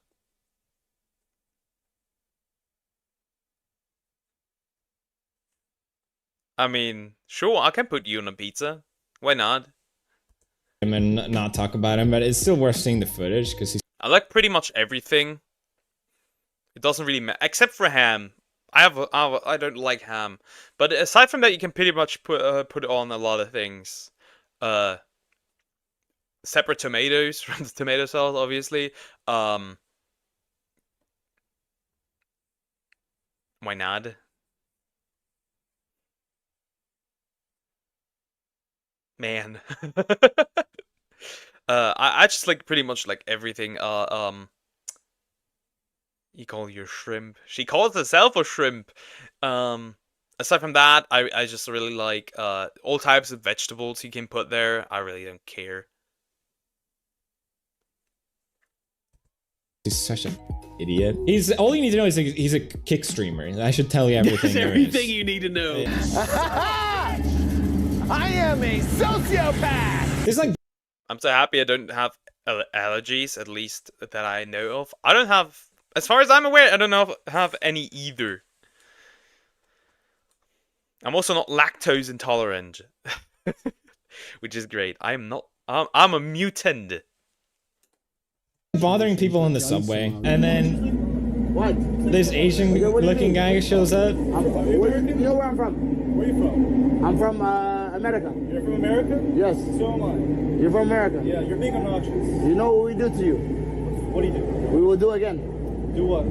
I mean, sure, I can put you on a pizza. Why not? And not talk about him, but it's still worth seeing the footage because he's. I like pretty much everything. It doesn't really matter, except for ham. I don't like ham, but aside from that, you can pretty much put on a lot of things. Separate tomatoes from the tomato sauce, obviously. Why not? Man. I just like pretty much like everything. You call your shrimp. She calls herself a shrimp. Aside from that, I just really like all types of vegetables you can put there. I really don't care. He's such an idiot. He's all you need to know is he's a kick streamer. I should tell you everything. That's everything you need to know. I am a sociopath! It's like I'm so happy I don't have allergies, at least that I know of. I don't have, as far as I'm aware, I don't have any either. I'm also not lactose intolerant, which is great. I'm a mutant. Bothering people on the subway, and then this Asian-looking guy shows up. You know where I'm from? Where are you from? I'm from America. You're from America? Yes. So am I. You're from America? Yeah, you're being obnoxious. You know what we do to you? What do you do? We will do again. Do what?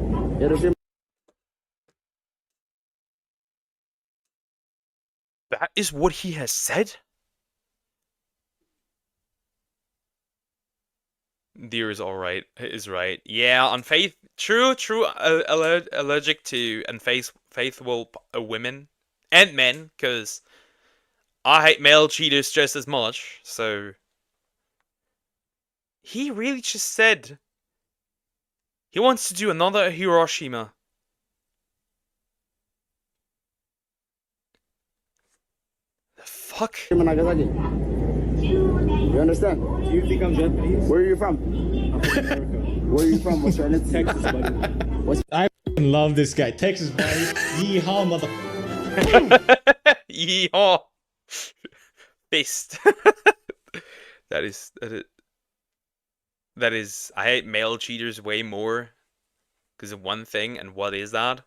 That is what he has said? Deer is alright. Is right. Yeah, on faith. True. Allergic to unfaithful women and men, because I hate male cheaters just as much. So he really just said he wants to do another Hiroshima. The fuck? You understand? Do you think I'm Japanese? Where are you from? I'm from America. Where are you from? What's your name? Texas, buddy. I love this guy. Texas, buddy. Yeehaw, mother. Yeehaw. Fist. That is. I hate male cheaters way more because of one thing, and what is that?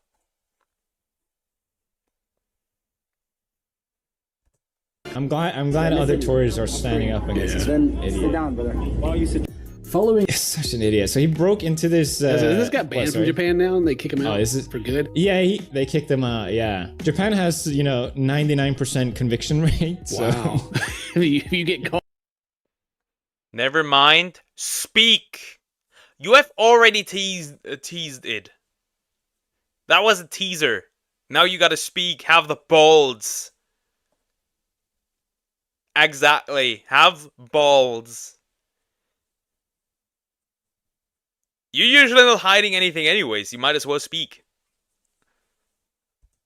I'm glad other tourists are standing up against this idiot. Sit down, brother. Why don't you sit? Following is such an idiot. So he broke into this. Has this got banned from Japan now, and they kick him out? Oh, is it for good? Yeah, they kicked him out. Yeah, Japan has 99% conviction rate. So. Wow. you get caught. Never mind. Speak. You have already teased it. That was a teaser. Now you gotta speak. Have the balls. Exactly. Have balls. You're usually not hiding anything anyways. You might as well speak.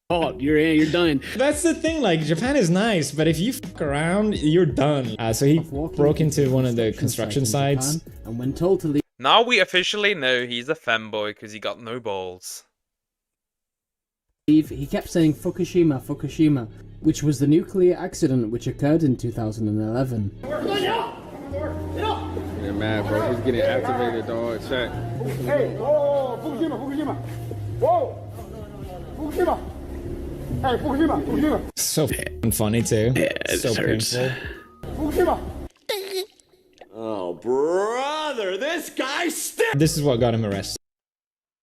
Oh, you're done. That's the thing, like, Japan is nice, but if you fuck around, you're done. So he broke into one of the construction sites. And when told to leave, Now we officially know he's a femboy because he got no balls. he kept saying Fukushima, Fukushima, which was the nuclear accident which occurred in 2011. Yeah, mad, bro. He's getting activated, dog. Check. Hey, oh, Fukushima, Fukushima. Whoa! Fukushima. Hey, Fukushima, Fukushima. So funny too. So painful. Fukushima. Oh, brother, this guy stinks. This is what got him arrested.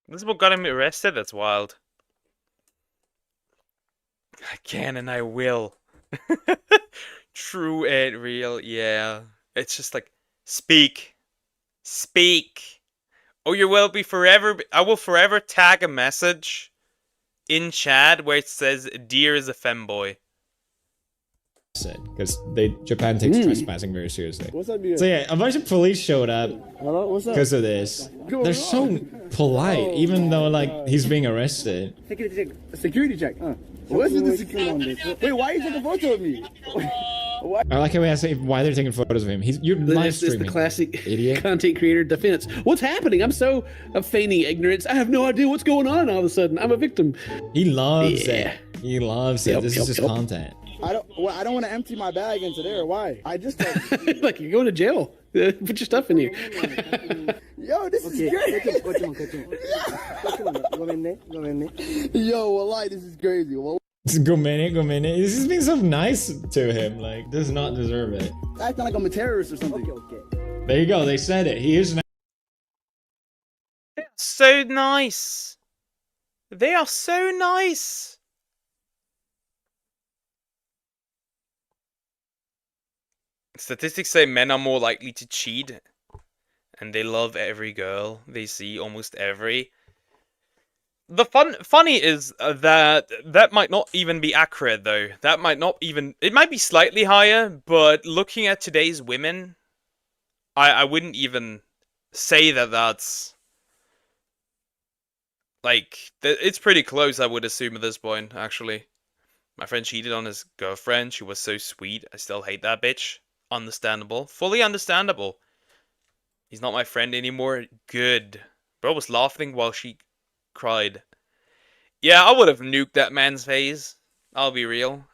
This is what got him arrested? That's wild. I can and I will. True and real, yeah. It's just like, speak. Speak. Oh, you will be forever... I will forever tag a message in chat where it says, "Dear is a femboy." Because Japan takes trespassing very seriously. What's up, dude? So yeah, a bunch of police showed up Hello, what's up? because of this. They're so polite, even though like he's being arrested. Security check. Security check. What's with the security on this? Wait, why are you taking a photo of me? I like how we ask why they're taking photos of him. You're live It's streaming. the classic idiot. content creator defense. What's happening? I'm feigning ignorance. I have no idea what's going on all of a sudden. I'm a victim. He loves it. He loves it. This is his content. I don't want to empty my bag into there. Why? I just like you're going to jail. Put your stuff in here. Yo, this is great. Yo, wallahi, this is crazy. Go minute. This is being so nice to him. Like, does not deserve it. Acting like I'm a terrorist or something. Okay. There you go. They said it. He is. So nice. They are so nice. Statistics say men are more likely to cheat, and they love every girl they see, almost every. The funny is that might not even be accurate though. That might not even, it might be slightly higher, but looking at today's women, I wouldn't even say that that's like it's pretty close. I would assume at this point. Actually, my friend cheated on his girlfriend. She was so sweet. I still hate that bitch. Understandable. Fully understandable. He's not my friend anymore. Good. Bro was laughing while she cried. Yeah, I would have nuked that man's face. I'll be real.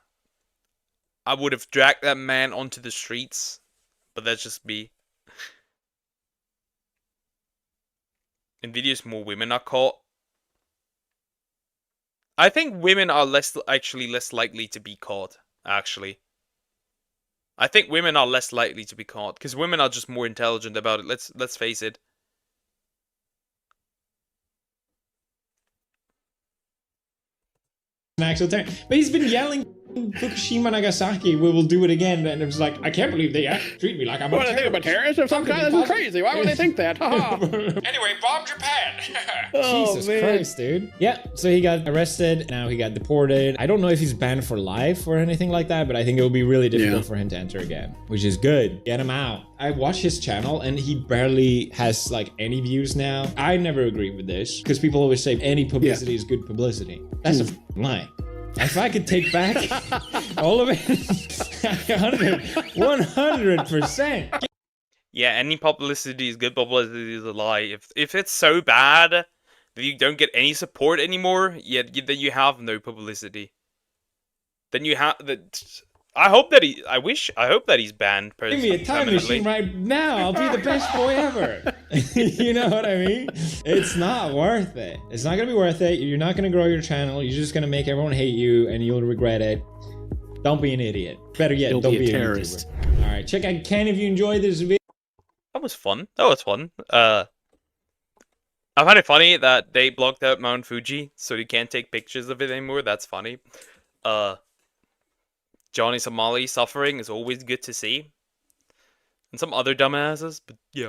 I would have dragged that man onto the streets. But that's just me. In videos more women are caught. I think women are less likely to be caught, actually. I think women are less likely to be caught because women are just more intelligent about it. Let's face it. An actual term. But he's been yelling Fukushima, Nagasaki, we will do it again. And it was like, I can't believe they treat me like I'm a terrorist. What do they think of a terrorist of some kind? This is crazy. Why would they think that? Anyway, bomb Japan. Oh, Jesus man. Christ, dude. Yeah, so he got arrested. Now he got deported. I don't know if he's banned for life or anything like that, but I think it will be really difficult for him to enter again, which is good. Get him out. I watch his channel and he barely has like any views now. I never agree with this because people always say any publicity is good publicity. That's a lie. If I could take back all of it, 100%. Yeah, any publicity is good publicity is a lie. If it's so bad that you don't get any support anymore, then you have no publicity. Then you have that. I hope that I hope that he's banned. Give me a time machine right now. I'll be the best boy ever. You know what I mean? It's not worth it. It's not gonna be worth it. You're not gonna grow your channel. You're just gonna make everyone hate you, and you'll regret it. Don't be an idiot. Better yet, don't be a terrorist. All right, check out Ken if you enjoyed this video. That was fun. I find it funny that they blocked out Mount Fuji, so you can't take pictures of it anymore. That's funny. Johnny Somali suffering is always good to see. And some other dumbasses, but yeah.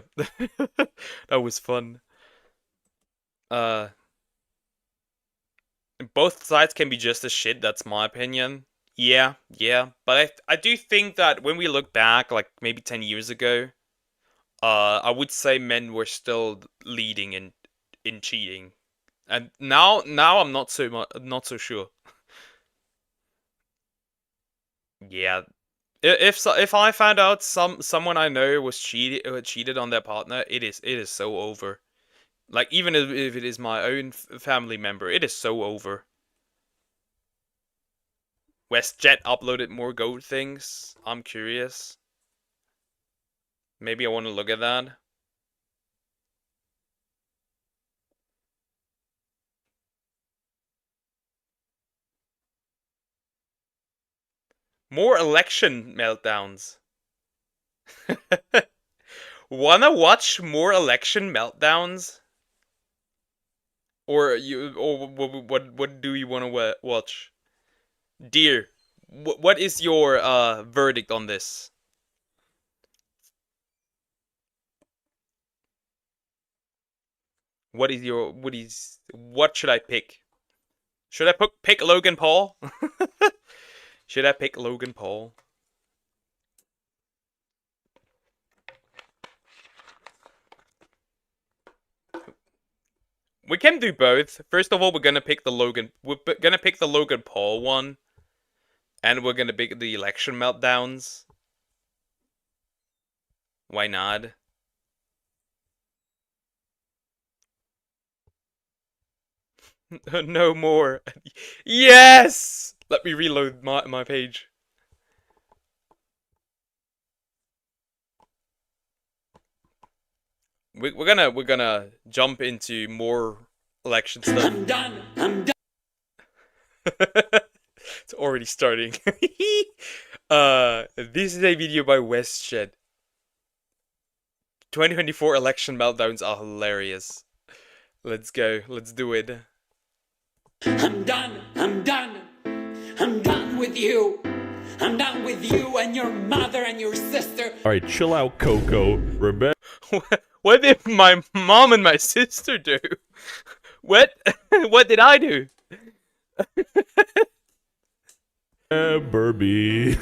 That was fun. Both sides can be just as shit, that's my opinion. Yeah, but I do think that when we look back, like maybe 10 years ago, I would say men were still leading in cheating, and now I'm not so sure. Yeah, if I found out someone I know was cheated on their partner, it is so over. Like even if it is my own family member, it is so over. WestJet uploaded more goat things. I'm curious. Maybe I want to look at that. More election meltdowns. Wanna watch more election meltdowns? Or what do you want to watch? Dear, what is your verdict on this? What should I pick? Should I pick Logan Paul? Should I pick Logan Paul? We can do both. First of all, we're gonna pick the Logan Paul one, and we're gonna pick the election meltdowns. Why not? No more. Yes! Let me reload my page. We're gonna jump into more election stuff. I'm done. It's already starting. This is a video by WestJet. 2024 election meltdowns are hilarious. Let's go. Let's do it. I'm done. I'm done with you. I'm done with you and your mother and your sister. Alright, chill out, Coco. Remember? What did my mom and my sister do? What? What did I do? Burby.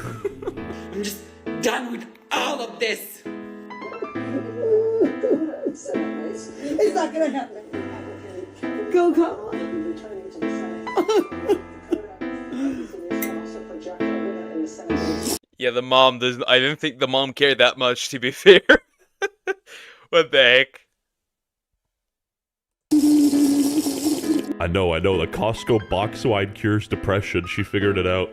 I'm just done with all of this. It's not gonna happen. Go. Yeah, the mom doesn't. I didn't think the mom cared that much, to be fair. What the heck? I know. The Costco box wine cures depression. She figured it out.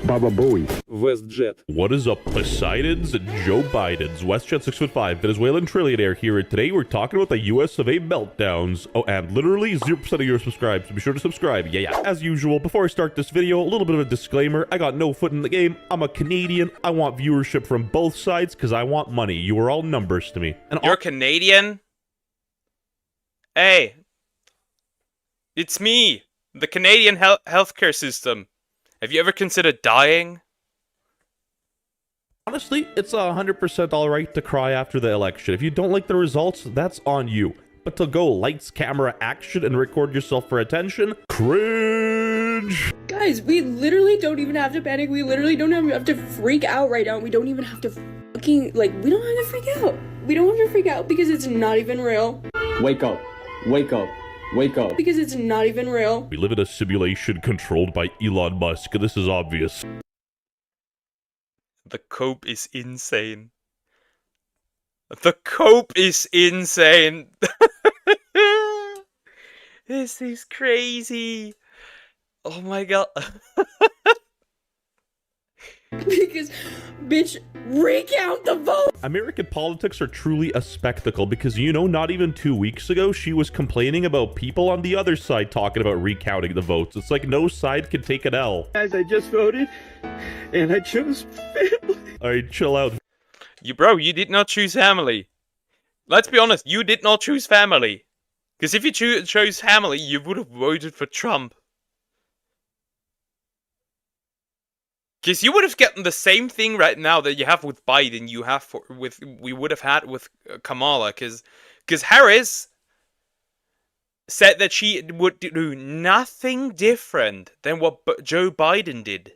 Baba Booey. WestJet. What is up, Poseidons and Joe Bidens? WestJet 6'5", Venezuelan trillionaire here, and today we're talking about the US of A meltdowns. Oh, and literally 0% of you are subscribed, so be sure to subscribe. Yeah. As usual, before I start this video, a little bit of a disclaimer. I got no foot in the game. I'm a Canadian. I want viewership from both sides because I want money. You are all numbers to me. And you're Canadian? Hey. It's me, the Canadian healthcare system. Have you ever considered dying? Honestly, it's 100% alright to cry after the election. If you don't like the results, that's on you. But to go lights, camera, action, and record yourself for attention, cringe! Guys, we literally don't even have to panic. We literally don't have to freak out right now. We don't even have to fucking, we don't have to freak out. We don't have to freak out because it's not even real. Wake up. Because it's not even real. We live in a simulation controlled by Elon Musk. This is obvious. The cope is insane. The cope is insane. This is crazy. Oh my god. Because, bitch, recount the vote! American politics are truly a spectacle because, not even 2 weeks ago, she was complaining about people on the other side talking about recounting the votes. It's like no side can take an L. Guys, I just voted, and I chose family. Alright, chill out. You did not choose family. Let's be honest, you did not choose family. Because if you chose family, you would have voted for Trump. Because you would have gotten the same thing right now that you have with Biden, we would have had with Kamala. Because Harris said that she would do nothing different than what Joe Biden did.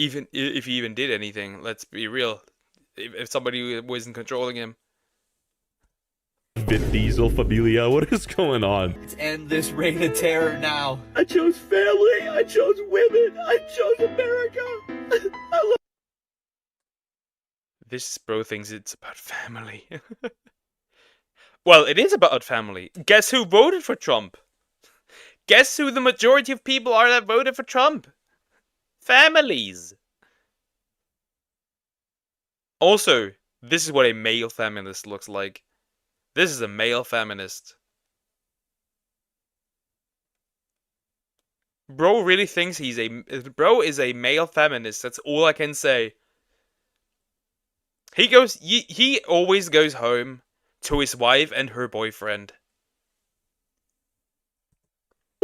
Even if he even did anything, let's be real. If somebody wasn't controlling him. Vin Diesel familia, what is going on? Let's end this reign of terror now. I chose family. I chose women. I chose America. I love. This bro thinks it's about family. Well, it is about family. Guess who voted for Trump? Guess who the majority of people are that voted for Trump? Families. Also, this is what a male feminist looks like. This is a male feminist. Bro really thinks bro is a male feminist. That's all I can say. He always goes home to his wife and her boyfriend.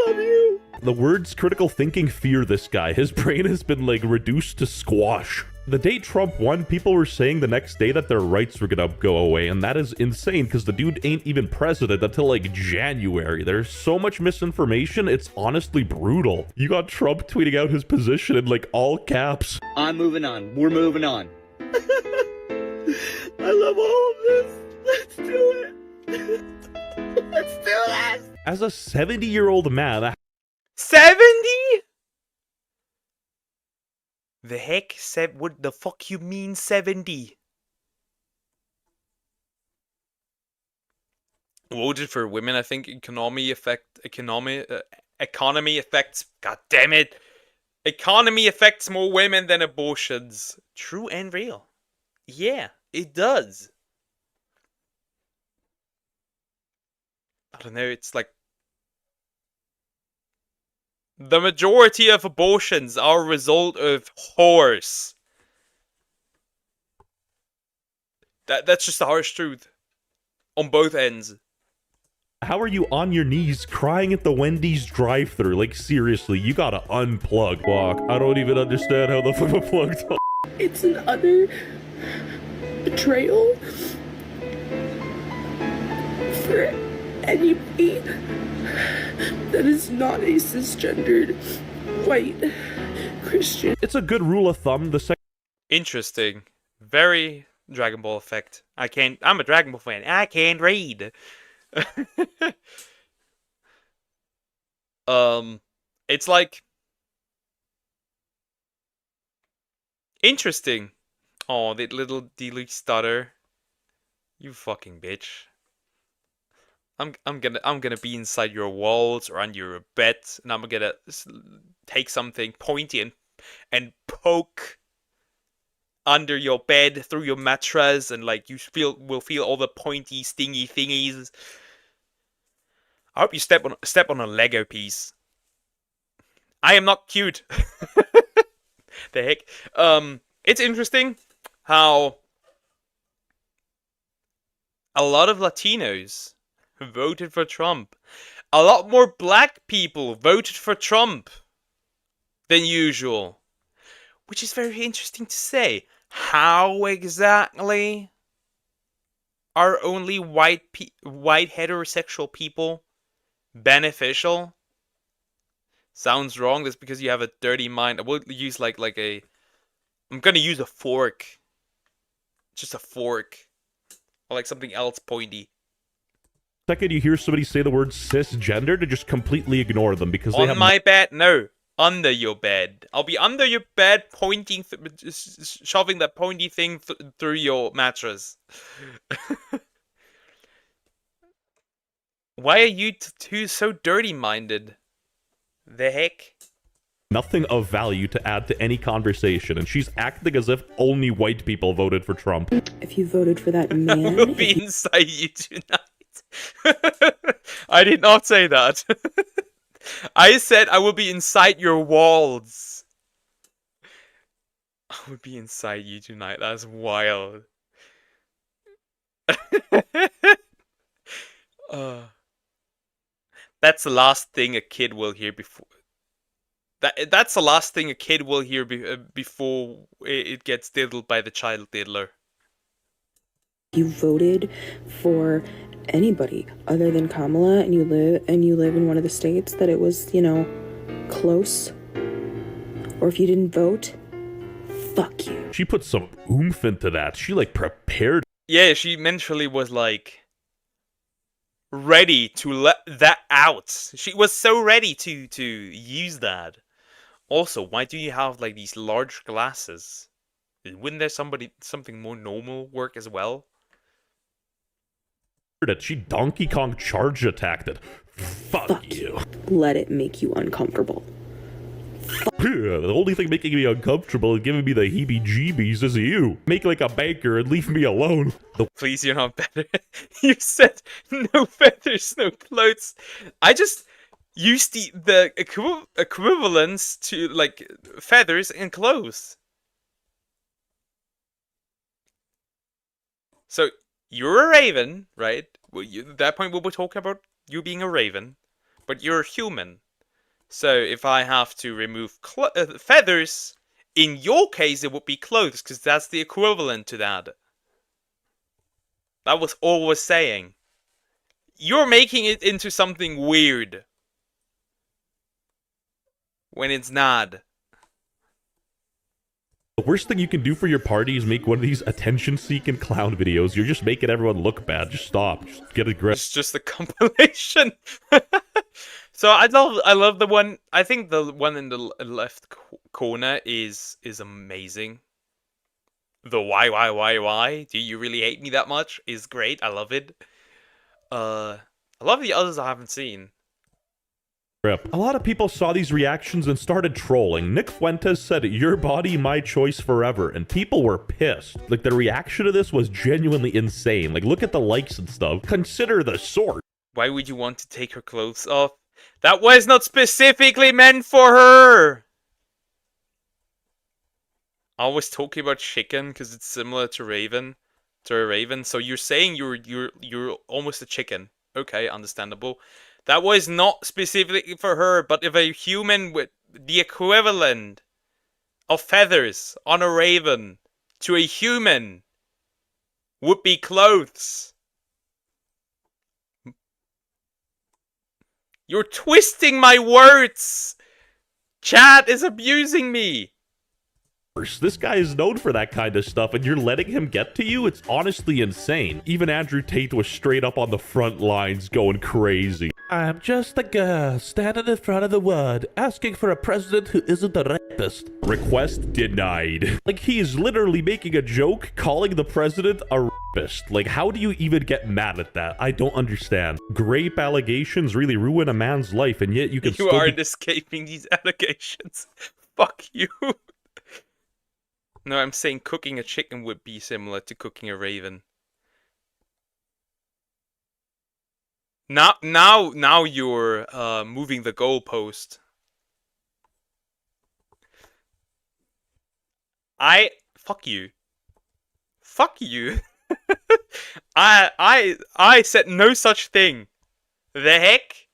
Love you. The words critical thinking fear this guy. His brain has been like reduced to squash. The day Trump won, people were saying the next day that their rights were gonna go away, and that is insane because the dude ain't even president until like January. There's so much misinformation, it's honestly brutal. You got Trump tweeting out his position in like all caps. I'm moving on. We're moving on. I love all of this. Let's do it. Let's do this. As a 70-year-old man, 70? The heck? What the fuck you mean 70? Voted for women. I think economy affects. God damn it! Economy affects more women than abortions. True and real. Yeah, it does. I don't know. It's like the majority of abortions are a result of whores. That's just the harsh truth. On both ends. how are you on your knees crying at the Wendy's drive-thru? Like, seriously, you gotta unplug. Fuck, I don't even understand how the fuck I plugged off. It's an utter betrayal for anybody that is not a cisgendered white Christian. It's a good rule of thumb. Interesting. Very Dragon Ball effect. I'm a Dragon Ball fan. I can't read. It's like interesting. Oh, that little Dealey stutter. You fucking bitch. I'm gonna be inside your walls or under your bed, and I'm gonna take something pointy and poke under your bed through your mattress, and like you will feel all the pointy, stingy thingies. I hope you step on a Lego piece. I am not cute. The heck. It's interesting how a lot of Latinos voted for Trump. A lot more black people voted for Trump than usual. Which is very interesting to say. How exactly are only white heterosexual people beneficial? Sounds wrong. That's because you have a dirty mind. I will use I'm gonna use a fork. Just a fork. Or like something else pointy. Second you hear somebody say the word cisgender, to just completely ignore them because they have... On my bed? No. Under your bed. I'll be under your bed pointing, shoving that pointy thing through your mattress. Why are you two so dirty-minded? The heck? Nothing of value to add to any conversation, and she's acting as if only white people voted for Trump. If you voted for that man... We'll be inside you tonight. I did not say that. I said I will be inside your walls. I would be inside you tonight. That's wild. That's the last thing a kid will hear before. That's the last thing a kid will hear before it gets diddled by the child diddler. You voted for anybody other than Kamala, and you live in one of the states that it was, close. Or if you didn't vote, Fuck you. She put some oomph into that. She like prepared. Yeah, she mentally was like ready to let that out. She was so ready to use that. Also, why do you have like these large glasses? Wouldn't there something more normal work as well? That she Donkey Kong charge attacked it. Fuck you. Let it make you uncomfortable. The only thing making me uncomfortable and giving me the heebie-jeebies is you. Make like a banker and leave me alone. Please, you're not better. You said no feathers, no clothes. I just used the equivalence to like feathers and clothes. So you're a raven, right? Well, at that point we were talking about you being a raven, but you're a human. So if I have to remove feathers, in your case it would be clothes, because that's the equivalent to that. That was all I was saying. You're making it into something weird. When it's not. The worst thing you can do for your party is make one of these attention-seeking clown videos. You're just making everyone look bad. Just stop. Just get a grip. It's just a compilation. So I love the one. I think the one in the left corner is amazing. The why? Do you really hate me that much? Is great. I love it. I love the others I haven't seen. A lot of people saw these reactions and started trolling. Nick Fuentes said, "Your body, my choice forever," and people were pissed. Like, the reaction to this was genuinely insane. Like, look at the likes and stuff. Consider the source. Why would you want to take her clothes off? That was not specifically meant for her! I was talking about chicken because it's similar to a raven. So you're saying you're almost a chicken. Okay, understandable. That was not specifically for her, but if a human with the equivalent of feathers on a raven to a human would be clothes. You're twisting my words! Chat is abusing me! This guy is known for that kind of stuff, and you're letting him get to you? It's honestly insane. Even Andrew Tate was straight up on the front lines going crazy. I'm just a girl standing in front of the world asking for a president who isn't a rapist. Request denied. Like, he is literally making a joke calling the president a rapist. Like, how do you even get mad at that? I don't understand. Grape allegations really ruin a man's life, and yet you can You aren't escaping these allegations. Fuck you. No, I'm saying cooking a chicken would be similar to cooking a raven. Now you're moving the goalpost. Fuck you. Fuck you. I said no such thing. The heck?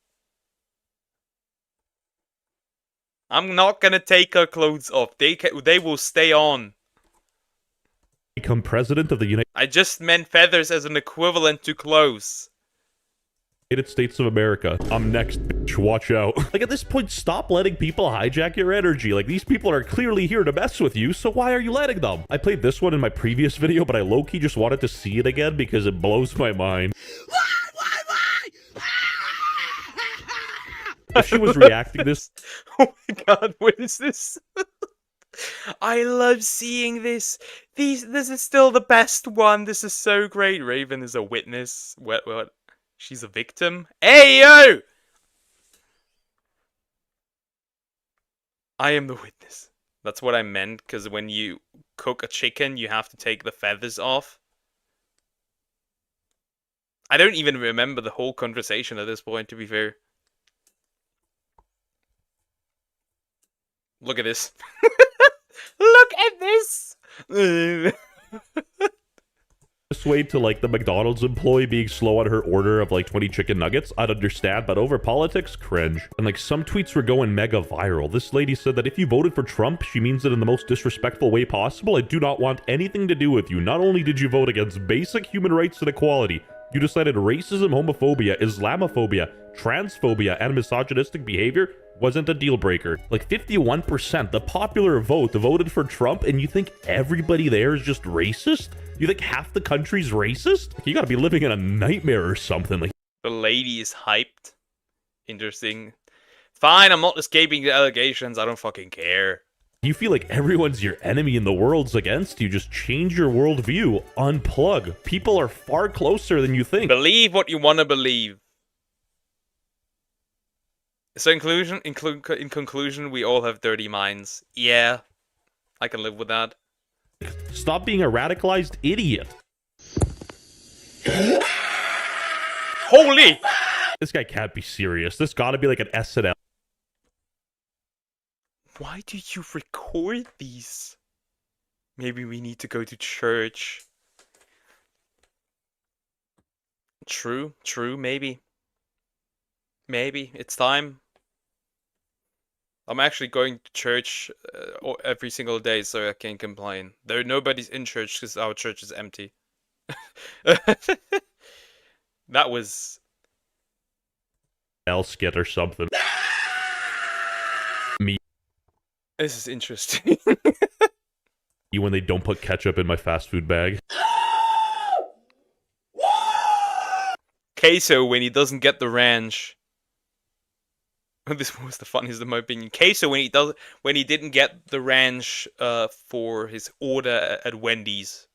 I'm not gonna take her clothes off. They will stay on. Become president of the I just meant feathers as an equivalent to clothes. United States of America. I'm next, bitch. Watch out. Like, at this point, stop letting people hijack your energy. Like, these people are clearly here to mess with you, so why are you letting them? I played this one in my previous video, but I low-key just wanted to see it again because it blows my mind. If she was reacting this... Oh my god, what is this? I love seeing this. This is still the best one. This is so great. Raven is a witness. What? She's a victim? Hey, yo! I am the witness. That's what I meant, because when you cook a chicken, you have to take the feathers off. I don't even remember the whole conversation at this point, to be fair. Look at this. Look at this! This way to, like, the McDonald's employee being slow on her order of, like, 20 chicken nuggets, I'd understand, but over politics, cringe. And, like, some tweets were going mega viral. This lady said that if you voted for Trump, she means it in the most disrespectful way possible. I do not want anything to do with you. Not only did you vote against basic human rights and equality, You decided racism, homophobia, Islamophobia, transphobia, and misogynistic behavior wasn't a deal breaker. Like 51%, the popular vote voted for Trump, and you think everybody there is just racist? You think half the country's racist? You gotta be living in a nightmare or something. Like, the lady is hyped. Interesting. Fine, I'm not escaping the allegations. I don't fucking care. you feel like everyone's your enemy and the world's against you. Just change your worldview. Unplug. People are far closer than you think. Believe what you want to believe. So in conclusion, we all have dirty minds. Yeah, I can live with that. Stop being a radicalized idiot. Holy! This guy can't be serious. This gotta be like an SNL. Why do you record these? Maybe we need to go to church. True, maybe. Maybe, it's time. I'm actually going to church every single day, so I can't complain. Though nobody's in church because our church is empty. That was... skit or something. Me. This is interesting. When they don't put ketchup in my fast food bag. Queso when he doesn't get the ranch. This was the funniest in my opinion. Queso when he didn't get the ranch for his order at Wendy's.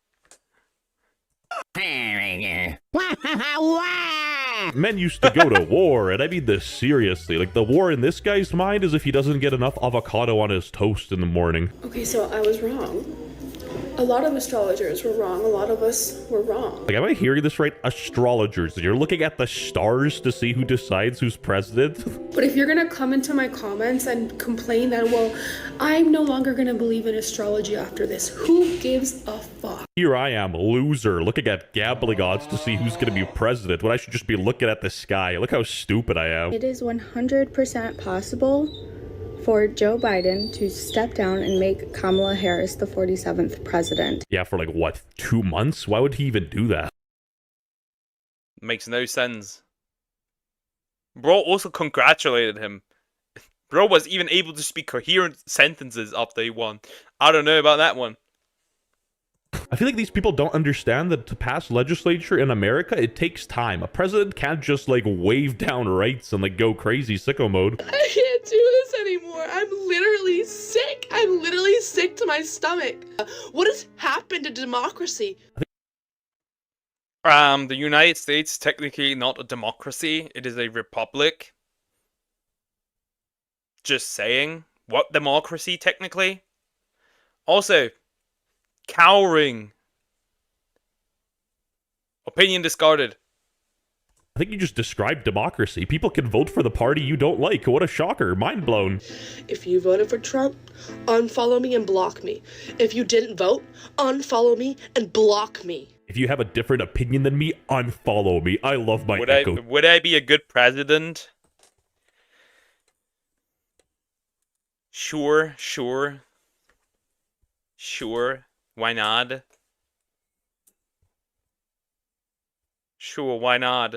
Men used to go to war, and I mean this seriously. Like, the war in this guy's mind is if he doesn't get enough avocado on his toast in the morning. Okay, so I was wrong. A lot of astrologers were wrong. A lot of us were wrong. Like, am I hearing this right? Astrologers. You're looking at the stars to see who decides who's president? But if you're gonna come into my comments and complain that, well, I'm no longer gonna believe in astrology after this, who gives a fuck? Here I am, loser, looking at gambling odds to see who's gonna be president when I should just be looking at the sky. Look how stupid I am. It is 100% possible for Joe Biden to step down and make Kamala Harris the 47th president. Yeah, for like, what, 2 months? Why would he even do that? Makes no sense. Bro also congratulated him. Bro was even able to speak coherent sentences after he won. I don't know about that one. I feel like these people don't understand that to pass legislature in America, it takes time. A president can't just, like, wave down rights and, like, go crazy sicko mode. I can't do this anymore. I'm literally sick. I'm literally sick to my stomach. What has happened to democracy? The United States is technically not a democracy. It is a republic. Just saying. What democracy, technically? Also, cowering. Opinion discarded. I think you just described democracy. People can vote for the party you don't like. What a shocker. Mind blown. If you voted for Trump, unfollow me and block me. If you didn't vote, unfollow me and block me. If you have a different opinion than me, unfollow me. I love my echo. Would I be a good president? Sure. Why not? Sure, why not?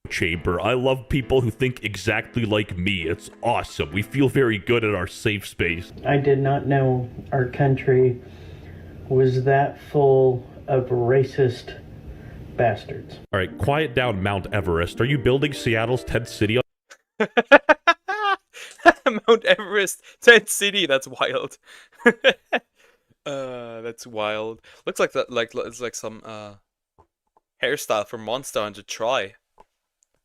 Chamber. I love people who think exactly like me. It's awesome. We feel very good in our safe space. I did not know our country was that full of racist bastards. All right, quiet down, Mount Everest. Are you building Seattle's tent city? Mount Everest, tent city. That's wild. That's wild. Looks like that. Like it's like some hairstyle for Monster Hunter. Try.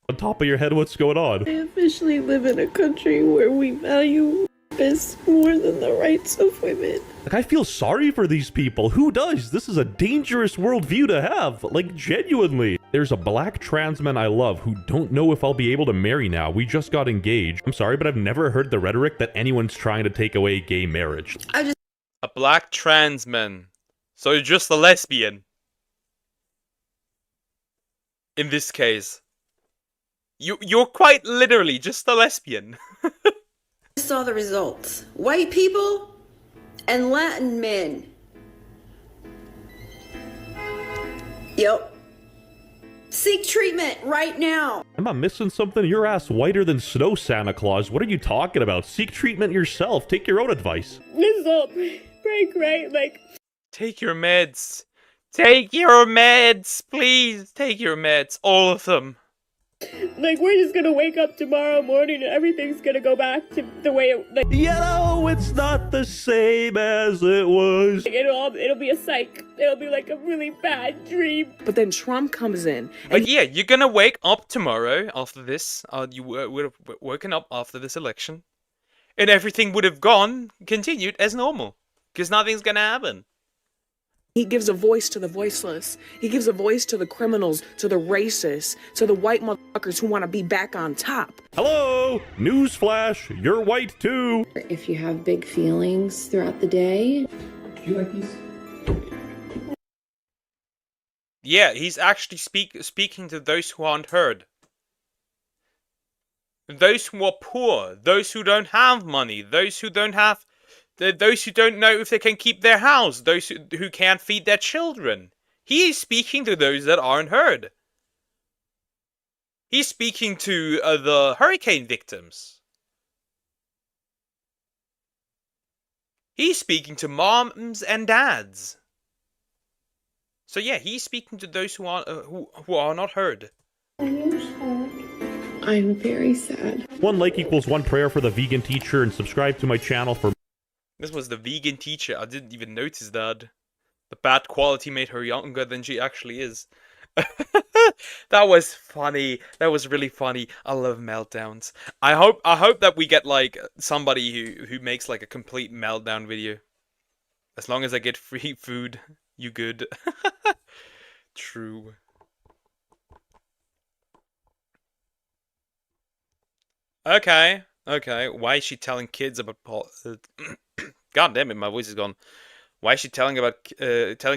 On top of your head, what's going on? I officially live in a country where we value this more than the rights of women. Like, I feel sorry for these people. Who does? This is a dangerous worldview to have. Like, genuinely. There's a black trans man I love who don't know if I'll be able to marry now. We just got engaged. I'm sorry, but I've never heard the rhetoric that anyone's trying to take away gay marriage. A black trans man. So you're just a lesbian. In this case. You're quite literally just a lesbian. I saw the results. White people and Latin men. Yep, Seek treatment right now. Am I missing something? Your ass whiter than snow, Santa Claus. What are you talking about? Seek treatment yourself. Take your own advice. This is all pretty great. Like, Take your meds. Take your meds, please. Take your meds, all of them. we're just gonna wake up tomorrow morning and everything's gonna go back to the way it. Like, Yellow, it's not the same as it was. it'll be a psych. It'll be like a really bad dream. But then Trump comes in. But yeah, you're gonna wake up tomorrow after this. You would have woken up after this election, and everything would have continued as normal, because nothing's gonna happen. He gives a voice to the voiceless. He gives a voice to the criminals, to the racists, to the white motherfuckers who want to be back on top. Hello! Newsflash, you're white too! If you have big feelings throughout the day. Do you like these? Yeah, he's actually speaking to those who aren't heard. Those who are poor, those who don't have money, those who don't know if they can keep their house, those who can't feed their children. He is speaking to those that aren't heard. He's speaking to the hurricane victims. He's speaking to moms and dads. So yeah, he's speaking to those who are not heard. I'm very sad. 1 like equals 1 prayer for the vegan teacher, and subscribe to my channel for... This was the vegan teacher. I didn't even notice that. The bad quality made her younger than she actually is. That was funny. That was really funny. I love meltdowns. I hope that we get like somebody who makes like a complete meltdown video. As long as I get free food, you good. True. Okay. Why is she telling kids about God damn it, my voice is gone. Why is she telling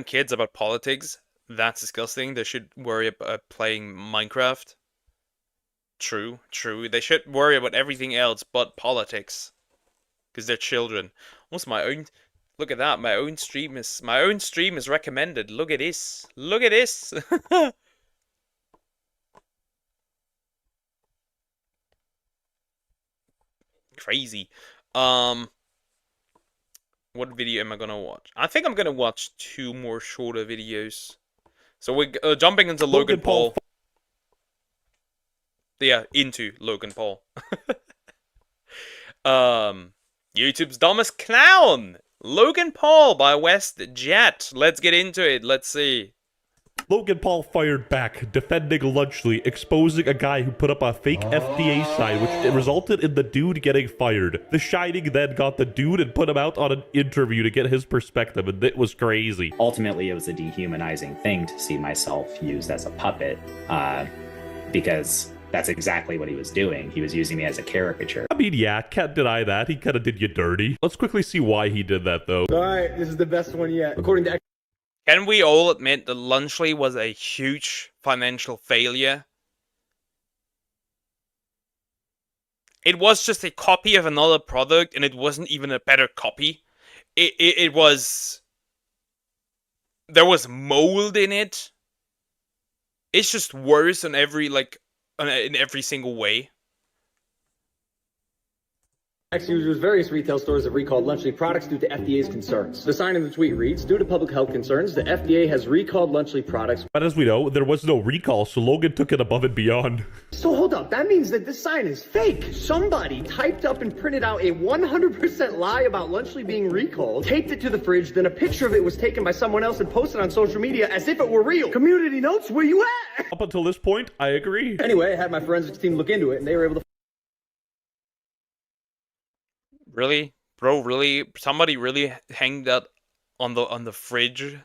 kids about politics? That's disgusting. They should worry about playing Minecraft. True. They should worry about everything else but politics, because they're children. What's my own? Look at that. My own stream is recommended. Look at this. Look at this. Crazy. What video am I gonna watch? I think I'm gonna watch 2 more shorter videos. So we're jumping into Logan Paul. Yeah, into Logan Paul. YouTube's dumbest clown, Logan Paul by WestJet. Let's get into it. Let's see. Logan Paul fired back, defending Lunchley, exposing a guy who put up a fake FDA sign, which resulted in the dude getting fired. The Shining then got the dude and put him out on an interview to get his perspective, and it was crazy. Ultimately, it was a dehumanizing thing to see myself used as a puppet, because that's exactly what he was doing. He was using me as a caricature. I mean, yeah, can't deny that. He kind of did you dirty. Let's quickly see why he did that, though. Alright, this is the best one yet. According to... Can we all admit that Lunchley was a huge financial failure? It was just a copy of another product, and it wasn't even a better copy. It was... There was mold in it. It's just worse in every single way. Users, various retail stores have recalled Lunchley products due to FDA's concerns. The sign in the tweet reads, due to public health concerns, the FDA has recalled Lunchley products. But as we know, there was no recall, so Logan took it above and beyond. So hold up, that means that this sign is fake. Somebody typed up and printed out a 100% lie about Lunchley being recalled, taped it to the fridge, then a picture of it was taken by someone else and posted on social media as if it were real. Community notes, where you at? Up until this point, I agree. Anyway, I had my forensics team look into it, and they were able to... Really? Bro, really? Somebody really hanged that on the fridge?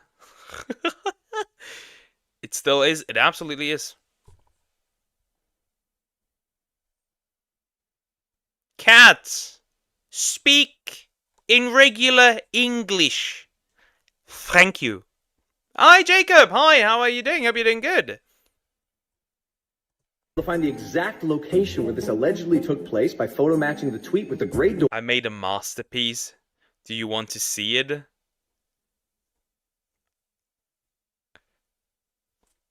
It still is. It absolutely is. Cats, speak in regular English. Thank you. Hi, Jacob. Hi, how are you doing? Hope you're doing good. To find the exact location where this allegedly took place by photo matching the tweet with the great door. I made a masterpiece. Do you want to see it?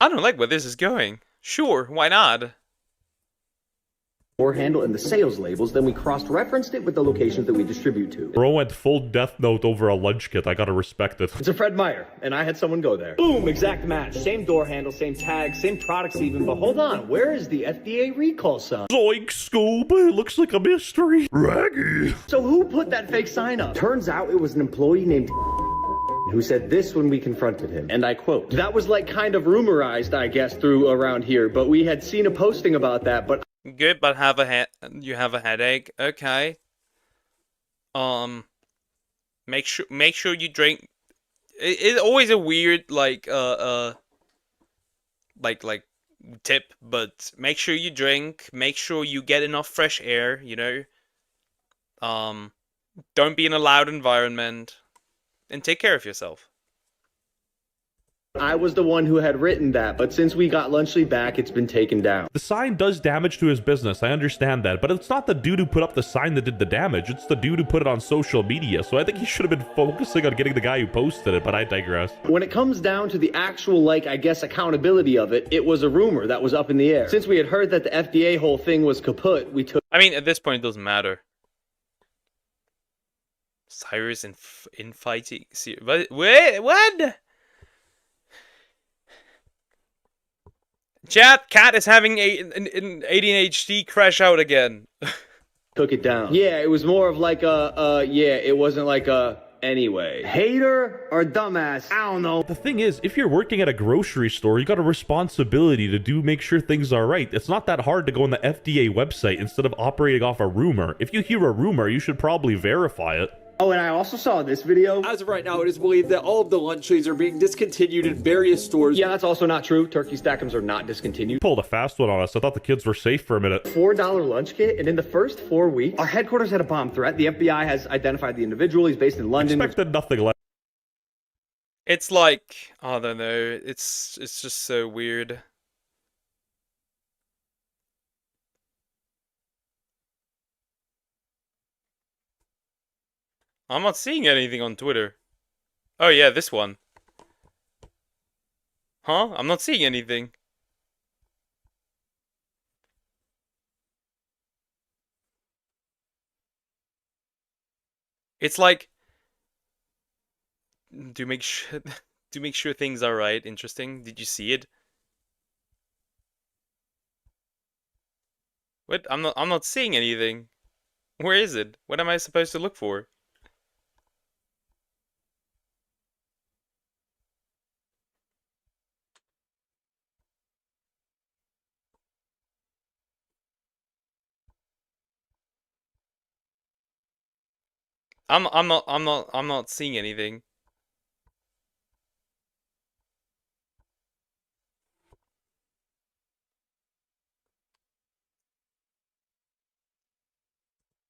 I don't like where this is going. Sure, why not? Door handle and the sales labels, then we cross-referenced it with the locations that we distribute to. Bro went full Death Note over a lunch kit. I gotta respect it. It's a Fred Meyer, and I had someone go there. Boom, exact match. Same door handle, same tag, same products even, but hold on, where is the FDA recall sign? Zoink, Scoop, it looks like a mystery. Raggy. So who put that fake sign up? Turns out it was an employee named who said this when we confronted him, and I quote, "That was like kind of rumorized, I guess, through around here, but we had seen a posting about that, but..." Good, but you have a headache. Okay. Make sure you drink. It's always a weird like tip, but make sure you drink. Make sure you get enough fresh air. You know. Don't be in a loud environment, and take care of yourself. I was the one who had written that, but since we got Lunchley back, it's been taken down. The sign does damage to his business, I understand that, but it's not the dude who put up the sign that did the damage, it's the dude who put it on social media, so I think he should have been focusing on getting the guy who posted it, but I digress. When it comes down to the actual, like, I guess, accountability of it, it was a rumor that was up in the air. Since we had heard that the FDA whole thing was kaput, we took... I mean, at this point, it doesn't matter. Cyrus in fighting... Wait, what? Cat is having an ADHD crash out again. Took it down. Yeah, it was more of like yeah, it wasn't like anyway. Hater or dumbass, I don't know. The thing is, if you're working at a grocery store, you got a responsibility to make sure things are right. It's not that hard to go on the FDA website instead of operating off a rumor. If you hear a rumor, you should probably verify it. Oh, and I also saw this video. As of right now, it is believed that all of the Lunchleys are being discontinued in various stores. Yeah, that's also not true. Turkey Stack'ems are not discontinued. Pulled a fast one on us. I thought the kids were safe for a minute. $4 lunch kit, and in the first 4 weeks, our headquarters had a bomb threat. The FBI has identified the individual. He's based in London. Expected nothing less. It's like, I don't know, it's just so weird. I'm not seeing anything on Twitter. Oh yeah, this one. Huh? I'm not seeing anything. It's like, do make sure things are right. Interesting. Did you see it? What? I'm not seeing anything. Where is it? What am I supposed to look for? I'm not seeing anything.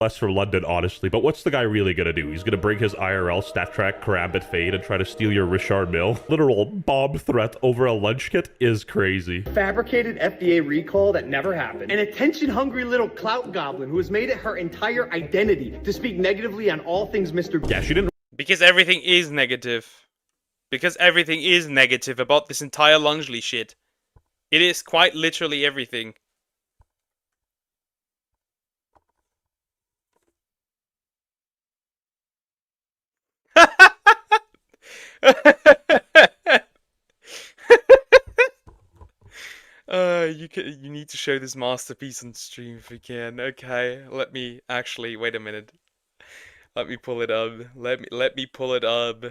Less for London, honestly, but what's the guy really gonna do? He's gonna bring his IRL stat track Karambit Fade and try to steal your Richard Mill? Literal bomb threat over a lunch kit is crazy. Fabricated FDA recall that never happened. An attention-hungry little clout goblin who has made it her entire identity to speak negatively on all things Mr. Yeah, she didn't... Because everything is negative. Because everything is negative about this entire Lungley shit. It is quite literally everything. You need to show this masterpiece on stream if you can. Okay, let me actually wait a minute. Let me pull it up. Let me pull it up.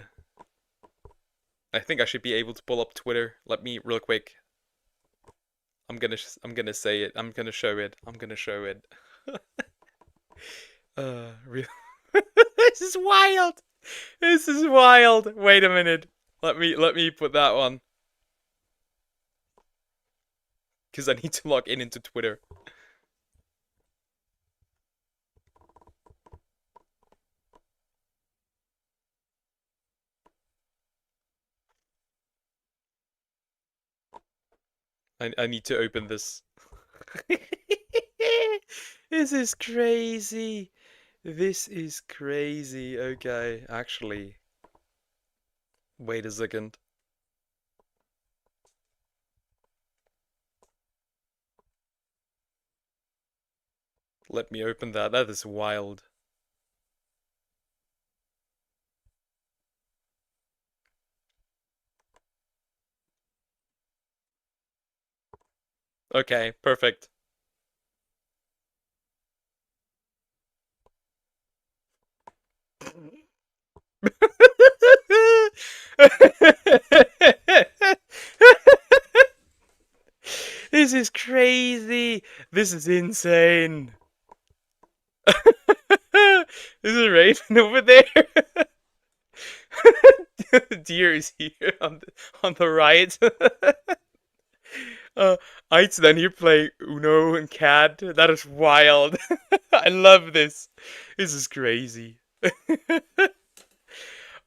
I think I should be able to pull up Twitter. Let me real quick. I'm gonna say it. I'm gonna show it. I'm gonna show it. Real. This is wild. This is wild. Wait a minute. Let me put that one. Because I need to log into Twitter. I need to open this. This is crazy. This is crazy. Okay, actually. Wait a second. Let me open that. That is wild. Okay, perfect. This is crazy. This is insane. Is it Raven over there? Deer is here on the right. It's then you play Uno and Cat. That is wild. I love this. This is crazy.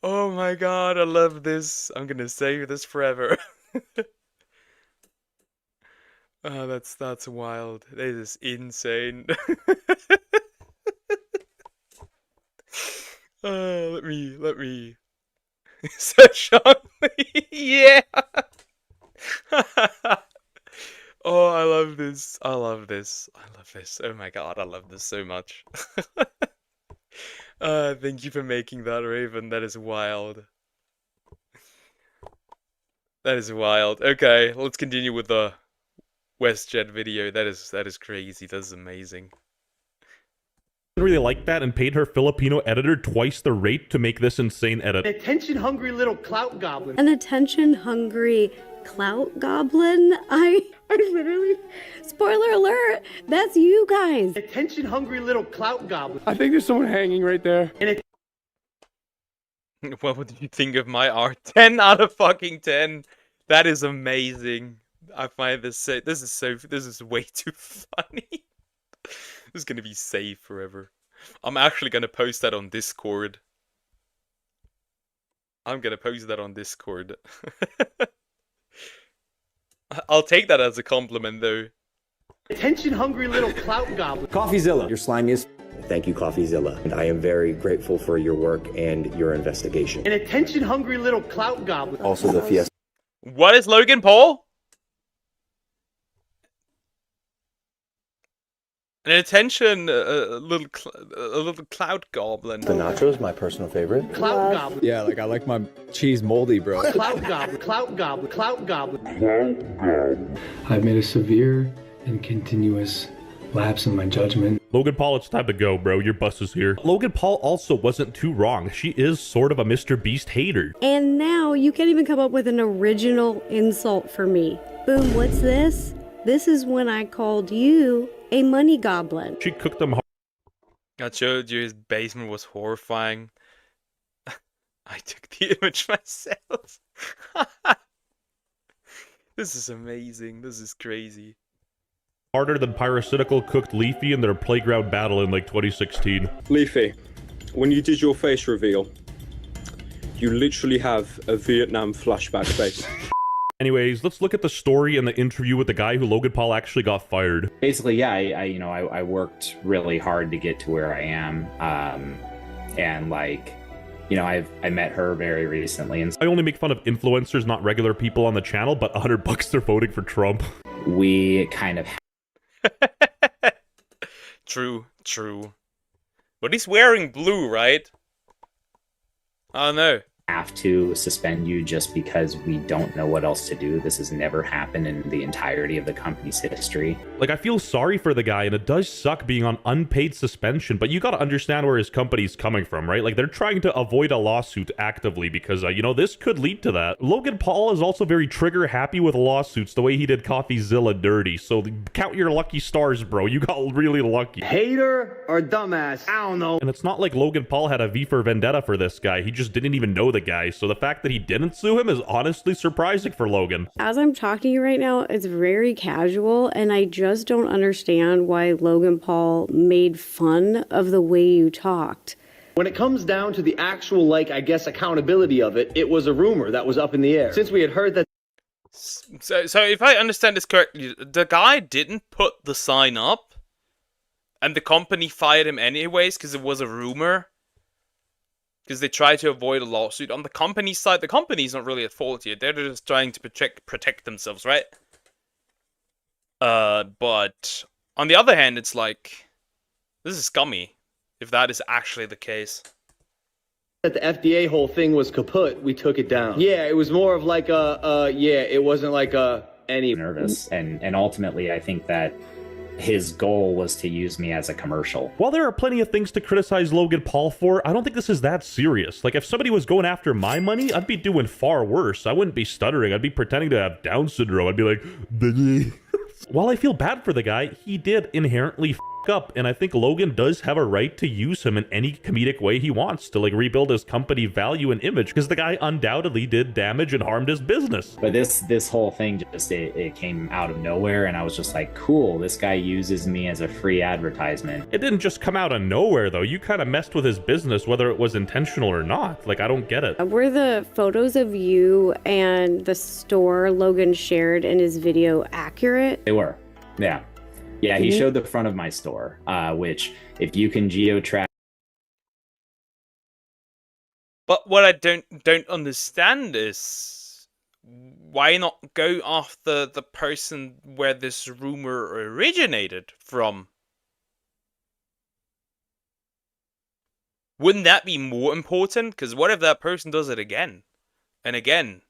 Oh my god, I love this. I'm gonna save this forever. Oh, that's wild. This is insane. Let me search on me. Yeah. Oh, I love this. I love this. I love this. Oh my god, I love this so much. Thank you for making that, Raven. That is wild. That is wild. Okay, let's continue with the WestJet video. That is crazy. That is amazing. Really like that and paid her Filipino editor twice the rate to make this insane edit. An attention-hungry little clout goblin. An attention-hungry clout goblin? I literally... Spoiler alert! That's you guys! Attention-hungry little clout goblin. I think there's someone hanging right there. What would you think of my art? 10 out of fucking 10. That is amazing. I find this so... This is way too funny. This is gonna be saved forever. I'm actually gonna post that on Discord. I'm gonna post that on Discord. I'll take that as a compliment, though. Attention-hungry little clout goblin. Coffeezilla, your slimiest. Thank you, Coffeezilla. And I am very grateful for your work and your investigation. An attention-hungry little clout goblin. Also the Fiesta. What is Logan Paul? An attention, a little cloud goblin. The nachos, my personal favorite. Clout goblin. Yeah, like I like my cheese moldy, bro. Clout goblin, clout goblin, clout goblin. I've made a severe and continuous lapse in my judgment. Logan Paul, it's time to go, bro. Your bus is here. Logan Paul also wasn't too wrong. She is sort of a Mr. Beast hater. And now you can't even come up with an original insult for me. Boom, what's this? This is when I called you a money goblin. She cooked them hard. I showed you his basement was horrifying. I took the image myself. This is amazing. This is crazy. Harder than Pyrocynical cooked Leafy in their playground battle in like 2016. Leafy, when you did your face reveal, you literally have a Vietnam flashback face. Anyways, let's look at the story and the interview with the guy who Logan Paul actually got fired. Basically, yeah, I worked really hard to get to where I am, and like, you know, I met her very recently, and I only make fun of influencers, not regular people on the channel, but $100 they're voting for Trump. We kind of. True. But he's wearing blue, right? Oh no. Have to suspend you just because we don't know what else to do. This has never happened in the entirety of the company's history. Like, I feel sorry for the guy, and it does suck being on unpaid suspension, but you gotta understand where his company's coming from, right? Like, they're trying to avoid a lawsuit actively because, you know, this could lead to that. Logan Paul is also very trigger-happy with lawsuits, the way he did Coffeezilla dirty, so count your lucky stars, bro. You got really lucky. Hater or dumbass? I don't know. And it's not like Logan Paul had a V for Vendetta for this guy. He just didn't even know the guy, so the fact that he didn't sue him is honestly surprising for Logan. As I'm talking to you right now, it's very casual, and I just don't understand why Logan Paul made fun of the way you talked. When it comes down to the actual, like, I guess, accountability of it, it was a rumor that was up in the air. Since we had heard that... So if I understand this correctly, the guy didn't put the sign up, and the company fired him anyways because it was a rumor? Because they try to avoid a lawsuit. On the company side, the company's not really at fault here. They're just trying to protect themselves, right? But on the other hand, it's like, This is scummy, if that is actually the case. That the FDA whole thing was kaput, we took it down. Yeah, it was more of like it wasn't like any nervous. And ultimately, I think that his goal was to use me as a commercial. While there are plenty of things to criticize Logan Paul for, I don't think this is that serious. Like, if somebody was going after my money, I'd be doing far worse. I wouldn't be stuttering. I'd be pretending to have Down syndrome. I'd be like, bleh. While I feel bad for the guy, he did inherently f up, and I think Logan does have a right to use him in any comedic way he wants to, like, rebuild his company value and image, because the guy undoubtedly did damage and harmed his business. But this whole thing just, it came out of nowhere, and I was just like, cool, this guy uses me as a free advertisement. It didn't just come out of nowhere, though. You kind of messed with his business, whether it was intentional or not. Like, I don't get it. Were the photos of you and the store Logan shared in his video accurate? They were, yeah. Yeah, he showed the front of my store, which, if you can geo-track... But what I don't understand is, why not go after the person where this rumor originated from? Wouldn't that be more important? Because what if that person does it again and again?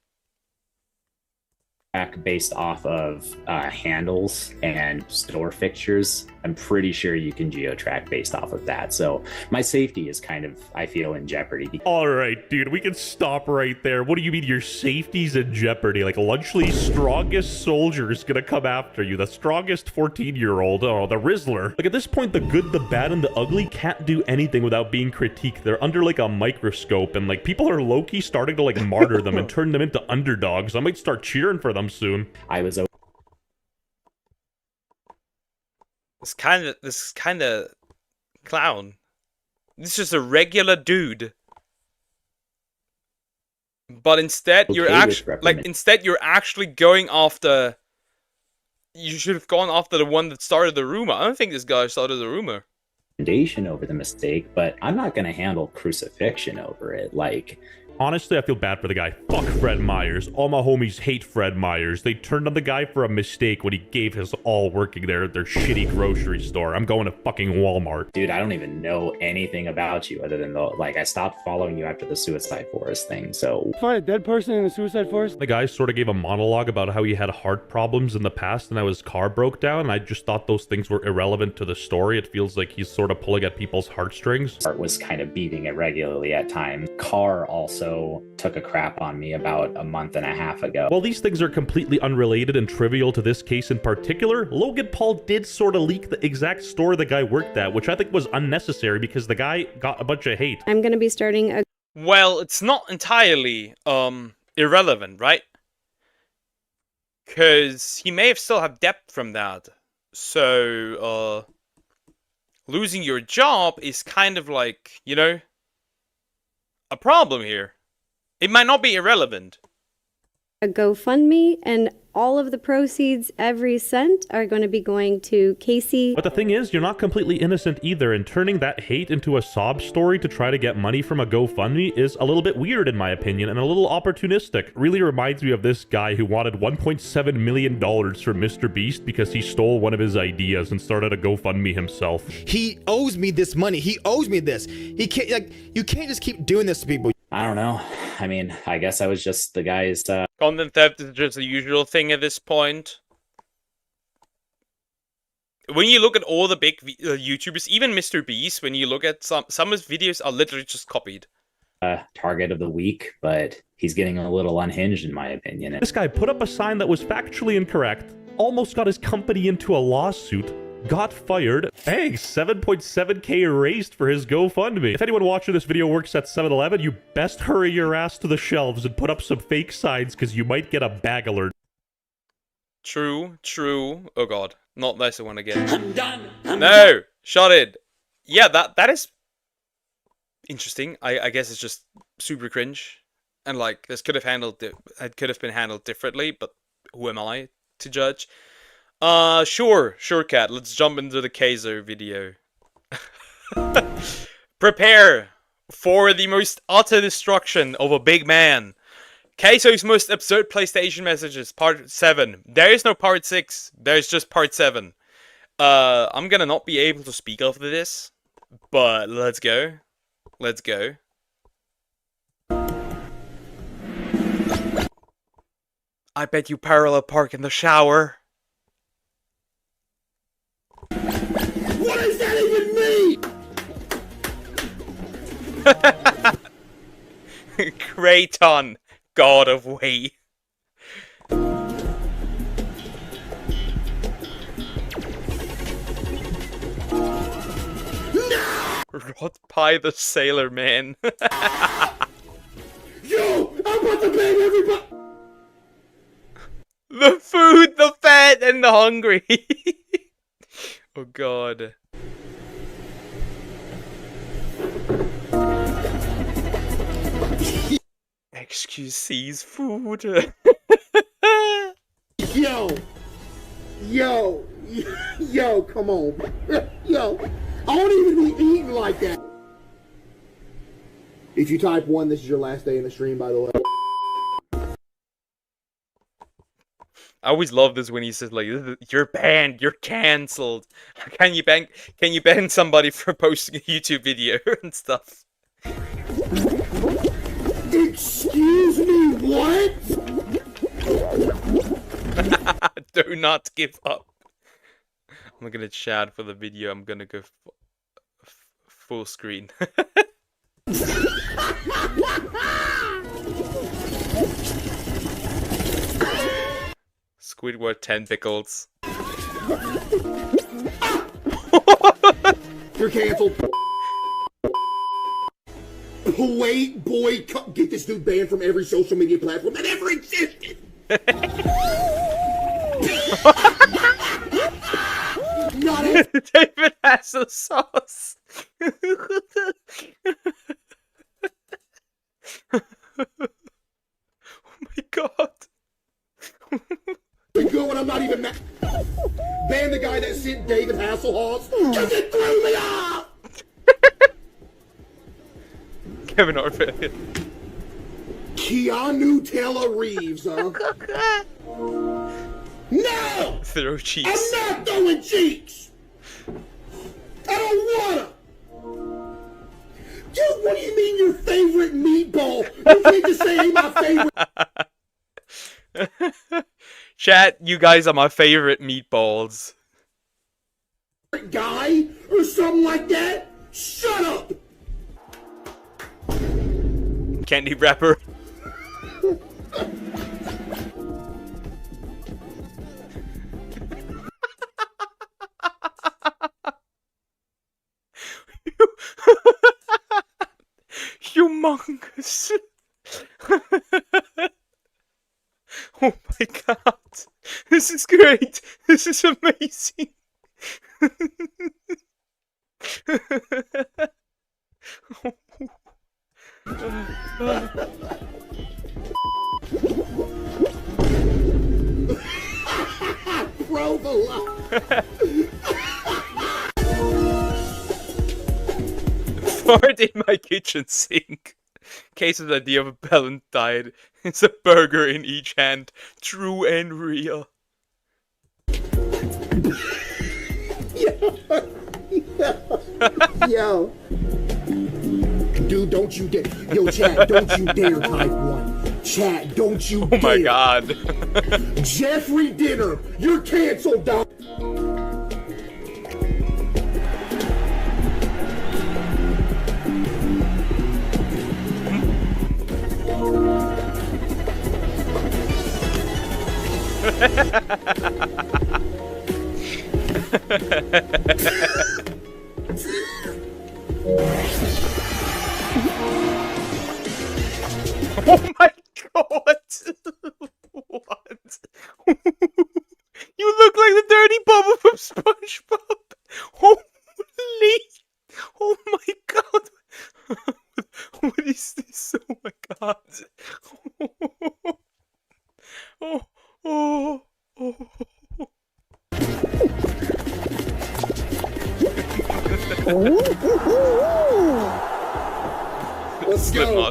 Based off of handles and store fixtures, I'm pretty sure you can geo-track based off of that. So my safety is kind of, I feel, in jeopardy. All right, dude, we can stop right there. What do you mean your safety's in jeopardy? Like, Lunchley's strongest soldier is gonna come after you. The strongest 14-year-old, oh, the Rizzler. Like, at this point, the good, the bad, and the ugly can't do anything without being critiqued. They're under, like, a microscope, and, like, people are low-key starting to, like, martyr them and turn them into underdogs. I might start cheering for them soon. I was this kind of clown. This is just a regular dude. But instead you're actually going after, you should have gone after the one that started the rumor. I don't think this guy started the rumor. Over the mistake, but I'm not going to handle crucifixion over it. Like, honestly, I feel bad for the guy. Fuck Fred Myers. All my homies hate Fred Myers. They turned on the guy for a mistake when he gave his all working there at their shitty grocery store. I'm going to fucking Walmart. Dude, I don't even know anything about you other than I stopped following you after the Suicide Forest thing, so... Find a dead person in the Suicide Forest? The guy sort of gave a monologue about how he had heart problems in the past and how his car broke down, and I just thought those things were irrelevant to the story. It feels like he's sort of pulling at people's heartstrings. Heart was kind of beating irregularly at times. Car also took a crap on me about a month and a half ago. While these things are completely unrelated and trivial to this case in particular, Logan Paul did sort of leak the exact store the guy worked at, which I think was unnecessary because the guy got a bunch of hate. I'm gonna be starting a... Well, it's not entirely irrelevant, right? Because he may have still have debt from that. So, losing your job is kind of like, you know, a problem here. It might not be irrelevant. A GoFundMe, and all of the proceeds, every cent, are going to be going to Casey. But the thing is, you're not completely innocent either, and turning that hate into a sob story to try to get money from a GoFundMe is a little bit weird in my opinion, and a little opportunistic. Really reminds me of this guy who wanted $1.7 million from Mr. Beast because he stole one of his ideas and started a GoFundMe himself. He owes me this money. He owes me this. He can't, like, you can't just keep doing this to people. I don't know. I mean, I guess I was just the guy's... Content theft is just a usual thing at this point. When you look at all the big YouTubers, even Mr. Beast, when you look at some of his videos are literally just copied. Target of the week, but he's getting a little unhinged in my opinion. This guy put up a sign that was factually incorrect, almost got his company into a lawsuit, got fired. Hey, 7.7k raised for his GoFundMe. If anyone watching this video works at 7-Eleven, you best hurry your ass to the shelves and put up some fake signs because you might get a bag alert. True, true. Oh god, not this one again. I'm done. No, shut it. Yeah, that is interesting. I guess it's just super cringe, and like this could have been handled differently. But who am I to judge? Sure, Cat. Let's jump into the Kaiser video. Prepare for the most utter destruction of a big man. Kaiser's most absurd PlayStation messages, part 7. There is no part 6. There's just part 7. I'm gonna not be able to speak after this, but let's go. Let's go. I bet you parallel park in the shower. What does that even mean? Kraton, god of way. Rot Pie the Sailor Man. Yo, I'm about to bang everybody. The food, the fat, and the hungry. Oh god. XQC's food. Yo, come on. Yo, I don't even be eating like that. If you type 1, this is your last day in the stream, by the way. I always love this when he says like, "You're banned, you're cancelled." Can you ban somebody for posting a YouTube video and stuff? Excuse me, what? Do not give up. I'm gonna chat for the video. I'm gonna go full screen. Squidward tentacles. You're canceled. Wait, boy, get this dude banned from every social media platform that ever existed. David has a sauce. Oh my god. Good when I'm not even mad. Ban the guy that sent David Hasselhoff because it threw me off. Kevin Orfeld. Keanu Taylor Reeves, huh? No! Throw cheeks. I'm not throwing cheeks! I don't wanna! Dude, what do you mean your favorite meatball? You can't just say ain't my favorite. Chat, you guys are my favorite meatballs. Guy? Or something like that? Shut up! Candy wrapper. Humongous. Oh my god. This is great. This is amazing. Fart in my kitchen sink. Case of the idea of a balanced diet. It's a burger in each hand. True and real. Yo. Dude, don't you dare. Yo, chat, don't you dare type 1. Chat, don't you dare. Oh my god. Jeffrey Dinner, you're canceled, dog. Oh my god! What? You look like the dirty bubble from SpongeBob! Holy! Oh my god! What is this? Oh my god! Oh, oh, oh. Let's go.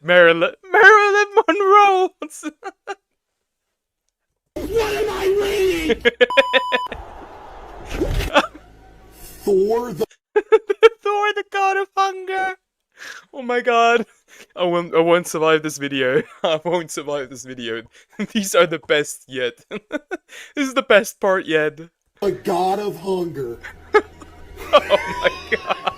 Marilyn Monroe. What am I reading? Thor the Thor, the god of hunger. Oh my god. I won't survive this video. I won't survive this video. These are the best yet. This is the best part yet. The god of hunger. Oh my god.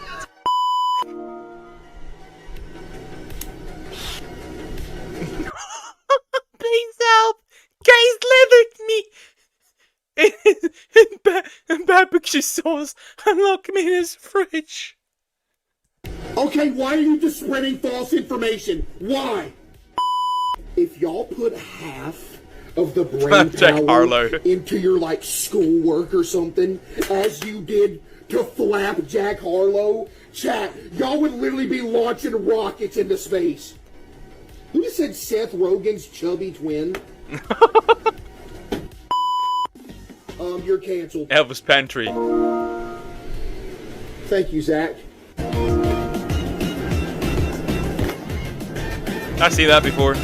Please help! Guys leathered me! And barbecue sauce unlocked me in his fridge. Okay, why are you just spreading false information? Why? If y'all put half of the brain power into your, like, schoolwork or something, as you did to flap Jack Harlow, chat, y'all would literally be launching rockets into space. Who just said Seth Rogen's chubby twin? You're canceled. Elvis Pantry. Thank you, Zach. I've seen that before.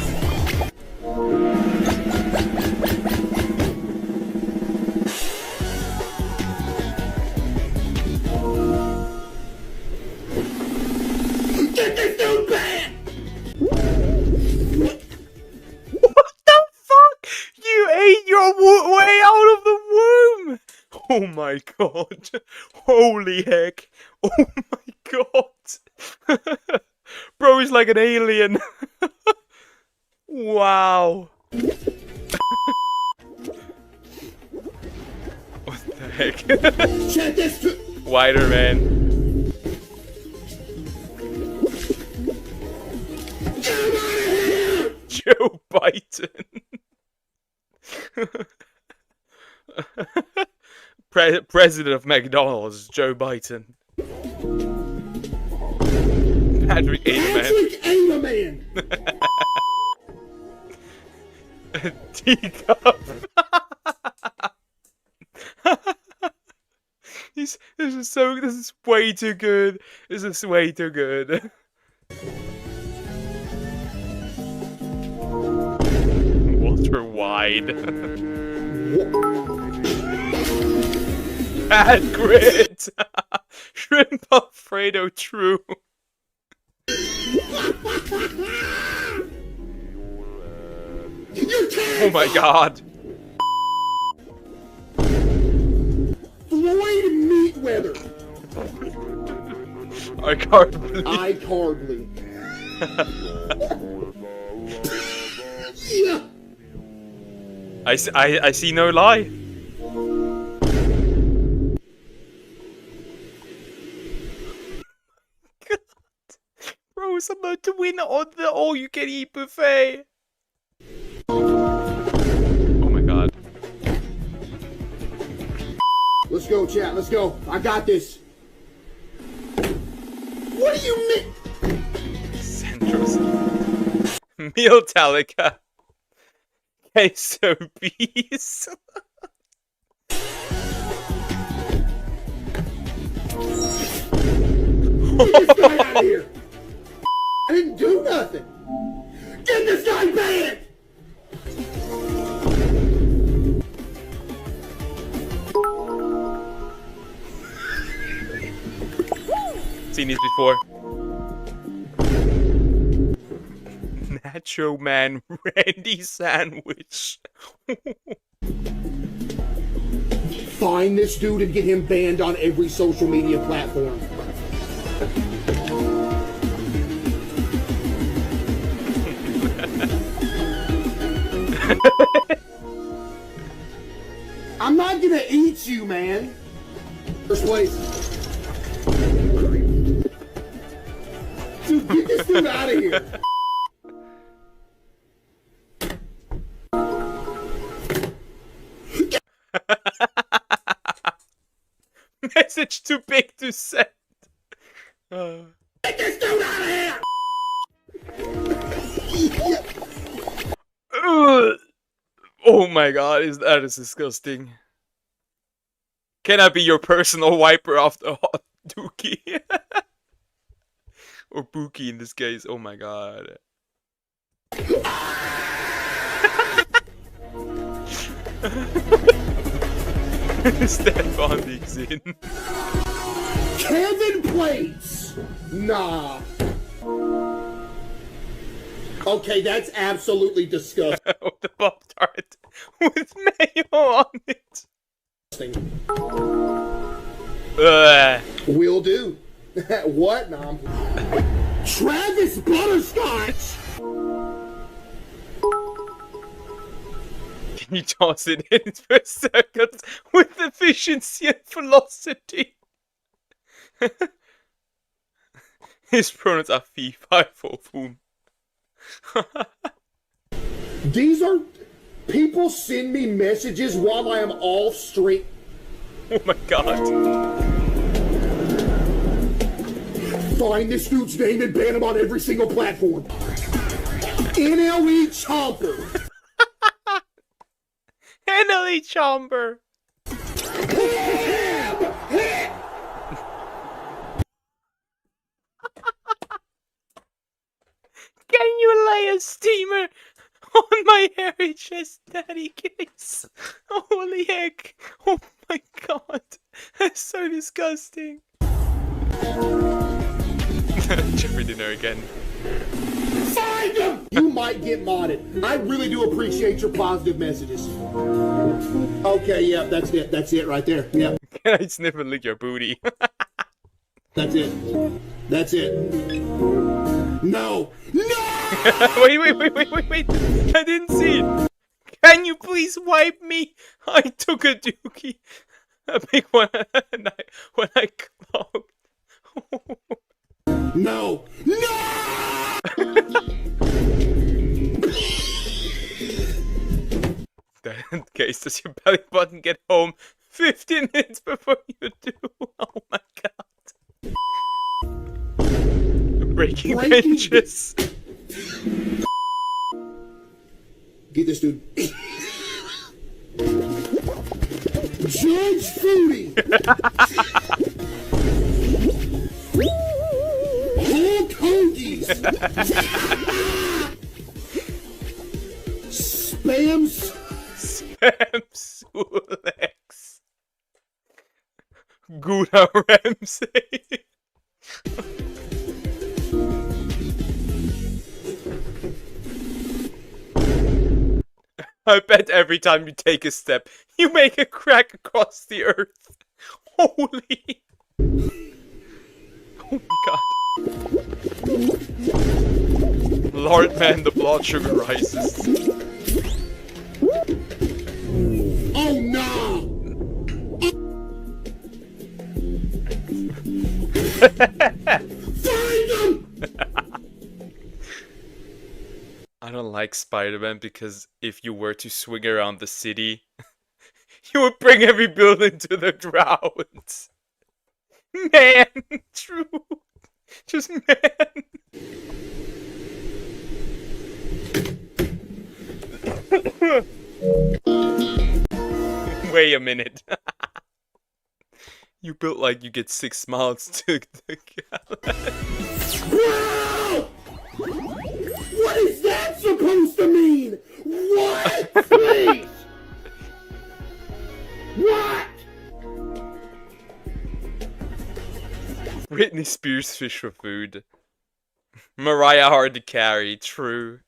Get this dude back! What the fuck? You ate your way out of the womb! Oh my god. Holy heck. Oh my god. Bro is like an alien. Wow. What the heck? Check this. Wider, man. Joe Biden. President of McDonald's, Joe Biden. Patrick Aderman. Teacup. This is way too good. This is way too good. Walter Wide. Bad grit. Shrimp Alfredo True. Oh my god. Floyd Meatweather. iCardly. Yeah. I see no lie. God. Bro is about to win on the all-you-can-eat buffet. Oh my god. Let's go, chat. Let's go. I got this. What do you mean? Centros. Mealtalica. Queso bees. Get this guy out of here. I didn't do nothing. Get this guy banned. Seen these before. Nacho Man Randy Sandwich. Find this dude and get him banned on every social media platform. I'm not gonna eat you, man. First place. Dude, get this dude out of here. Message too big to send. Get this dude out of here. Oh my god, that is disgusting. Can I be your personal wiper after hot dookie? Or Buki in this case. Oh my god. Step bonding's in. Kevin plates! Nah. Okay, that's absolutely disgusting. With the Pop-Tart with mayo on it. Will do. What? Nah. Travis Butterscotch! Can you toss it in for seconds with efficiency and velocity? His pronouns are fee, fi, fo, foom. These are... People send me messages while I am off stream. Oh my god. Find this dude's name and ban him on every single platform. NLE Chomper. NLE Chomper. Can you lay a steamer on my hairy chest daddy case? Holy heck. Oh my god. That's so disgusting. Jeffrey dinner again. Find him! You might get modded. I really do appreciate your positive messages. Okay, yeah, that's it. That's it right there. Yeah. Can I sniff and lick your booty? That's it. That's it. No! No! wait. I didn't see it. Can you please wipe me? I took a dookie. A big one when I clogged. No! No! In case, does your belly button get home 15 minutes before you do? Oh my god. Breaking benches. Get this dude. Judge Foodie! Hulk Hoagies! Spam Sulex. Gouda Ramsay. I bet every time you take a step, you make a crack across the earth. Holy. Oh my god. Lord man, the blood sugar rises. Oh no! Find him! I don't like Spider-Man because if you were to swing around the city, you would bring every building to the ground. Man, true. Just man. Wait a minute. You built like you get 6 miles to the gallon. What is that supposed to mean? What? Please! What? Britney Spears fish for food. Mariah hard to carry, true.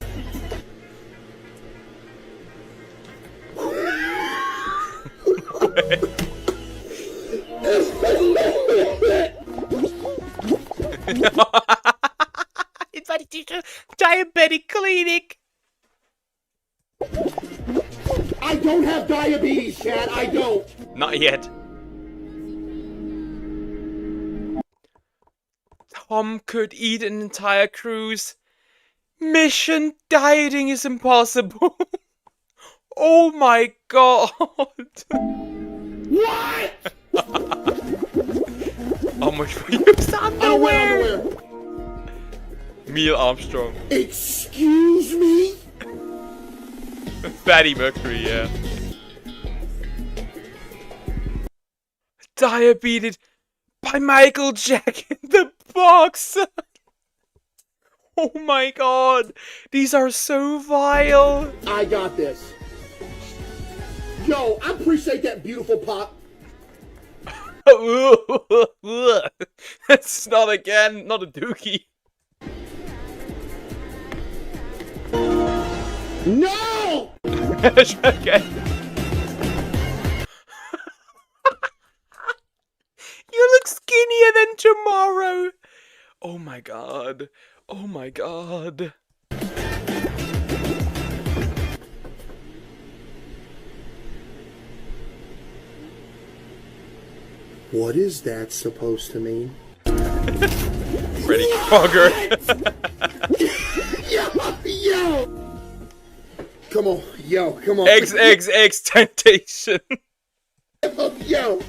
Invited to diabetic clinic. I don't have diabetes, Chad. I don't. Not yet. Tom could eat an entire cruise. Mission dieting is impossible. Oh my god. What? How much for used underwear? Neil Armstrong. Excuse me? Fatty Mercury, yeah. Diabetes by Michael Jack in the Box. Oh my god, these are so vile. I got this. Yo, I appreciate that beautiful pop. That's not again, not a dookie. No! Okay. You look skinnier than tomorrow. Oh my god. Oh my god. What is that supposed to mean? Freddy Krueger. Yo! Come on, yo, come on. XXX Temptation. Yo!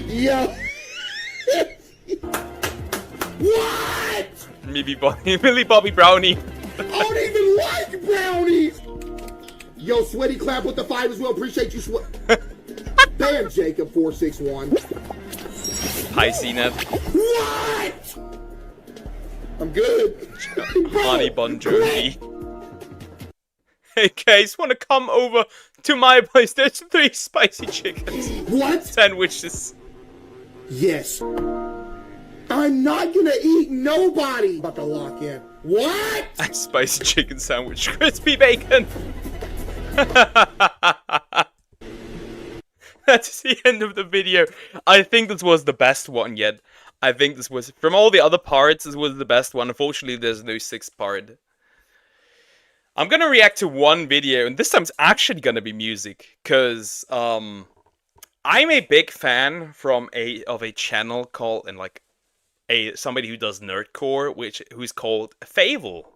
Yo! What? Millie Bobby Brownie. I don't even like brownies! Yo, Sweaty Clap with the 5 as well. Appreciate you, Bam, Jacob 461. Hi, CNET. What? I'm good. Honey Bon Jovi. Hey guys, wanna come over to my place? There's 3 spicy chickens. What? Sandwiches. Yes. I'm not gonna eat nobody. About to lock in. What? Spicy chicken sandwich, crispy bacon. That's the end of the video. I think this was the best one yet. I think this was, from all the other parts, this was the best one. Unfortunately, there's no 6th part. I'm gonna react to one video, and this time's actually gonna be music, because I'm a big fan of a channel called, and like somebody who does nerdcore, who's called Fable,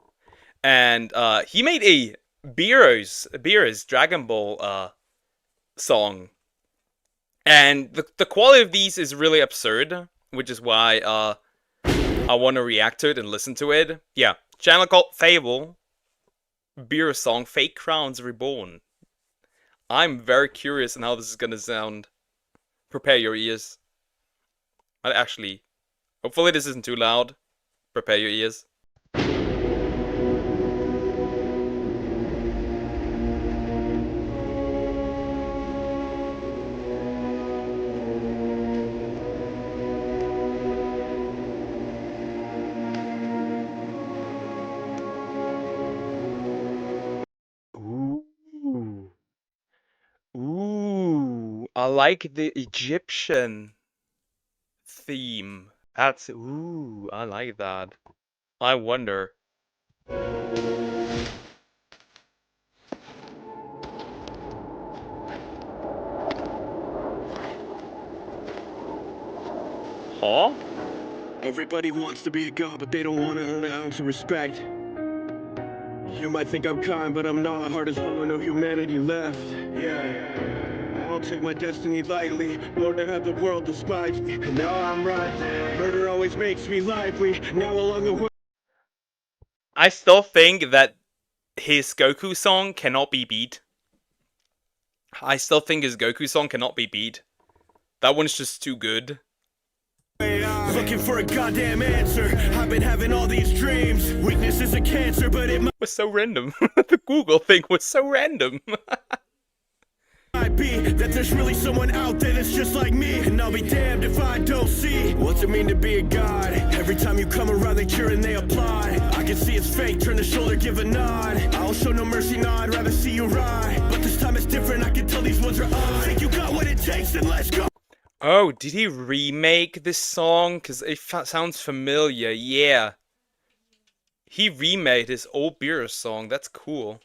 and he made a Beerus Dragon Ball song, and the quality of these is really absurd, which is why I want to react to it and listen to it. Yeah, channel called Fable. Beerus song, Fake Crowns Reborn. I'm very curious on how this is gonna sound. Prepare your ears. Actually, hopefully this isn't too loud. Prepare your ears. Ooh, I like the Egyptian theme. Ooh, I like that. I wonder. Huh? Everybody wants to be a god, but they don't want to earn an ounce of respect. You might think I'm kind, but I'm not. Hard as hell, no humanity left. Yeah, I don't take my destiny lightly, nor to have the world despise me. And now I'm right. Murder always makes me lively. Now along the way. I still think that his Goku song cannot be beat. I still think his Goku song cannot be beat. That one's just too good. Looking for a goddamn answer. I've been having all these dreams. Weakness is a cancer, but it was so random. The Google thing was so random. might be that there's really someone out there that's just like me, and I'll be damned if I don't see what's it mean to be a god. Every time you come around, they cheer and they applaud. I can see it's fake, turn the shoulder, give a nod. I'll show no mercy, no, I'd rather see you ride. But this time it's different, I can tell these ones are on. Think you got what it takes, then let's go. Oh, did he remake this song? Because it sounds familiar, yeah. He remade his old Beerus song, that's cool.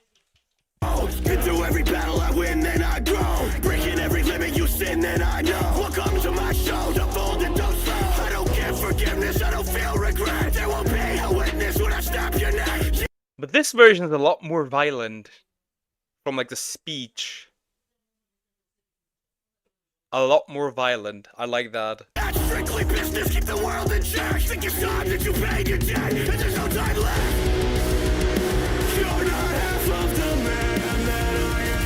Into every battle I win, then I grow. Breaking every limit you sin, then I know. Welcome to my show, don't fold and don't slow. I don't get forgiveness, I don't feel regret. There won't be a witness when I snap your neck. But this version is a lot more violent. From like the speech. A lot more violent. I like that. That's strictly business, keep the world in check. Think it's time that you paid your debt, and there's no time left. You're not half of the man that I am.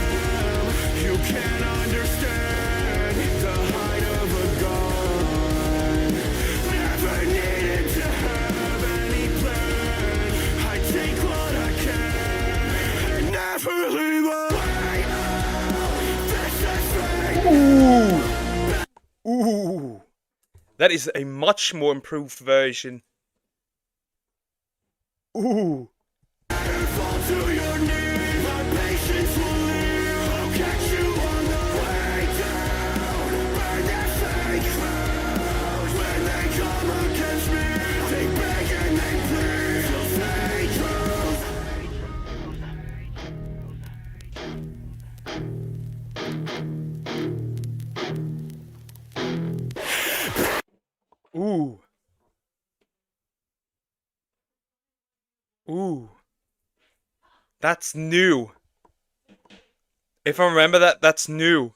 You can't understand the height of a god. Never needed to have any plan. That is a much more improved version. Ooh. Ooh. Ooh. That's new. If I remember that, that's new.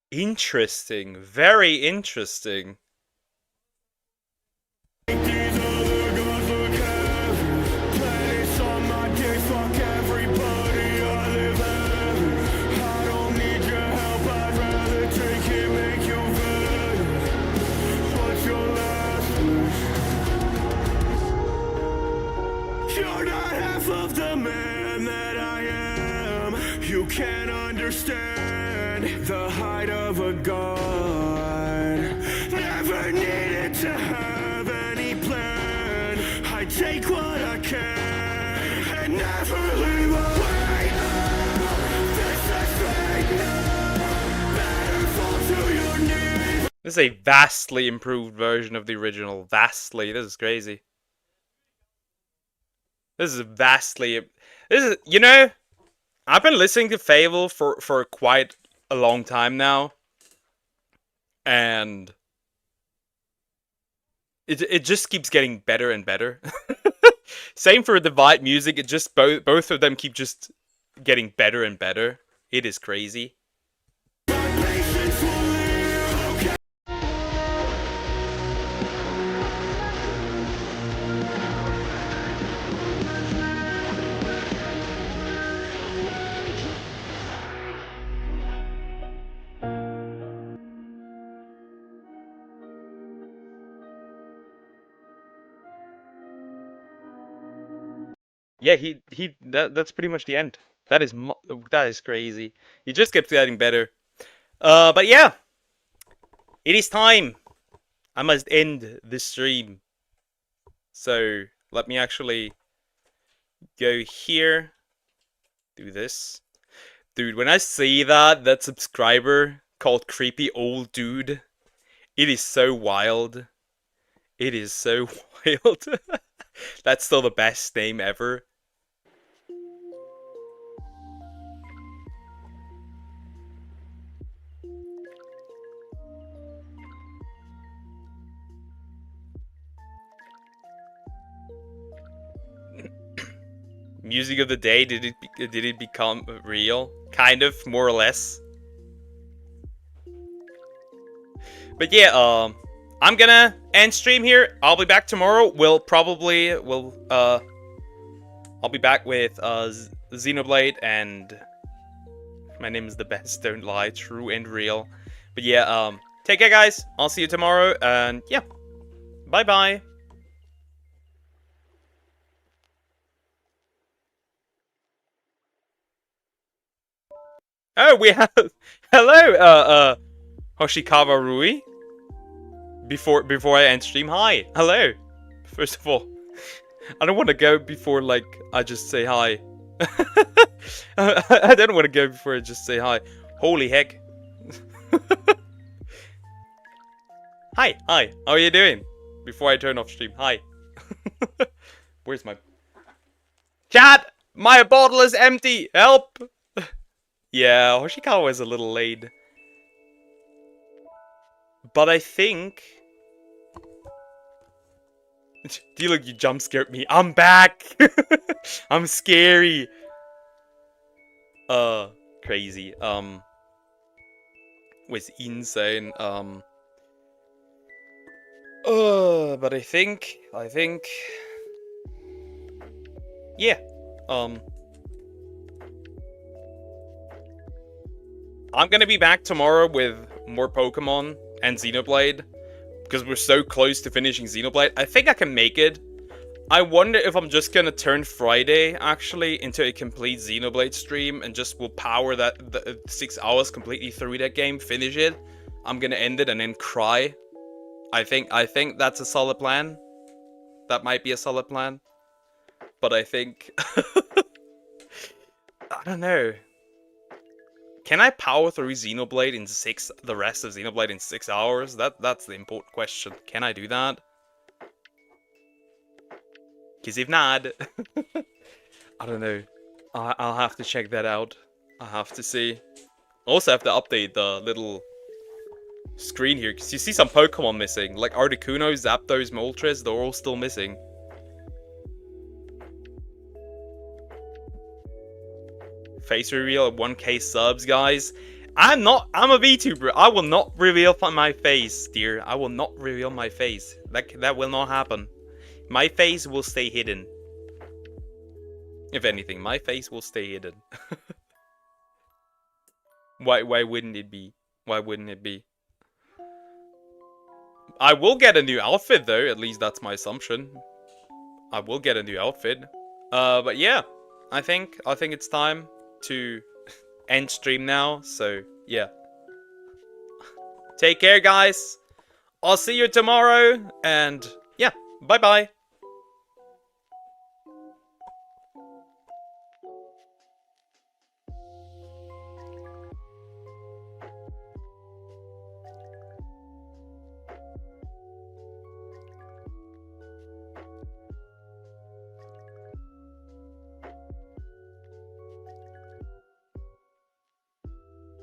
Interesting. Very interesting. You're not half of the man that I am. You can't understand the height of a god. Never needed to have any plan. I take what I can and never leave away. This is fake now. Better fall to your knees. This is a vastly improved version of the original. Vastly. This is crazy. This is vastly... This is... You know, I've been listening to Fable for quite a long time now. And... It just keeps getting better and better. Same for Divide Music. It just... Both of them keep just getting better and better. It is crazy. Yeah, that's pretty much the end. That is crazy. He just kept getting better. But yeah, it is time. I must end this stream. So let me actually go here. Do this, dude. When I see that subscriber called Creepy Old Dude, it is so wild. It is so wild. That's still the best name ever. Music of the day, did it become real? Kind of, more or less. But yeah, I'm gonna end stream here. I'll be back tomorrow. I'll be back with Xenoblade, and my name is the best, don't lie, true and real. But yeah, take care guys. I'll see you tomorrow, and yeah. Bye bye. Oh, we have hello, Hoshikawa Rui. Before I end stream, hi, hello. First of all, I don't want to go before like I just say hi. I don't want to go before I just say hi. Holy heck. Hi, how are you doing? Before I turn off stream, hi. Where's my chat? My bottle is empty. Help. Yeah, Hoshikawa is a little late. But I think... D-Look, you jump scared me. I'm back! I'm scary. Crazy. Was insane. But I think... Yeah. I'm gonna be back tomorrow with more Pokemon and Xenoblade, because we're so close to finishing Xenoblade. I think I can make it. I wonder if I'm just gonna turn Friday, actually, into a complete Xenoblade stream, and just will power the 6 hours completely through that game, finish it. I'm gonna end it and then cry. I think that's a solid plan. That might be a solid plan. But I think... I don't know. Can I power through Xenoblade in the rest of Xenoblade in 6 hours? That's the important question. Can I do that? Because if not, I don't know. I'll have to check that out. I'll have to see. Also have to update the little screen here, because you see some Pokemon missing. Like Articuno, Zapdos, Moltres, they're all still missing. Face reveal at 1k subs, guys. I'm a VTuber. I will not reveal my face, dear. I will not reveal my face. That will not happen. My face will stay hidden. If anything, my face will stay hidden. Why wouldn't it be? Why wouldn't it be? I will get a new outfit though, at least that's my assumption. I will get a new outfit. But yeah, I think it's time to end stream now, so yeah. Take care, guys. I'll see you tomorrow, and yeah, bye-bye.